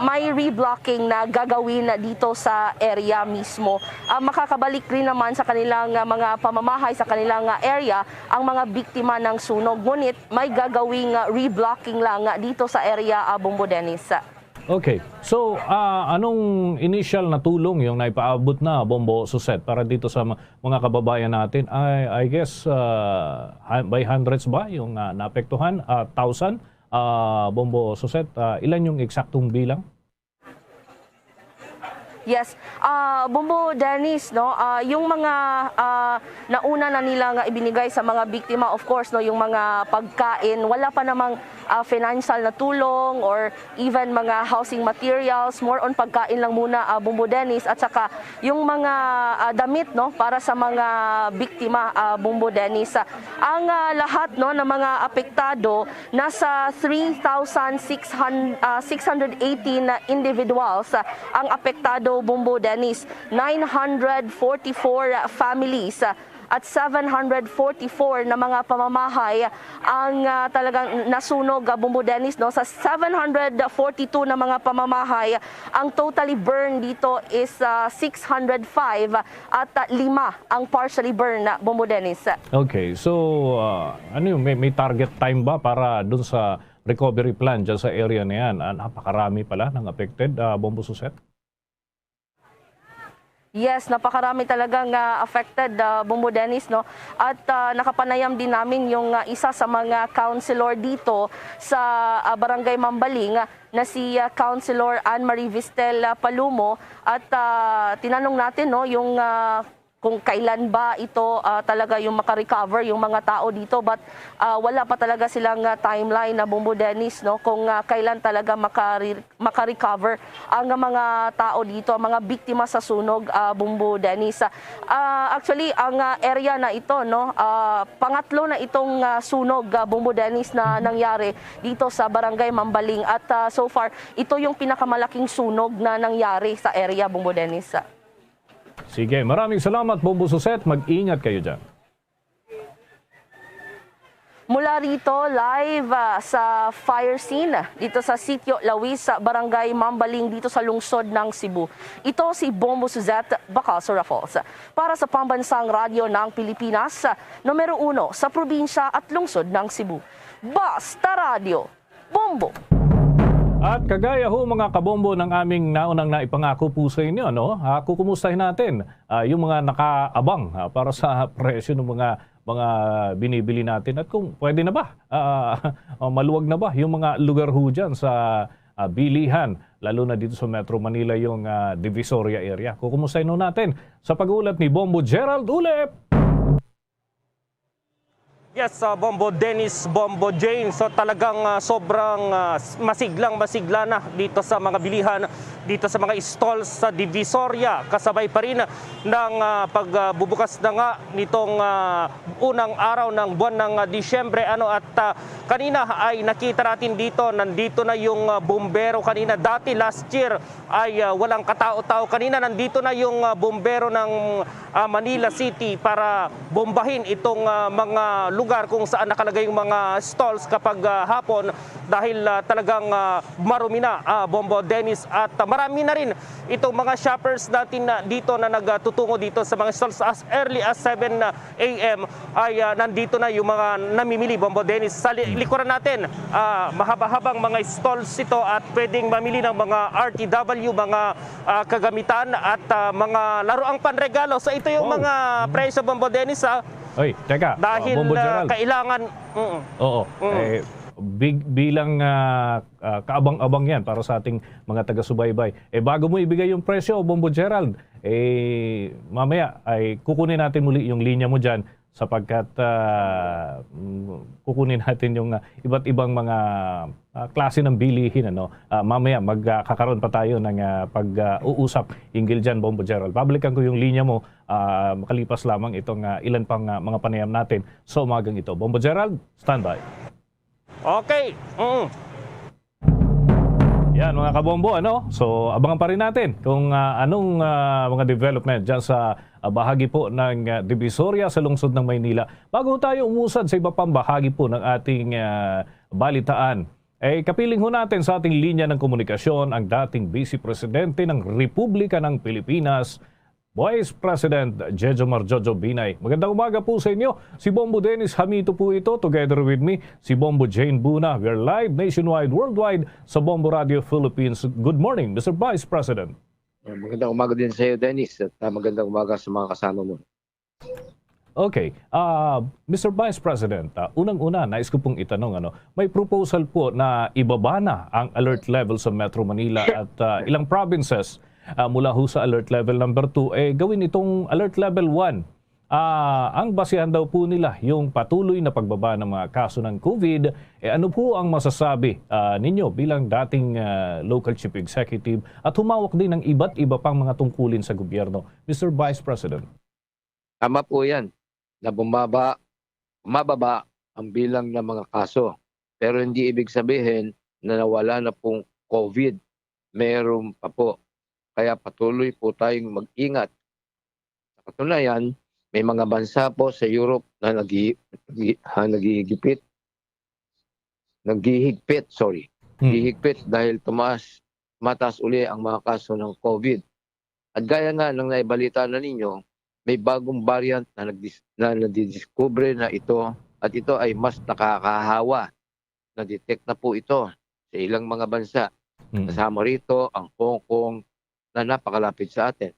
Speaker 19: may reblocking na gagawin dito sa area mismo. Makakabalik rin naman sa kanilang mga pamamahay sa kanilang area ang mga biktima ng sunog. Ngunit may gagawing reblocking lang dito sa area, Bombo Dennis.
Speaker 11: Okay. So, anong initial na tulong yung naipaabot na, Bombo Suset, para dito sa mga kababayan natin? I guess by hundreds ba yung naapektuhan? 1,000? Bombo Suset, ilan yung eksaktong bilang?
Speaker 19: Yes, Bombo Dennis, yung mga nauna na nilang ibinigay sa mga biktima, of course, yung mga pagkain, wala pa namang financial na tulong or even mga housing materials, more on pagkain lang muna, Bombo Dennis, at saka yung mga damit para sa mga biktima, Bombo Dennis. Ang lahat ng mga apektado, nasa 3,618 individuals ang apektado, Bombo Dennis. 944 families at 744 na mga pamamahay ang talagang nasunog, Bombo Dennis, no? Sa 742 na mga pamamahay, ang totally burn dito is 605 at 5 ang partially burn, Bombo Dennis.
Speaker 11: Okay, so ano yung may target time ba para dun sa recovery plan dyan sa area na yan? Napakarami pala ng affected, Bombo Suset?
Speaker 19: Yes, napakarami talagang affected, Bombo Dennis, no? At nakapanayam din namin yung isa sa mga councilor dito sa Barangay Mambaling na si Councilor Anne-Marie Vistel Palumo, at tinanong natin, no, yung kung kailan ba ito talaga yung makarecover yung mga tao dito, but wala pa talaga silang timeline na, Bombo Dennis, no, kung kailan talaga makarecover ang mga tao dito, ang mga biktima sa sunog, Bombo Dennis. Actually, ang area na ito, no, pangatlo na itong sunog, Bombo Dennis, na nangyari dito sa Barangay Mambaling, at so far ito yung pinakamalaking sunog na nangyari sa area, Bombo Dennis.
Speaker 11: Sige, maraming salamat, Bombo Suset. Mag-ingat kayo dyan.
Speaker 19: Mula rito, live sa fire scene dito sa Sitio Lawis, sa Barangay Mambaling, dito sa lungsod ng Cebu. Ito si Bombo Suzette Bacasora Falls. Para sa Pambansang Radyo ng Pilipinas, numero 1 sa probinsya at lungsod ng Cebu. Basta Radio, Bombo!
Speaker 11: At kagaya ho mga kabombo ng aming naunang naipangako po sa inyo, no? Kukumustahin natin yung mga nakaabang para sa presyo ng mga binibili natin, at kung pwede na ba, maluwag na ba yung mga lugar ho dyan sa bilihan, lalo na dito sa Metro Manila, yung Divisoria area. Kukumustahin ho natin sa pag-uulat ni Bombo Gerald Ulep.
Speaker 4: Yes, Bombo Dennis, Bombo Jane. So talagang sobrang masigla na dito sa mga bilihan, dito sa mga stalls sa Divisoria. Kasabay pa rin ng pagbubukas na nga nitong unang araw ng buwan ng Disyembre. At kanina ay nakita natin dito, nandito na yung bumbero kanina. Dati last year ay walang katao-tao. Kanina nandito na yung bumbero ng Manila City para bombahin itong mga lugar kung saan nakalagay yung mga stalls kapag hapon, dahil talagang marumi na, Bombo Dennis, at marami na rin itong mga shoppers natin dito na nagtutungo dito sa mga stalls. As early as 7 a.m. ay nandito na yung mga namimili, Bombo Dennis. Sa likuran natin, mahaba-habang mga stalls ito, at pwedeng mamili ng mga RTW, mga kagamitan at mga laruang panregalo. So ito yung mga presyo, Bombo Dennis,
Speaker 11: Oy, teka,
Speaker 4: dahil
Speaker 11: Bombo Gerald.
Speaker 4: kailangan
Speaker 11: Oo. Bilang kaabang-abang yan para sa ating mga taga-subaybay. Bago mo ibigay yung presyo, Bombo Gerald, mamaya ay kukunin natin muli yung linya mo dyan, sapagkat kukunin natin yung iba't ibang mga klase ng bilihin. Mamaya magkakaroon pa tayo ng pag-uusap hinggil dyan, Bombo Gerald. Pabalikan ko yung linya mo makalipas lamang itong ilan pang mga panayam natin sa umagang ito. Bombo Gerald, standby.
Speaker 4: Okay.
Speaker 11: Yan mga kabombo, So abangan pa rin natin kung anong mga development dyan sa bahagi po ng Divisoria sa lungsod ng Maynila. Bago tayo umusad sa iba pang bahagi po ng ating balitaan, kapiling ho natin sa ating linya ng komunikasyon ang dating Vice Presidente ng Republika ng Pilipinas, Vice President Jejomar Jojo Binay. Magandang umaga po sa inyo. Si Bombo Dennis Hamito po ito, together with me, si Bombo Jane Buna. We're live nationwide, worldwide sa Bombo Radio Philippines. Good morning, Mr. Vice President.
Speaker 7: Magandang umaga din sa iyo, Dennis, at magandang umaga sa mga kasama mo.
Speaker 11: Okay, Mr. Vice President, unang-una, nais ko pong itanong, may proposal po na ibaba na ang alert level sa Metro Manila at ilang provinces mula ho sa alert level number 2, gawin itong alert level 1. Ang basihan daw po nila yung patuloy na pagbaba ng mga kaso ng COVID. Ano po ang masasabi ninyo bilang dating local chief executive at humawak din ng iba't iba pang mga tungkulin sa gobyerno, Mr. Vice President?
Speaker 7: Tama po yan na bumababa ang bilang ng mga kaso. Pero hindi ibig sabihin na nawala na pong COVID. Meron pa po. Kaya patuloy po tayong mag-ingat. Sa katunayan, May mga bansa po sa Europe na naghihigpit, dahil mataas uli ang mga kaso ng COVID. At gaya nga ng naibalita na ninyo, may bagong variant na nadidiscover na ito, at ito ay mas nakakahawa. Na-detect na po ito sa ilang mga bansa. Kasama rito ang Hong Kong na napakalapit sa atin.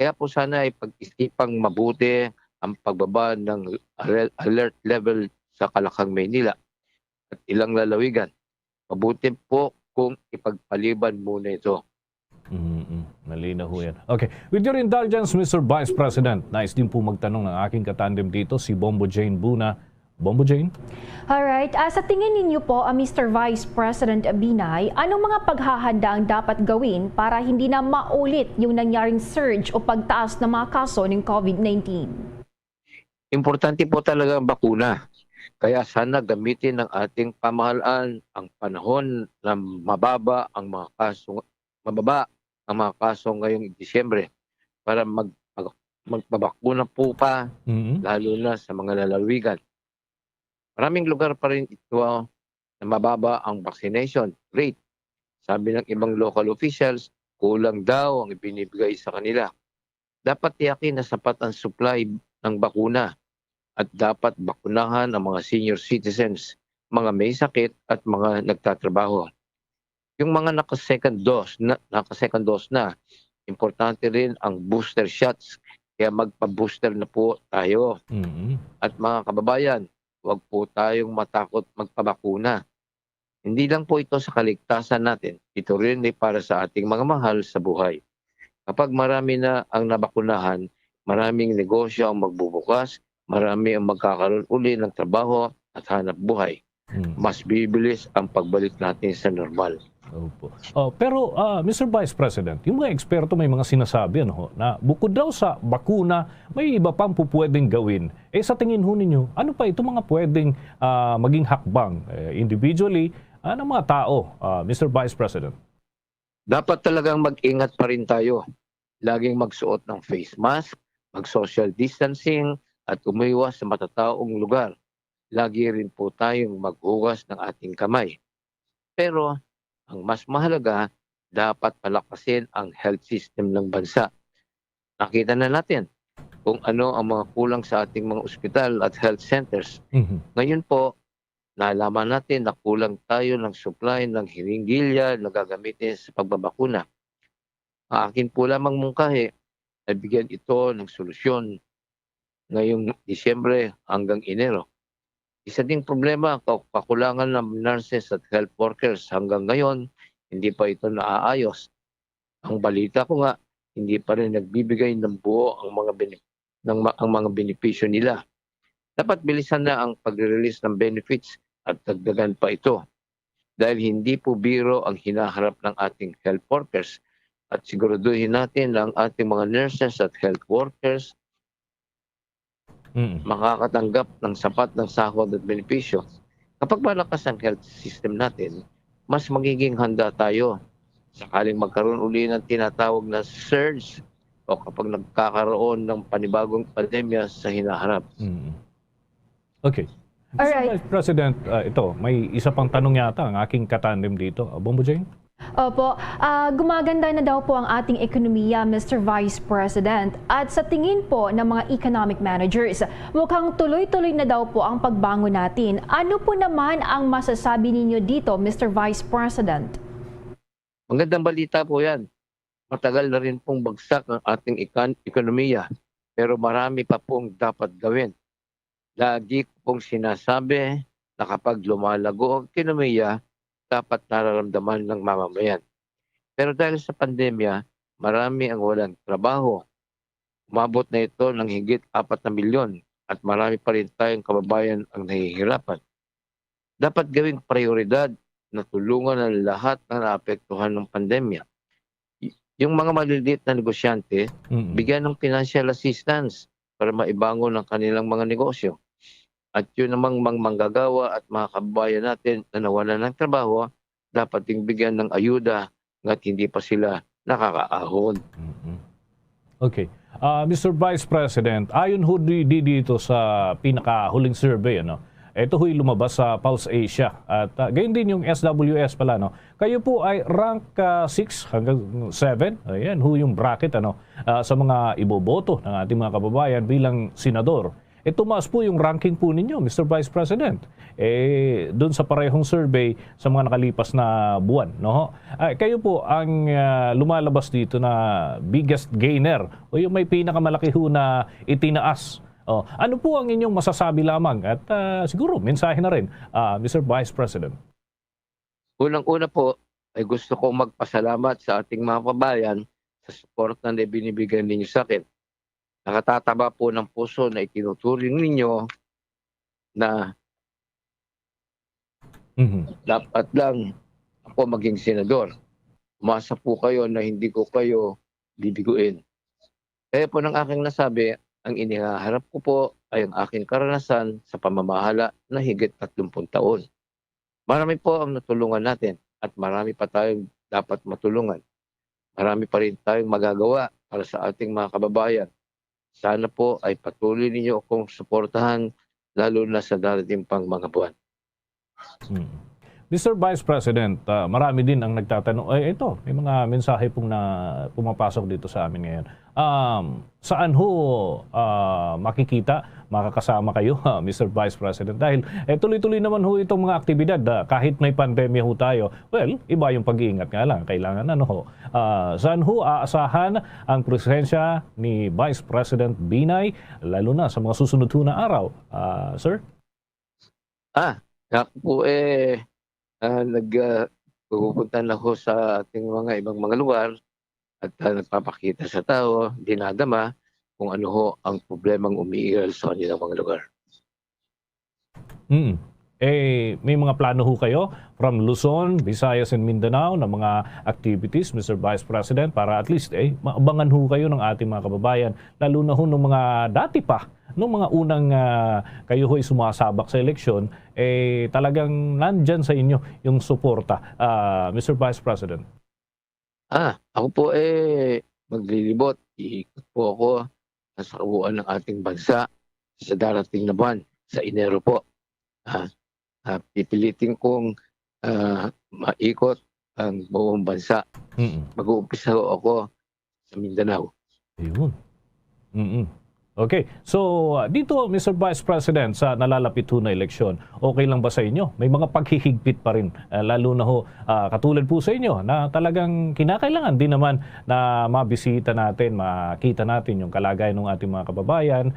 Speaker 7: Kaya po sana ay pag-isipang mabuti ang pagbaba ng alert level sa Kalakang, Maynila at ilang lalawigan. Mabuti po kung ipagpaliban muna ito.
Speaker 11: Malinaw ho yan. Okay. With your indulgence, Mr. Vice President, nais din po magtanong ng aking katandem dito, si Bombo Jane Buna. Bombo Jane?
Speaker 3: Alright. Sa tingin ninyo po, Mr. Vice President Binay, anong mga paghahanda ang dapat gawin para hindi na maulit yung nangyaring surge o pagtaas ng mga kaso ng COVID-19?
Speaker 7: Importante po talaga ang bakuna. Kaya sana gamitin ng ating pamahalaan ang panahon na mababa ang mga kaso ngayong Disyembre para magpabakuna po pa, lalo na sa mga lalawigan. Maraming lugar pa rin ito na mababa ang vaccination rate. Sabi ng ibang local officials, kulang daw ang ibinibigay sa kanila. Dapat tiyakin na sapat ang supply ng bakuna at dapat bakunahan ang mga senior citizens, mga may sakit at mga nagtatrabaho. Yung mga naka-second dose na, importante rin ang booster shots. Kaya magpa-booster na po tayo. At mga kababayan, huwag po tayong matakot magpabakuna. Hindi lang po ito sa kaligtasan natin. Ito rin ay para sa ating mga mahal sa buhay. Kapag marami na ang nabakunahan, maraming negosyo ang magbubukas, marami ang magkakaroon uli ng trabaho at hanap buhay. Mas bibilis ang pagbalik natin sa normal.
Speaker 11: Opo. Pero Mr. Vice President, yung mga eksperto may mga sinasabi na bukod daw sa bakuna, may iba pang pupwedeng gawin. Sa tingin ho ninyo, ano pa ito mga pwedeng maging hakbang individually ng mga tao, Mr. Vice President?
Speaker 7: Dapat talagang mag-ingat pa rin tayo. Laging magsuot ng face mask, mag-social distancing, at umiwas sa matataong lugar. Lagi rin po tayong maghugas ng ating kamay. Pero ang mas mahalaga, dapat palakasin ang health system ng bansa. Nakita na natin kung ano ang mga kulang sa ating mga ospital at health centers. Ngayon po, nalaman natin na kulang tayo ng supply ng hiringgilya na gagamitin sa pagbabakuna. Ang akin po lamang mungkahi ay bigyan ito ng solusyon ngayong Disyembre hanggang Enero. Isa ding problema, kakulangan ng nurses at health workers. Hanggang ngayon, hindi pa ito naaayos. Ang balita ko nga, hindi pa rin nagbibigay ng buo ang mga benepisyo nila. Dapat bilisan na ang pag-release ng benefits at dagdagan pa ito. Dahil hindi po biro ang hinaharap ng ating health workers. At siguraduhin natin na ang ating mga nurses at health workers makakatanggap ng sapat ng sahod at benepisyo. Kapag malakas ang health system natin, mas magiging handa tayo sakaling magkaroon uli ng tinatawag na surge o kapag nagkakaroon ng panibagong pandemya sa hinaharap.
Speaker 11: Okay. Mr. Vice President, ito, may isa pang tanong yata ang aking katandem dito. Bombo Jane?
Speaker 3: Opo, gumaganda na daw po ang ating ekonomiya, Mr. Vice President. At sa tingin po ng mga economic managers, mukhang tuloy-tuloy na daw po ang pagbangon natin. Ano po naman ang masasabi ninyo dito, Mr. Vice President?
Speaker 7: Magandang balita po yan. Matagal na rin pong bagsak ang ating ekonomiya, pero marami pa pong dapat gawin. Lagi pong sinasabi na kapag lumalago ang ekonomiya, dapat nararamdaman ng mamamayan. Pero dahil sa pandemya, marami ang walang trabaho. Umabot na ito ng higit 4 na milyon at marami pa rin tayong kababayan ang nahihirapan. Dapat gawing prioridad na tulungan ang lahat na naapektuhan ng pandemya. Yung mga maliliit na negosyante, bigyan ng financial assistance para maibangon ang kanilang mga negosyo. At yun namang manggagawa at mga kababayan natin na nawalan ng trabaho, dapat ding bigyan ng ayuda ngat hindi pa sila nakakaahon.
Speaker 11: Okay. Mr. Vice President, ayon ho dito sa pinakahuling survey, ito ho'y lumabas sa Pulse Asia at gayon din yung SWS pala, Kayo po ay rank 6 hanggang 7. Ayan ho yung bracket sa mga iboboto ng ating mga kababayan bilang senador. Tumaas po yung ranking po ninyo, Mr. Vice President. Doon sa parehong survey sa mga nakalipas na buwan, kayo po ang lumalabas dito na biggest gainer o yung may pinakamalaki ho na itinaas. Ano po ang inyong masasabi lamang at siguro mensahe na rin, Mr. Vice President?
Speaker 7: Unang-una po ay gusto kong magpasalamat sa ating mga kabayan sa suporta na binibigyan ninyo sa akin. Nakatataba po ng puso na itinuturing ninyo na dapat lang ako maging senador. Umasa po kayo na hindi ko kayo bibiguin. Kaya po ng aking nasabi, ang inihaharap ko po ay ang aking karanasan sa pamamahala na higit 30 taon. Marami po ang natulungan natin at marami pa tayong dapat matulungan. Marami pa rin tayong magagawa para sa ating mga kababayan. Sana po ay patuloy ninyo akong suportahan lalo na sa darating pang mga buwan.
Speaker 11: Mr. Vice President, marami din ang nagtatanong, ito, may mga mensahe pong na pumapasok dito sa amin ngayon. Saan ho makakasama kayo, Mr. Vice President? Dahil tuloy-tuloy naman ho itong mga aktibidad, kahit may pandemya ho tayo. Well, iba yung pag-iingat nga lang. Kailangan saan ho aasahan ang presensya ni Vice President Binay, lalo na sa mga susunod ho na araw, sir?
Speaker 7: Ako po pupunta na ho sa ating mga ibang mga lugar at nagpapakita sa tao, dinadama kung ano ho ang problemang umiiral sa kanilang mga lugar.
Speaker 11: May mga plano ho kayo from Luzon, Visayas and Mindanao na mga activities, Mr. Vice President, para at least maabangan ho kayo ng ating mga kababayan, lalo na ho ng mga dati pa, nung mga unang kayo ho'y sumasabak sa eleksyon, talagang nandyan sa inyo yung suporta, Mr. Vice President.
Speaker 7: Ako po maglilibot. Iikot po ako sa kabuuan ng ating bansa sa darating na buwan, sa Enero po. Pipilitin kong maikot ang buong bansa. Mag-uumpisa ako sa Mindanao.
Speaker 11: Ayun. Okay. So, dito, Mr. Vice President, sa nalalapit ho na eleksyon, okay lang ba sa inyo? May mga paghihigpit pa rin, lalo na ho, katulad po sa inyo, na talagang kinakailangan din naman na mabisita natin, makita natin yung kalagayan ng ating mga kababayan,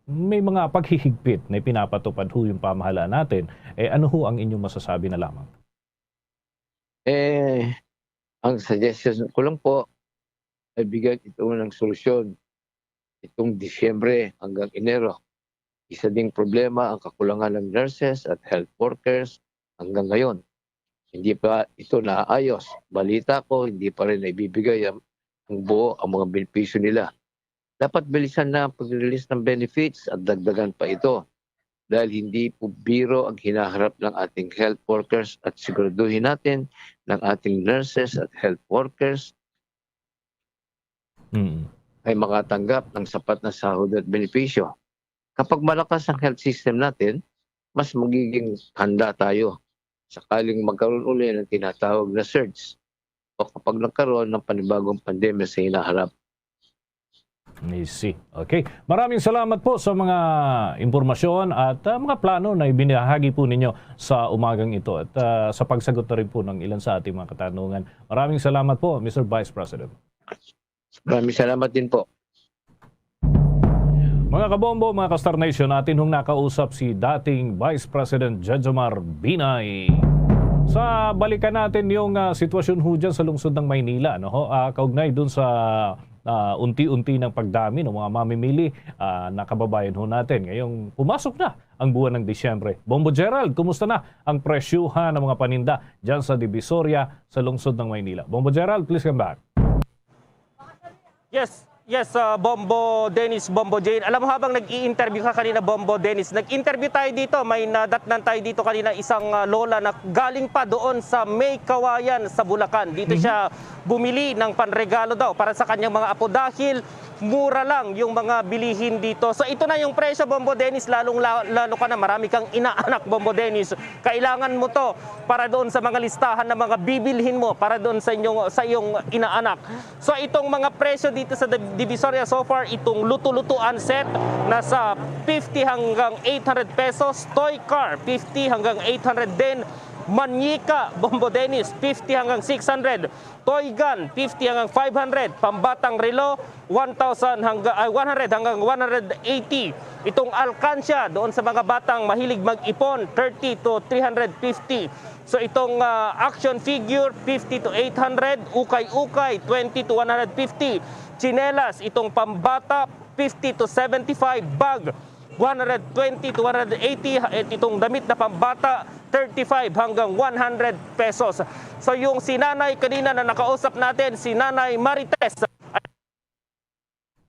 Speaker 11: may mga paghihigpit na pinapatupad ho yung pamahalaan natin. Ano ho ang inyong masasabi na lamang?
Speaker 7: Ang suggestion ko lang po ay bigyan ito ng solusyon. Itong Disyembre hanggang Enero. Isa ding problema ang kakulangan ng nurses at health workers hanggang ngayon. Hindi pa ito naayos. Balita ko, hindi pa rin naibibigay ang buo ang mga benepisyo nila. Dapat bilisan na ang pag-release ng benefits at dagdagan pa ito. Dahil hindi po biro ang hinaharap ng ating health workers at siguraduhin natin ng ating nurses at health workers ay makatanggap ng sapat na sahod at benepisyo. Kapag malakas ang health system natin, mas magiging handa tayo sakaling magkaroon uli ng tinatawag na surge o kapag nagkaroon ng panibagong pandemya sa hinaharap.
Speaker 11: I see. Okay. Maraming salamat po sa mga impormasyon at mga plano na ibinahagi po ninyo sa umagang ito at sa pagsagot na rin po ng ilan sa ating mga katanungan. Maraming salamat po, Mr. Vice President.
Speaker 7: Maraming salamat din po.
Speaker 11: Mga kabombo, mga ka-Star Nation, natin hong nakausap si dating Vice President Jejomar Binay. Sa balikan natin yung sitwasyon ho dyan sa lungsod ng Maynila, kaugnay dun sa unti-unti ng pagdami ng mga mamimili na kababayan ho natin. Ngayong pumasok na ang buwan ng Disyembre. Bombo Gerald, kumusta na ang presyuhan ng mga paninda dyan sa Divisoria sa lungsod ng Maynila? Bombo Gerald, please come back.
Speaker 4: Yes, Bombo Dennis, Bombo Jane. Alam mo, habang nag-i-interview ka kanina, Bombo Dennis, nag-interview tayo dito, may nadatnan tayo dito kanina isang lola na galing pa doon sa May Kawayan sa Bulacan. Dito siya bumili ng panregalo daw para sa kanyang mga apo dahil mura lang yung mga bilihin dito. So ito na yung presyo, Bombo Dennis, lalo ka na marami kang inaanak, Bombo Dennis. Kailangan mo to para doon sa mga listahan ng mga bibilhin mo para doon sa iyong inaanak. So itong mga presyo dito sa Divisoria so far, itong luto-lutuan set nasa 50 hanggang 800 pesos, toy car 50 hanggang 800 din. Manyika, Bombo Dennis, 50 hanggang 600. Toy gun, 50 hanggang 500. Pambatang relo, 100 hanggang 180. Itong alkansya, doon sa mga batang mahilig mag-ipon, 30 to 350. So itong action figure, 50 to 800. Ukay-ukay, 20 to 150. Chinelas, itong pambata, 50 to 75. Bag, 120 to 180. At itong damit na pambata, 35 hanggang 100 pesos. So yung si Nanay kanina na nakausap natin, si Nanay Marites.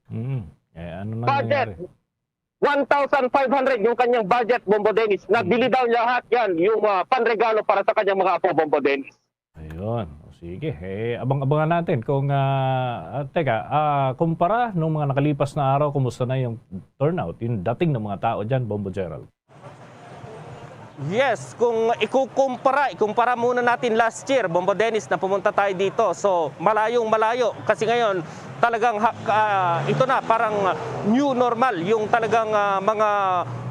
Speaker 11: Ano na
Speaker 4: Budget,
Speaker 11: nangyari?
Speaker 4: 1,500 yung kanyang budget, Bombo Dennis. Nabili daw lahat yan, yung panregalo para sa kanyang mga apo, Bombo Dennis.
Speaker 11: Ayun. Sige, abang-abangan natin kung, kumpara nung mga nakalipas na araw, kumusta na yung turnout, yung dating ng mga tao dyan, Bombo Gerald?
Speaker 4: Yes, kung ikukumpara muna natin last year, Bombo Dennis, na pumunta tayo dito. So, malayong-malayo. Kasi ngayon, talagang ito na, parang new normal. Yung talagang mga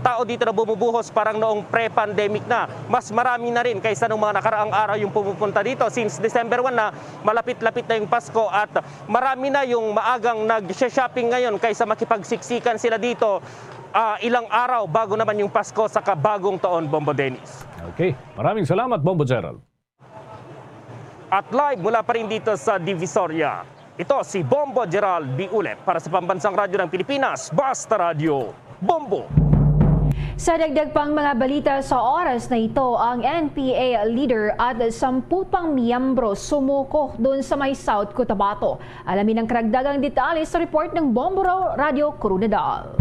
Speaker 4: tao dito na bumubuhos parang noong pre-pandemic na. Mas marami na rin kaysa nung mga nakaraang araw yung pumupunta dito. Since December 1 na, malapit-lapit na yung Pasko at marami na yung maagang nag-shopping ngayon kaysa makipagsiksikan sila dito. Ilang araw bago naman yung Pasko sa kabagong taon, Bombo Dennis.
Speaker 11: Okay, maraming salamat, Bombo Gerald.
Speaker 4: At live mula pa rin dito sa Divisoria, ito si Bombo Gerald Biulep para sa Pambansang Radyo ng Pilipinas, Basta Radio, Bombo!
Speaker 3: Sa dagdag pang mga balita sa oras na ito, ang NPA leader at 10 pang miyembro sumuko doon sa may South Cotabato. Alamin ang karagdagang detalye sa report ng Bombo Radio Coronadal.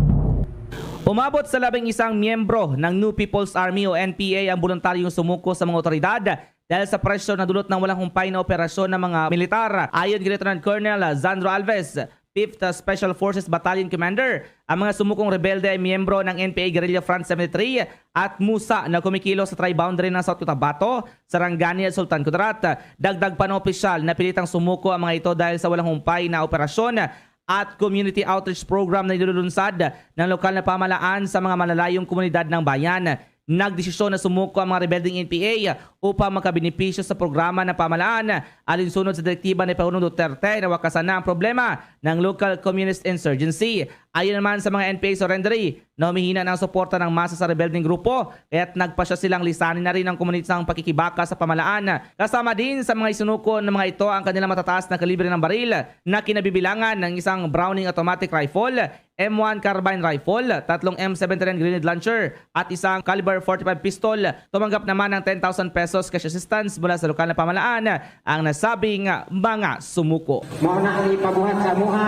Speaker 9: Umabot sa 11 miyembro ng New People's Army o NPA ang voluntaryong sumuko sa mga otoridad dahil sa presyo na dulot ng walang humpay na operasyon ng mga militar. Ayon kay Lieutenant Colonel Zandro Alves, 5th Special Forces Battalion Commander, ang mga sumukong rebelde ay miyembro ng NPA Guerrilla Front 73 at MUSA na kumikilo sa tri-boundary ng South Cotabato, Sarangani at Sultan Kudarat. Dagdag pa ng opisyal na pilitang sumuko ang mga ito dahil sa walang humpay na operasyon at community outreach program na nilulunsad ng lokal na pamahalaan sa mga malalayong komunidad ng bayan. Nagdesisyon na sumuko ang mga rebelding NPA upang makabenepisyo sa programa ng pamahalaan alinsunod sa direktiba ni Pangulong Duterte na wakasan na ang problema ng local communist insurgency. Ayon naman sa mga NPA surrendery na humihina ng suporta ng masa sa rebelding grupo kaya't nagpasya silang lisanin na rin ang komunitang pakikibaka sa pamahalaan. Kasama din sa mga isinuko ng mga ito ang kanilang matataas na kalibre ng baril na kinabibilangan ng isang Browning automatic rifle, M1 carbine rifle, 3 M79 grenade launcher at isang caliber 45 pistol. Tumanggap naman ng 10,000 pesos cash assistance mula sa lokal na pamahalaan ang nasabing mga sumuko.
Speaker 17: Mao na ang ipabuhat sa amuha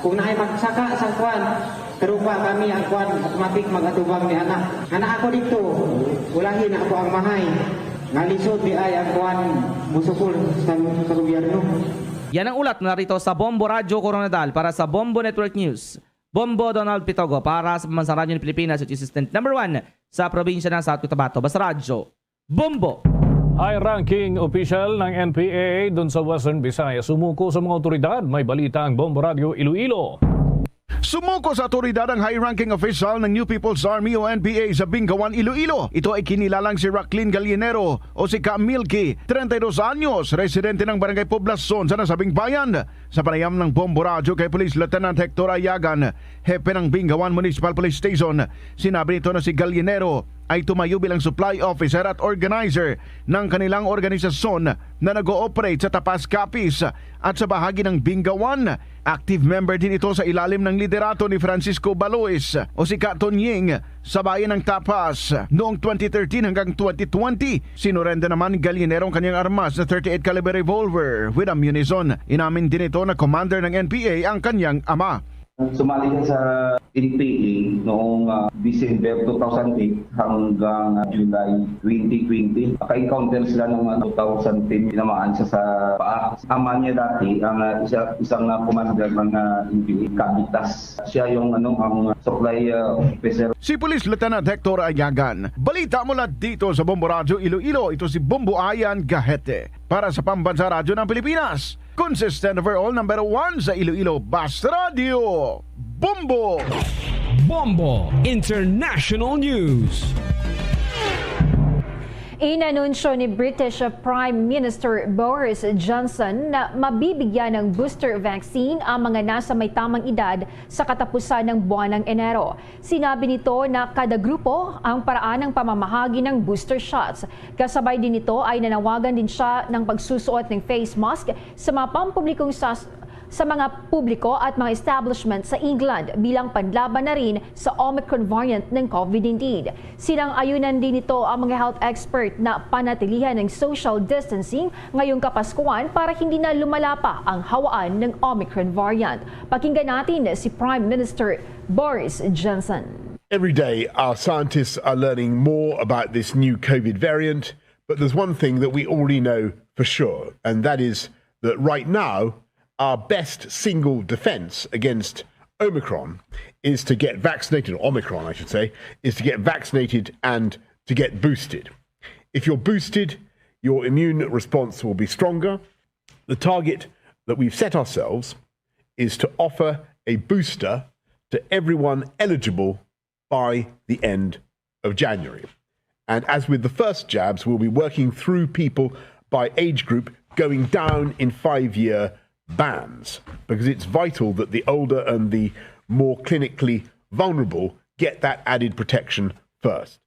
Speaker 17: kung naay magsaka sa kwan terupa kami ang kwan automatic magatubang ni anak. Anak ako dito, ulahin ako ang mahay. Ngalisod di ay ang kwan musukol sa gobyerno.
Speaker 9: Yan ang ulat na rito sa Bombo Radio Coronadal para sa Bombo Network News. Bombo Donald Pitogo para sa Pambansang Radyo ng Pilipinas at Assistant number 1 sa probinsya ng South Cotabato. Basta Radyo, Bombo!
Speaker 11: High-ranking official ng NPA doon sa Western Visayas sumuko sa mga otoridad. May balita ang Bombo Radio Iloilo.
Speaker 23: Sumuko sa otoridad ang high-ranking official ng New People's Army o NPA sa Bingawan, Iloilo. Ito ay kinilalang si Racklyn Gallinero o si Camilky, 32 anyos, residente ng Barangay Poblacion sa nasabing bayan. Sa panayam ng Bombo Radio kay Police Lieutenant Hector Ayagan, hepe ng Bingawan Municipal Police Station, sinabi nito na si Gallinero ay tumayo bilang supply officer at organizer ng kanilang organisasyon na nag-ooperate sa Tapas Capiz at sa bahagi ng Bingawan. Active member din ito sa ilalim ng liderato ni Francisco Balois o si Katonying sa bayan ng Tapas noong 2013 hanggang 2020. Sinurenda naman ni Gallinero ang kanyang armas na 38 caliber revolver with ammunition. Inamin din ito na commander ng NPA ang kanyang ama.
Speaker 8: Sumali siya sa NPA noong December 2008 hanggang July 2020. Naka-encounter sila noong 2010, tinamaan siya sa paa. Ama niya dati, ang isang commander ng NPA, Kabitas. Siya yung ang supply officer.
Speaker 23: Si Police Lieutenant Hector Ayagan. Balita mula dito sa Bombo Radio Iloilo. Ito si Bombo Ayan Gahete para sa Pambansa Radyo ng Pilipinas. Consistent overall number 1 sa Iloilo Bus Radio. Bombo!
Speaker 5: Bombo International News.
Speaker 3: Inanunsyo ni British Prime Minister Boris Johnson na mabibigyan ng booster vaccine ang mga nasa may tamang edad sa katapusan ng buwan ng Enero. Sinabi nito na kada grupo ang paraan ng pamamahagi ng booster shots. Kasabay din nito ay nanawagan din siya ng pagsusuot ng face mask sa mga pampublikong sa mga publiko at mga establishment sa England bilang panlaban na rin sa Omicron variant ng COVID-19. Sinang-ayunan din nito ang mga health expert na panatilihan ng social distancing ngayong Kapaskuhan para hindi na lumala pa ang hawaan ng Omicron variant. Pakinggan natin si Prime Minister Boris Johnson.
Speaker 13: Every day our scientists are learning more about this new COVID variant, but there's one thing that we already know for sure, and that is that right now our best single defense against Omicron is to get vaccinated, or Omicron I should say, is to get vaccinated and to get boosted. If you're boosted, your immune response will be stronger. The target that we've set ourselves is to offer a booster to everyone eligible by the end of January. And as with the first jabs, we'll be working through people by age group going down in 5-year bands, because it's vital that the older and the more clinically vulnerable get that added protection first.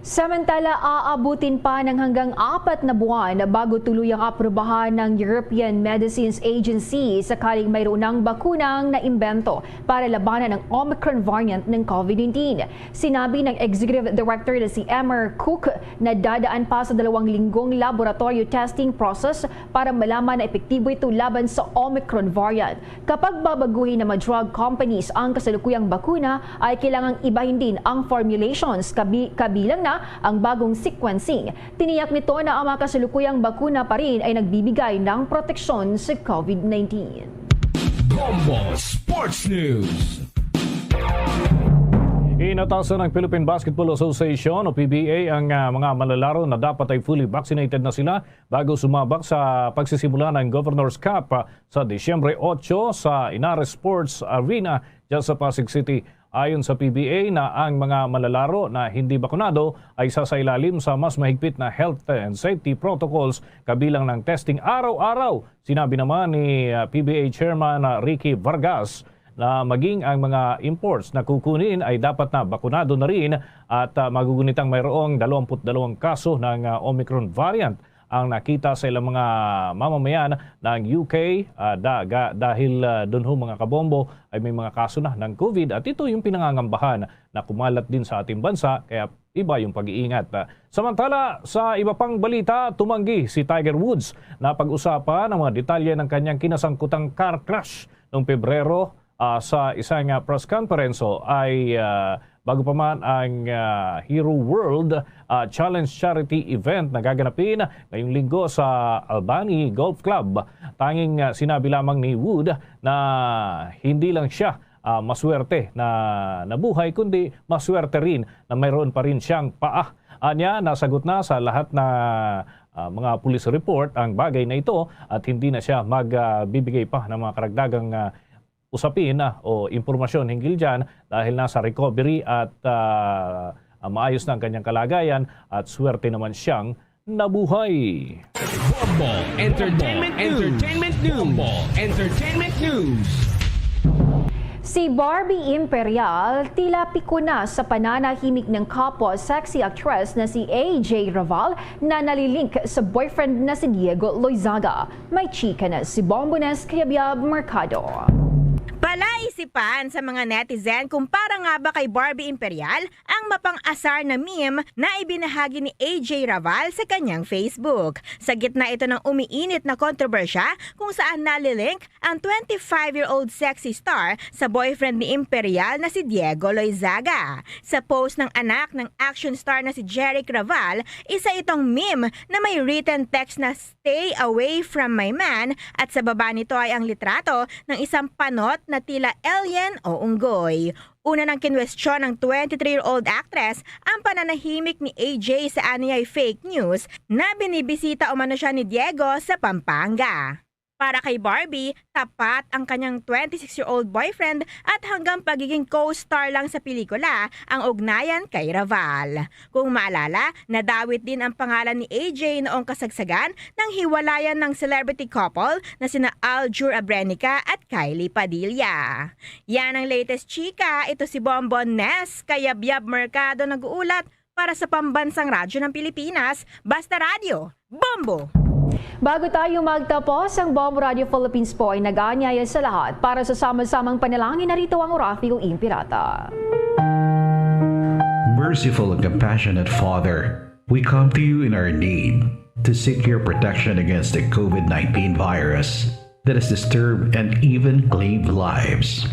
Speaker 3: Samantala, aabutin pa ng hanggang 4 na buwan bago tuluyang aprubahan ng European Medicines Agency sakaling mayroon ng bakunang naimbento para labanan ang Omicron variant ng COVID-19. Sinabi ng Executive Director na si Emmer Cook na dadaan pa sa 2 linggong laboratory testing process para malaman na epektibo ito laban sa Omicron variant. Kapag babaguhin ng mga drug companies ang kasalukuyang bakuna, ay kailangang ibahin din ang formulations kabilang na ang bagong sequencing. Tiniyak nito na ang mga kasalukuyang bakuna pa rin ay nagbibigay ng proteksyon sa COVID-19.
Speaker 5: Bombo Sports News.
Speaker 11: Inatasan ng Philippine Basketball Association o PBA ang mga manlalaro na dapat ay fully vaccinated na sila bago sumabak sa pagsisimula ng Governor's Cup sa Disyembre 8 sa Inares Sports Arena dyan sa Pasig City. Ayon sa PBA na ang mga manlalaro na hindi bakunado ay sasailalim sa mas mahigpit na health and safety protocols kabilang ng testing araw-araw. Sinabi naman ni PBA Chairman Ricky Vargas na maging ang mga imports na kukunin ay dapat na bakunado na rin at magugunitang mayroong 22 kaso ng Omicron variant ang nakita sa ilang mga mamamayan ng UK dahil doon mga kabombo ay may mga kaso na ng COVID at ito yung pinangangambahan na kumalat din sa ating bansa kaya iba yung pag-iingat. Samantala sa iba pang balita, tumanggi si Tiger Woods na pag-usapan ang mga detalye ng kanyang kinasangkutang car crash noong Pebrero sa isang press conference ay bago pa man ang Hero World Challenge Charity Event na gaganapin ngayong linggo sa Albany Golf Club. Tanging sinabi lamang ni Wood na hindi lang siya maswerte na nabuhay kundi maswerte rin na mayroon pa rin siyang paa. Anya, nasagot na sa lahat na mga police report ang bagay na ito at hindi na siya magbibigay pa ng mga karagdagang usapin o impormasyon hinggil dyan dahil nasa recovery at maayos na ang kanyang kalagayan at swerte naman siyang nabuhay.
Speaker 5: Bombo Entertainment News. Bombo Entertainment News.
Speaker 3: Si Barbie Imperial tila piko na sa pananahimik ng kapwa sexy actress na si AJ Raval na nalilink sa boyfriend na si Diego Loizaga. May chika na si Bombones Cayabyab Mercado.
Speaker 15: Panay Naisipan sa mga netizen kung para nga ba kay Barbie Imperial ang mapang-asar na meme na ibinahagi ni AJ Raval sa kanyang Facebook. Sa gitna ito ng umiinit na kontrobersya kung saan nalilink ang 25-year-old sexy star sa boyfriend ni Imperial na si Diego Loizaga. Sa post ng anak ng action star na si Jeric Raval, isa itong meme na may written text na "Stay away from my man" at sa baba nito ay ang litrato ng isang panot na tila alien o unggoy. Una nang kinwestiyon ng 23-year-old actress ang pananahimik ni AJ sa anyay fake news na binibisita umano siya ni Diego sa Pampanga. Para kay Barbie, tapat ang kanyang 26-year-old boyfriend at hanggang pagiging co-star lang sa pelikula ang ugnayan kay Raval. Kung maalala, nadawit din ang pangalan ni AJ noong kasagsagan ng hiwalayan ng celebrity couple na sina Aljur Abrenica at Kylie Padilla. Yan ang latest chika, ito si Bonbon Nes, kaya Biab Mercado nag-uulat para sa Pambansang Radyo ng Pilipinas, Basta Radio, Bombo!
Speaker 3: Bago tayo magtapos, ang Bombo Radio Philippines po ay nag-aanyaya sa lahat para sa sama-samang panalangin. Narito ang Orafiel Impirata.
Speaker 16: Merciful and compassionate Father, we come to you in our need to seek your protection against the COVID-19 virus that has disturbed and even claimed lives.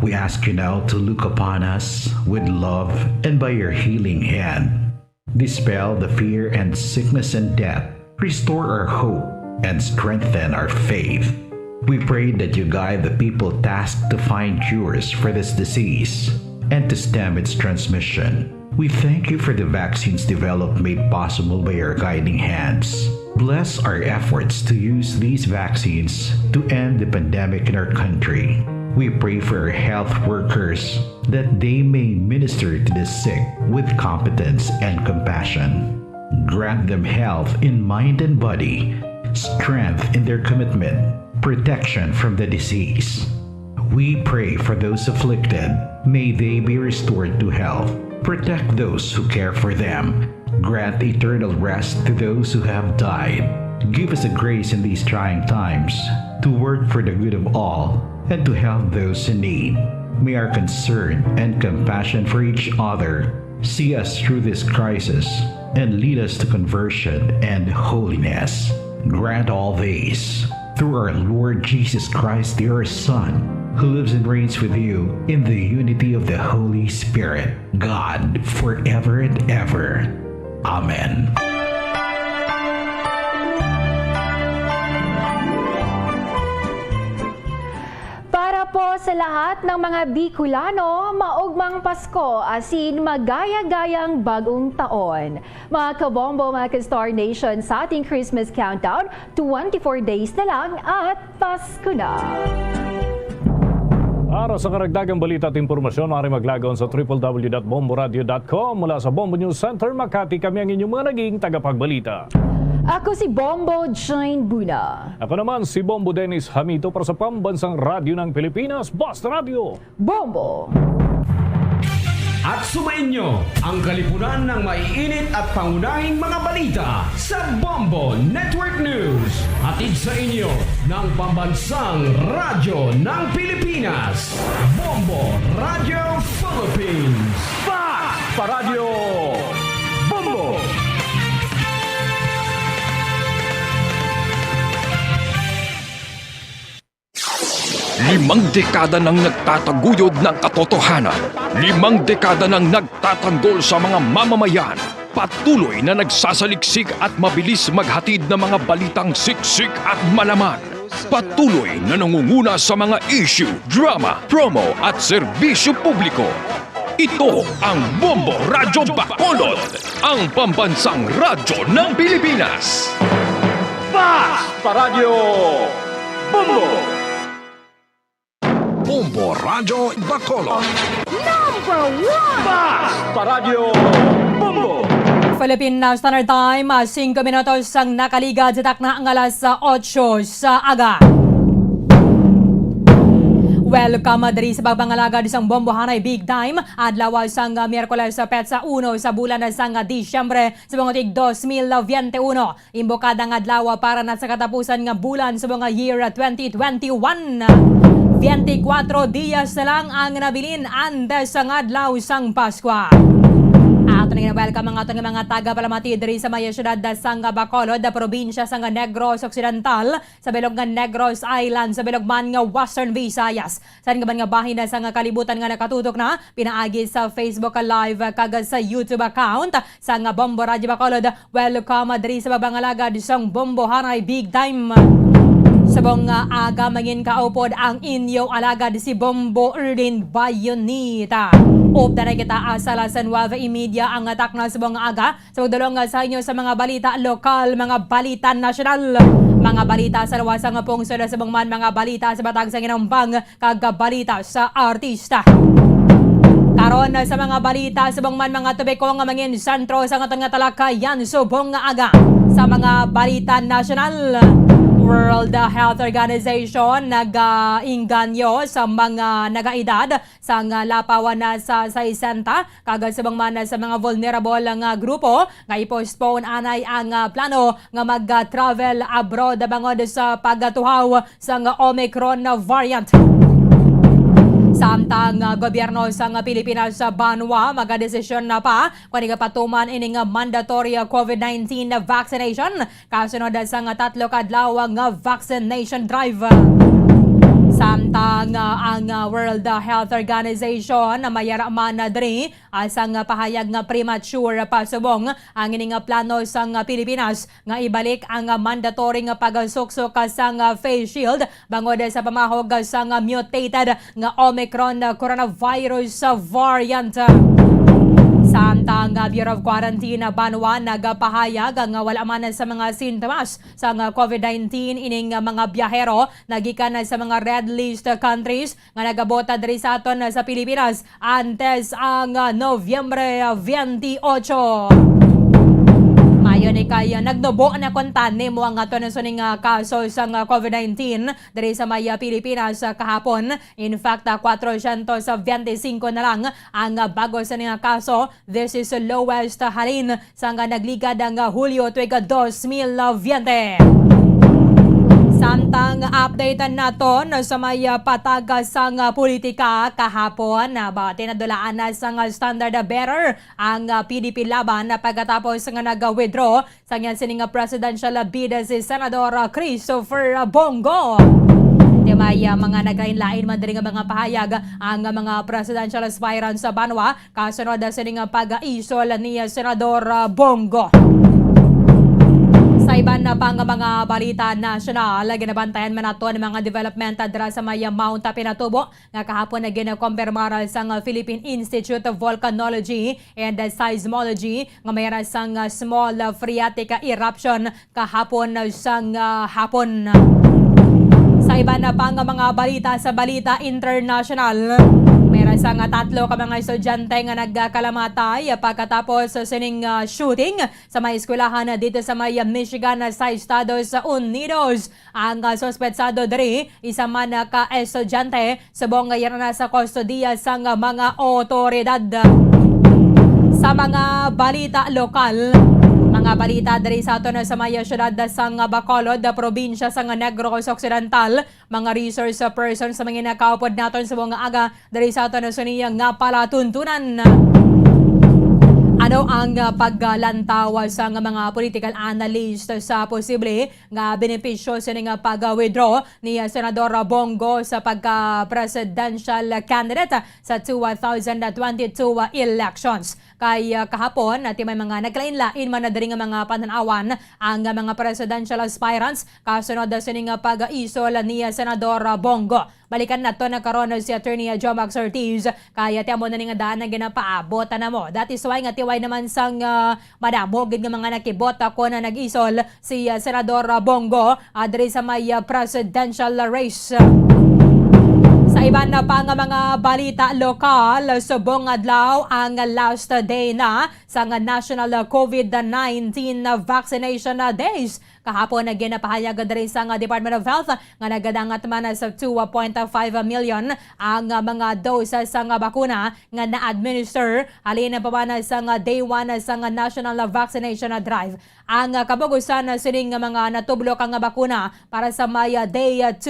Speaker 16: We ask you now to look upon us with love and by your healing hand, dispel the fear and sickness and death. Restore our hope and strengthen our faith. We pray that you guide the people tasked to find cures for this disease and to stem its transmission. We thank you for the vaccines developed made possible by your guiding hands. Bless our efforts to use these vaccines to end the pandemic in our country. We pray for our health workers that they may minister to the sick with competence and compassion. Grant them health in mind and body, strength in their commitment, protection from the disease. We pray for those afflicted. May they be restored to health. Protect those who care for them. Grant eternal rest to those who have died. Give us a grace in these trying times to work for the good of all and to help those in need. May our concern and compassion for each other see us through this crisis and lead us to conversion and holiness. Grant all these through our Lord Jesus Christ, your Son, who lives and reigns with you in the unity of the Holy Spirit, God, forever and ever. Amen.
Speaker 3: Para po sa lahat ng mga Bicolano, maugmang Pasko, asin magaya-gayang bagong taon. Mga kabombo, mga ka-Star Nation, sa ating Christmas countdown, 24 days na lang at Pasko na.
Speaker 11: Para sa karagdagang balita at impormasyon, maaari maglagon sa www.bomboradio.com. Mula sa Bombo News Center, Makati, kami ang inyong mga naging tagapagbalita.
Speaker 3: Ako si Bombo Jane Buna.
Speaker 11: Ako naman si Bombo Dennis Hamito para sa Pambansang Radyo ng Pilipinas, Basta Radio,
Speaker 3: Bombo!
Speaker 5: At sumainyo ang kalipunan ng maiinit at pangunahing mga balita sa Bombo Network News. Hatid sa inyo ng Pambansang Radyo ng Pilipinas, Bombo Radio Philippines. Basta Radio Bombo!
Speaker 20: Limang dekada nang nagtataguyod ng katotohanan. 5 dekada nang nagtatanggol sa mga mamamayan. Patuloy na nagsasaliksik at mabilis maghatid ng mga balitang siksik at malaman. Patuloy na nangunguna sa mga issue, drama, promo at serbisyo publiko. Ito ang Bombo Radyo Bacolod, ang pambansang radyo ng Pilipinas.
Speaker 5: Basta Radio Bombo!
Speaker 20: Bombo Radyo Bacolod.
Speaker 5: Number 1! Basta Radio Bombo!
Speaker 10: Philippine Standard Time, 5 minutos ang nakaligad sa takna ang alas 8 sa aga. Welcome diri sa pagpangalagad isang Bombo Hanay Big Time adlaw sang Miyerkules sa petsa 1 sa bulan sang Disyembre sa mga tig 2021. Imbokada nga adlaw para na sa katapusan nga bulan sa mga year 2021. 24 dias na lang ang nabilin antes sa adlaw sang Paskwa. Ato na welcome mga taga-Palamati diri sa maya syudad sang Bacolod, probinsya sang Negros Occidental, sa bilog nga Negros Island, sa bilog man nga Western Visayas. Sa nga man nga bahin na sang kalibutan nga nakatutok na pinaagi sa Facebook Live kag sa YouTube account sang Bombo Radio Bacolod. Welcome diri sa babangalagad sang Bombo Hanay Big Time. Sabong aga mangin kaupod ang inyong alagad si Bombo Erlin Bayonita. Upda na kita asala sa Nueva Media ang atak na sabong aga. Sa pagdulong sa inyo sa mga balita lokal, mga balita nasyonal, mga balita sa lawasang pungsod sa sabong man, mga balita sa batag sa ginambang, kag balita sa artista. Karon sa mga balita sa bang man mga tubeko nga mangin sentro sa nga talakayan subong nga aga sa mga balita nasyonal. World Health Organization nag-inganyo sa mga nagaedad sa lapawan na sa 60 kag sa bang man sa mga vulnerable nga grupo nga i-postpone anay ang plano nga mag-travel abroad bangod sa pagatuhaw sa Omicron variant. Samtang gobyerno sa Pilipinas sa Banwa magadesisyon na pa kung patuman ining mandatory COVID-19 vaccination kasunod sa 3 kadlaw nga vaccination drive. Samtang ang World Health Organization na mayara man diri asang pahayag nga premature pasubong ang ining plano sa Pilipinas nga ibalik ang mandatory nga pagsuksok sa face shield bangod sa pamahog sa mutated nga Omicron coronavirus variant. Samtang Bureau of Quarantine Banwa nagapahayag nga wala man sa mga sintomas sa COVID-19 ining mga biyahero nagikan sa mga red list countries nga nagabota diri sa aton sa Pilipinas antes ang Nobyembre 28. Mayon kay nagdubo na kontane mo ang ato na suning kaso sa COVID-19 diri sa maya Pilipinas kahapon. In fact, 425 na lang ang bago sa nga kaso. This is the lowest halin sa nagligad ang Hulyo tuig 2020. Samtang updatean naton sa may patagas sang politika kahapon ba tinadulaan na sang standard bearer ang PDP laban na pagkatapos nga nag-withdraw sa sining presidential bid si Senador Christopher Bongo. May mga naglain-lain man diri nga mga pahayag ang mga presidential aspirants sa Banwa kasunod sa sining pag-isol ni Senador Bongo. Sa iban na pang mga balita nasyonal, ginabantayan man nato ng mga development dira sa may Mount Pinatubo nga kahapon na ginakompirmar sang Philippine Institute of Volcanology and Seismology nga mayroon sang small phreatic eruption kahapon sang hapon. Sa iba na pang mga balita sa balita international, meron sang 3 ka mga estudyante nga nagkalamatay pagkatapos sa sining shooting sa may eskwelahan dito sa may Michigan sa Estados Unidos. Ang suspetsado diri isa man ka estudyante subong nga na sa kustodiya sang mga otoridad. Sa mga balita lokal, mga balita diri sa aton sa maya syudad sang Bacolod, probinsya sang Negros Occidental, mga resource person sa mga nakaupod naton sa mga aga diri sa aton sa niya nga palatuntunan. Ano ang paglantaw sa mga political analyst sa posible nga benepisyo sa nga pag-withdraw ni Senador Bongo sa pagka-presidential candidate sa 2022 elections? Kay kahapon at may mga naglain-lain man na diri nga mga pananawan ang mga presidential aspirants kasunod sa nga pag-isol ni Senador Bongo. Balikan nato na karon si Attorney Joe Max Ortiz kaya tiamo na nga daan na ginapaabot na mo. That is why nga tiway naman sang madamo gid nga mga nakibota ko na nag-isol si Senador Bongo diri sa may presidential race. Sa iba na pang mga balita lokal, subong adlaw ang last day na sa National COVID-19 Vaccination Days. Kahapon na ginapahayag diri sa Department of Health nga nagadangat man sa 2.5 million ang mga doses sa bakuna nga na-administer halin pa man sa day 1 sa National Vaccination Drive. Ang kabugusan sining mga natublo kang bakuna para sa may day 2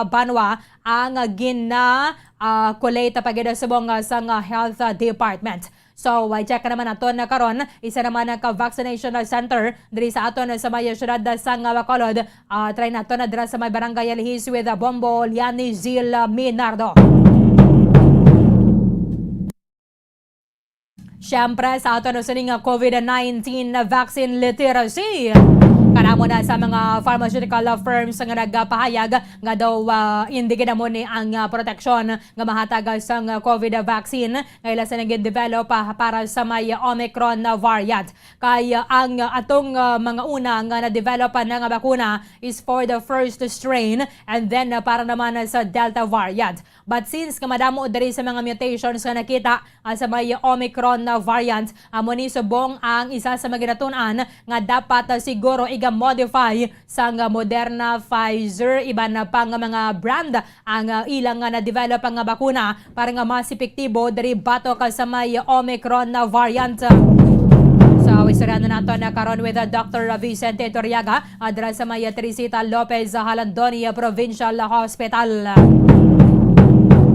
Speaker 10: Banwa ang gina-collate pagida subong sa health department. So, check naman naton na karon isa naman ang vaccination center diri sa aton sa may syudad sa Bacolod. Try nato na dira sa may barangay Alihis with Bombo Liani Zil Minardo. Siyempre, sa aton sa COVID-19 vaccine literacy. Kanamo na sa mga pharmaceutical firms nga nagpahayag nga daw hindi gid mo ni ang proteksyon nga mahatag sa COVID vaccine nga ila sa nag-develop para sa may Omicron variant. Kay ang atong mga una nga na-develop na nga bakuna is for the first strain and then para naman sa Delta variant. But since nga madamo diri sa mga mutations nga nakita sa may Omicron variant, amo ni subong ang isa sa mga ginatun-an nga dapat siguro modify sa Moderna, Pfizer, iba na pang mga brand ang ilang na-develop ang bakuna para nga mas epektibo dari batok sa may Omicron variant. So, istorya na nato na karon with Dr. Vicente Torriaga adra sa may Teresita Lopez Halandonia Provincial Hospital.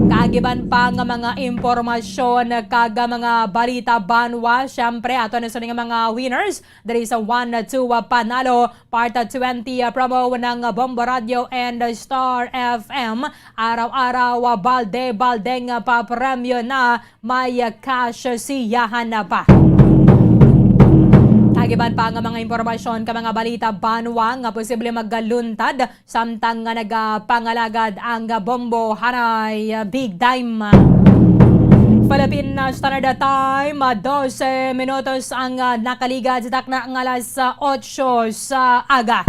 Speaker 10: Kagiban pa nga mga impormasyon kaga mga balita banwa. Siyempre, ato na sa mga winners dari sa 1-2 panalo part 20 promo ng Bombo Radio and Star FM. Araw-araw balde-baldeng papremyo na may cash siyahan na pa. Kagiban pa nga mga impormasyon ka mga balita banwa nga posible maggaluntad samtang nga nagapangalagad ang Bombo Hanay Big Time. Philippine Standard Time, 12 minutos ang nakaligad sa takna ng alas 8 sa aga.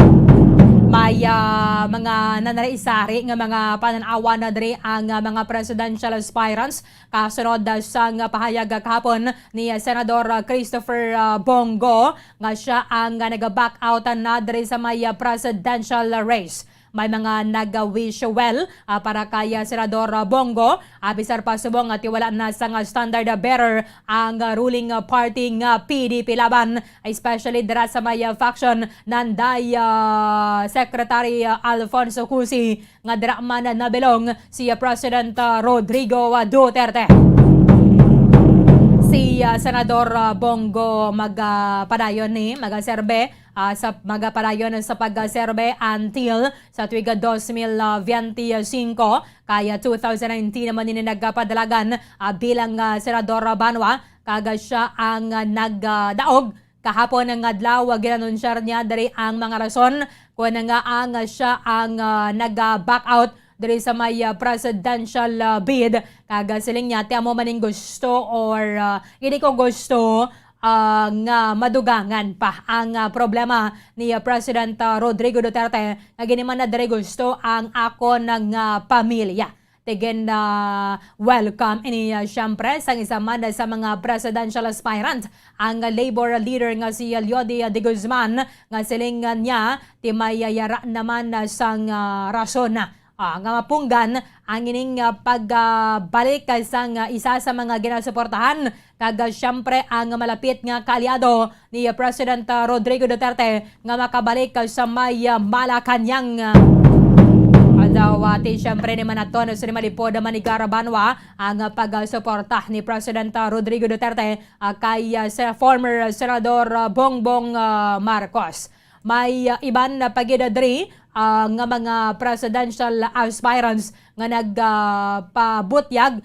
Speaker 10: May mga nanaraisari nga mga pananawa na diri ang mga presidential aspirants kasunod sa pahayag kahapon ni Senador Christopher Bongo nga siya ang nag-back out na diri sa may presidential race. May mga nag-wish well para kay Senador Bongo. Bisar pa subong at wala na sa standard bearer ang ruling party ng PDP laban, especially dira sa may faction nanday Secretary Alfonso Cusi nga dira man nabilong si President Rodrigo Duterte. Si Senador Bongo magpadayon ni magaserbe sa magapadayon sa pagserbe until sa tuiga 2025 kaya 2019 naman ni nagpadalagan bilang senador banwa kaga siya ang nagdaog kahapon ng adlaw ginanunsar niya dari ang mga rason kung nga ang siya ang nag-back out dari sa may presidential bid kaga siling niya ti amo maning gusto or hindi ko gusto nga madugangan pa ang problema ni President Rodrigo Duterte nga giniman na dari gusto ang ako ng pamilya. Tegen welcome ini siyempre sa isa man sa mga presidential aspirant ang labor leader nga si Leody de Guzman nga siling niya ti mayayara naman sang rason nga mapunggan ang ining pagbalik sa isa sa mga ginasuportahan kaga siyempre ang malapit nga kalyado ni President Rodrigo Duterte nga makabalik sa may Malacanang. Adawati siyempre ni Manaton sa malipod ni Garabanwa ang pagsuporta ni President Rodrigo Duterte kay former Senador Bongbong Marcos. May iban na pagidadri nga mga presidential aspirants nga nagpabutyag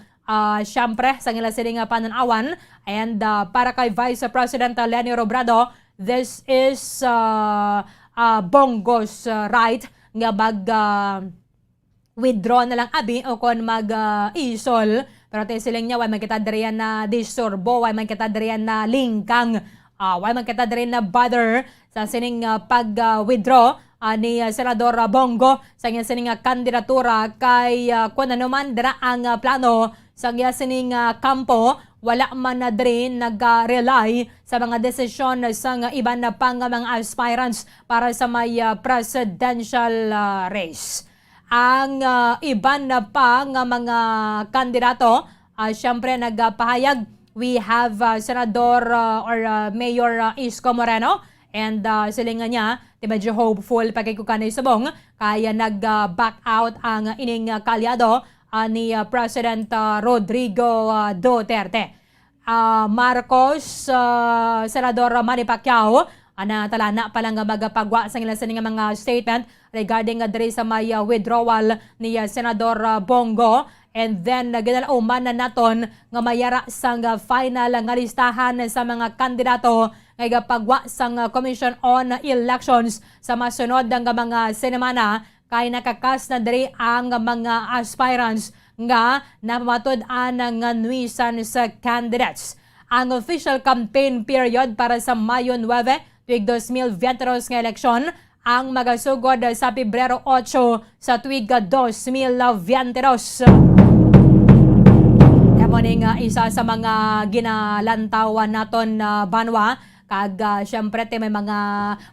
Speaker 10: siyempre sa nila siling pananawan and para kay Vice President Leni Robredo, this is Bongo's right nga withdraw na lang abi o kon mag-isol pero tayo siling niya way man kita diriyan na disturbo, way man kita diriyan na lingkang, way man kita diriyan na bother sa sining pag-withdraw ni Senador Bongo sa nga sining kandidatura kay kung ano man dira ang plano sa nga sining kampo wala man na din nag-rely sa mga desisyon sa nga iban na pang mga aspirants para sa may presidential race. Ang iban na pa nga mga kandidato siyempre nagpahayag. We have Senador or Mayor Isko Moreno And silingan niya, di medyo hopeful pagkikukanay subong, kaya nag-back out ang ining kalyado ni President Rodrigo Duterte. Marcos, Senador Manny Pacquiao, talana pa lang magpagwa sa ilang sining mga statement regarding diri sa may withdrawal ni Senador Bongo. And then ginalauman na naton nga mayara sang final nga listahan sa mga kandidato nga pagwa sang Commission on Elections sa masunod nga mga semana kay nakakas na diri ang mga aspirants nga namatod-an nga nuisan sa candidates. Ang official campaign period para sa Mayo 9 tuig 2022 nga eleksyon ang magasugod sa Pebrero 8 sa tuig 2022. Ning isa sa mga ginalantawan naton banwa kag syempre may mga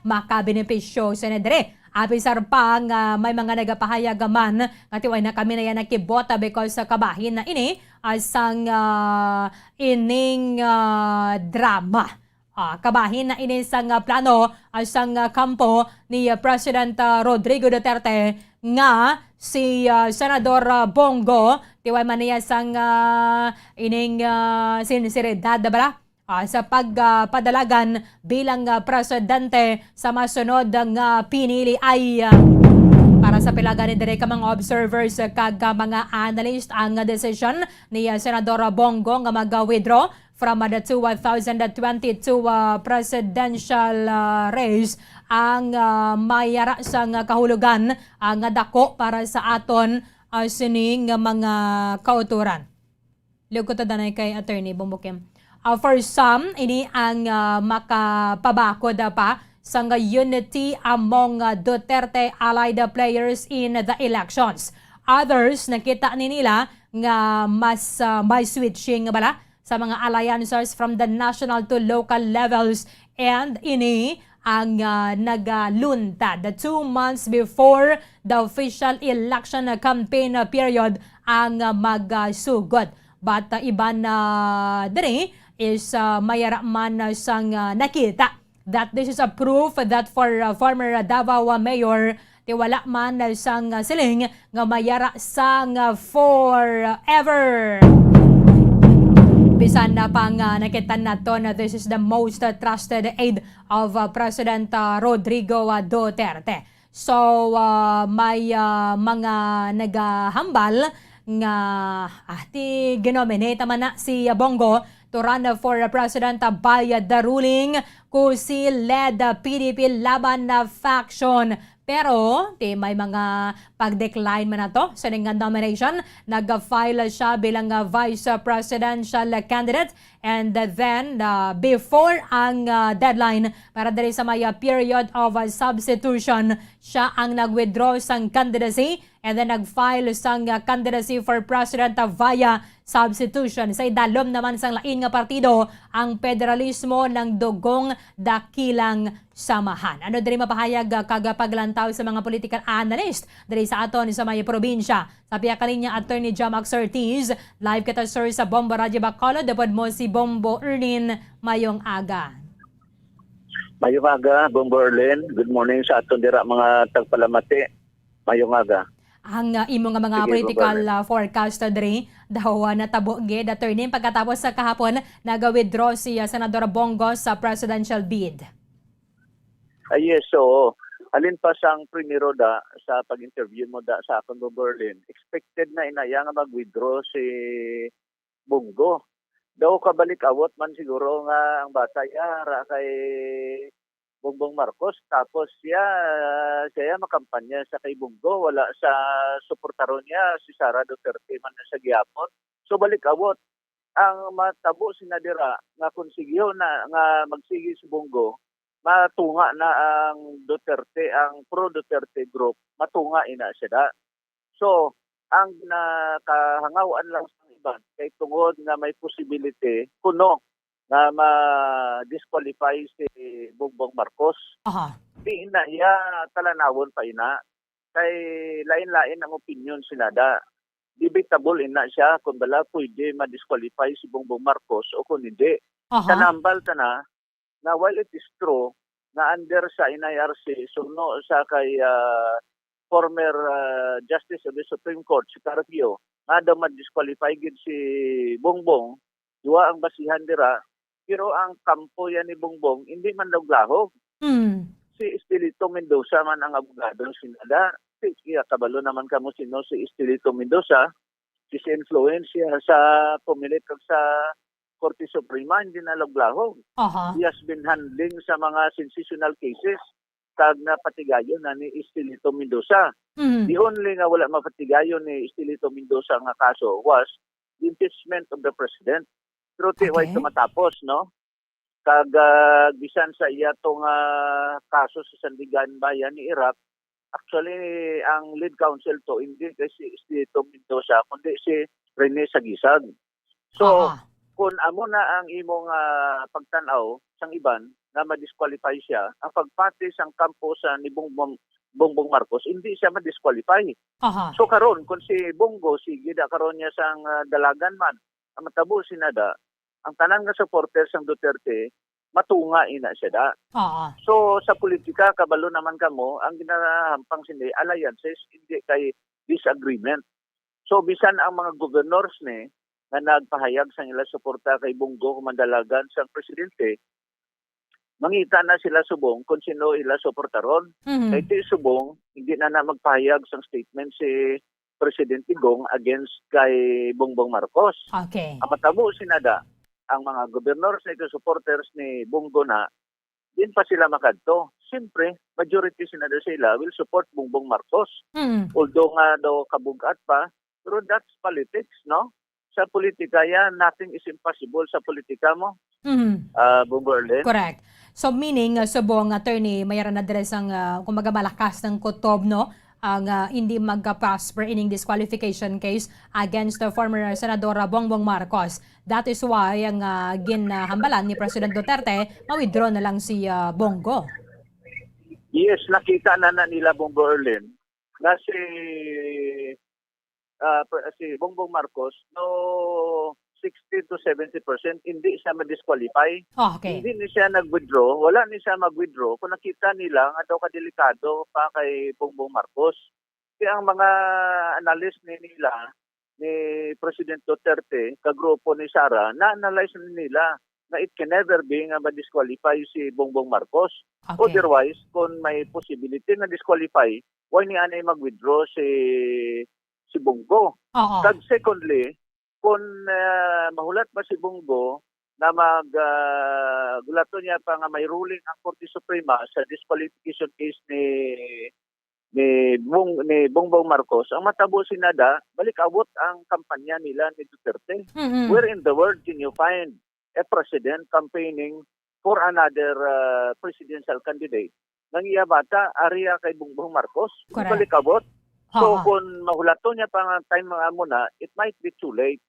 Speaker 10: makabenepisyo sa nedre. Apisar pa nga may mga nagapahayag man nga tiway na kami na yan nakibota because sa kabahin na ini asang ining drama. Kabahin na ini sang plano asang kampo ni President Rodrigo Duterte nga si Senador Bongo tiway man niya sang ining sinseridad bala sa pagpadalagan bilang presidente sa masunod nga pinili ay para sa pilagan ni dire ka mga observers kag mga analyst ang decision ni Senador Bongo nga mag-withdraw from the 2022 presidential race ang mayara sang kahulugan ang dako para sa aton sining mga kauturan. Lugod ta danay kay Attorney Bombokim. For some, ini ang makapabakod pa sa unity among Duterte allied players in the elections. Others, nakita ni nila nga mas may switching bala sa mga alliances from the national to local levels, and ini ang nagaluntad 2 months before the official election campaign period ang magsugod. But iban diri is mayara man sang nakita that this is a proof that for former Davao Mayor tiwala man sang siling nga mayara sang forever. Bisan na pang nakita nato na this is the most trusted aide of President Rodrigo Duterte. So may mga naghambal nga ti ginominate man na si Bongo to run for president by the ruling Kusi-led PDP Laban na faction. Pero may mga pag-decline man na to sa nang nomination. Nag-file siya bilang vice presidential candidate, and then before ang deadline para diri sa may period of substitution, siya ang nag-withdraw sang candidacy and then nag-file sang candidacy for president via substitution. Sa idalom naman sang lain nga partido ang federalismo ng dugong dakilang samahan. Ano diri mapahayag kagapaglantaw sa mga political analyst diri sa aton sa may probinsya. Sa piyakaling niya Attorney Jamax Ortiz, live kita sir sa Bombo Radio Bacolod, dapod mo si Bombo Erlin mayong aga.
Speaker 1: Mayong aga, Bombo Erlin. Good morning sa aton dira mga tagpalamati. Mayong aga. Ang
Speaker 10: imo nga mga political forecast diri daw natabo gid attorney pagkatapos sa kahapon naga-withdraw si Senador Bongo sa presidential bid.
Speaker 1: Yes, so alin pa sang primero da sa pag-interview mo da sa akong Berlin, expected na inaya nga mag-withdraw si Bongo. Daw kabalik awot man siguro nga ang bata yara kay Bongbong Marcos, tapos siya makampanya sa kay Bongo, wala sa suportaron niya si Sara Duterte man sa gihapon. So balik awot ang matabo sinadira nga konsigyo na nga magsigi si Bongo, matunga na ang Duterte, ang pro-Duterte group, matunga ina siya da. So ang nakahangawaan lang sa iban kay tungod nga may possibility kuno na ma-disqualify si Bongbong Marcos. Di ina, talanawon pa ina. Kay lain-lain ang opinion sila da. Debatable ina siya kung bala pwede ma-disqualify si Bongbong Marcos o kung hindi. Kanambal ta na while it is true na under sa NIRC sumno sa kay former Justice of the Supreme Court si Carpio nga daw ma-disqualify gid si Bongbong, duwa ang basihan dira, pero ang kampo yan ni Bongbong hindi man daw lahog. Si Estelito Mendoza man ang abogado sinada. Kaya kabalo naman kamo sino si Estelito Mendoza, si influensya sa pumilit kag sa Korte Suprema, hindi na laglahog. He has been handling sa mga sensational cases kag napatigayon na ni Estelito Mendoza. The only nga wala mapatigayon ni Estelito Mendoza nga kaso was the impeachment of the president. Pero tiway sa matapos, no? Kag bisan sa iya tong kaso sa Sandigan Bayan ni Iraq, actually ang lead counsel to hindi kay si Estelito Mendoza kundi si Rene Sagisag. So, kung amo na ang imong pagtanaw sang iban na ma-disqualify siya, ang pagpati sang kampo sa ni Bongbong Marcos, hindi siya ma-disqualify. So karon kung si Bongo, sige da karon niya sang dalagan man, ang matabo sinada, ang tanan nga supporters sang Duterte, matunga ina siya da. So sa politika, kabalo naman kamo, ang ginahampang sindi, alliances, hindi kay disagreement. So bisan ang mga governors ni, na nagpahayag sa nila suporta kay Bongo kumandalagan sa presidente, mangita na sila subong kung sino ila suportaron. Kaya iti subong, hindi na magpahayag sa statement si Presidente Gong against kay Bongbong Marcos. Ang matabo sinada, ang mga governors na supporters ni Bongo na, din pa sila makadto. Siyempre, majority sinada sila will support Bongbong Marcos. Although nga daw kabugat pa, pero that's politics, no? Sa politika yan, nothing is impossible sa politika mo. Bumberlin.
Speaker 10: Correct. So meaning, subong attorney, mayroon na deres ang kumaga malakas ng kutob, no? Ang hindi magka-pass per ining disqualification case against the former Senadora Bongbong Marcos. That is why ang ginhambalan ni President Duterte, ma-withdraw na lang si Bongo.
Speaker 1: Yes, nakita na nila Bumberlin na si Bongbong Marcos, no 60 to 70% hindi siya ma-disqualify. Hindi ni siya nag-withdraw. Wala ni siya mag-withdraw. Kung nakita nila nga daw kadelikado pa kay Bongbong Marcos. Kaya ang mga analyst nila ni President Duterte, kagrupo ni Sara, na-analyze nila na it can never be nga ma-disqualify si Bongbong Marcos. Otherwise, kung may possibility na disqualify, why ni anay mag-withdraw si Bongo? Kag secondly, kung mahulat ba si Bongo na gulato niya pa nga may ruling ang Korte Suprema sa disqualification case ni Bongbong Marcos, ang matabo sinada, balik abot ang kampanya nila ni Duterte. Where in the world can you find a president campaigning for another presidential candidate? Nang iya bata, area kay Bongbong Marcos, balik abot. So kung mahulato niya pa nga time mga muna, it might be too late.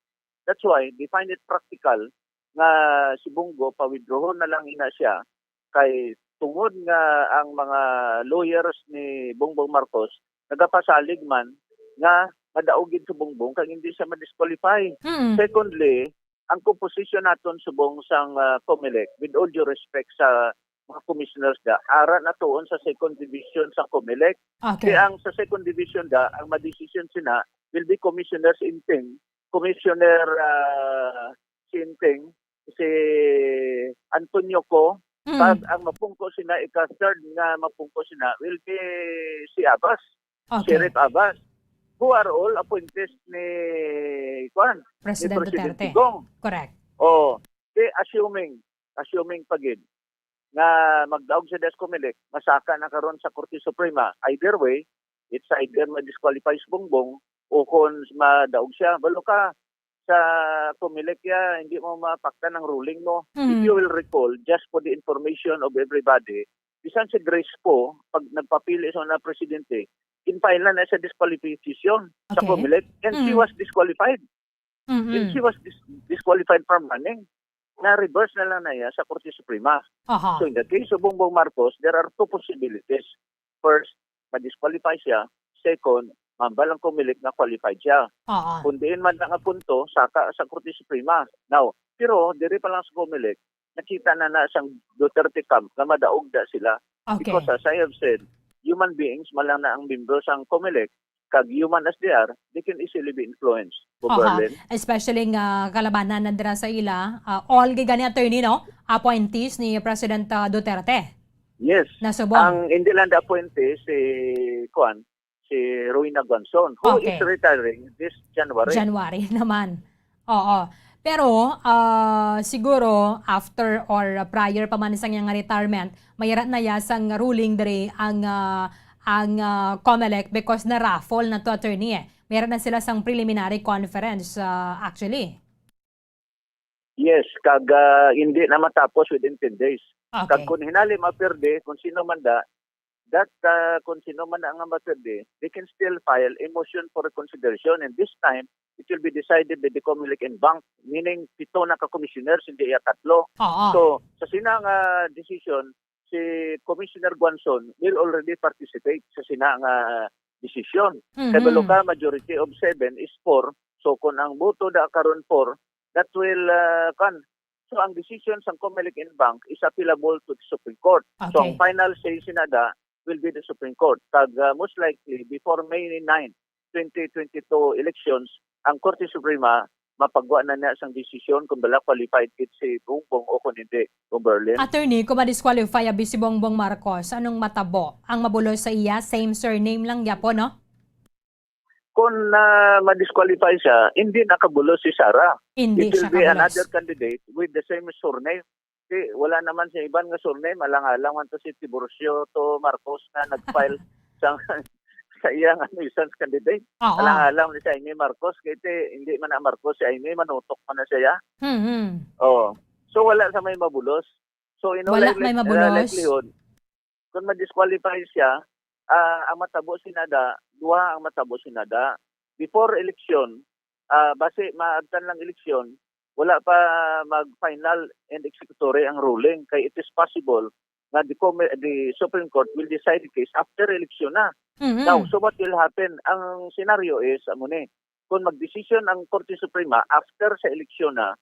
Speaker 1: That's why they find it practical nga si Bongo pa-withdraw na lang ina siya kay tungod nga ang mga lawyers ni Bongbong Marcos nagapasalig man nga madaogid sa Bongbong kag hindi siya ma-disqualify. Secondly, ang composition naton subong sang COMELEC, with all due respect sa mga commissioners da, ara na tuon sa second division sa COMELEC. Kaya ang sa second division da, ang ma-decision sina will be commissioners in Ting, Commissioner Sinting, si Antonio Co, pag ang mapungko sina, ika-third nga mapungko sina, will be si Abbas, Sheriff Abbas, who are all appointees ni
Speaker 10: President Duterte.
Speaker 1: Gong.
Speaker 10: Correct.
Speaker 1: Assuming pagid nga magdaog sa DESCOMELEC, masaka na karon sa Korte Suprema. Either way, it's either ma-disqualify si Bongbong o kung madaog siya, balo ka sa COMELEC ya, hindi mo mapakta ng ruling mo. If you will recall, just for the information of everybody, bisan si Grace po, pag nagpapili sa na presidente, in-file na sa disqualification sa COMELEC and she was disqualified. And she was disqualified from running. Na-reverse na lang na yan sa Korte Suprema. So in the case of Bongbong Marcos, there are two possibilities. First, ma-disqualify siya. Second, mambalang COMELEC na qualified siya. Kung diin man ang punto, saka sa Korte Suprema. Now, pero dire pa lang sa COMELEC, nakita na siyang Duterte camp na madaog da sila.
Speaker 10: Okay.
Speaker 1: Because as I have said, human beings, malang na ang membro sang COMELEC, kag human as they are, they can easily be influenced. Berlin.
Speaker 10: Especially nga kalabanan na dira sa ila, all gani attorney no, appointees ni President Duterte.
Speaker 1: Yes.
Speaker 10: Nasubong.
Speaker 1: Ang hindi lang appointee si Rowena Guanzon, who is retiring this January.
Speaker 10: January naman. Oo. Pero siguro after or prior pa man sang nga retirement, mayara na yasang ruling diri ang COMELEC because na-raffle na to attorney eh. Meron na sila sang preliminary conference actually.
Speaker 1: Yes, kag hindi na matapos within 10 days.
Speaker 10: Okay.
Speaker 1: Kag kung hinali maperde, kung sino man kung sino man ang maperde, they can still file a motion for reconsideration, and this time it will be decided by the COMELEC and bank, meaning 7 na ka-commissioners, hindi 3. So, sa sinang decision, si Commissioner Guanzon will already participate sa sinang decision. Sa Baloca, majority of 7 is 4. So, kung ang boto da karon 4, that will So, ang decision sa COMELEC and bank is appealable to the Supreme Court.
Speaker 10: Okay.
Speaker 1: So, ang final say sinada will be the Supreme Court. Kag most likely, before May 9, 2022 elections, ang Korte Suprema mapagwa na niya sang desisyon kung bala qualified kit si Bongbong o kung hindi, Berlin.
Speaker 10: Attorney, kung ma-disqualify si Bongbong Marcos, anong matabo? Ang mabulos sa iya, same surname lang yapo, no?
Speaker 1: Kung ma-disqualify siya, hindi nakabulos si Sara.
Speaker 10: Hindi
Speaker 1: It will
Speaker 10: siya
Speaker 1: be
Speaker 10: kabulos.
Speaker 1: another candidate with the same surname. Kasi wala naman sa ibang nga surname, alang-alang man to si Tiburcio to Marcos na nag-file sa iyang isang candidate.
Speaker 10: Oo.
Speaker 1: Alang-alang ni si Aimee Marcos, kaya hindi man na Marcos, si Aimee manutok man na siya. Oh. So wala sa may mabulos. So
Speaker 10: Wala may mabulos.
Speaker 1: likelihood, kung ma-disqualify siya, ang matabo sinada, 2 ang matabo sinada. Before election, base maabtan lang eleksyon, wala pa mag-final and executory ang ruling. Kaya it is possible na the Supreme Court will decide the case after election na. Now, so what will happen? Ang scenario is, kung mag-decision ang Korte Suprema after sa eleksyon na,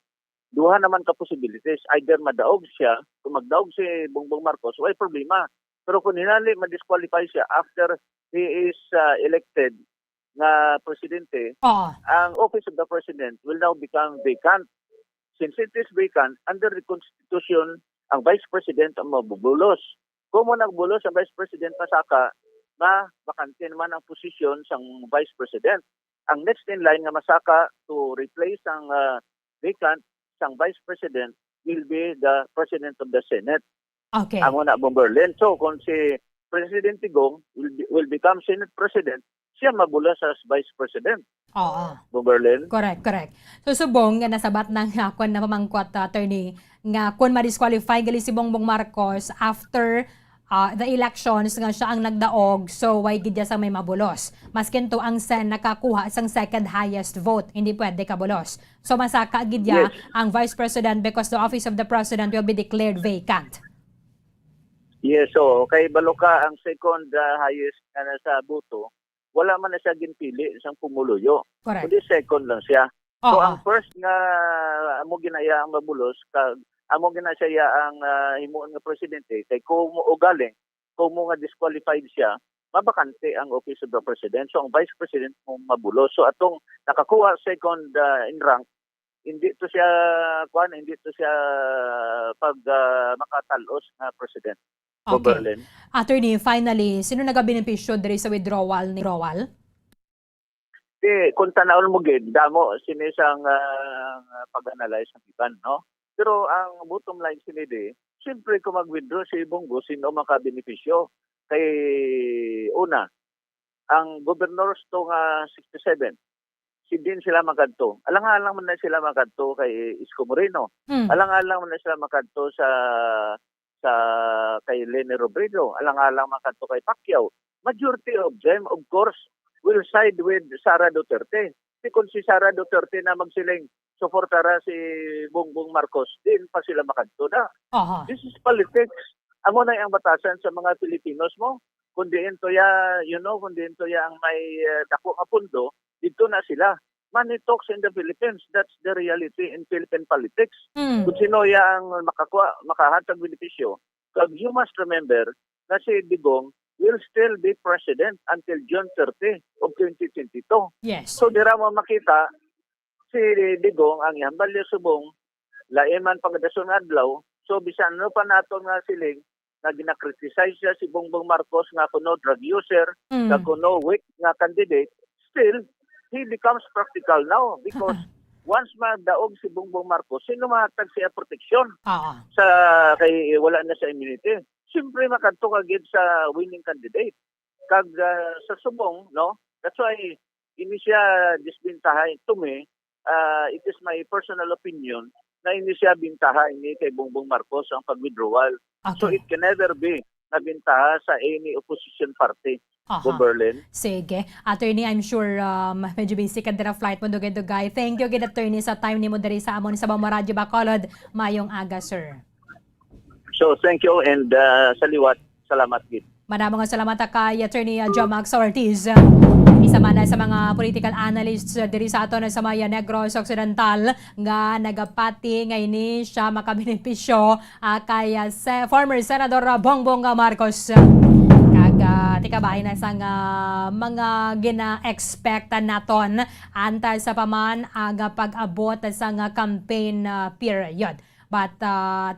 Speaker 1: 2 naman ka possibilities. Either madaog siya, kung magdaog si Bongbong Marcos, wala problema. Pero kung hinali, ma-disqualify siya after he is elected na presidente, ang office of the president will now become vacant. Since it is vacant, under the Constitution, ang vice president ang mabubulos. Kung mo nagbulos ang vice president masaka, bakante naman ang posisyon sang vice president. Ang next in line nga masaka to replace ang vacant sang vice president will be the president of the Senate.
Speaker 10: Okay.
Speaker 1: Ang una Berlin. So kung si President Tigong will become Senate President, siya mabulas as Vice President.
Speaker 10: Oo.
Speaker 1: Berlin.
Speaker 10: Correct. So subong nga nasabat ng akon na pamangkot attorney nga kung ma-disqualify gali si Bongbong Marcos after the elections nga siya ang nagdaog, so why gid sa may mabulos. Maskin to ang Sen nakakuha sang second highest vote, hindi pwede kabulos. So masaka gid ang Vice President because the office of the President will be declared vacant.
Speaker 1: Yes, so kay Baloca ang second highest na sa boto, wala man na siya ginpili isang pumuluyo.
Speaker 10: Correct.
Speaker 1: Kundi second lang siya. So ang first nga amo ginaya ang mabulos, amo ginasaya ang himuon nga presidente kay kung galing, kung mo nga disqualified siya, mabakante ang office of the president. So ang vice president mo mabulos. So atong nakakuha second in rank, hindi to siya pag makatalos na president.
Speaker 10: Okay.
Speaker 1: Berlin.
Speaker 10: Attorney, finally, sino nagabenepisyo diri sa withdrawal ni Rowal?
Speaker 1: Kung tanawon mo gid, damo sinisang pag-analyze ng iban, no? Pero ang bottom line sinidi, siyempre kung mag-withdraw si Bongo, sino makabenepisyo? Kay una, ang governors to nga 67, si din sila magadto. Alang-alang man na sila magadto kay Isko Moreno. Alang-alang man na sila magadto sa kay Leni Robredo, alang-alang makanto kay Pacquiao. Majority of them, of course, will side with Sara Duterte. Kung si Sara Duterte na magsiling suportara si Bongbong Marcos, din pa sila makanto na. This is politics. Amo na ang batasan sa mga Filipinos mo. Kundi ito ya, kundi ito ya ang may dako nga pundo, dito na sila. money talks in the Philippines. That's the reality in Philippine politics.
Speaker 10: Mm.
Speaker 1: Kung sino yang makahatag benepisyo. Kag you must remember na si Digong will still be president until June 30 of 2022.
Speaker 10: Yes.
Speaker 1: So dira mo makita si Digong ang ihambalyo subong laiman pagdason adlaw. So bisan ano pa nato nga siling na ginakriticize siya si Bongbong Marcos nga kuno drug user, nga kuno weak nga candidate, still he becomes practical now because once magdaog si Bongbong Marcos, sino mahatag siya proteksyon sa kay wala na sa immunity? Siyempre makadto kagid sa winning candidate. Kag sa subong, no? That's why ini siya disbintahan to me. It is my personal opinion na hindi siya bintaha ini kay Bongbong Marcos ang pag-withdrawal. So it can never be na bintaha sa any opposition party. Berlin.
Speaker 10: Sige. Attorney, I'm sure medyo busy ka din flight mo dugay-dugay. Thank you, gid attorney, sa time ni mo diri sa amon sa Bombo Radyo Bacolod. Mayong aga, sir.
Speaker 1: So thank you and sa liwat, salamat gid.
Speaker 10: Maraming salamat kay Attorney Jomax Ortiz. Isa man sa mga political analysts diri sa aton sa Maya Negros Occidental nga nagapati nga ini siya makabenepisyo kay former Senador Bongbong Marcos. Tikabahin na sa mga gina-expect naton anta sa paman aga pag-abot sa campaign period. But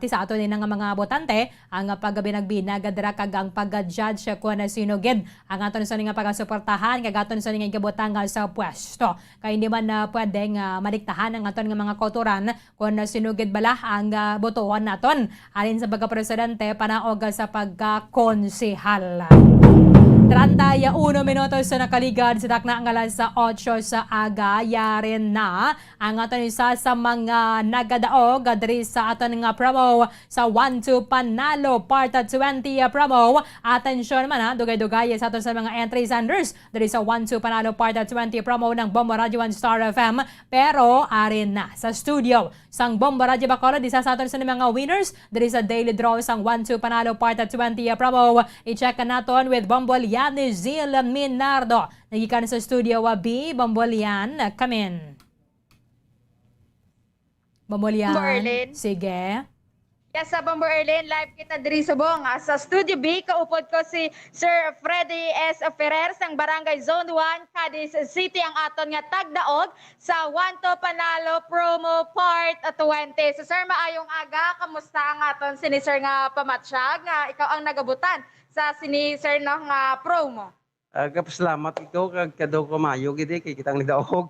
Speaker 10: ti sa ato din nga mga botante ang pagbinagbinag dira kag ang pag-judge kung sino gid ang aton sa nga pagasuportahan kag aton sa nga gibotang sa pwesto. Kay hindi man pwedeng madiktahan ang aton nga mga kauturan kung sino gid bala ang botohan naton alin sa pagka-presidente panaog sa pagka-konsehal. 31 minutos sa nakaligad sa takna ang alas sa 8 sa aga, yarin na ang aton isa sa mga nagadaog diri sa aton nga promo sa 1-2 Panalo Part 20 promo. Atensyon man dugay-dugay sa aton sa mga entry senders diri sa 1-2 Panalo Part 20 promo ng Bombo Radio 1 Star FM. Pero arin na sa studio sang Bombo Radio Bacolod isa sa aton sa mga winners diri sa daily draw sang 1-2 Panalo Part 20 promo. I-check naton with Bombolian ni Zil Minardo. Nagikan sa studio B, Bombolian, come in. Bombolian.
Speaker 2: Berlin.
Speaker 10: Sige.
Speaker 2: Yes, sa Bombo Erlin, live kita diri subong. Sa Studio B, kaupod ko si Sir Freddy S. Ferrer sang Barangay Zone 1, Cadiz City ang aton nga tagdaog sa 1-2 Panalo Promo Part 20. So Sir, maayong aga, kamusta ang aton sini Sir nga pamatsyag nga ikaw ang nagabutan sa sini Sir no nga promo?
Speaker 12: Kapasalamat ikaw kag kadaw ko mayo gid kay kitang nagdaog.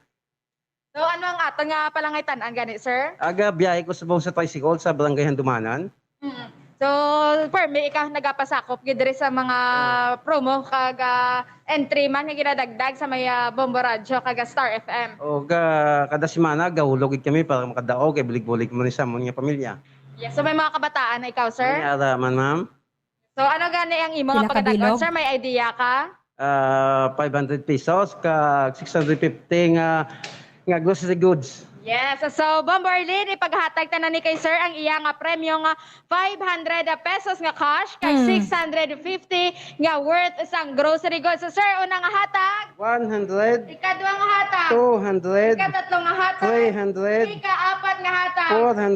Speaker 2: So ano ang aton nga palangitan-an gani Sir?
Speaker 12: Aga biyahe ko sa sa tricycle sa Barangay Handumanan.
Speaker 2: So, may ikaw nagapasakop gid diri sa mga promo kag entry man nga ginadagdag sa may Bombo Radio kag Star FM.
Speaker 12: O kada semana gahulog kami para makadaog kay bulig-bulig mo ni sa among pamilya.
Speaker 2: Yes, so may mga kabataan na ikaw Sir?
Speaker 12: Ay araman ma'am.
Speaker 2: So ano gani ang imong nga pagkadagon Sir? May idea ka?
Speaker 12: 500 pesos kag 650 nga grocery goods.
Speaker 2: Yes, so Bomberlin, ipaghatag tanan ni kay Sir ang iya nga premyo nga 500 pesos nga cash kay 650 nga worth isang grocery goods. So Sir, unang nga hatag
Speaker 12: 100.
Speaker 2: Ikadua nga hatag
Speaker 12: 200.
Speaker 2: Ikatatlo nga hatag
Speaker 12: 300.
Speaker 2: Ikaapat nga hatag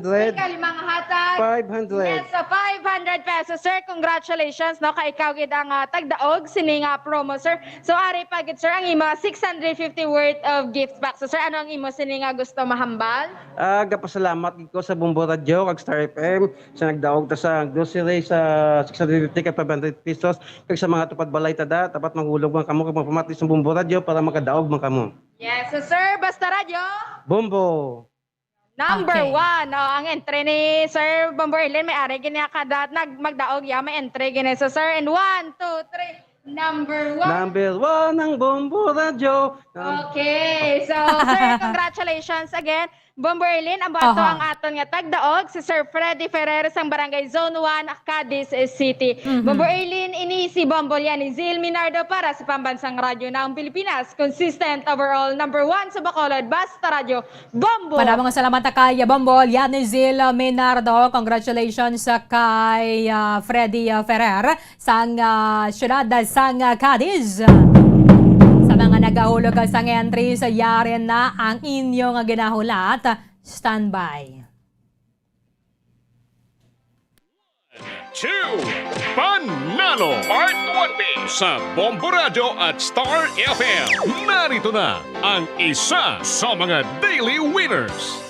Speaker 12: 400.
Speaker 2: Ikalima nga hatag
Speaker 12: 500.
Speaker 2: Yes, so 500 pesos Sir. Congratulations no kay ikaw gid ang tagdaog sini nga promo Sir. So ari pa gid Sir ang imo 650 worth of gift box. So Sir, ano ang imo sini nga gusto mahambal?
Speaker 12: Gapasalamat ko sa Bombo Radio kag Star FM sa nagdaog ta sa grocery sa 650 kag 500 pesos kag sa mga tupad balay tada tapat manghulog man kamo kag pamati sa Bombo Radio para makadaog man kamo.
Speaker 2: Yes, so Sir, basta radyo.
Speaker 12: Bombo.
Speaker 2: Number 1, ang entry ni Sir Bombo Erlin may ari gini kada magdaog ya may entry gini so Sir and 1 2 3 Number 1.
Speaker 12: Number 1 ang Bombo Radio.
Speaker 2: Okay. So, Sir, congratulations again. Bombo Erlin, ang bato ang aton nga tagdaog si Sir Freddy Ferrer sang Barangay Zone 1, Cadiz City. Bombo Erlin, ini si Bombo yan ni Zil Minardo para sa Pambansang Radyo ng Pilipinas. Consistent overall number 1 sa Bacolod, Basta Radio, Bombo.
Speaker 10: Maraming salamat kay Bombo yan ni Zil Minardo. Congratulations kay Freddy Ferrer sang syudad sang Cadiz. Sa mga nagahulog ka sang entry sa yari na ang inyong ginahulat. Standby.
Speaker 18: 2. Panalo Part 1B sa Bombo Radio at Star FM. Narito na ang isa sa mga daily winners.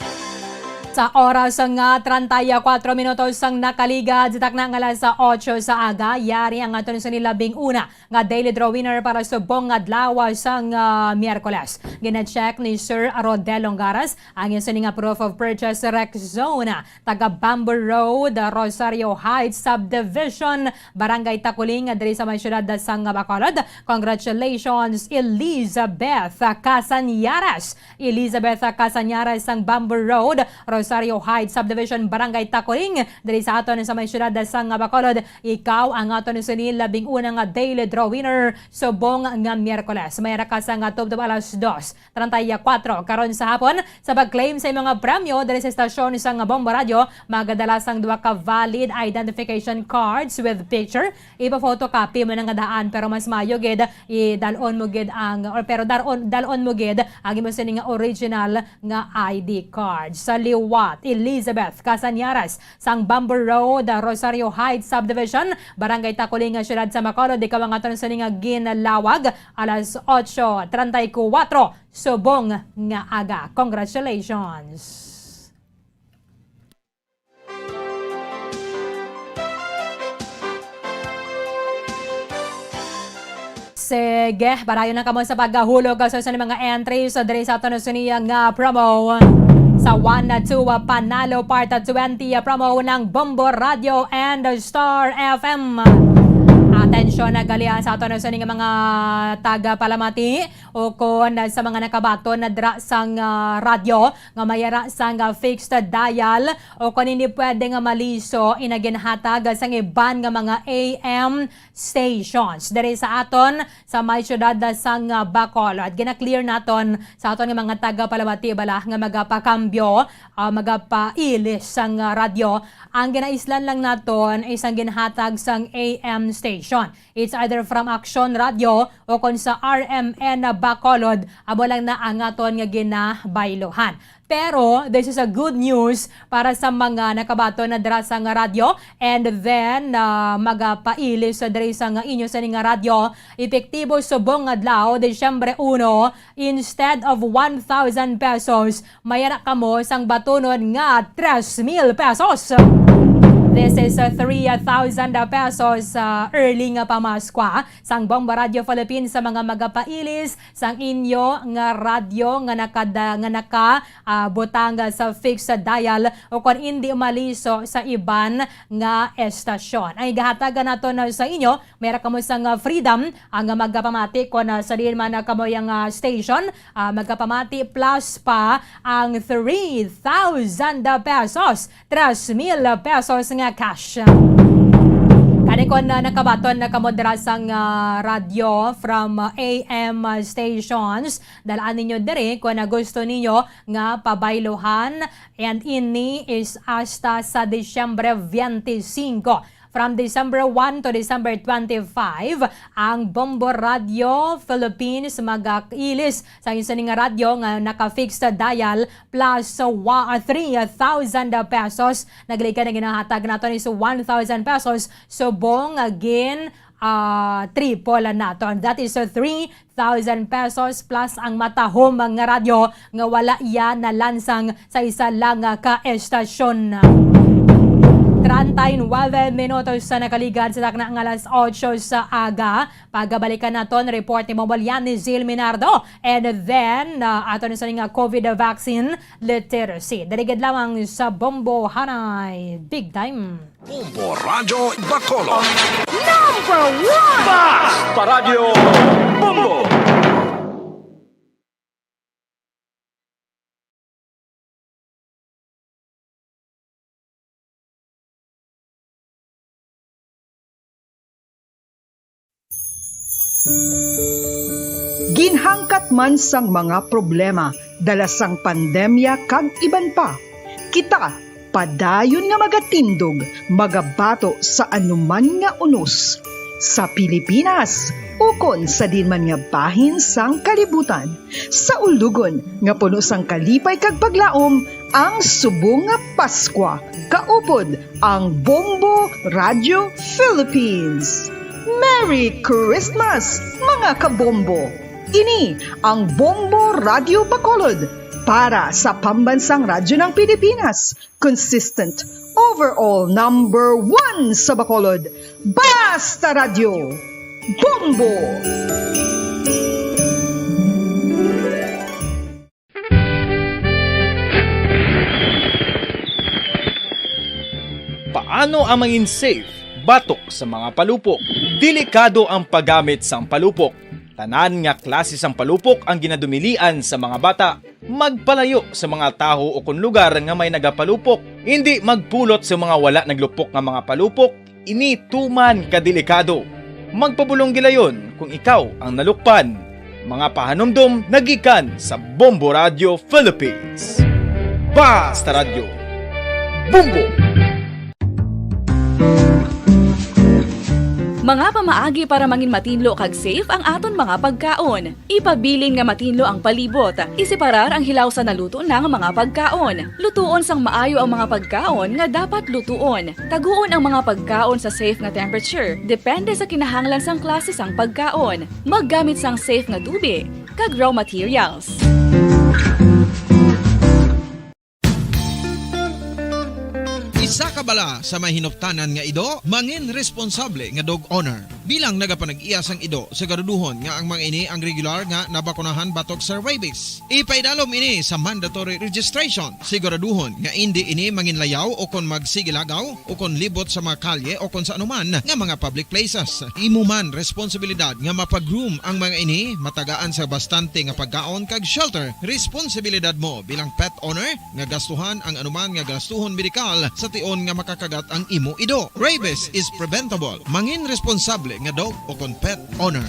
Speaker 10: Sa oras nga 34 minutos sang nakaligad, sitak na nga alas 8 sa aga, yari ang aton sa nilabing una nga daily draw winner para sa buong adlaw sang Miyerkules. Gina-check ni Sir Rodel Longaras ang isa nga proof of purchase rec zone taga Bamboo Road, Rosario Heights Subdivision, Barangay Takuling, diri sa may syudad sang Bacolod. Congratulations, Elizabeth Casanyaras. Elizabeth Casanyaras sang Bamboo Road, Rosario Heights Subdivision, Barangay Takuling, diri sa aton sa may syudad sang Bacolod. Ikaw ang aton sa labing una nga daily draw winner subong nga Miyerkules. Mayra ka sa nga tubtob alas 2:34 karon sa hapon sa pag-claim sa mga premyo diri sa estasyon sang Bombo Radio. Magadala sang duha ka valid identification cards with picture. Ipa-photocopy mo nga daan pero mas mayo gid idalon mo gid ang dalon mo gid ang imo nga original nga ID card. Sa liwat, Elizabeth Casanyaras sang Bamboo Road, Rosario Heights Subdivision, Barangay Takuling, syudad sa Bacolod. Ikaw ang aton sa nga ginlawag alas 8:34 subong nga aga. Congratulations. Sige, parayo na kamo sa paghahulog sa mga entries sa diri sa aton nga promo. Sa 1-2 Panalo Part 20 promo ng Bombo Radio and Star FM. Atensyon na galian sa aton sa mga taga Palamati o kon sa mga nakabaton na dra sang radyo nga mayara sang fixed dial o kon hindi pwede nga maliso inaginhatag sang iban nga mga AM stations diri sa aton sa may syudad sang Bacolod. Gina-clear naton sa aton nga mga taga Palamati bala nga magapakambyo, magapailis sang radyo. Ang ginaislan lang naton isang ginhatag sang AM station. It's either from Action Radio o kung sa RMN Bacolod, abo lang na ang aton nga ginabaylohan. Pero this is a good news para sa mga nakabato na dira sa nga radyo and then magapailis sa diri sa nga inyo sa nga radyo. Epektibo subong adlaw Disyembre 1, instead of 1,000 pesos, mayara kamo sang batunon nga 3,000 pesos. This is 3,000 pesos early nga pamaskwa sang Bombo Radio Philippines sa mga magapailis sang inyo nga radyo nga naka butang sa fixed dial o kung hindi umaliso sa iban nga estasyon. Ay gahatagan nato na sa inyo, mayra kamo sang freedom ang magapamati kung sa diin man kamo yung station, magapamati plus pa ang 3,000 pesos, 3,000 pesos nga cash. Kani kon nakabaton na kamodra sang radyo from AM stations, dalaan ninyo diri kung gusto ninyo nga pabaylohan, and ini is hasta sa Disyembre 25. From December 1 to December 25, ang Bombo Radio Philippines mag-ilis sa isa nga radyo nga naka-fixed dial plus 3,000 pesos. Naglika na ginahatag nato is 1,000 pesos. Subong again, triple naton. That is 3,000 pesos plus ang matahom nga radyo nga wala iya na lansang sa isa lang ka estasyon. 39 minutos sa nakaligad sa takna ng alas 8 sa aga. Pagabalikan naton report ni Mobilian ni Zil Minardo. And then, ato na sa nga COVID vaccine literacy. Darigad lamang sa Bombo Hanay. Big time.
Speaker 20: Bombo Radio Bacolod.
Speaker 5: Number 1! Bas Paradyo Bombo!
Speaker 14: Ginhangkat man sang mga problema dala sang pandemya kag iban pa. Kita padayon nga magatindog, magabato sa anuman nga unos. sa Pilipinas ukon sa dinman nga bahin sang kalibutan. Sa ulugon nga puno sang kalipay kag paglaom ang subong nga Paskwa. Kaupod ang Bombo Radio Philippines. Merry Christmas mga kabombo! Ini ang Bombo Radio Bacolod para sa pambansang radyo ng Pilipinas. Consistent overall number 1 sa Bacolod. Basta Radio! Bombo!
Speaker 6: Paano ang maging safe batok sa mga palupok? Delikado ang paggamit sang palupok. Tanan nga klase sang palupok ang ginadumilian sa mga bata. Magpalayo sa mga taho o kung lugar nga may nagapalupok. Hindi magpulot sa mga wala naglupok nga mga palupok. Ini tuman kadelikado. Magpabulong gilayon kung ikaw ang nalukpan. Mga pahanumdum nagikan sa Bombo Radio Philippines. Basta Radio Bombo!
Speaker 21: Mga pamaagi para mangin matinlo kag safe ang aton mga pagkaon. Ipabilin nga matinlo ang palibot. Isiparar ang hilaw sa naluto ng mga pagkaon. Lutuon sang maayo ang mga pagkaon nga dapat lutuon. Taguon ang mga pagkaon sa safe nga temperature. Depende sa kinahanglan sang klase sang pagkaon. Maggamit sang safe nga tubig kag raw materials.
Speaker 22: Isa ka bala sa mahinuptanan nga ido, mangin responsable nga dog owner. Bilang nagapanag-iyas ang ido, siguraduhon nga ang mga ini ang regular nga nabakunahan batok sa rabies. Ipaidalom ini sa mandatory registration. Siguraduhon nga hindi ini manginlayaw o kon magsigilagaw o kon libot sa mga kalye o kon sa anuman nga mga public places. Imuman responsibilidad nga mapag-groom ang mga ini, matagaan sa bastante nga pagkaon kag shelter. Responsibilidad mo bilang pet owner nga gastuhan ang anuman nga gastuhon medikal sa tion nga makakagat ang imo ido. Rabies is preventable. Mangin responsable nga dog o kon pet owner.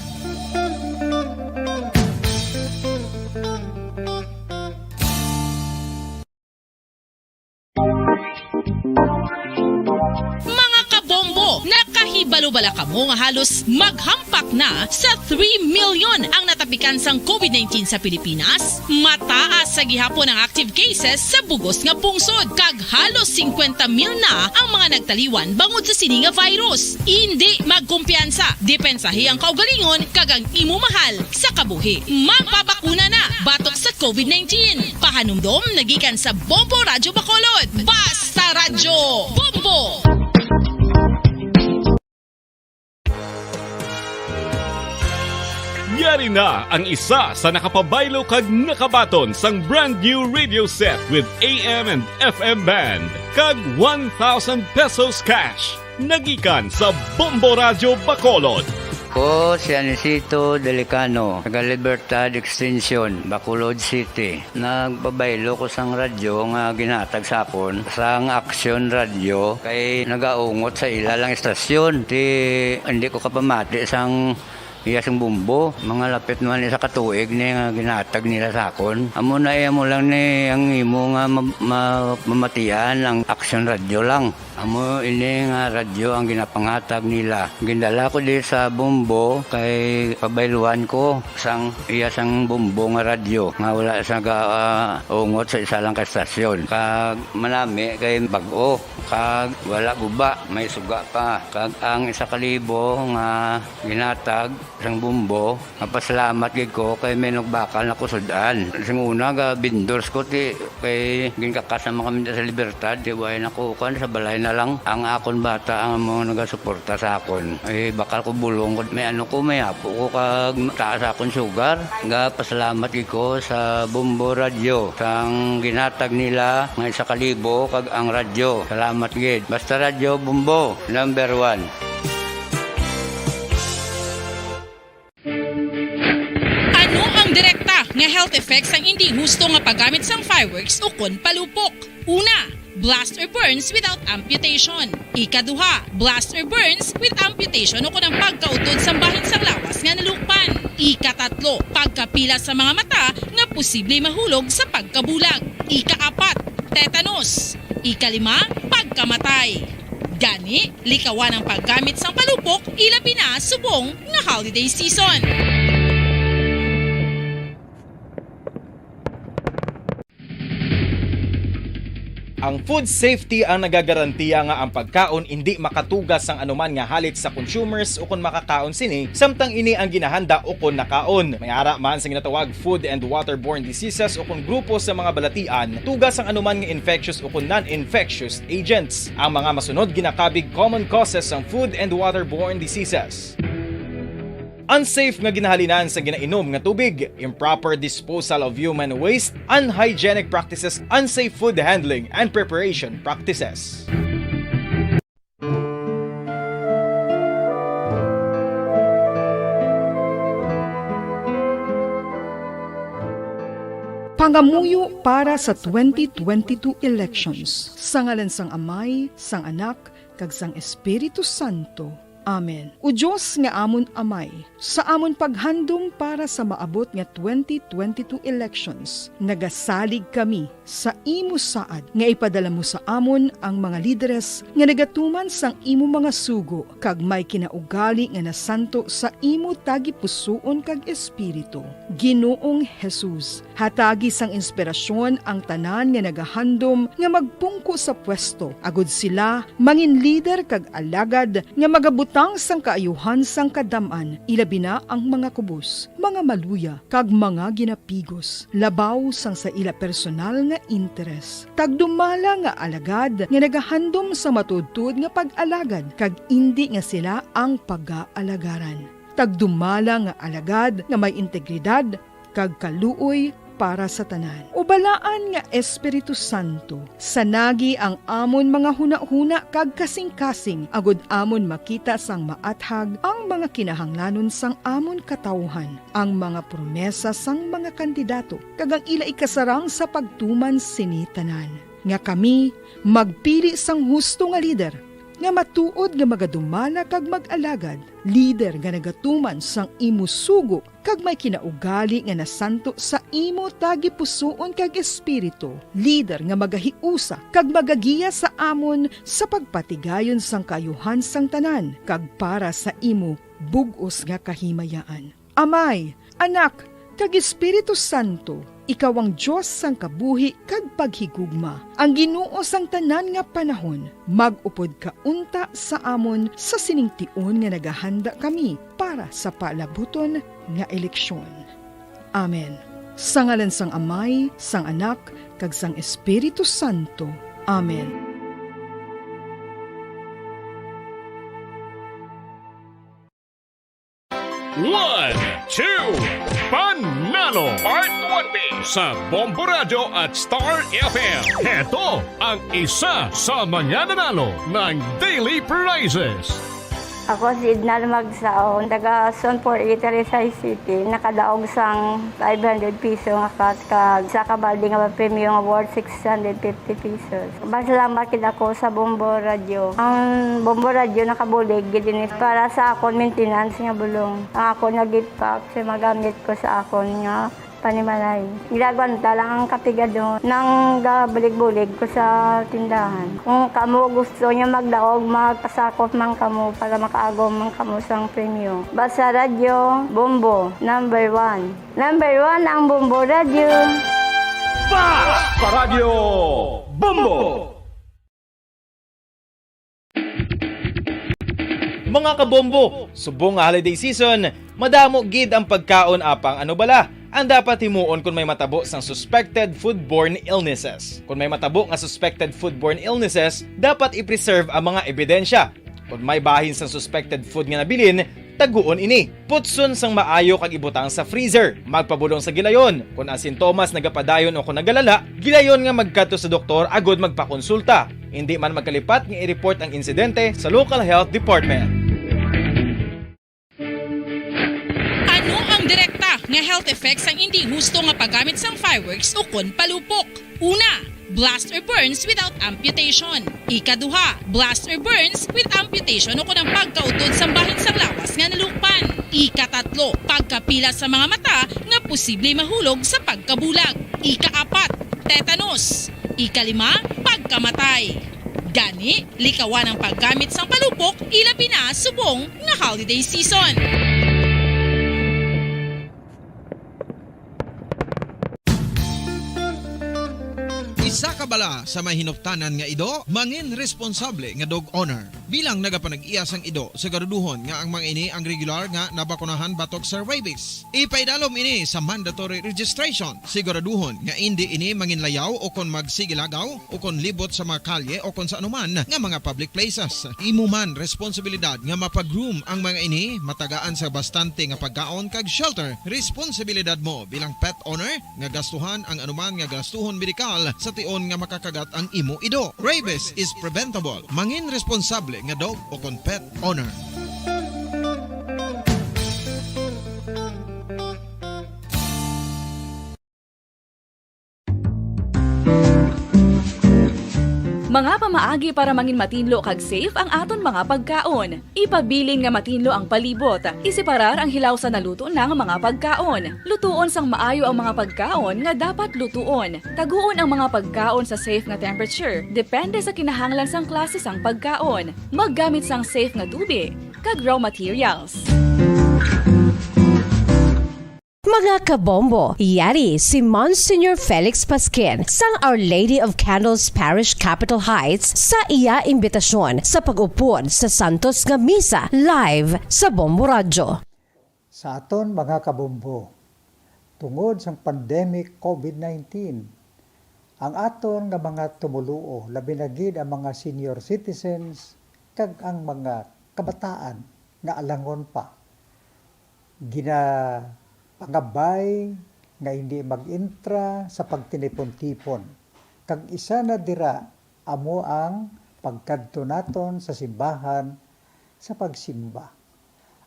Speaker 24: Mga kabombo, nakahibalo-bala ka mo nga halos maghampak na sa 3 million ang natapikan sang COVID-19 sa Pilipinas. Mataas sa gihapon ang active cases sa bugos nga pungsod, kag halos 50,000 na ang mga nagtaliwan bangod sa sini nga virus. Hindi magkumpiyansa, depensahi ang kaugalingon kag ang imo mahal sa kabuhi. Magpabakuna na batok sa COVID-19. Pahanumdom nagikan sa Bombo Radio Bacolod. Basta Radio Bombo!
Speaker 18: Yari na ang isa sa nakapabaylo kag nakabaton sang brand new radio set with AM and FM band kag 1,000 pesos cash. Nagikan sa Bombo Radio Bacolod.
Speaker 25: Ko si Anisito Delicano, taga Libertad Extension, Bacolod City. Nagbabaylo ko sang radyo nga ginatag sapon sang Action Radio kay nagaungot sa ilalang estasyon. Hindi ko kapamati sang iyasang bumbo, mga lapit naman sa katuig ni nga ginatag nila sa akon. Amo na mo lang ni ang imo nga mamatian ang Action Radio lang. Amo ini nga radyo ang ginapangatag nila. Gindala ko di sa bumbo kay pabayluan ko sang iyasang bumbo nga radyo nga wala sa ungot sa isa lang ka estasyon. Kag manami kay bag-o, kag wala guba, may suga pa. Kag ang 1,000 nga ginatag sang bumbo, napasalamat gid ko kay may nagbakal na kusudan. Sing una ga bindors ko ti kay ginkakasama kami sa Libertad, di way nakukan sa balay na lang ang akon bata ang mga nagasuporta sa akon. Eh bakal ko bulong ko may may apo ko kag taas akon sugar. Ga pasalamat gid ko sa Bombo Radio sang ginatag nila nga 1,000 kag ang radyo. Salamat gid. Basta Radio Bombo number 1.
Speaker 24: Direkta nga health effects ang hindi husto nga paggamit sang fireworks o kon palupok. Una, blast or burns without amputation. Ikaduha, blast or burns with amputation o kon ang pagkautod sa bahin sang lawas nga nalukpan. Ikatatlo, pagkapila sa mga mata nga posible mahulog sa pagkabulag. Ikaapat, tetanus. Ikalima, pagkamatay. Gani, likawan ang paggamit sang palupok ilabi na subong nga holiday season.
Speaker 6: Ang food safety ang nagagarantiya nga ang pagkaon hindi makatugas ang anuman nga halit sa consumers o kung makakaon sini, samtang ini ang ginahanda o kung nakaon. May ara man sa ginatawag food and waterborne diseases o kung grupo sa mga balatian, tugas ang anuman nga infectious o kung non-infectious agents. Ang mga masunod ginakabig common causes ng food and waterborne diseases. Unsafe nga ginahalinan sa ginainom nga tubig, improper disposal of human waste, unhygienic practices, unsafe food handling, and preparation practices.
Speaker 14: Pangamuyo para sa 2022 elections. Sa ngalan sang Amay, sang Anak, kag sang Espiritu Santo. Amen. O Diyos nga amon Amay, sa amon paghandom para sa maabot nga 2022 elections, nagasalig kami sa imo saad nga ipadala mo sa amon ang mga lideres nga nagatuman sang imo mga sugo kag may kinaugali nga nasanto sa imo tagi pusoon kag espiritu. Ginoong Jesus, hatagi sang inspirasyon ang tanan nga nagahandom nga magpungko sa pwesto, agud sila mangin leader kag alagad nga magabutang sang kaayuhan sang kadaman, ilabi na ang mga kubos, mga maluya, kag mga ginapigos, labaw sang sa ila personal nga interes. Tagdumala nga alagad nga nagahandom sa matudtud nga pag-alagad, kag indi nga sila ang pag-aalagaran. Tagdumala nga alagad nga may integridad, kag kaluoy para sa tanan. Ubalaan nga Espiritu Santo, sanagi ang amon mga huna-huna kag kasing-kasing, agud amon makita sang maathag ang mga kinahanglanon sang amon katawhan, ang mga promesa sang mga kandidato, kag ang ila ikasarang sa pagtuman sini tanan. Nga kami magpili sang husto nga lider, nga matuod nga magadumala kag mag-alagad, lider nga nagatuman sang imo sugo kag may kinaugali nga nasanto sa imo tagi pusoon kag espiritu, lider nga magahiusa kag magagiya sa amon sa pagpatigayon sang kayuhan sang tanan kag para sa imo bug-os nga kahimayaan. Amay, Anak, kag Espiritu Santo, ikaw ang Diyos sang kabuhi kag paghigugma. Ang Ginoo sang tanan nga panahon, mag-upod ka unta sa amon sa siningtion nga nagahanda kami para sa palabuton nga eleksyon. Amen. Sa ngalan sang Amay, sang Anak, kag sang Espiritu Santo. Amen.
Speaker 18: One, two, Panalo Part 1B sa Bombo Radio at Star FM. Heto ang isa sa manyananalo ng Daily Prizes.
Speaker 4: Ako si Idnal Magsaon, taga Son 480 Rizal City. Nakadaog sang 500 piso nga kag sa kabaldi nga premium award 650 pesos. Salamat kid ako sa Bombo Radio. Ang Bombo Radio nakabulig gid ini para sa akon maintenance nga bulong. Ang ako nag-gift pack sa magamit ko sa akon nga panimalay. Gilagwanta lang ang kapigado ng gabulig-bulig ko sa tindahan. Kung kamo gusto niya magdaog, magpasakop man kamo para makaagom man kamo sang premyo. Basta Radio Bombo, number 1. Number 1 ang Bombo Radio.
Speaker 5: Basta Radio Bombo!
Speaker 6: Mga kabombo, subong nga holiday season, madamo gid ang pagkaon apang ano bala. Ang dapat himuon kung may matabo sang suspected foodborne illnesses. Kung may matabo nga suspected foodborne illnesses, dapat i-preserve ang mga ebidensya. Kung may bahin sang suspected food nga nabilin, taguon ini. Putson sang maayo kag ibutang sa freezer. Magpabulong sa gilayon. Kung ang sintomas nagapadayon o kung nagalala, gilayon nga magkadto sa doktor agud magpakonsulta. Hindi man magkalipat nga i-report ang insidente sa local health department.
Speaker 24: Direkta nga health effects ang hindi husto nga paggamit sang fireworks o kon palupok. Una, blast or burns without amputation. Ikaduha, blast or burns with amputation o kon ang pagkautod sa bahin sang lawas nga nalukpan. Ikatatlo, pagkapila sa mga mata nga posible mahulog sa pagkabulag. Ikaapat, tetanus. Ikalima, pagkamatay. Gani, likawan ang paggamit sang palupok ilabi na subong nga holiday season.
Speaker 22: Isa ka bala sa may hinuptanan nga ido, mangin responsable nga dog owner. Bilang nagapanag-iyas ang ido, siguraduhon nga ang mga ini ang regular nga nabakunahan batok sa rabies. Ipaidalom ini sa mandatory registration. Siguraduhon nga hindi ini manginlayaw o kon magsigilagaw o kon libot sa mga kalye o kon sa anuman nga mga public places. Imo man responsibilidad nga mapag-groom ang mga ini, matagaan sa bastante nga pagkaon kag shelter. Responsibilidad mo bilang pet owner nga gastuhan ang anuman nga gastuhon medikal sa tion nga makakagat ang imo ido. Rabies is preventable. Mangin responsable nga dog o kon pet owner.
Speaker 21: Mga pamaagi para mangin matinlo kag safe ang aton mga pagkaon. Ipabilin nga matinlo ang palibot. Isiparar ang hilaw sa naluto ng mga pagkaon. Lutuon sang maayo ang mga pagkaon nga dapat lutuon. Taguon ang mga pagkaon sa safe nga temperature. Depende sa kinahanglan sang klase sang pagkaon. Maggamit sang safe nga tubig kag raw materials.
Speaker 7: Mga kabombo, yari si Monsignor Felix Pasquin sang Our Lady of Candles Parish Capitol Heights sa iya imbitasyon sa pag-upod sa Santos nga Misa live sa Bombo Radio.
Speaker 8: Sa aton mga kabombo, tungod sa pandemic COVID-19, ang aton nga mga tumuluo, labi na gid ang mga senior citizens kag ang mga kabataan nga alangon pa. Pangabay nga hindi mag-intra sa pagtinipon-tipon. Kag isa na dira amo ang pagkadto naton sa simbahan sa pagsimba.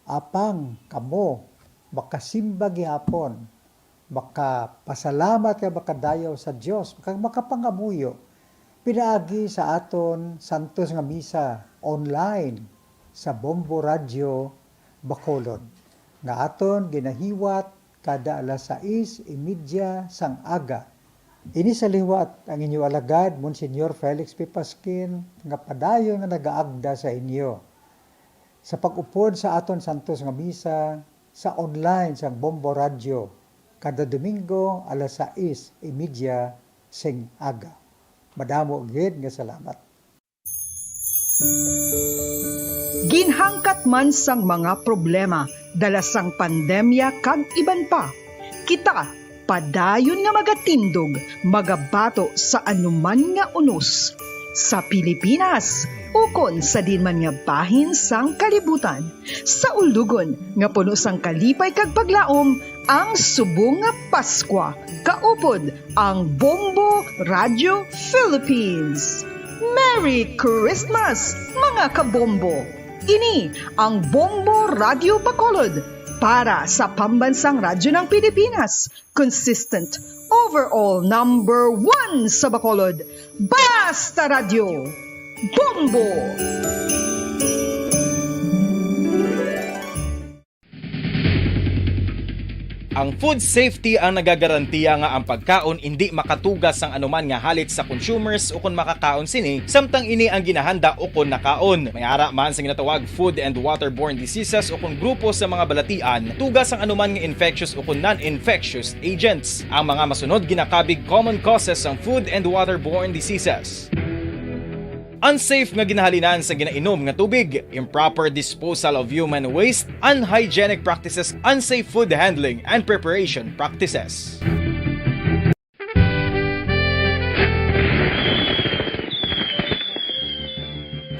Speaker 8: Apang kamo makasimba gihapon, makapasalamat ka makadayaw sa Dios, makapangamuyo. Pinaagi sa aton Santos nga Misa online sa Bombo Radio Bacolod. Nga aton ginahiwat kada alas 6:30 sang aga. Ini sa liwat ang inyo alagad, Monsignor Felix P. Pasquin, nga padayon nga nagaagda sa inyo. Sa pag-upod sa aton Santos nga Misa, sa online sang Bombo Radio, kada Domingo alas 6:30 sing aga. Madamo gid nga salamat.
Speaker 14: Ginhangkat man sang mga problema, dala sang pandemya kag iban pa. Kita, padayon nga magatindog, magabato sa anuman nga unos. Sa Pilipinas, ukon sa dinman nga bahin sang kalibutan. Sa ulugon, nga puno sang kalipay kag paglaom, ang subong nga Paskwa. Kaupod ang Bombo Radio Philippines. Merry Christmas, mga kabombo! Ini ang Bombo Radio Bacolod para sa pambansang radyo ng Pilipinas. Consistent, overall number 1 sa Bacolod. Basta Radio! Bombo!
Speaker 6: Ang food safety ang nagagarantiya nga ang pagkaon hindi makatugas ang anuman nga halit sa consumers o kung makakaon sini, samtang ini ang ginahanda o kung nakaon. May ara man sa ginatawag food and waterborne diseases o kung grupo sa mga balatian, tugas ang anuman nga infectious o kung non-infectious agents. Ang mga masunod ginakabig common causes ng food and waterborne diseases. Unsafe nga ginahalinan sa ginainom nga tubig, improper disposal of human waste, unhygienic practices, unsafe food handling, and preparation practices.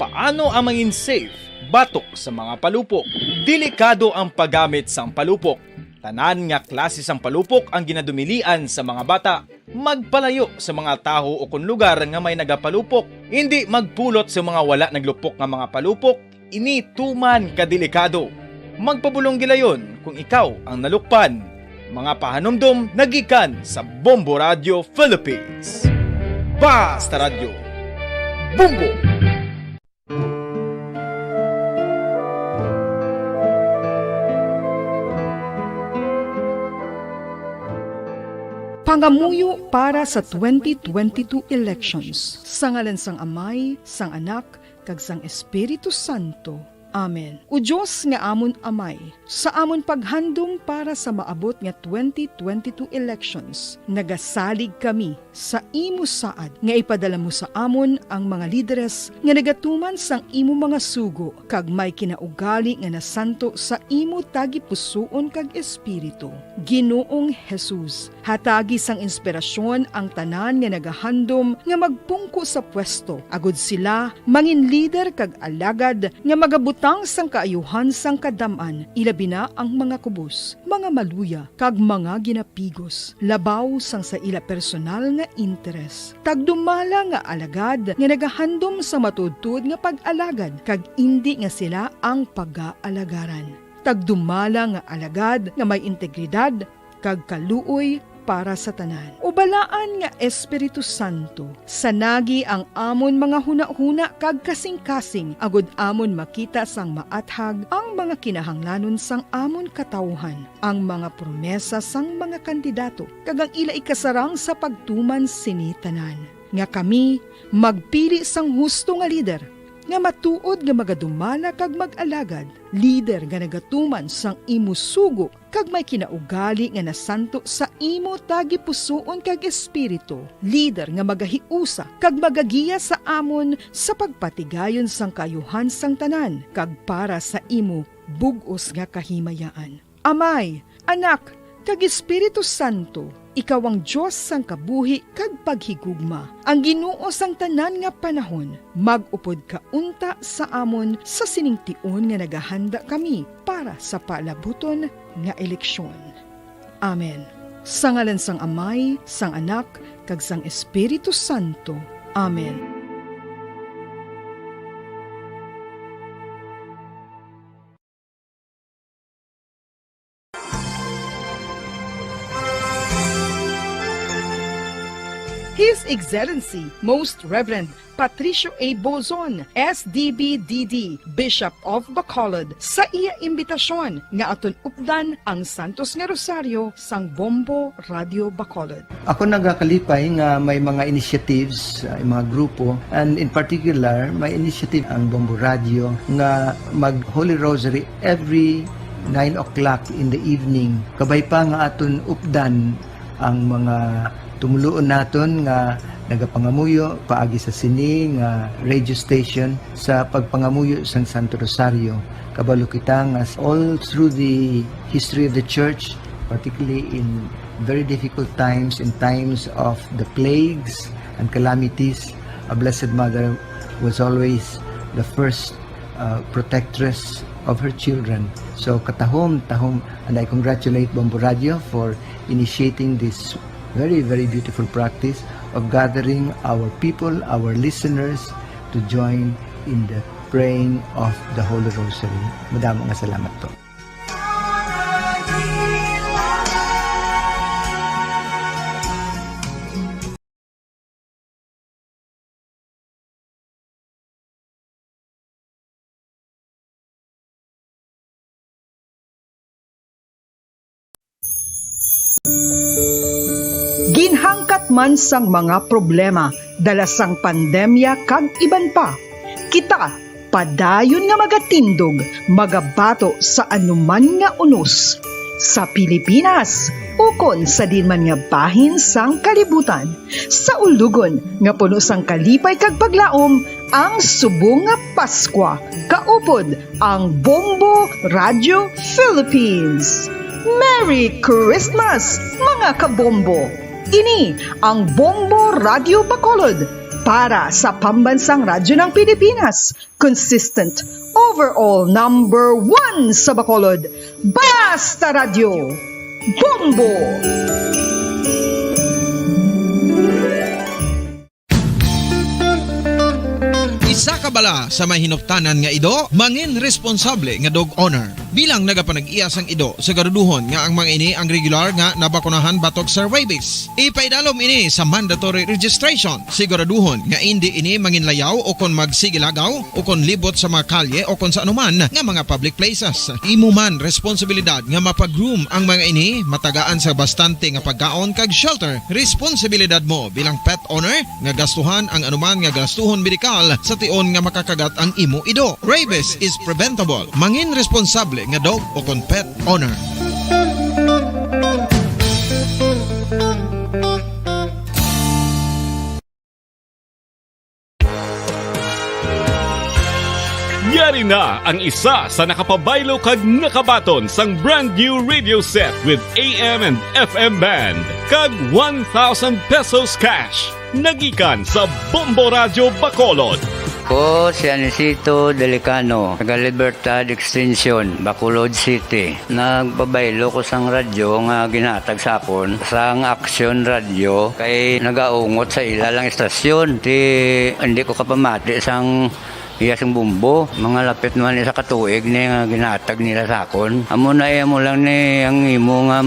Speaker 6: Paano ang mangin safe batok sa mga palupok? Delikado ang paggamit sang palupok. Tanan nga klase sang palupok ang ginadumilian sa mga bata. Magpalayo sa mga taho o kung lugar nga may nagapalupok. Hindi magpulot sa mga wala naglupok nga mga palupok. Ini tuman kadelikado. Magpabulong gilayon kung ikaw ang nalukpan. Mga pahanumdum nagikan sa Bombo Radio Philippines. Basta Radio Bombo!
Speaker 14: Pangamuyo para sa 2022 elections. Sa ngalan sang Amay, sang Anak, kag sang Espiritu Santo. Amen. O Diyos nga amon Amay, sa amon paghandom para sa maabot nga 2022 elections, nagasalig kami sa imo saad nga ipadala mo sa amon ang mga lideres nga nagatuman sang imo mga sugo kag may kinaugali nga nasanto sa imo tagi pusoon kag espiritu. Ginoong Jesus, hatagi sang inspirasyon ang tanan nga nagahandom nga magpungko sa pwesto, agud sila mangin leader kag alagad nga magabutang sang kaayuhan sang kadaman, ilabi na ang mga kubos, mga maluya kag mga ginapigos, labaw sang sa ila personal nga interes. Tagdumala nga alagad nga nagahandom sa matudtod nga pag-alagad kag indi nga sila ang pag-aalagaran. Tagdumala nga alagad nga may integridad kag kaluoy para sa tanan. Ubalaan nga Espiritu Santo, sanagi ang amon mga huna-huna kag kasing-kasing, agud amon makita sang maathag ang mga kinahanglanon sang amon katawhan, ang mga promesa sang mga kandidato, kag ang ila ikasarang sa pagtuman sini tanan. Nga kami magpili sang husto nga lider, nga matuod nga magadumala kag mag-alagad, lider nga nagatuman sang imo sugo kag may kinaugali nga nasanto sa imo tagi pusoon kag espiritu, lider nga magahiusa kag magagiya sa amon sa pagpatigayon sang kayuhan sang tanan kag para sa imo bug-os nga kahimayaan. Amay, Anak, kag Espiritu Santo, ikaw ang Diyos sang kabuhi kag paghigugma. Ang Ginoo sang tanan nga panahon, mag-upod ka unta sa amon sa siningtion nga nagahanda kami para sa palabuton nga eleksyon. Amen. Sa ngalan sang Amay, sang Anak, kag sang Espiritu Santo. Amen. His Excellency, Most Reverend Patricio A. Bozon, SDB-DD, Bishop of Bacolod, sa iya imbitasyon nga aton updan ang Santos nga Rosario sang Bombo Radio Bacolod.
Speaker 9: Ako nagakalipay nga may mga initiatives, mga grupo, and in particular, may initiative ang Bombo Radio nga mag Holy Rosary every 9 o'clock in the evening. Kabay pa nga aton updan ang mga tumuluon naton nga nagapangamuyo paagi sa sini nga radio station sa pagpangamuyo sang Santo Rosario. Kabalo kita nga all through the history of the church, particularly in very difficult times, in times of the plagues and calamities, a Blessed Mother was always the first protectress of her children. So katahom, and I congratulate Bombo Radio for initiating this very, very beautiful practice of gathering our people, our listeners, to join in the praying of the Holy Rosary. Madamong salamat po.
Speaker 14: Ginhangkat man sang mga problema, dala sang pandemya kag iban pa. Kita, padayon nga magatindog, magabato sa anuman nga unos. Sa Pilipinas, ukon sa dinman nga bahin sang kalibutan. Sa ulugon nga puno sang kalipay kag paglaom, ang subong nga Paskwa. Kaupod ang Bombo Radio Philippines. Merry Christmas, mga kabombo! Ini ang Bombo Radio Bacolod para sa pambansang radyo ng Pilipinas. Consistent, overall number 1 sa Bacolod. Basta Radio! Bombo!
Speaker 22: Isa ka bala sa may hinuptanan nga ido, mangin responsable nga dog owner. Bilang nagapanag-iyas ang ido, siguraduhon nga ang mga ini ang regular nga nabakunahan batok sa rabies. Ipaidalom ini sa mandatory registration. Siguraduhon nga hindi ini manginlayaw o kon magsigilagaw o kon libot sa mga kalye o kon sa anuman nga mga public places. Imo man responsibilidad nga mapag-groom ang mga ini, matagaan sa bastante nga pagkaon kag shelter. Responsibilidad mo bilang pet owner nga gastuhan ang anuman nga gastuhon medikal sa tion nga makakagat ang imo ido. Rabies is preventable. Mangin responsable nga dog o kon pet owner.
Speaker 18: Yari na ang isa sa nakapabaylo kag nakabaton sang brand new radio set with AM and FM band kag 1,000 pesos cash. Nagikan sa Bombo Radio Bacolod.
Speaker 25: Ko si Anisito Delicano, taga Libertad Extension, Bacolod City. Nagpabaylo ko sang radyo nga ginatag sapon sang Action Radio kay nagaungot sa ilalang estasyon. Hindi ko kapamati sang iyasang bumbo, mga lapit naman sa katuig ni nga ginatag nila sakon. Amo na mo lang ni ang imo nga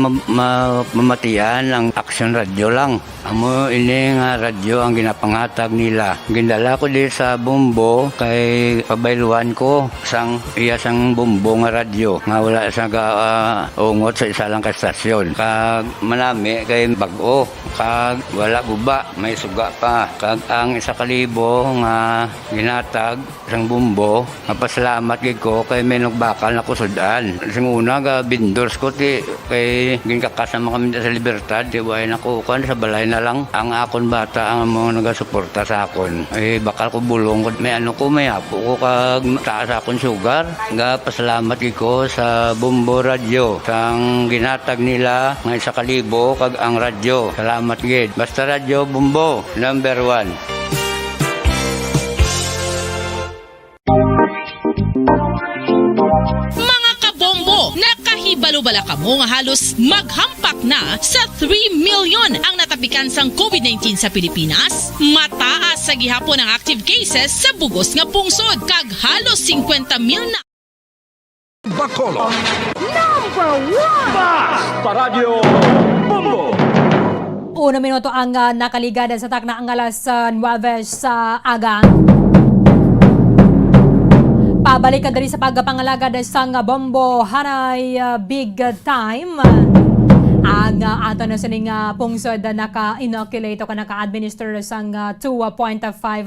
Speaker 25: mamatian ang Action Radio lang. Amo ini nga radyo ang ginapangatag nila. Gindala ko di sa bumbo kay pabayluan ko sang iyasang bumbo nga radyo nga wala sa ungot sa isa lang ka estasyon. Kag manami kay bag-o, kag wala guba, may suga pa. Kag ang 1,000 nga ginatag sang bumbo, mapasalamat gid ko kay may nagbakal na kusudan. Sing una ga vendors ko ti kay ginkakasama kami sa Libertad, di way nakukuan sa balay na lang ang akon bata ang mga nagasuporta sa akon. Bakal ko bulong ko may may apo ko kag taas akon sugar. Ga pasalamat gid ko sa Bombo Radio sang ginatag nila nga 1,000 kag ang radyo. Salamat gid. Basta Radio Bombo number 1.
Speaker 24: Nakahibalo-bala ka mo nga halos maghampak na sa 3 million ang natapikan sang COVID-19 sa Pilipinas. Mataas sa gihapon ang active cases sa bugos nga pungsod kag halos 50,000 na.
Speaker 5: Bacolod Bas Paradyo Bombo.
Speaker 10: 1 minuto ang nakaligada sa takna ang alas 9 sa aga. Pabalik ka dali sa pagpangalagad sang Bombo Hanay Big Time. Ang ato na sining pungsod naka-inoculate o naka-administer sang 2.5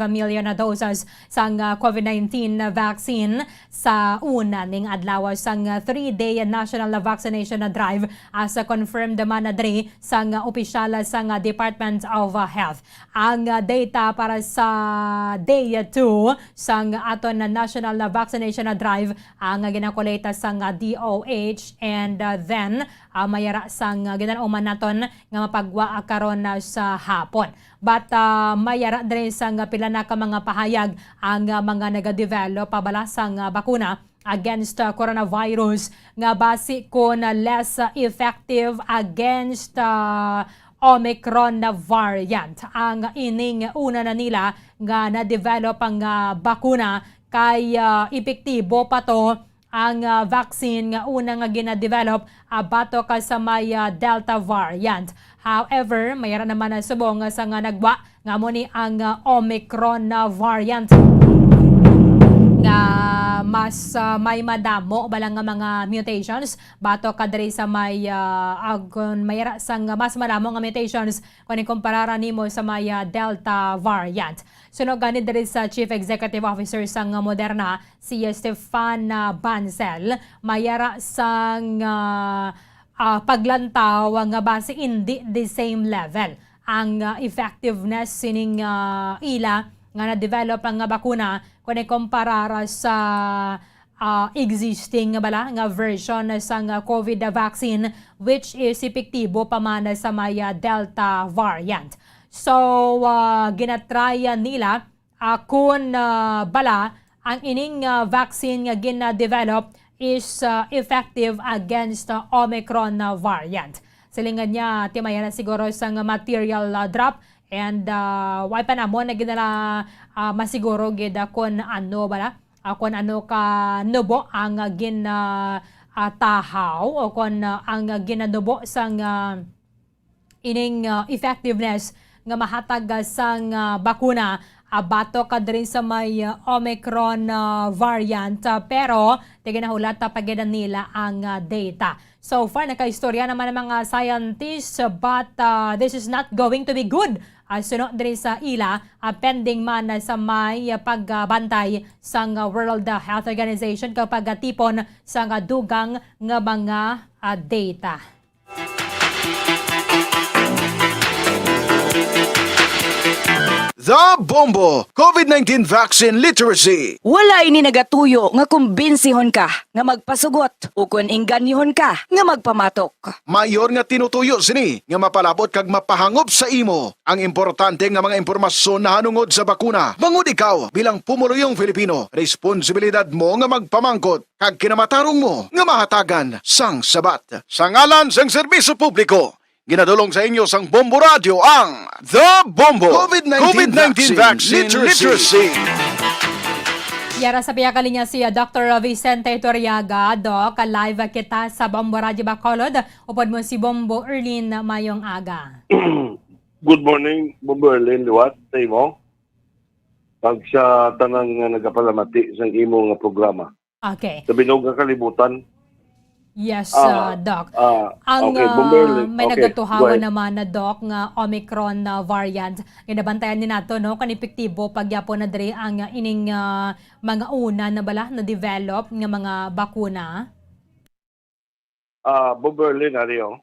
Speaker 10: million na doses sang COVID-19 vaccine sa una ning adlaw sang 3-day national vaccination drive as confirmed man na dre sang opisyal sang Department of Health. Ang data para sa day 2 sang ato na national vaccination drive ang ginakoleta sang DOH and then mayara sang ginalauman naton nga mapagwa karon sa hapon. But mayara din sang pila na ka mga pahayag ang mga nagadevelop pabala sang bakuna against coronavirus nga base ko na less effective against Omicron na variant. Ang ining una na nila nga na-develop ang bakuna kay epektibo pa to ang vaccine nga una nga gina-develop bato ka sa may Delta variant. However, mayroon naman na subong sa nga nagwa nga mo ni ang Omicron na variant nga mas may madamo balang nga mga mutations bato kadri sa may mayra sang mas madamo nga mutations kung ikumpara nimo sa may Delta variant. Sunog gani diri sa Chief Executive Officer sang Moderna si Stefan Bancel mayara sang paglantaw nga base hindi the same level ang effectiveness sining ila nga na-develop ang bakuna kung ikumpara sa existing nga version sa COVID vaccine which is epektibo pa man sa may Delta variant. So, ginatrya nila kung bala ang ining vaccine nga gina-develop is effective against Omicron variant. Silingan niya, timaya na siguro sa material drop And why pa na mo na ginala masiguro gida kung ano ba kung ano ka nubo ang tahaw o kung ang ginanubo sang ining effectiveness nga mahatag sang bakuna abato ka rin sa may Omicron variant pero tiginahulat pagidan nila ang data. So far, nakaistorya naman ng mga scientists but this is not going to be good. Sunod din sa ila, pending man sa may pagbantay sa World Health Organization kapag tipon sa dugang nga mga data.
Speaker 13: The Bombo COVID-19 Vaccine Literacy.
Speaker 15: Wala ini nagatuyo nga kumbensihon ka nga magpasugot o kung inganyihon ka nga magpamatok.
Speaker 13: Mayor nga tinutuyo sini nga mapalabot kag mapahangop sa imo ang importante nga mga impormasyon na hanungod sa bakuna. Bangod ikaw bilang pumuluyong Filipino, responsibilidad mo nga magpamangkot kag kinamatarong mo nga mahatagan sang sabat. Sa ngalan sang serbisyo publiko, ginadulong sa inyo sang Bombo Radio ang The Bombo COVID-19 Vaccine Literacy.
Speaker 10: Yara sa piyakali niya si Dr. Vicente Torriaga. Doc, live kita sa Bombo Radio Bacolod. Upod mo si Bombo Erlin mayong aga.
Speaker 17: Good morning, Bombo Erlin. Liwat sa imo. Pag sa tanang nga nagapalamati sa imo nga programa.
Speaker 10: Okay.
Speaker 17: Sa binog nga kalibutan.
Speaker 10: Yes, Doc. Ang
Speaker 17: okay,
Speaker 10: may
Speaker 17: okay,
Speaker 10: nagatuhawan naman na Doc nga Omicron variant. Ginabantayan din nato no kan epektibo pagyapo na diri ang ining mga una na bala na develop nga mga bakuna.
Speaker 17: Boberlin ariyo.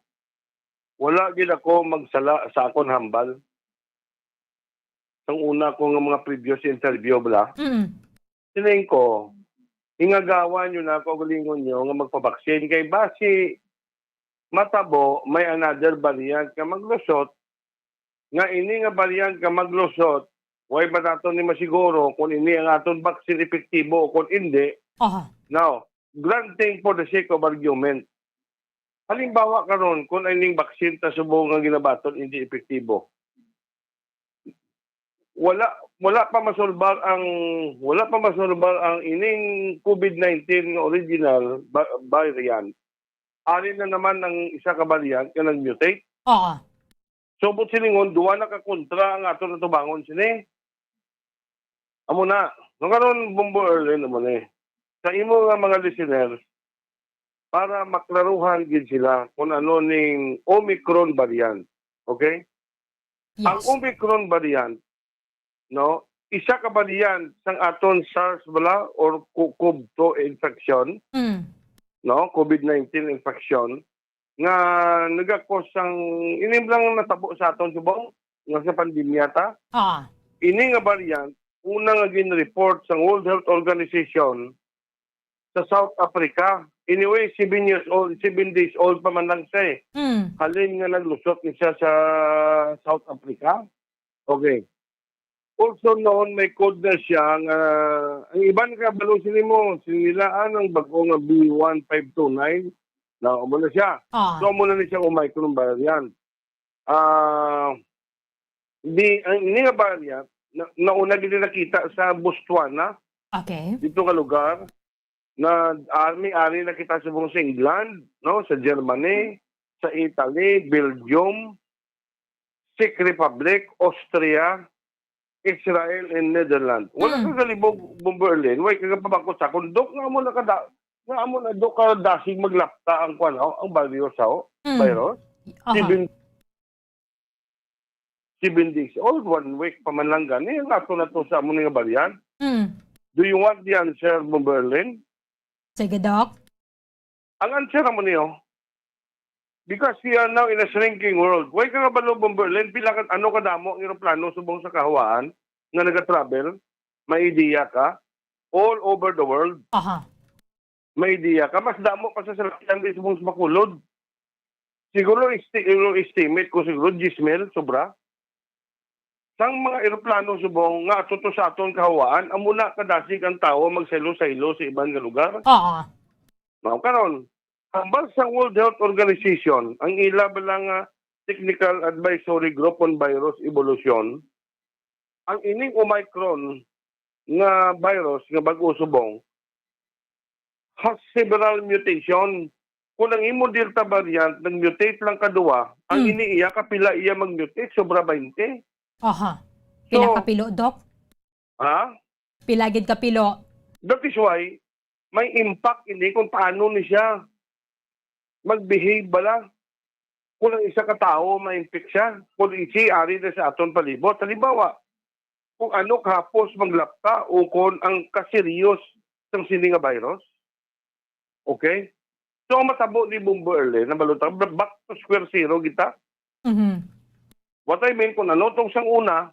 Speaker 17: Wala gid ako magsala sa akon hambal. Ang una ko nga mga previous interview bala. Sining ko ingagawan yun ako galingon nyo nga magpabaksin kay basi matabo may another variant ka maglusot nga ini nga variant ka maglusot way ba nato ni masiguro kung ini ang aton vaccine epektibo o kung hindi. Now, granting for the sake of argument, halimbawa karon kung ining vaccine ta subong nga ginabaton hindi epektibo, wala pa masolbar ang ining COVID-19 nga original variant. Ari na naman ang isa ka variant nga nag-mutate. Subot siningon duwa na ka kontra ang ato na tubangon sini. Amo na. No karon Bombo Erlin mo ni. Sa imo nga mga listeners para maklaruhan gid sila kung ano ning Omicron variant. Okay? Yes. Ang Omicron variant no, isa ka variant sang aton SARS bala or COVID-2 infection, no, COVID-19 infection nga nagakos sang inim lang natabo sa aton subong nga sa pandemya ta. Ini nga variant una nga gin-report sang World Health Organization sa South Africa. Anyway, 7 days old pa man lang siya. Halin nga naglusot ni siya sa South Africa. Okay. Also noon may code na siya nga ang iban ka balo mo sinilaan ang bago nga B1529 na umo na siya. So umo na siya Omicron variant. Ini nga variant nauna gid nakita sa Botswana.
Speaker 10: Okay.
Speaker 17: Dito ka lugar na ari nakita sa buong sa England, no, sa Germany, sa Italy, Belgium, Czech Republic, Austria, Israel and Netherlands. Wala ka galibog Berlin, way kagapabangko sa kundok nga amo na do ka dasig maglapta ang kuan ang virus virus. 7 days old, 1 week pa man lang gani ang ato na to sa amo nga variant. Do you want the answer Berlin?
Speaker 10: Sige, Doc.
Speaker 17: Ang answer mo niyo, because we are now in a shrinking world. Way ka nga ba Berlin, pila ka, ano kadamo ang aeroplano subong sa kahawaan nga nag-travel, may ideya ka, all over the world. May ideya ka, mas damo pa sa salakyan di subong sa Bacolod. Siguro estimate ko siguro 10,000 sobra. Sang mga aeroplano subong nga ato to sa aton kahawaan, amuna kadasig ang tao magsaylo-saylo sa ibang lugar. Now karon, hambal sa World Health Organization, ang ila balang Technical Advisory Group on Virus Evolution, ang ining Omicron nga virus nga bag-o subong has several mutation. Kung ang imo Delta variant nag-mutate lang kadua, ang iniiya kapila iya mag-mutate sobra 20.
Speaker 10: Aha. Pila kapilo, Doc?
Speaker 17: Ha?
Speaker 10: Pilagid kapilo.
Speaker 17: That is why may impact ini kung paano ni siya mag-behave bala. Kung ang isa ka tao ma-infect siya, kung ari na sa aton palibot. Halimbawa, kung ano kapos maglapta o kung ang kaseryos ng sininga virus. Okay? So, matabo ni Bombo Erlen na balutang, back to square zero kita. What I mean, kung ano itong sang una,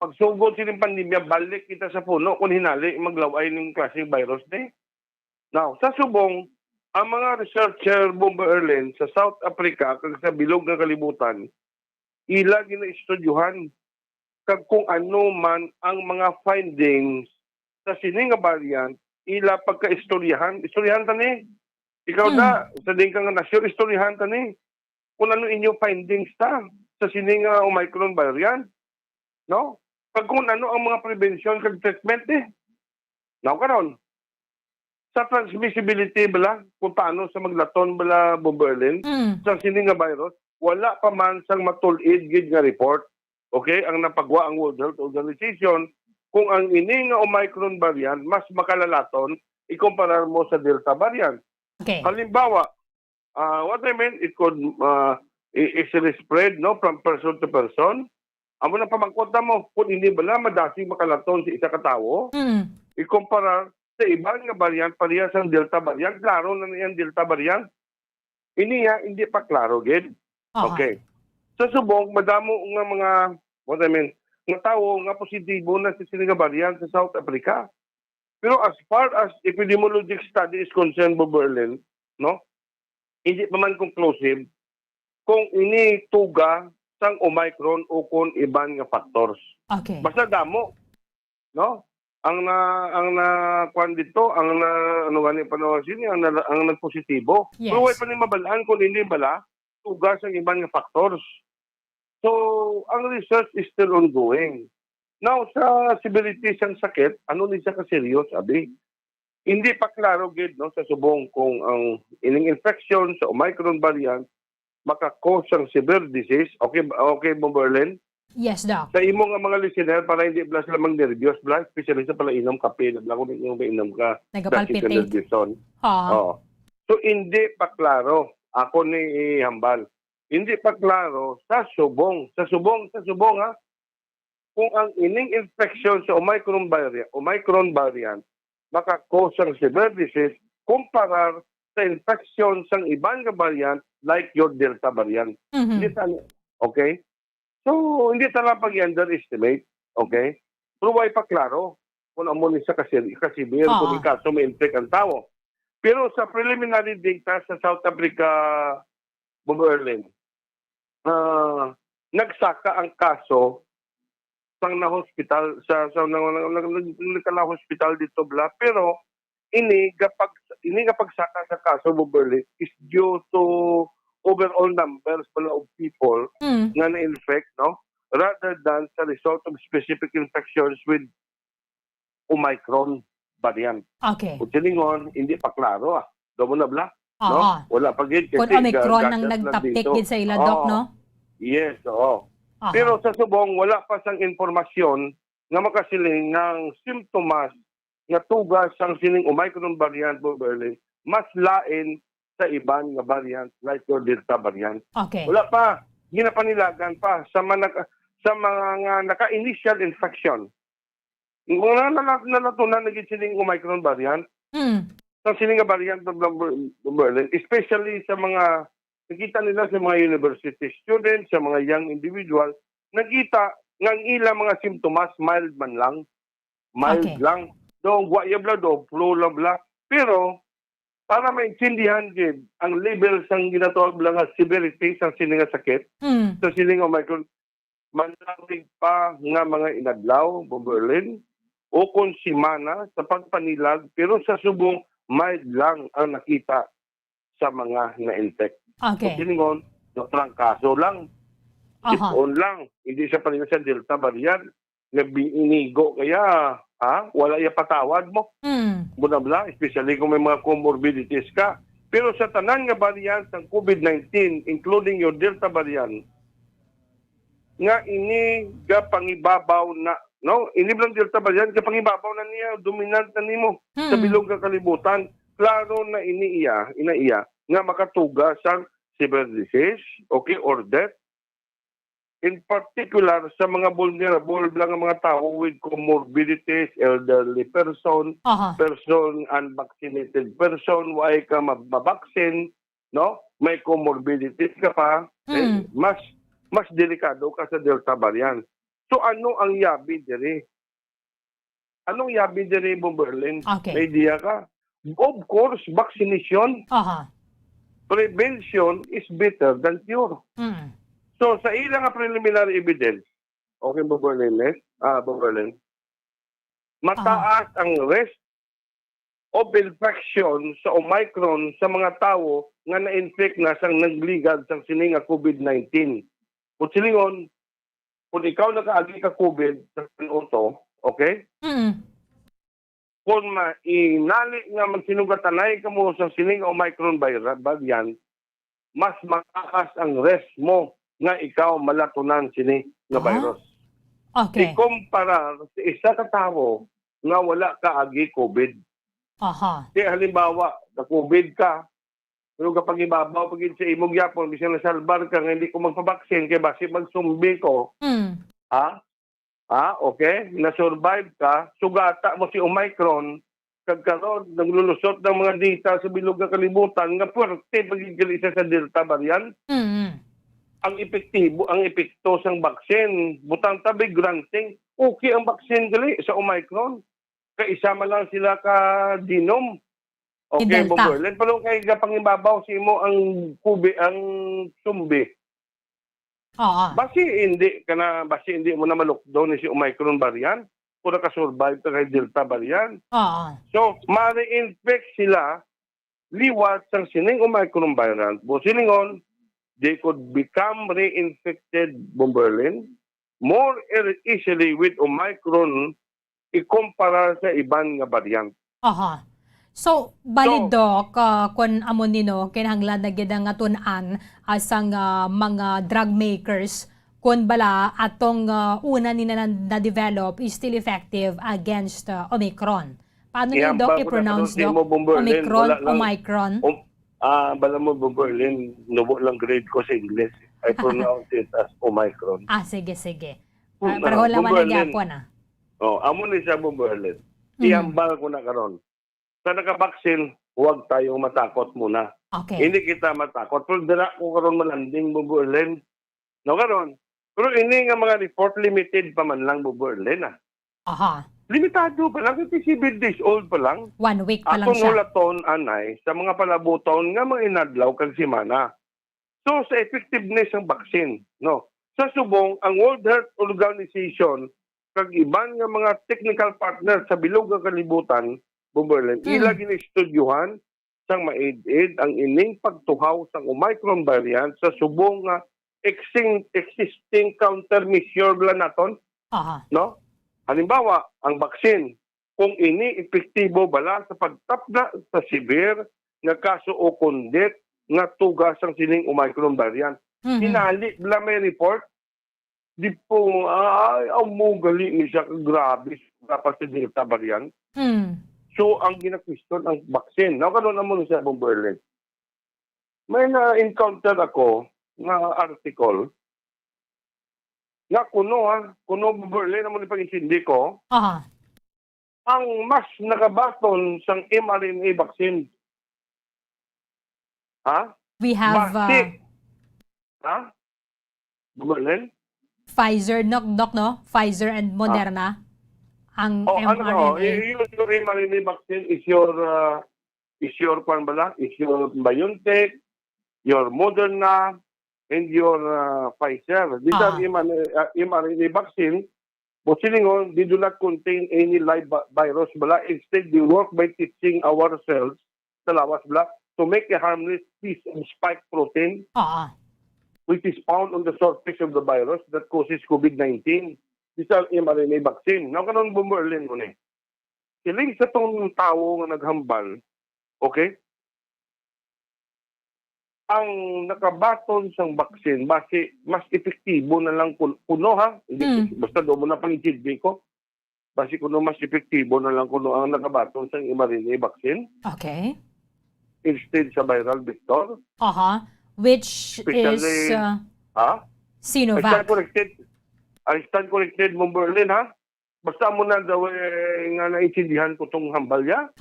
Speaker 17: pagsugod sining pandemya, balik kita sa puno kung hinali maglaway ng klaseng virus ni. Now, sa subong, ang mga researcher Bombo Erlen sa South Africa kag sa bilog ng kalibutan, ila gina-estudyuhan kag kung ano man ang mga findings sa sininga variant, ila pagka-istoryahan. Istoryahan tani. Ikaw na, sa din ka nga nasyon, istoryahan tani. Kung ano inyong findings ta sa sininga Omicron variant. No? Kag kung ano ang mga prevention kag treatment Now, karon sa transmissibility bala, kung paano sa maglaton bala Bomberlin, sa sininga virus, wala pa man sang matulid gid nga report. Okay? Ang napagwa ang World Health Organization, kung ang ini nga Omicron variant, mas makalalaton, ikumparar mo sa Delta variant.
Speaker 10: Okay.
Speaker 17: Halimbawa, what I mean, it could easily spread no, from person to person. Amo na pamangkota mo, kung hindi bala madasig makalaton sa isa ka tawo, ikumparar sa ibang nga variant, parehas ang Delta variant, klaro na niyan Delta variant. Iniya, hindi pa klaro, gid. Okay. Sa subong, madamo nga mga, what I mean, nga tao nga positibo na sa sininga variant sa South Africa. Pero as far as epidemiologic study is concerned, Berlin, no? Hindi pa man conclusive kung ini tuga sang Omicron o kung iban nga factors.
Speaker 10: Okay.
Speaker 17: Basta damo, no? Ang kuan dito, ang ano gani panawsin ang nagpositibo.
Speaker 10: Yes.
Speaker 17: Pero way pa ni mabalaan kung hindi bala tugas ang iban nga factors. So, ang research is still ongoing. Now, sa severity siyang sakit, ano ni siya ka-serious, abi? Hindi pa klaro gid no sa subong kung ang ining infection sa Omicron variant maka-cause ng severe disease. Okay, Bomberlin?
Speaker 10: Yes, Doc.
Speaker 17: Sa imo nga mga listener, para hindi bla sila mag-nervyos, bla, especially sa pala inom kape, bla kung yung inom ka.
Speaker 10: Nagapalpitate.
Speaker 17: Oh. So, hindi pa klaro. Ako ni Hambal. Hindi pa klaro sa subong. Sa subong ha, kung ang ining infection sa Omicron variant, maka-cause ng severe disease, kumparar sa infection sa ibang variant like your Delta variant. Okay? So, hindi talaga pag-underestimate, okay? Pero why pa klaro kung amo ni sa kasibir kung ikaso may infect ang tao. Pero sa preliminary data sa South Africa, Berlin, nagsaka ang kaso sa na-hospital, sa hospital dito bla, pero ini kapag saka sa kaso, Berlin, is due to overall numbers pala of people nga na-infect, no? Rather than sa result of specific infections with Omicron variant.
Speaker 10: Okay.
Speaker 17: Kung tiningon, hindi pa klaro Domo na bla? No? Wala pa gid.
Speaker 10: Kung Omicron ang nagtapik gid sa ila, Doc, no?
Speaker 17: Yes, oo. Pero sa subong, wala pa sang informasyon nga makasiling ng simptomas nga tugas sang sining Omicron variant, Berlin, mas lain sa iban nga variant like your Delta variant.
Speaker 10: Okay.
Speaker 17: Wala pa, ginapanilagan pa sa mga naka-initial infection. Kung nalatunan na sining Omicron variant, sa sining variant ng Berlin, especially sa mga nakita nila sa mga university students, sa mga young individual, nakita ng ilang mga simptomas mild man lang. Mild lang. Do guaya bla do flu lang bla. Pero para maintindihan gid ang level sang ginatawag lang nga severity sang sininga sakit sa sininga Omicron, manlawig pa nga mga inadlaw, Berlin, o kung simana sa pagpanilag, pero sa subong mild lang ang nakita sa mga na-infect.
Speaker 10: Okay.
Speaker 17: So, siningon, Trangkaso lang. Sipon lang. Hindi siya pa rin sa Delta variant. Inigo kaya, wala yung patawad mo. Muna especially kung may mga comorbidities ka. Pero sa tanan nga variant ng COVID-19, including your Delta variant, nga ini ga pangibabaw na, no? Ini lang Delta variant, ga pangibabaw na niya, dominant na nimo sa bilog nga kalibutan. Klaro na ina iya, nga makatuga sa severe disease, okay, or death. In particular, sa mga vulnerable lang ang mga tao with comorbidities, elderly person, person unvaccinated person, why ka mabaksin, no? May comorbidities ka pa, mas delikado ka sa Delta variant. So ano ang yabi diri? Anong yabi diri, Bomberlin? May idea ka? Of course, vaccination. Prevention is better than cure. So, sa ilang preliminary evidence, okay, Bomberlin, mataas ang risk of infection sa Omicron sa mga tao nga na-infect na sang nagligad sang sininga COVID-19. Kung silingon, kung ikaw nakaagi ka COVID sa pinuto, okay? Kung mainali nga magsinugatanay ka mo sa sininga Omicron variant, mas mataas ang risk mo nga ikaw malatunan sini nga virus.
Speaker 10: Okay.
Speaker 17: Ikumpara sa isa ka tao nga wala ka agi COVID. Kaya halimbawa, na-COVID ka, pero kapag ibabaw, pag sa imong yapon, bisa na salbar ka, nga hindi ko magpabaksin, kaya basi magsumbi ko. Okay? Na-survive ka, sugata mo si Omicron, kagkaroon, naglulusot ng mga data sa bilog ng kalibutan, nga puwerte pagigil isa sa Delta variant. Ang epekto sang baksin, butang tabi granting, okay ang baksin gali sa Omicron. Kaisama lang sila ka dinom. Okay, Bomberlin. Pero kay pangibabaw si mo ang sumbi. Basi hindi mo na ma-lockdown si Omicron variant. Kung nakasurvive ka kay Delta variant. So, ma-reinfect sila liwat sang sining Omicron variant. Busilingon, they could become reinfected, Bomberlin, more easily with Omicron ikumpara sa ibang nga variant.
Speaker 10: So, balid Doc, kung amon nino, kinahanglan na gid nga tun-an asang mga drug makers kung bala atong una nila na-develop is still effective against Omicron. Paano ni Doc i-pronounce, Doc? Omicron?
Speaker 17: Bala mo, Bomberlin, nubo lang grade ko sa English. I pronounce it as Omicron.
Speaker 10: Sige. Pero wala man nagyapon
Speaker 17: amo ni siya, Bomberlin. Ihambal ko na karon. Sa nakabaksin, huwag tayong matakot muna. Hindi kita matakot. Pero dira ko karon malanding, Bomberlin. No, karon. Pero ini nga mga report limited pa man lang, Bomberlin. Limitado pa lang, 57 days old pa lang.
Speaker 10: 1 week pa lang siya.
Speaker 17: Atong hulaton, anay, sa mga palabuton nga mga inadlaw kag semana. So, sa effectiveness ng vaccine, no? Sa subong, ang World Health Organization kag iban nga mga technical partners sa bilog nga kalibutan, Bomberlin, ila ginistudyuhan sang maid-aid ang ining pagtuhaw sang Omicron variant sa subong nga existing countermeasure lang naton. No? Halimbawa, ang baksin, kung ini epektibo bala sa pagtapda sa severe nga kaso o kundit nga tugas ang sining Omicron variant. Hinali bala may report, di po, gali ni siya, grabe, dapat sa Delta variant. So, ang ginakwiston ang baksin. Nakanoon naman siya, Bomberlin. May na-encounter ako na article nga kuno Bomberlin naman ipag-isindi ko. Ang mas nakabaton sang mRNA vaccine.
Speaker 10: We have
Speaker 17: Bomberlin?
Speaker 10: Pfizer, Doc, no? Pfizer and Moderna. Ang mRNA.
Speaker 17: Your mRNA vaccine is your BioNTech, your Moderna, and your Pfizer. These are mRNA vaccine. But silingon, they do not contain any live virus. Instead, they work by teaching our cells sa lawas to make a harmless piece of spike protein. which is found on the surface of the virus that causes COVID-19. These are mRNA vaccine. Now, karon Bombo Erlin mo ni. Siling sa tong tao nga naghambal, okay? Ang nakabaton sang vaccine, base mas epektibo na lang kuno ha. Hindi, basta do mo na pang-intindi ko. Base kuno mas epektibo na lang kuno ang nakabaton sang mRNA vaccine.
Speaker 10: Okay.
Speaker 17: Instead sa viral vector.
Speaker 10: Which
Speaker 17: Especially,
Speaker 10: is Sinovac.
Speaker 17: I stand corrected mo Berlin ha. Basta mo na daw nga naintindihan ko tong hambal ya.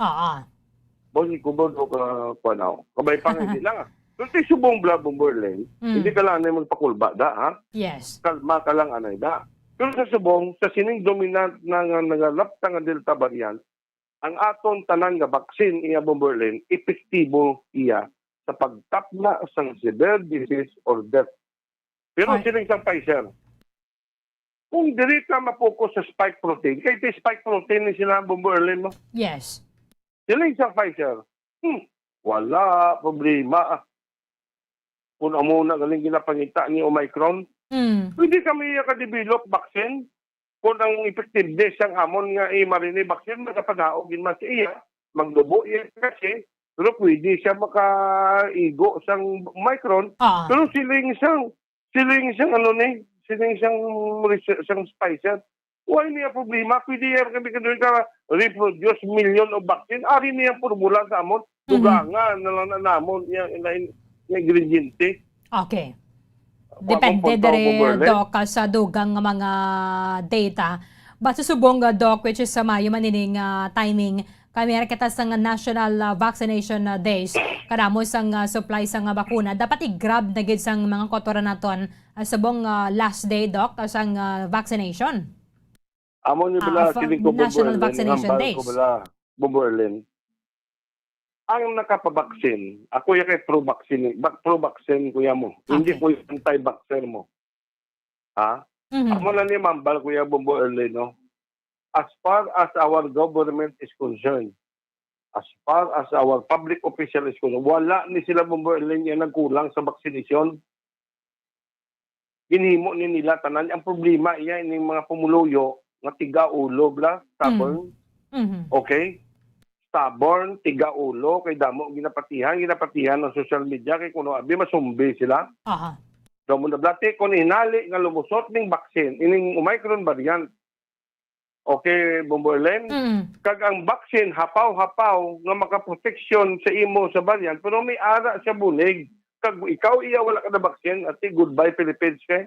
Speaker 17: Bosi ko ba do ka panaw. Kabay pa hindi lang ha. Kung ti subong bla Berlin, hindi ka lang na magpakulba da ha.
Speaker 10: Yes.
Speaker 17: Kalma ka lang anay da. Pero sa subong, sa sining dominant na nagalapta nga Delta variant, ang aton tanan nga vaccine iya Berlin, epektibo iya sa pagtapna sang severe disease or death. Pero sining sa Pfizer, kung diri ka mapokus sa spike protein, kaya ito spike protein ni sila Berlin mo.
Speaker 10: Yes.
Speaker 17: Sining sa Pfizer, wala problema. Kung amo na galing ginapangita ni Omicron, pwede kami ka-develop vaccine. Kung ang effectiveness ang amon nga mRNA vaccine, magkapanaogin man siya iya, magdubo iya kasi, pero pwede siya makaigo sang Omicron. Pero siling siyang Pfizer. Why niya problema? Pwede yan kami ka reproduce million of vaccine. Ari niya formula sa amon. Dugangan na lang na namon yung ingrediente.
Speaker 10: Okay. Depende dere, Doc, sa dugang nga mga data. Basta subong, Doc, which is sa Mayo manining timing, kami kita sa National Vaccination Days, kadamo sang supply sang bakuna. Dapat i-grab na gid sang mga kotora naton subong last day, Doc, sang vaccination.
Speaker 17: Amo ni bala kining ko
Speaker 10: National Vaccination Days.
Speaker 17: Bombo Erlin. Ang nakapabaksin, ako yung kay pro-vaccine kuya mo. Hindi ko yung anti-vaccine mo. Ha? Amo na ni mambal kuya Bombo Erlin, no? As far as our government is concerned, as far as our public official is concerned, wala ni sila Bombo Erlin yung nagkulang sa vaccination. Ginhimo ni nila tanan. Ang problema iya ining mga pumuluyo nga tiga-ulo bla, stubborn. Okay? Stubborn, tiga-ulo, kay damo ginapatihan ng social media kay kuno abi masumbi sila. Damo na blate kun hinali nga lumusot ning vaccine ining Omicron variant. Okay, Bombo Erlin? Kag ang vaccine hapaw-hapaw nga makaproteksyon sa imo sa variant pero may ara siya bunig. Kag ikaw iya wala ka na vaccine at goodbye Philippines kay.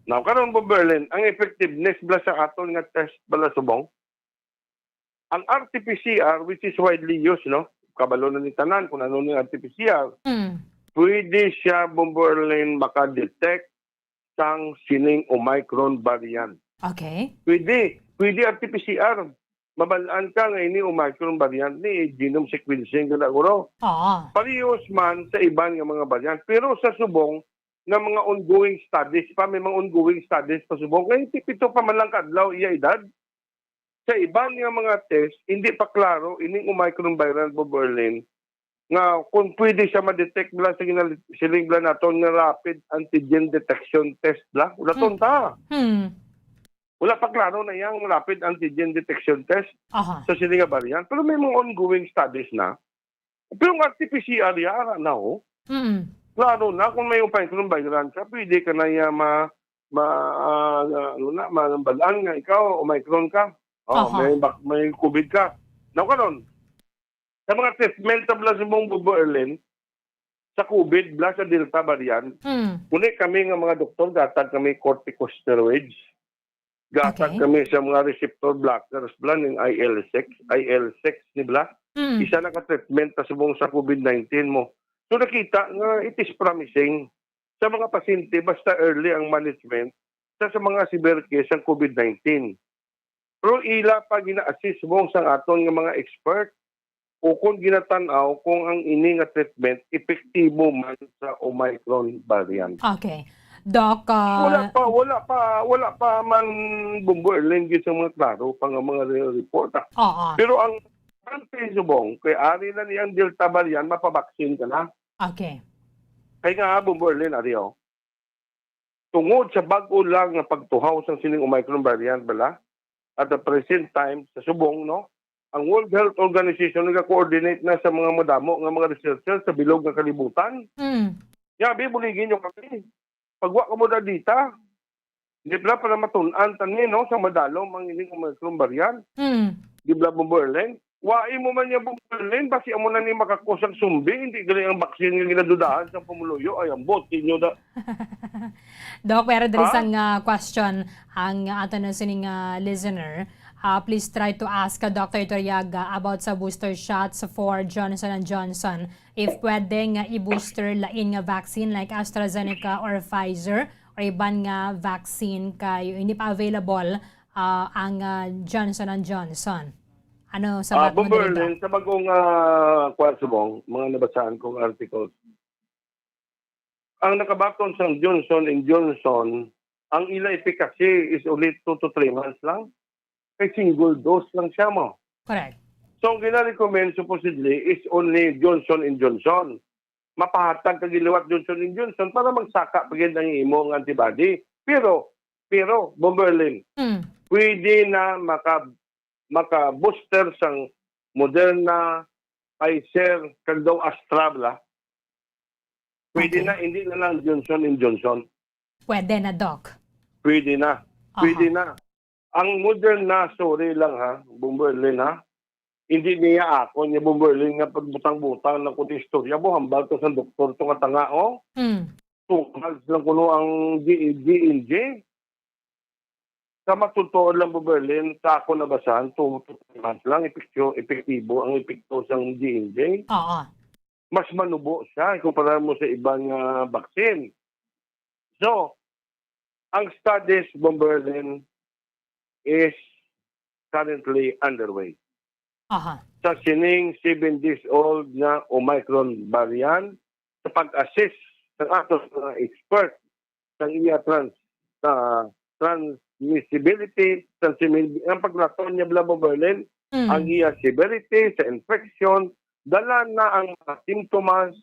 Speaker 17: Now karon Bombo Erlin, ang effectiveness bala sa aton nga test bala subong. Ang RT-PCR, which is widely used, no? Kabalo na ni tanan kung ano ni RT-PCR. Pwede siya Bombo Erlin makadetect sang sining Omicron variant.
Speaker 10: Okay.
Speaker 17: Pwede RT-PCR. Mabalaan ka nga ini Omicron variant ni genome sequencing ka na guro. Parehas man sa iban nga mga variant. Pero sa subong nga mga ongoing studies pa, may mga ongoing studies pa subong. Ngayon, tipito pa man lang kadlaw iya edad. Sa iban nga mga test, hindi pa klaro ining Omicron variant Bombo Erlin nga kung pwede siya ma-detect bla sa siling bla naton nga rapid antigen detection test bla. Wala ta. Wala pa klaro na yung rapid antigen detection test sa siling nga variant. Pero may mga ongoing studies na. Pero ang RT-PCR yara na klaro na kung may Omicron variant ka, pwede ka na mabalaan nga ikaw Omicron ka. May COVID ka. Now, karon, sa mga treatment bla sa Bombo Erlin, sa COVID bla sa Delta variant, muli kami nga mga doktor, gatag kami corticosteroids, gatag kami sa mga receptor blockers bla ng IL-6 ni bla. Isa na ka-treatment sa COVID-19 mo. So nakita nga it is promising sa mga pasyente basta early ang management sa mga severe case ng COVID-19. Pero ila pa gina-assist mo sa aton nga mga expert o kung ginatanaw kung ang ini nga treatment epektibo man sa Omicron variant.
Speaker 10: Okay. Doc,
Speaker 17: wala pa man Bombo Erlin sa mga klaro pa nga mga report. Pero ang subong kay ari na niyang Delta variant mapabaksin ka na.
Speaker 10: Okay.
Speaker 17: Kaya nga, Bomberlin, Ariyo, tungod sa bago lang nga pagtuhaw sa sining Omicron variant, bala, at the present time, sa subong, no, ang World Health Organization nag-coordinate na sa mga madamo nga mga researchers sa bilog ng kalibutan. Yabi, buligin nyo kami. Pagwa ka mo na dita, di ba para matunan tanin, no, sa madalom ang ining Omicron variant. Di ba, Bomberlin? Wai mo man niya Bomberlin, basi amo na ni makakusang sumbi, hindi gali ang baksin nga ginadudahan sa pamuluyo, ay ambot, inyo da.
Speaker 10: Doc, pero there is ang question ang ato na sining listener. Please try to ask Dr. Toriaga about sa booster shots for Johnson & Johnson. If pwede nga i-booster lain nga vaccine like AstraZeneca or Pfizer or iban nga vaccine kayo hindi pa available ang Johnson & Johnson. Ano sa
Speaker 17: Bomberlin, sa bagong kwarsubong, mga nabasaan kong articles, ang nakabaton sa Johnson & Johnson, ang ila efficacy is only 2 to 3 months lang. Kay single dose lang siya mo.
Speaker 10: Correct.
Speaker 17: So, ang gina-recommend supposedly is only Johnson & Johnson. Mapahatag kagiliwat Johnson & Johnson para magsaka pagin ang imo ng antibody. Pero, Bomberlin, pwede na maka-booster sang Moderna, Pfizer, kag daw Astra, pwede na, hindi na lang Johnson & Johnson.
Speaker 10: Pwede na, Doc.
Speaker 17: Pwede na. Pwede na. Ang Moderna, sorry lang ha, Bomberlin ha, hindi niya ako, niya Bomberlin nga pagbutang-butang ng kundi istorya mo, hambal to sa doktor to nga tanga, oh. Tungkal lang kuno ang J&J. Sa matutuon lang Bomberlin, sa ako nabasahan, 2 to 3 months lang, epektibo ang epekto sa J&J.
Speaker 10: Oo.
Speaker 17: Mas manubo siya, ikumpara mo sa ibang vaccine. So, ang studies, Bomberlin, is currently underway. Sa sining 7 days old na Omicron variant, sa pag-assess ng atos mga expert ng iya transmissibility, ang paglaton niya Bomberlin, ang iya severity sa infection, dala na ang mga symptoms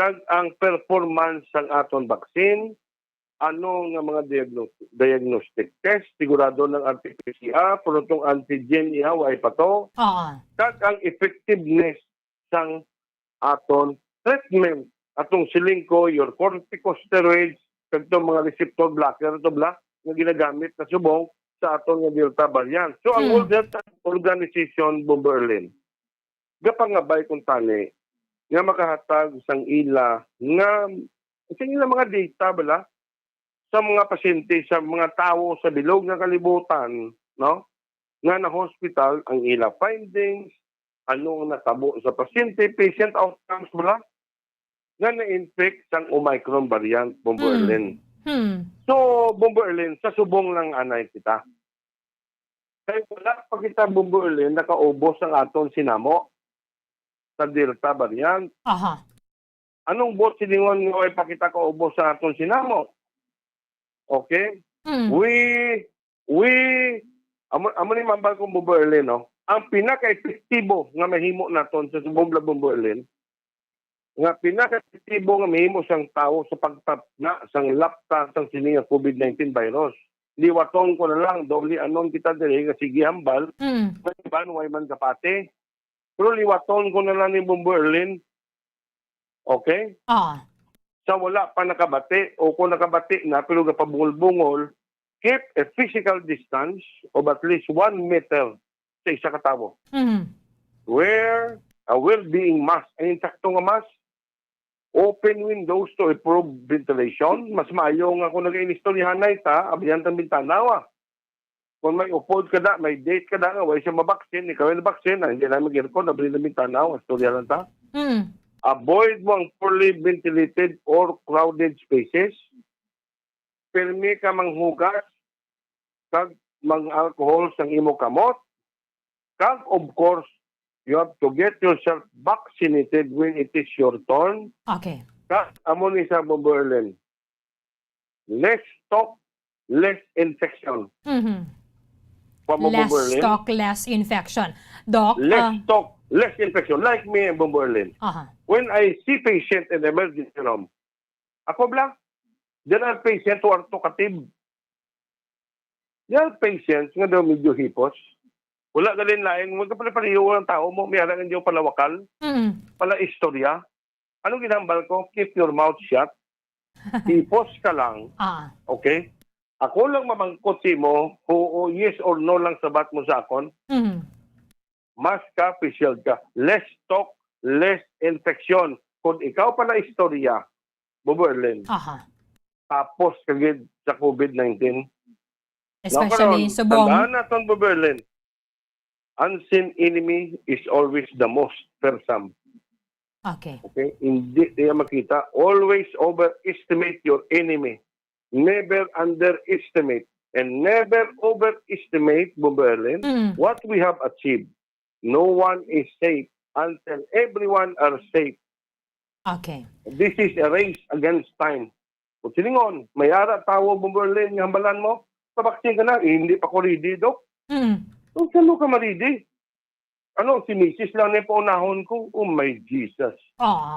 Speaker 17: kag ang performance ng aton vaccine, ano nga mga diagnostic test, sigurado ng RT-PCR, pero itong antigen iha, way pa to. Kag ang effectiveness ng aton treatment, atong silingko, your corticosteroids, kag itong mga receptor blocker, ito na ginagamit na subong sa aton nga Delta variant. So, ang World Health Organization, Bomberlin, gapangabay kung tani, nga makahatag sang ila, nga, sa ila mga data, sa mga pasyente, sa mga tao sa bilog ng kalibutan, no? Nga na hospital, ang ila findings, anong natabo sa pasyente, patient outcomes nga na-infect sang Omicron variant, Bomberlin. So, Bomberlin, sa subong lang anay kita. Kaya wala pa kita, Bomberlin, nakaubos ang aton sinamo sa Delta variant. Anong bot siningon nga ipakita kaubos sa aton sinamo? Okay? Amo ni mambal kong Bomberlin, no? Ang pinaka-epektibo nga mahimo naton sa subong Bomberlin, nga pinaka-epektibo nga mahimo sang tao sa pagtapna sang lapta sang sininga COVID-19 virus. Liwaton ko na lang, doble anon kita dili nga sige hambal, ban way man kapate. Pero liwaton ko na lang ni Bomberlin. Okay? Sa wala pa nakabati o kung nakabati na pero kapabungol-bungol, keep a physical distance of at least 1 meter sa isa katawo. Wear a well-being mask. Ang insakto nga mask, open windows to improve ventilation. Mas maayo nga kung nag-inistoryahanay ta, abiyan tang bintanawa. Kung may upod ka da, may date ka da, way siya mabaksin, ikaw yung nabaksin, hindi na mag-aircon, abri na bintanawa, istoryahan ta. Avoid mo ang poorly ventilated or crowded spaces. Permi ka manghugas kag mang-alcohol sang imo kamot. Kag, of course, you have to get yourself vaccinated when it is your turn.
Speaker 10: Okay.
Speaker 17: Kag, amo ni sa Bomberlin. Less talk, less infection.
Speaker 10: Less talk, less infection. Doc?
Speaker 17: Less talk, less infection. Like me and Bomberlin. When I see patient in the emergency room, Ako bla, there are patients who are talkative. There are patients nga daw medyo hipos. Wala galin lain, huwag ka pala paliho ng tao mo, may harang hindi pala wakal, pala istorya. Anong ginambal ko? Keep your mouth shut. Hipos ka lang. Okay? Ako lang mamangkot si mo, yes or no lang sabat mo sa akon. Mas ka, official ka. Less talk, less infection. Kung ikaw pala istorya, Bobo Erlen, tapos kagid sa COVID-19.
Speaker 10: Especially subong.
Speaker 17: Tandaan natin, Bobo Erlen, unseen enemy is always the most fearsome.
Speaker 10: Okay.
Speaker 17: Okay? Hindi niya makita. Always overestimate your enemy. Never underestimate. And never overestimate, Bobo Erlen, what we have achieved. No one is safe until everyone are safe.
Speaker 10: Okay.
Speaker 17: This is a race against time. Kung siningon, may ara tawo, Bumberlin, yung hambalan mo, pabaksin ka na, hindi pa ko ready, Dok. Kung saan ka ma-ready? Ano, si Mrs. lang na paunahon ko, oh my Jesus.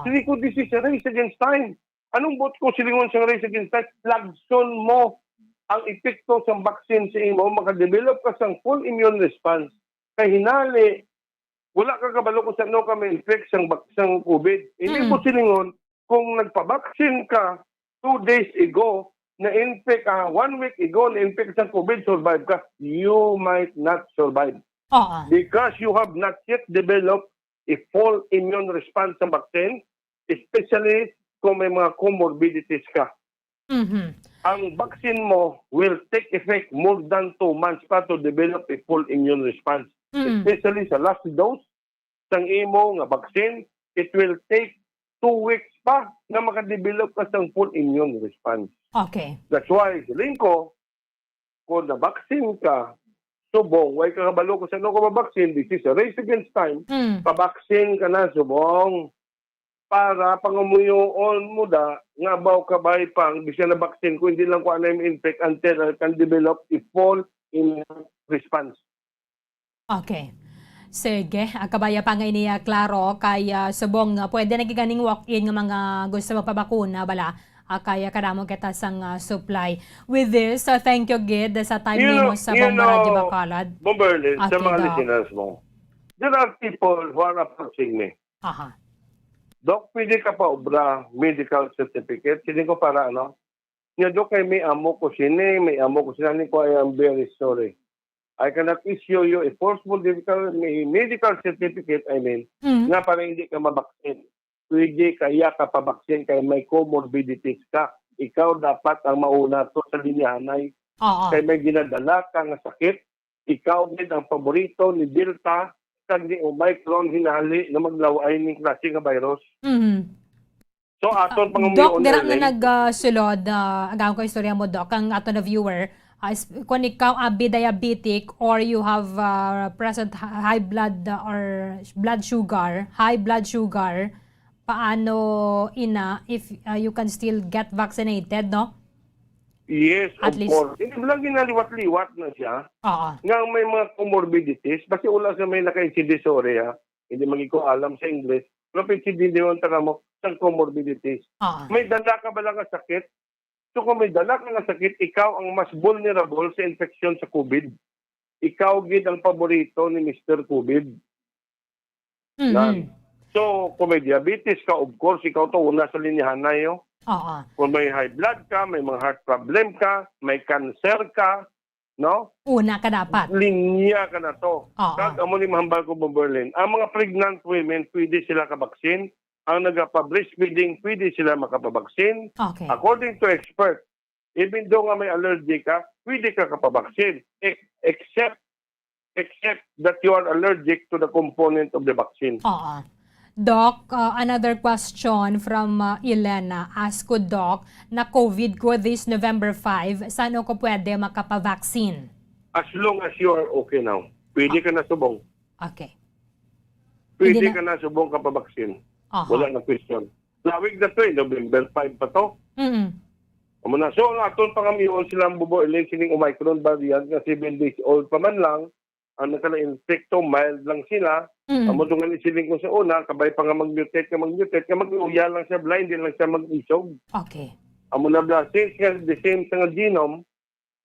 Speaker 17: Sili ko, this is a race against time. Anong bot ko silingon sa race against time? Lagson mo ang epekto sa vaccine sa imo, makadevelop ka sa full immune response. Kay hinali, wala ka kabalo kung saan ka may infect sang COVID. Hindi ko silingon, kung nagpabaksin ka 2 days ago, na-infect 1 week ago, na-infect sang COVID, survive ka, you might not survive. Because you have not yet developed a full immune response sa vaccine, especially kung may mga comorbidities ka. Ang vaccine mo will take effect more than 2 months pa to develop a full immune response. Especially sa last dose sang imo nga vaccine, it will take 2 weeks pa na makadevelop ka sang full immune response.
Speaker 10: Okay.
Speaker 17: That's why, siling ko, kung na-vaccine ka, subong, way ka kabalo ko sa ano ka ma-vaccine, this is a race against time, pa-vaccine ka na, subong, para pangumuyoon mo da, nga baw kabay pang, bisya na vaccine ko, hindi lang ko ano yung infect until I can develop a full immune response.
Speaker 10: Okay. Sige, kabaya pa nga iniya klaro kay subong pwede nagiganing walk-in nga mga gusto magpabakuna bala kaya kadamo kita sang supply. With this, thank you Gid sa time nimo sa Bombo Radio Bacolod.
Speaker 17: Bomberlin, sa mga
Speaker 10: Doc.
Speaker 17: listeners mo, there are people who are approaching me. Doc, pwede ka pa obra medical certificate. Sinin ko para ano? Nga Doc, kay may amo ko sini, may amo ko sinanin ko, I am very sorry. I cannot issue you a forceful medical certificate, nga para hindi ka mabaksin. Pwede kaya ka pabaksin kaya may comorbidities ka. Ikaw dapat ang mauna to sa linyahanay. Kaya may ginadala ka nga sakit. Ikaw din ang paborito ni Delta kag ni Omicron hinali na maglaway ng klase nga virus. So aton
Speaker 10: Doc, dira nga nagsulod agaw ko istorya mo Doc ang aton na viewer. Kung ikaw be diabetic or you have present high blood or high blood sugar, paano if you can still get vaccinated, no?
Speaker 17: Yes,
Speaker 10: At
Speaker 17: of
Speaker 10: least,
Speaker 17: course. Hindi lang ginaliwat-liwat na siya. Nga may mga comorbidities, basta wala sa may naka-incidisore, hindi magiging ko alam sa English, pero hindi naman tara mo sa comorbidities. May dala ka ba lang ang sakit? So kung may dala ka ng sakit, ikaw ang mas vulnerable sa infection sa COVID. Ikaw gid ang paborito ni Mr. COVID. So kung may diabetes ka, of course, ikaw to una sa linyahan na yun. Kung may high blood ka, may mga heart problem ka, may cancer ka, no?
Speaker 10: Una ka dapat.
Speaker 17: Linya ka na to. Kag amo ni mahambal ko Berlin. Ang mga pregnant women, pwede sila kabaksin. Ang nagpa-breastfeeding, pwede sila makapabaksin. According to expert, even though nga may allergy ka, pwede ka kapabaksin. Except that you are allergic to the component of the vaccine.
Speaker 10: Doc, another question from Elena. Ask ko, Doc, na COVID ko this November 5, saan ko pwede makapavaksin?
Speaker 17: As long as you are okay now, pwede ka na subong.
Speaker 10: Okay.
Speaker 17: Pwede ka na subong kapabaksin. Wala na question. Lawig na to November 5 pa to. Muna. So, ang aton pangamiyon silang bubo, sining Omicron variant, nga 7 days old pa man lang, ang nakala-infecto, mild lang sila, Amo nga isiling ko sa una, kabay pa nga mag-mutate, nga mag-uya lang siya blind, hindi lang siya mag-isog.
Speaker 10: Okay.
Speaker 17: Amo na bla, since nga the same sa nga genome,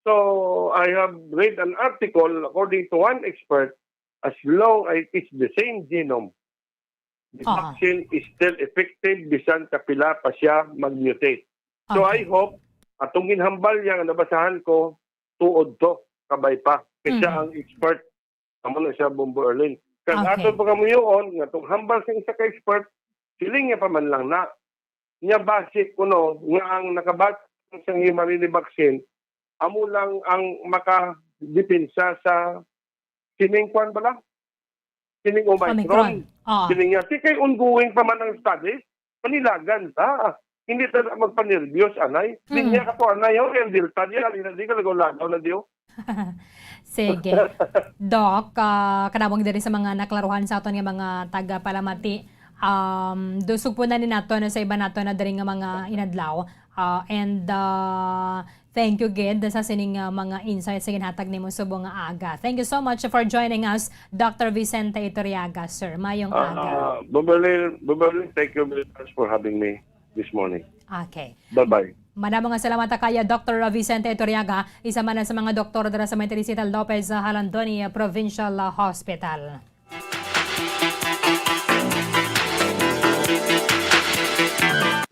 Speaker 17: so I have read an article according to one expert, as long as it's the same genome, the vaccine is still effective bisan kapila pa siya mag-mutate. So I hope, atong ginhambal niya, nabasahan ko, tuod to, kabay pa. Kasi siya ang expert, amo na siya Bombo Erlin. Kaya ato pa kamuyoon, nga itong hambal sa isa ka-expert, siling niya pa man lang na, niya basic kuno, nga ang nakabat sa humanity vaccine, amo lang ang makadipinsa sa sining kwan bala? Sining Omicron. Sining niya. Kaya ongoing pa man ang studies, panilagan ta. Hindi ta magpanervyos, anay. Hindi niya ka po, anay, yung Delta niya, hindi ka lagaw-lagaw na diyo.
Speaker 10: Sige. Doc, kanawang diri sa mga naklaruhan sa aton nga mga taga-palamati, dusog po na ni nato na sa iba nato na diri nga mga inadlaw. And thank you again sa sining mga insights sa ginhatag nimo subong nga aga. Thank you so much for joining us, Dr. Vicente Iturriaga, sir. Mayong aga.
Speaker 17: Buberlin, thank you very much for having me this morning.
Speaker 10: Okay.
Speaker 17: Bye-bye.
Speaker 10: Madamong salamat kaya Dr. Vicente Iturriaga, isa man sa mga doktor dara sa Teresita Lopez Halandoni Provincial Hospital.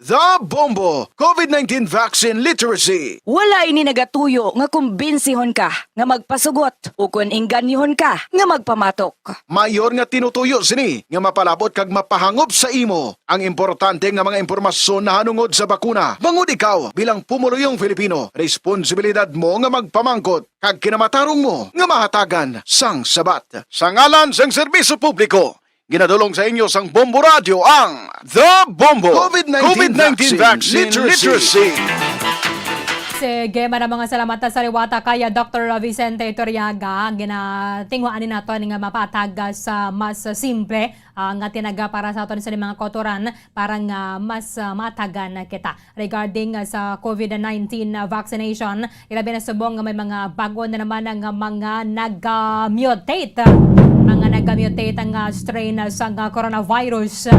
Speaker 13: The Bombo COVID-19 Vaccine Literacy.
Speaker 15: Wala ini nagatuyo nga kumbinsihon ka nga magpasugot o kun ingganihon ka nga magpamatok.
Speaker 13: Mayor nga tinutuyo sini nga mapalabot kag mapahangop sa imo ang importante nga mga impormasyon na hanungod sa bakuna. Bangod ikaw bilang pumuluyong Filipino, responsibilidad mo nga magpamangkot kag kinamatarong mo nga mahatagan sang sabat. Sa ngalan sang serbisyo publiko, ginadulong sa inyo sang Bombo Radio ang The Bombo COVID-19 Vaccine Literacy.
Speaker 10: Sige, mga salamat sa liwata kaya Dr. Vicente Iturriaga. Ginatingwaan ni nato nga mapatag sa mas simple nga tinaga para sa aton sa mga kotoran para nga mas matagan kita. Regarding sa COVID-19 vaccination, ilabi na subong nga may mga bago na naman ang mga nag-mutate. Ang nag-mutate ang strain sa coronavirus.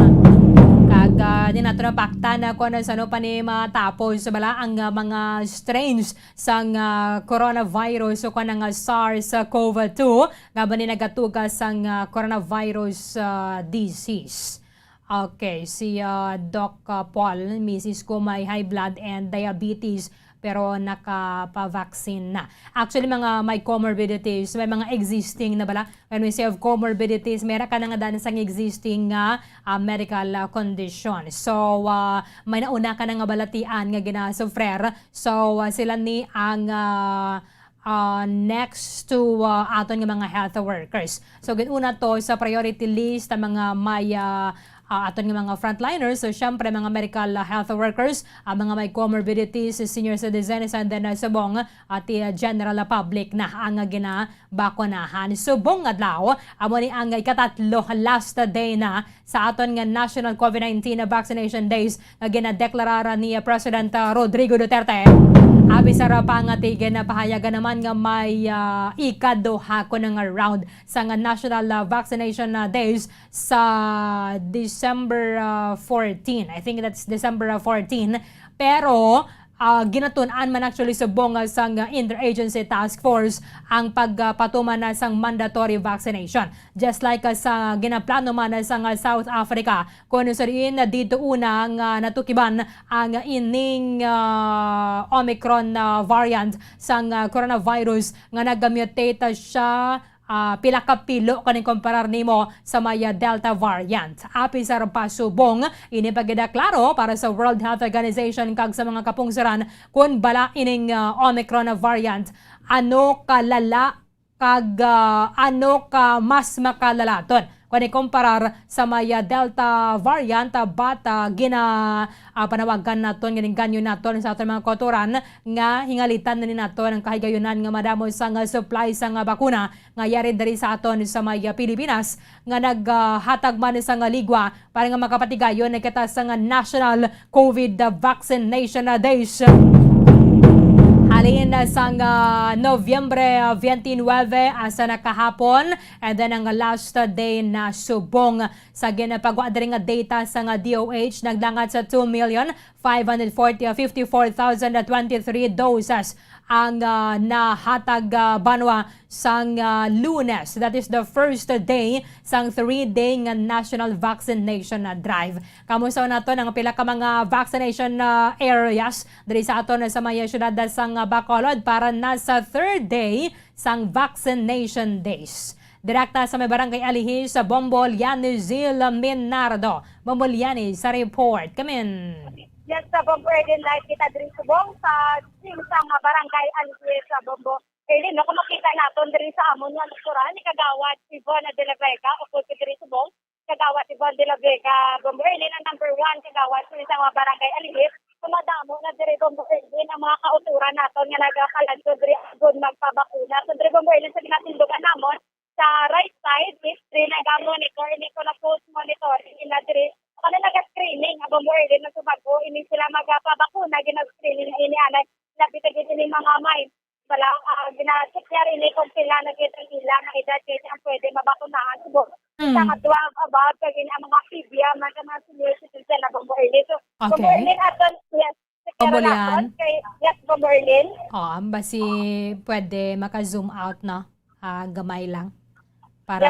Speaker 10: Kag di nato na pakta na kung sa ano pa ni matapos bala ang mga strains sa coronavirus o kung SARS-CoV-2 nga ba ni nagatugas ang coronavirus disease. Okay, si Doc Paul, Mrs. ko may high blood and diabetes pero nakapa-vaccine na. Actually, mga may comorbidities, may mga existing na bala. When we say of comorbidities, meron ka na nga daan sa existing medical condition. So, may nauna ka na nga balatian nga ginasufrer. So, sila ni ang next to aton nga mga health workers. So, ginuna to sa priority list ang mga may aton nga mga frontliners, so syempre mga medical health workers, mga may comorbidities, senior citizens, and then subong at general public na ang ginabakunahan. Subong adlaw, amo ni ang ikatatlo last day na sa aton nga National COVID-19 Vaccination Days nga ginadeklarara ni President Rodrigo Duterte. Abi sa pangatigan na pahayagan naman nga may ikaduha ko nga round sa nga National Vaccination Days sa December 14. I think that's December 14. Pero ginatunan man actually subong sang Interagency Task Force ang pagpatuman na sang mandatory vaccination. Just like sa ginaplano man sang South Africa, kung sa rin dito unang natukiban ang ining Omicron variant sang coronavirus nga nag-mutate siya pila ka pilo kaning komparar nimo sa maya Delta variant. Api sa pasubong ini pagdaklaro para sa World Health Organization kag sa mga kapungsiran kun bala ining Omicron variant ano kalala kag ano ka mas makalalaton kung ikomparar sa maya Delta variant bata panawagan naton ganing ganyo naton sa aton mga kotoran nga hingalitan na ni naton ang kahigayunan nga madamo sa supply sa bakuna nga yari diri sa aton sa maya Pilipinas nga naghatag man sa ligwa para nga makapatigayon kita sa National COVID Vaccination Days. Halin sang Nobyembre 29 asa na kahapon, and then ang last day na subong sa ginapagwadring data sa DOH nagdangat sa 2,554,023 doses ang nahatag banwa sang Lunes. That is the first day sang 3-day nga national vaccination drive. Kamusta nato ang pila ka mga vaccination areas diri sa aton sa mga syudad sang Bacolod para nasa 3rd day sang vaccination days. Direkta sa may barangay Alihis sa Bomboliani, Zil Minardo. Bomboliani sa report. Kamin.
Speaker 3: Yes, sa Bombo Eden live kita diri subong sa singsang barangay Alihis sa Bombo Eden. No, kung makita natin diri sa amon nga lukturan ni Kagawad Ivonne de la Vega o kung diri subong Kagawad Ivonne de la Vega Bombo Eden ang number 1 Kagawad sa isang barangay Alihis. Kumadamo na diri Bombo Eden ang mga kauturan naton nga nagakaladto diri agon magpabakuna. So diri Bombo Eden sa ginatindugan namon sa right side is diri nag-monitor ini ko na post monitoring ina diri ano nag-screening abang mo rin na subago ini sila magpabakuna ginag-screening ini anay lapit ini mga may wala gina-check niya rin kung sila nakita nila na edad kasi ang pwede mabakunahan subo sa katwa about kag ini ang mga tibia man ka mga senior citizen na abang mo rin so abang mo rin aton yes yes abang mo rin
Speaker 10: basi pwede maka-zoom out na gamay lang para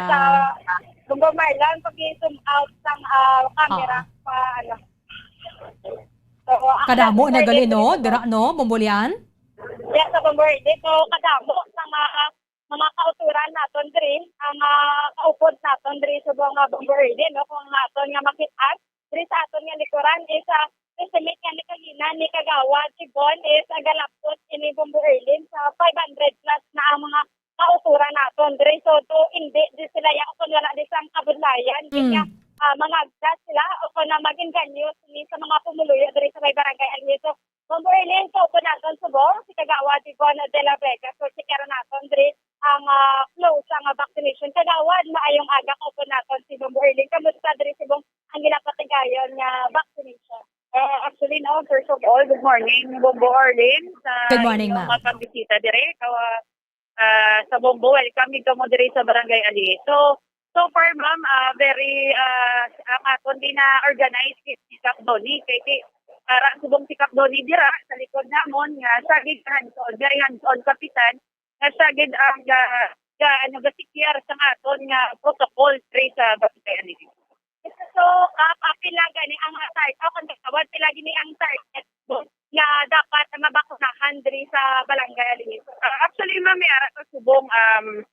Speaker 3: Kumbaga Marlan, pag-zoom out ng camera pa ano. So,
Speaker 10: kadamo na gali no, dira no, Bombolyan?
Speaker 3: Yes, sa Bombolyan. Dito kadamo sa mga kauturan naton diri, ang kaupod naton diri sa mga Bombolyan, no, kung naton nga makit-at diri sa aton nga likuran is estimate nga ni kagina ni Kagawad si Bon is agalapot ini Bombolyan sa 500 plus na ang mga kauturan naton diri so to hindi di sila ya kung wala di sang kabudlayan kanya mga agdas sila o kung na maging ganyo sa mga pumuluyo diri sa may barangay Alihis so Bombolyan so kung naton subong si Kagawad Ivonne de la Vega so sikara naton diri ang flow sa vaccination Kagawad maayong aga ko kung naton si Bombolyan kamusta diri subong ang ginapatigayon nga vaccination. Actually no, first of all, good morning Bombolyan sa
Speaker 10: good morning ma'am.
Speaker 3: Mga pagbisita diri sa Bombo, welcome dito mo diri sa Barangay Alihis. So far ma'am, very aton din na organized si Kap Doni kay subong si Kap Doni dira sa likod namon nga sagid hands-on, very hands-on kapitan nga sagid ang gasikir sa aton nga protocol diri sa Barangay Alihis. So pila gani ang target kung tawad pila gini ang target nga dapat mabakunahan diri sa Barangay Alihis. Actually, ma'am, may ara sa subong 120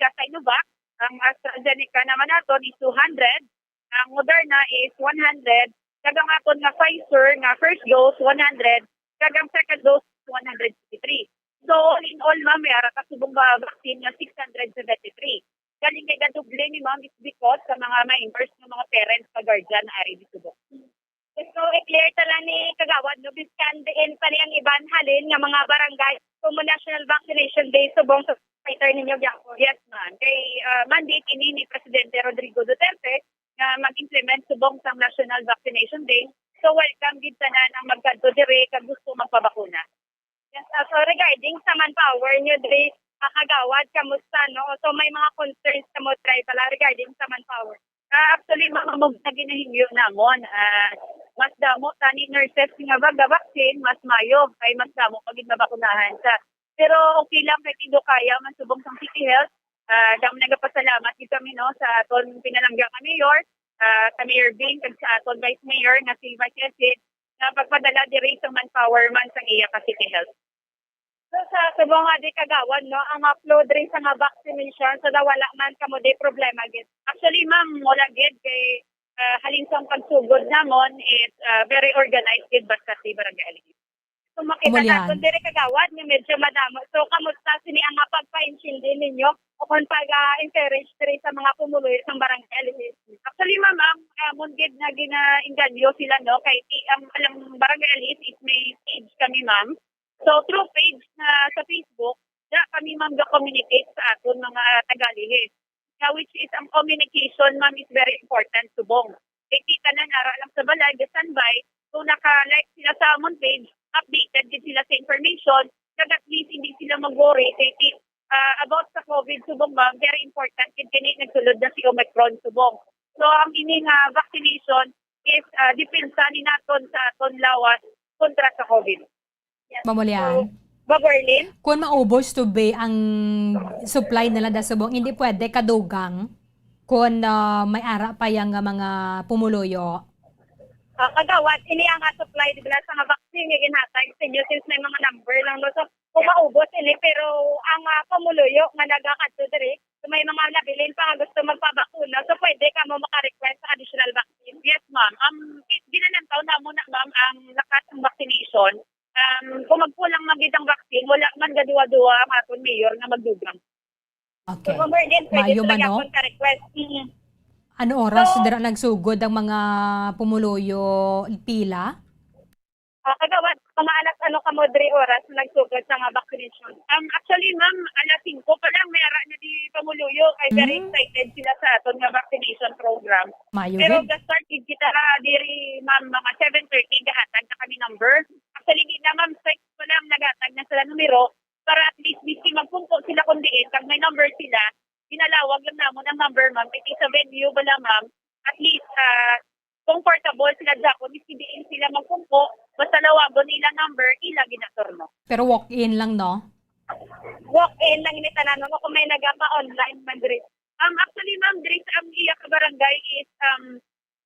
Speaker 3: ka Sinovac. Ang AstraZeneca naman naton is 200. Ang Moderna is 100. Kagang aton nga Pfizer nga first dose 100. Kagang second dose 153. So, all in all, ma'am, may ara ka subong vaccine nga 673. Galing kay gaduble ni ma'am is because sa mga members ng mga parents sa guardian na ari di subong. So, i-clear tala ni Kagawad, no, biskandiin pa niyang iban halin nga mga barangay kung National Vaccination Day subong sa fighter ninyo gyako. Yes, man. Kay mandate ini ni Presidente Rodrigo Duterte nga mag-implement subong sa National Vaccination Day. So, welcome din tanan ang magkadto dire kag gusto magpabakuna. Yes, so regarding sa manpower nyo dire, Kagawad, kamusta, no? So, may mga concerns ka mo try pala regarding sa manpower. Actually, mga na ginahingyo namon. Mas damo tani nurses nga vaccine, mas mayo kay mas damo pagid mabakunahan sa. Pero okay lang kay tido kaya man subong sang City Health. Damo nagapasalamat gid kami no sa aton pinalangga nga mayor, sa Mayor Bing kag sa aton Vice Mayor nga si Vice President na pagpadala diri sa manpower man sa iya ka City Health. So sa subong nga di Kagawad no ang upload rin sa nga vaccination so wala man kamo di problema gid. Actually ma'am wala gid kay halin sa pagsugod namon is very organized gid basta si Barangay Alihis. So makita natin diri Kagawad nga medyo madamo. So kamusta sini ang pagpa-intindi ninyo o kung pag-encourage diri sa mga pumuluyo sa Barangay Alihis. Actually ma'am amon gid na gina-inganyo sila no kay ang Barangay Alihis is may page kami ma'am. So, through page na sa Facebook, kami ma'am ga-communicate sa aton mga taga-Alihis. Which is, ang communication ma'am is very important subong. Kita na nara lang sa balay, standby. So, naka-like sila sa amon page, updated din sila sa information, kag at least hindi sila mag-worry about sa COVID subong ma'am, very important kid kini nagsulod na si Omicron subong. So ang ining vaccination is depensa ni naton sa aton lawas kontra sa COVID. Yes.
Speaker 10: Mamulyan.
Speaker 3: Babarlin?
Speaker 10: Kung maubos to be ang supply nila da subong, hindi pwede kadugang kung may ara pa yung mga pumuluyo.
Speaker 3: Kagawad, ini ang supply dibla sa nga vaccine nga ginhatag sa inyo since may mga number lang no. So kung maubos ini pero ang pamuluyo nga nagakadto diri, so may mga nabilin pa nga gusto magpabakuna, so pwede ka mo maka-request sa additional vaccine. Yes ma'am. Ginanantaw na mo na ma'am ang lakas ng vaccination. Kung magkulang magid ang vaccine, wala man gaduwa-duwa ang aton mayor nga magdugang.
Speaker 10: Okay.
Speaker 3: So pwede
Speaker 10: Mayo man, no?
Speaker 3: talaga ka-request.
Speaker 10: Ano oras
Speaker 3: So,
Speaker 10: dira nagsugod ang mga pumuluyo pila?
Speaker 3: Kagawad, kumaalas kamodre oras nagsugod sa nga vaccination. Actually, ma'am, alas 5 pa lang may ara na di pamuluyo. Ay very excited sila sa aton nga vaccination program.
Speaker 10: Mayo
Speaker 3: Pero
Speaker 10: gid.
Speaker 3: ga-start gid kita diri, ma'am, mga 7:30 gahatag na kami number. Actually, gid na ma'am, 6 pa lang nagatag na sila numero para at least bisi magpungko sila kung diin. Kag may number sila, ginalawag lang namon ang number, ma'am. Piti sa venue bala, ma'am. At least, comfortable sila dyan. Kung diin sila magpungko, basta lawagon nila number, ila ginatorno.
Speaker 10: Pero walk-in lang, no?
Speaker 3: Walk-in lang initanan mo kung may nagapa-online man diri. Actually, ma'am, diri sa ang iya ka barangay is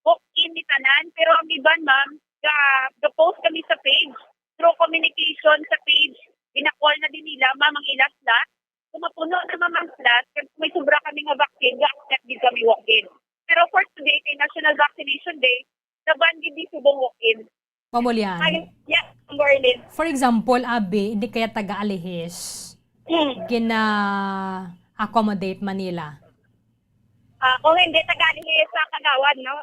Speaker 3: walk-in ni tanan, pero ang iban, ma'am, ga-post kami sa page. Through communication sa page, ina-call na din nila, ma'am, ang ilang slot. Kung mapuno na ma'am ang slot, kung may sobra kami nga vaccine, ga-accept din kami walk-in. Pero for today, kay National Vaccination Day, naban gid di subong walk-in.
Speaker 10: Mamulyan.
Speaker 3: Yeah, Marlene.
Speaker 10: For example, abi, hindi kaya taga-alihis. Gina-accommodate Manila.
Speaker 3: Kung hindi tagalihis sa kagawad, no,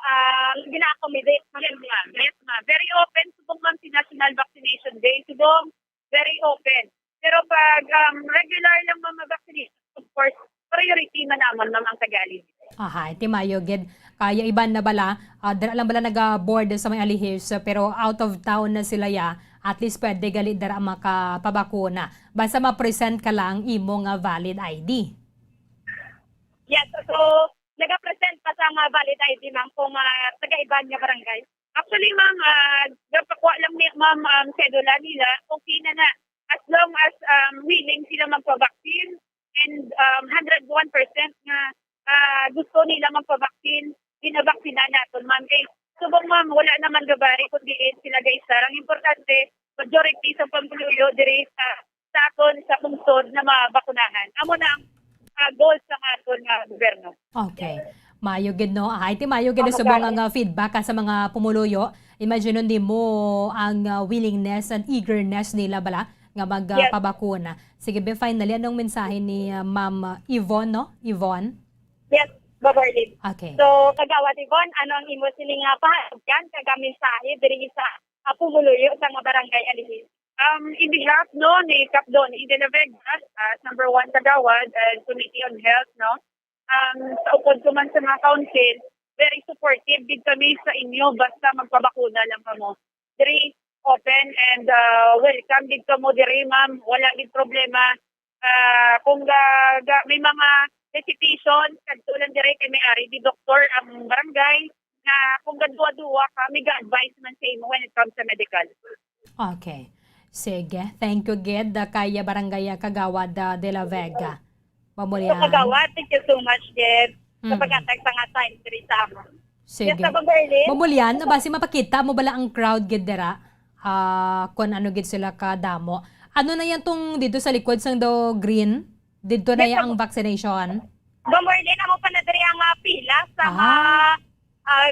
Speaker 3: gina-accommodate mo rin, ma'am. Yes, ma'am. Very open subong ma'am si National Vaccination Day. Subong, very open. Pero pag regular lang ma'am vaccination, of course, priority man naman ma'am ang tagalihis.
Speaker 10: Aha, iti mayo gid. Kaya iban na bala, dara lang bala nag-board sa may alihis, pero out of town na sila ya, at least pwede gali dara makapabakuna. Basta ma-present ka lang imo nga valid ID.
Speaker 3: Yes, so nag-present pa sa mga valid ID ma'am kung taga-iban nga barangay. Actually ma'am, napakuha lang ni ma'am sedula nila, okay na. As long as willing sila magpa-vaccine and 101% nga gusto nila magpa-vaccine, binabaksina natin ma'am. Kaya subong ma'am, wala naman gabari kundi sila guys. Ang importante, majority sa pamuluyo diri sa aton sa pungsod na mabakunahan. Amo na ang goal sa aton nga gobyerno.
Speaker 10: Okay. Mayo gid no. Iti mayo gid subong nga feedback sa mga pumuluyo. Imagine ndi mo ang willingness and eagerness nila bala nga magpabakuna. Sige, be finally anong mensahe ni Ma'am Yvonne, no? Yvonne?
Speaker 3: Yes, Babarlin.
Speaker 10: Okay.
Speaker 3: So, kagawad Yvonne, ano ang imo siling pahayag yan, kagamensahe diri sa pumuluyo sa mga barangay alihis. In behalf no ni Kap Donnie de la Vega, number 1 kagawad and Committee on Health, no. Sa upod ko man sa mga council, very supportive din kami sa inyo basta magpabakuna lang kamo. Diri open and welcome din kamo diri ma'am, wala din problema. Kung may mga hesitation, kadtulan dire kay may-ari di doktor ang barangay na kung gadwa-duwa ka, may ga-advise man sa imo when it comes to medical.
Speaker 10: Okay. Sige. Thank you, Ged. Kaya Barangay Kagawad de la Vega. Mamulyan.
Speaker 3: So, Kagawad, thank you so much, Ged. Sa pagkatag sa nga time diri sa amo.
Speaker 10: Sige.
Speaker 3: Yes, Berlin.
Speaker 10: Mamulyan, basi mapakita mo bala ang crowd, Ged, dira? Kung ano, Ged, sila kadamo. Ano na yan tong dito sa likod sang do green? Dito na yan ang vaccination?
Speaker 3: Berlin, amo pa na diri ang pila sa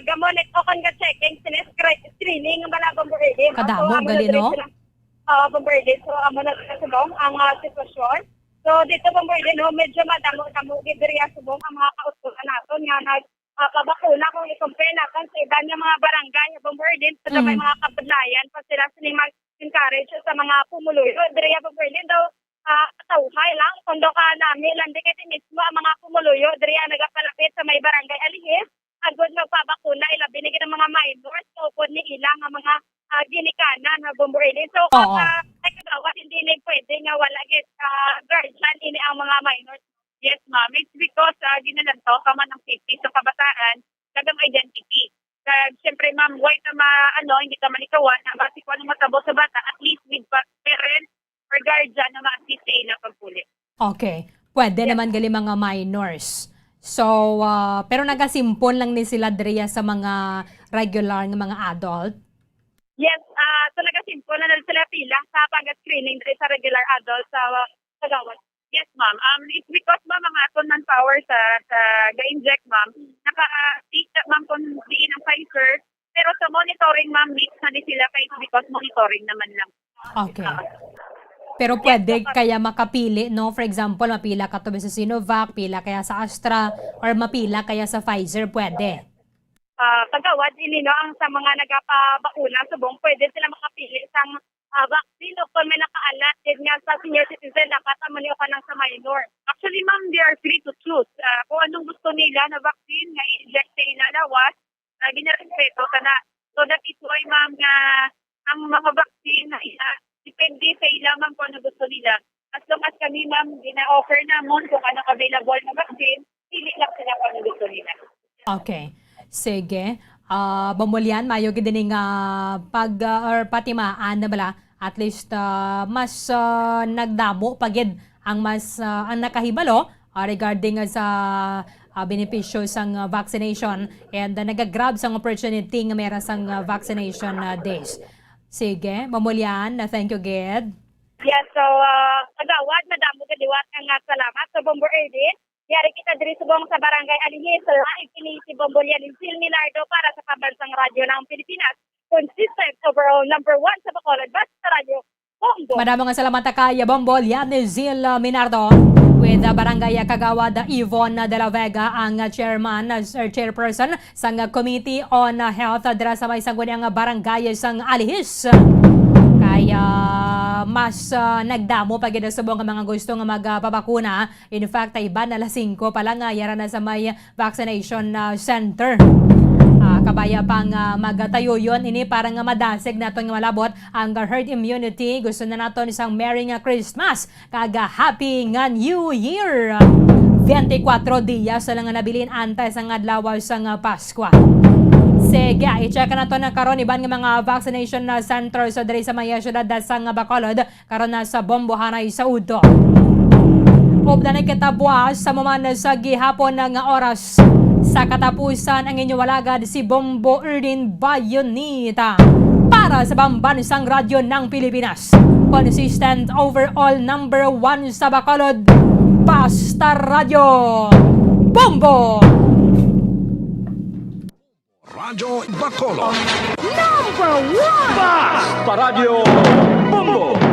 Speaker 3: gamonit o kung ga-checking, screening ang balabang Berlin.
Speaker 10: Kadamo, galino?
Speaker 3: Berlin, so amo na subong ang sitwasyon. So dito Berlin, medyo madamo-damo diri ang subong ang mga kautulan naton nga nagpabakuna kung i-compare natin sa iba nga mga barangay Berlin, so may mga kabudlayan pa sila sining mag-encourage sa mga pumuluyo. Diri ang Berlin daw tawhay lang kundo ka namin lang di kiti mismo ang mga pumuluyo diri nagapalapit sa may barangay alihis agud magpabakuna ila binigyan ng mga minors so pod ni ilang ang mga ginikana na Berlin. So nga wala git guardian ini ang mga minors. Yes, ma'am. It's because ginalanto ka man ng safety sa kabataan, kagang identity. Kaya siyempre, ma'am, why na hindi ka malikawan, basi ko anong matabo sa bata, at least with parents or guardian na ma-assist sa ilang pagpuli.
Speaker 10: Okay. Pwede naman gali mga minors. So, pero nagasimpon lang ni sila Drea sa mga regular ng mga adult?
Speaker 3: Yes, talaga simple na sila pila sa pag-screening sa regular adult sa Kagawad. Yes, ma'am. It's because mga aton manpower sa ga-inject, ma'am. Naka-take ma'am kung diin ang Pfizer. Pero sa monitoring, ma'am, mix na sila kay because monitoring naman lang.
Speaker 10: Okay. Pero pwede kaya makapili, no? For example, mapila ka to sa Sinovac, pila kaya sa Astra, or mapila kaya sa Pfizer, pwede.
Speaker 3: Kagawad, ang sa mga nagapabakuna subong, pwede sila makapili sa vaccine o kung may nakaalat din nga sa senior citizen, nakatamaniyo ka lang sa minor. Actually, ma'am, they are free to choose. Kung anong gusto nila na vaccine, nga i-inject sa inalawas, ginarespeto ka na. So that is why, ma'am, nga ang mga vaccine, depende sa ila, ma'am, kung ano gusto nila. As long as kami, ma'am, gina-offer namon kung anong available na vaccine, pili lang sila kung ano gusto nila.
Speaker 10: Okay. Sige. Bamulyan, mayo din or patimaan na bala, at least mas nagdamo pagid ang mas ang nakahibalo regarding sa benepisyo sang vaccination and nagagrab sang opportunity nga meron sang vaccination days. Sige, Bamulyan, thank you, Ged.
Speaker 3: Yes, so, Kagawad, madamo kadiwat nga salamat sa Bombo Erdin. Yari kita diri subong sa Barangay Alihis, live ini si Bombolyan Sil Milardo para sa Pambansang Radyo ng Pilipinas. Consistent overall number 1 sa Bacolod, basta radyo, Bombo.
Speaker 10: Madamang salamat kay Bombolyan Sil Minardo with Barangay Kagawad Yvonne de la Vega, ang chairperson sa Committee on Health dira sa may sangguniang barangay sang Alihis. Kaya mas nagdamo pag sa mga gusto nga magpapakuna. In fact, ay iba na 5 pa lang yara na sa may vaccination center. Kabaya pang magtayo yun, ini parang madasig natin nga malabot ang herd immunity. Gusto na natin isang Merry Christmas, kaga Happy nga New Year. 24 dias lang nga nabilin antay sa adlaw sang Pasko. Sige, i-check na to na karon iban nga mga vaccination centers sa diri sa may syudad sang Bacolod karon na sa Bombohanay sa Udo. Obda na kita buwas sa maman sa gihapon ng oras. Sa katapusan ang inyong walagad si Bombo Erdin Bayonita para sa Pambansang Radyo ng Pilipinas. Consistent overall number 1 sa Bacolod, Basta Radio Bombo!
Speaker 5: Radyo Bacolod.
Speaker 14: Number 1!
Speaker 5: Basta Radio Bombo!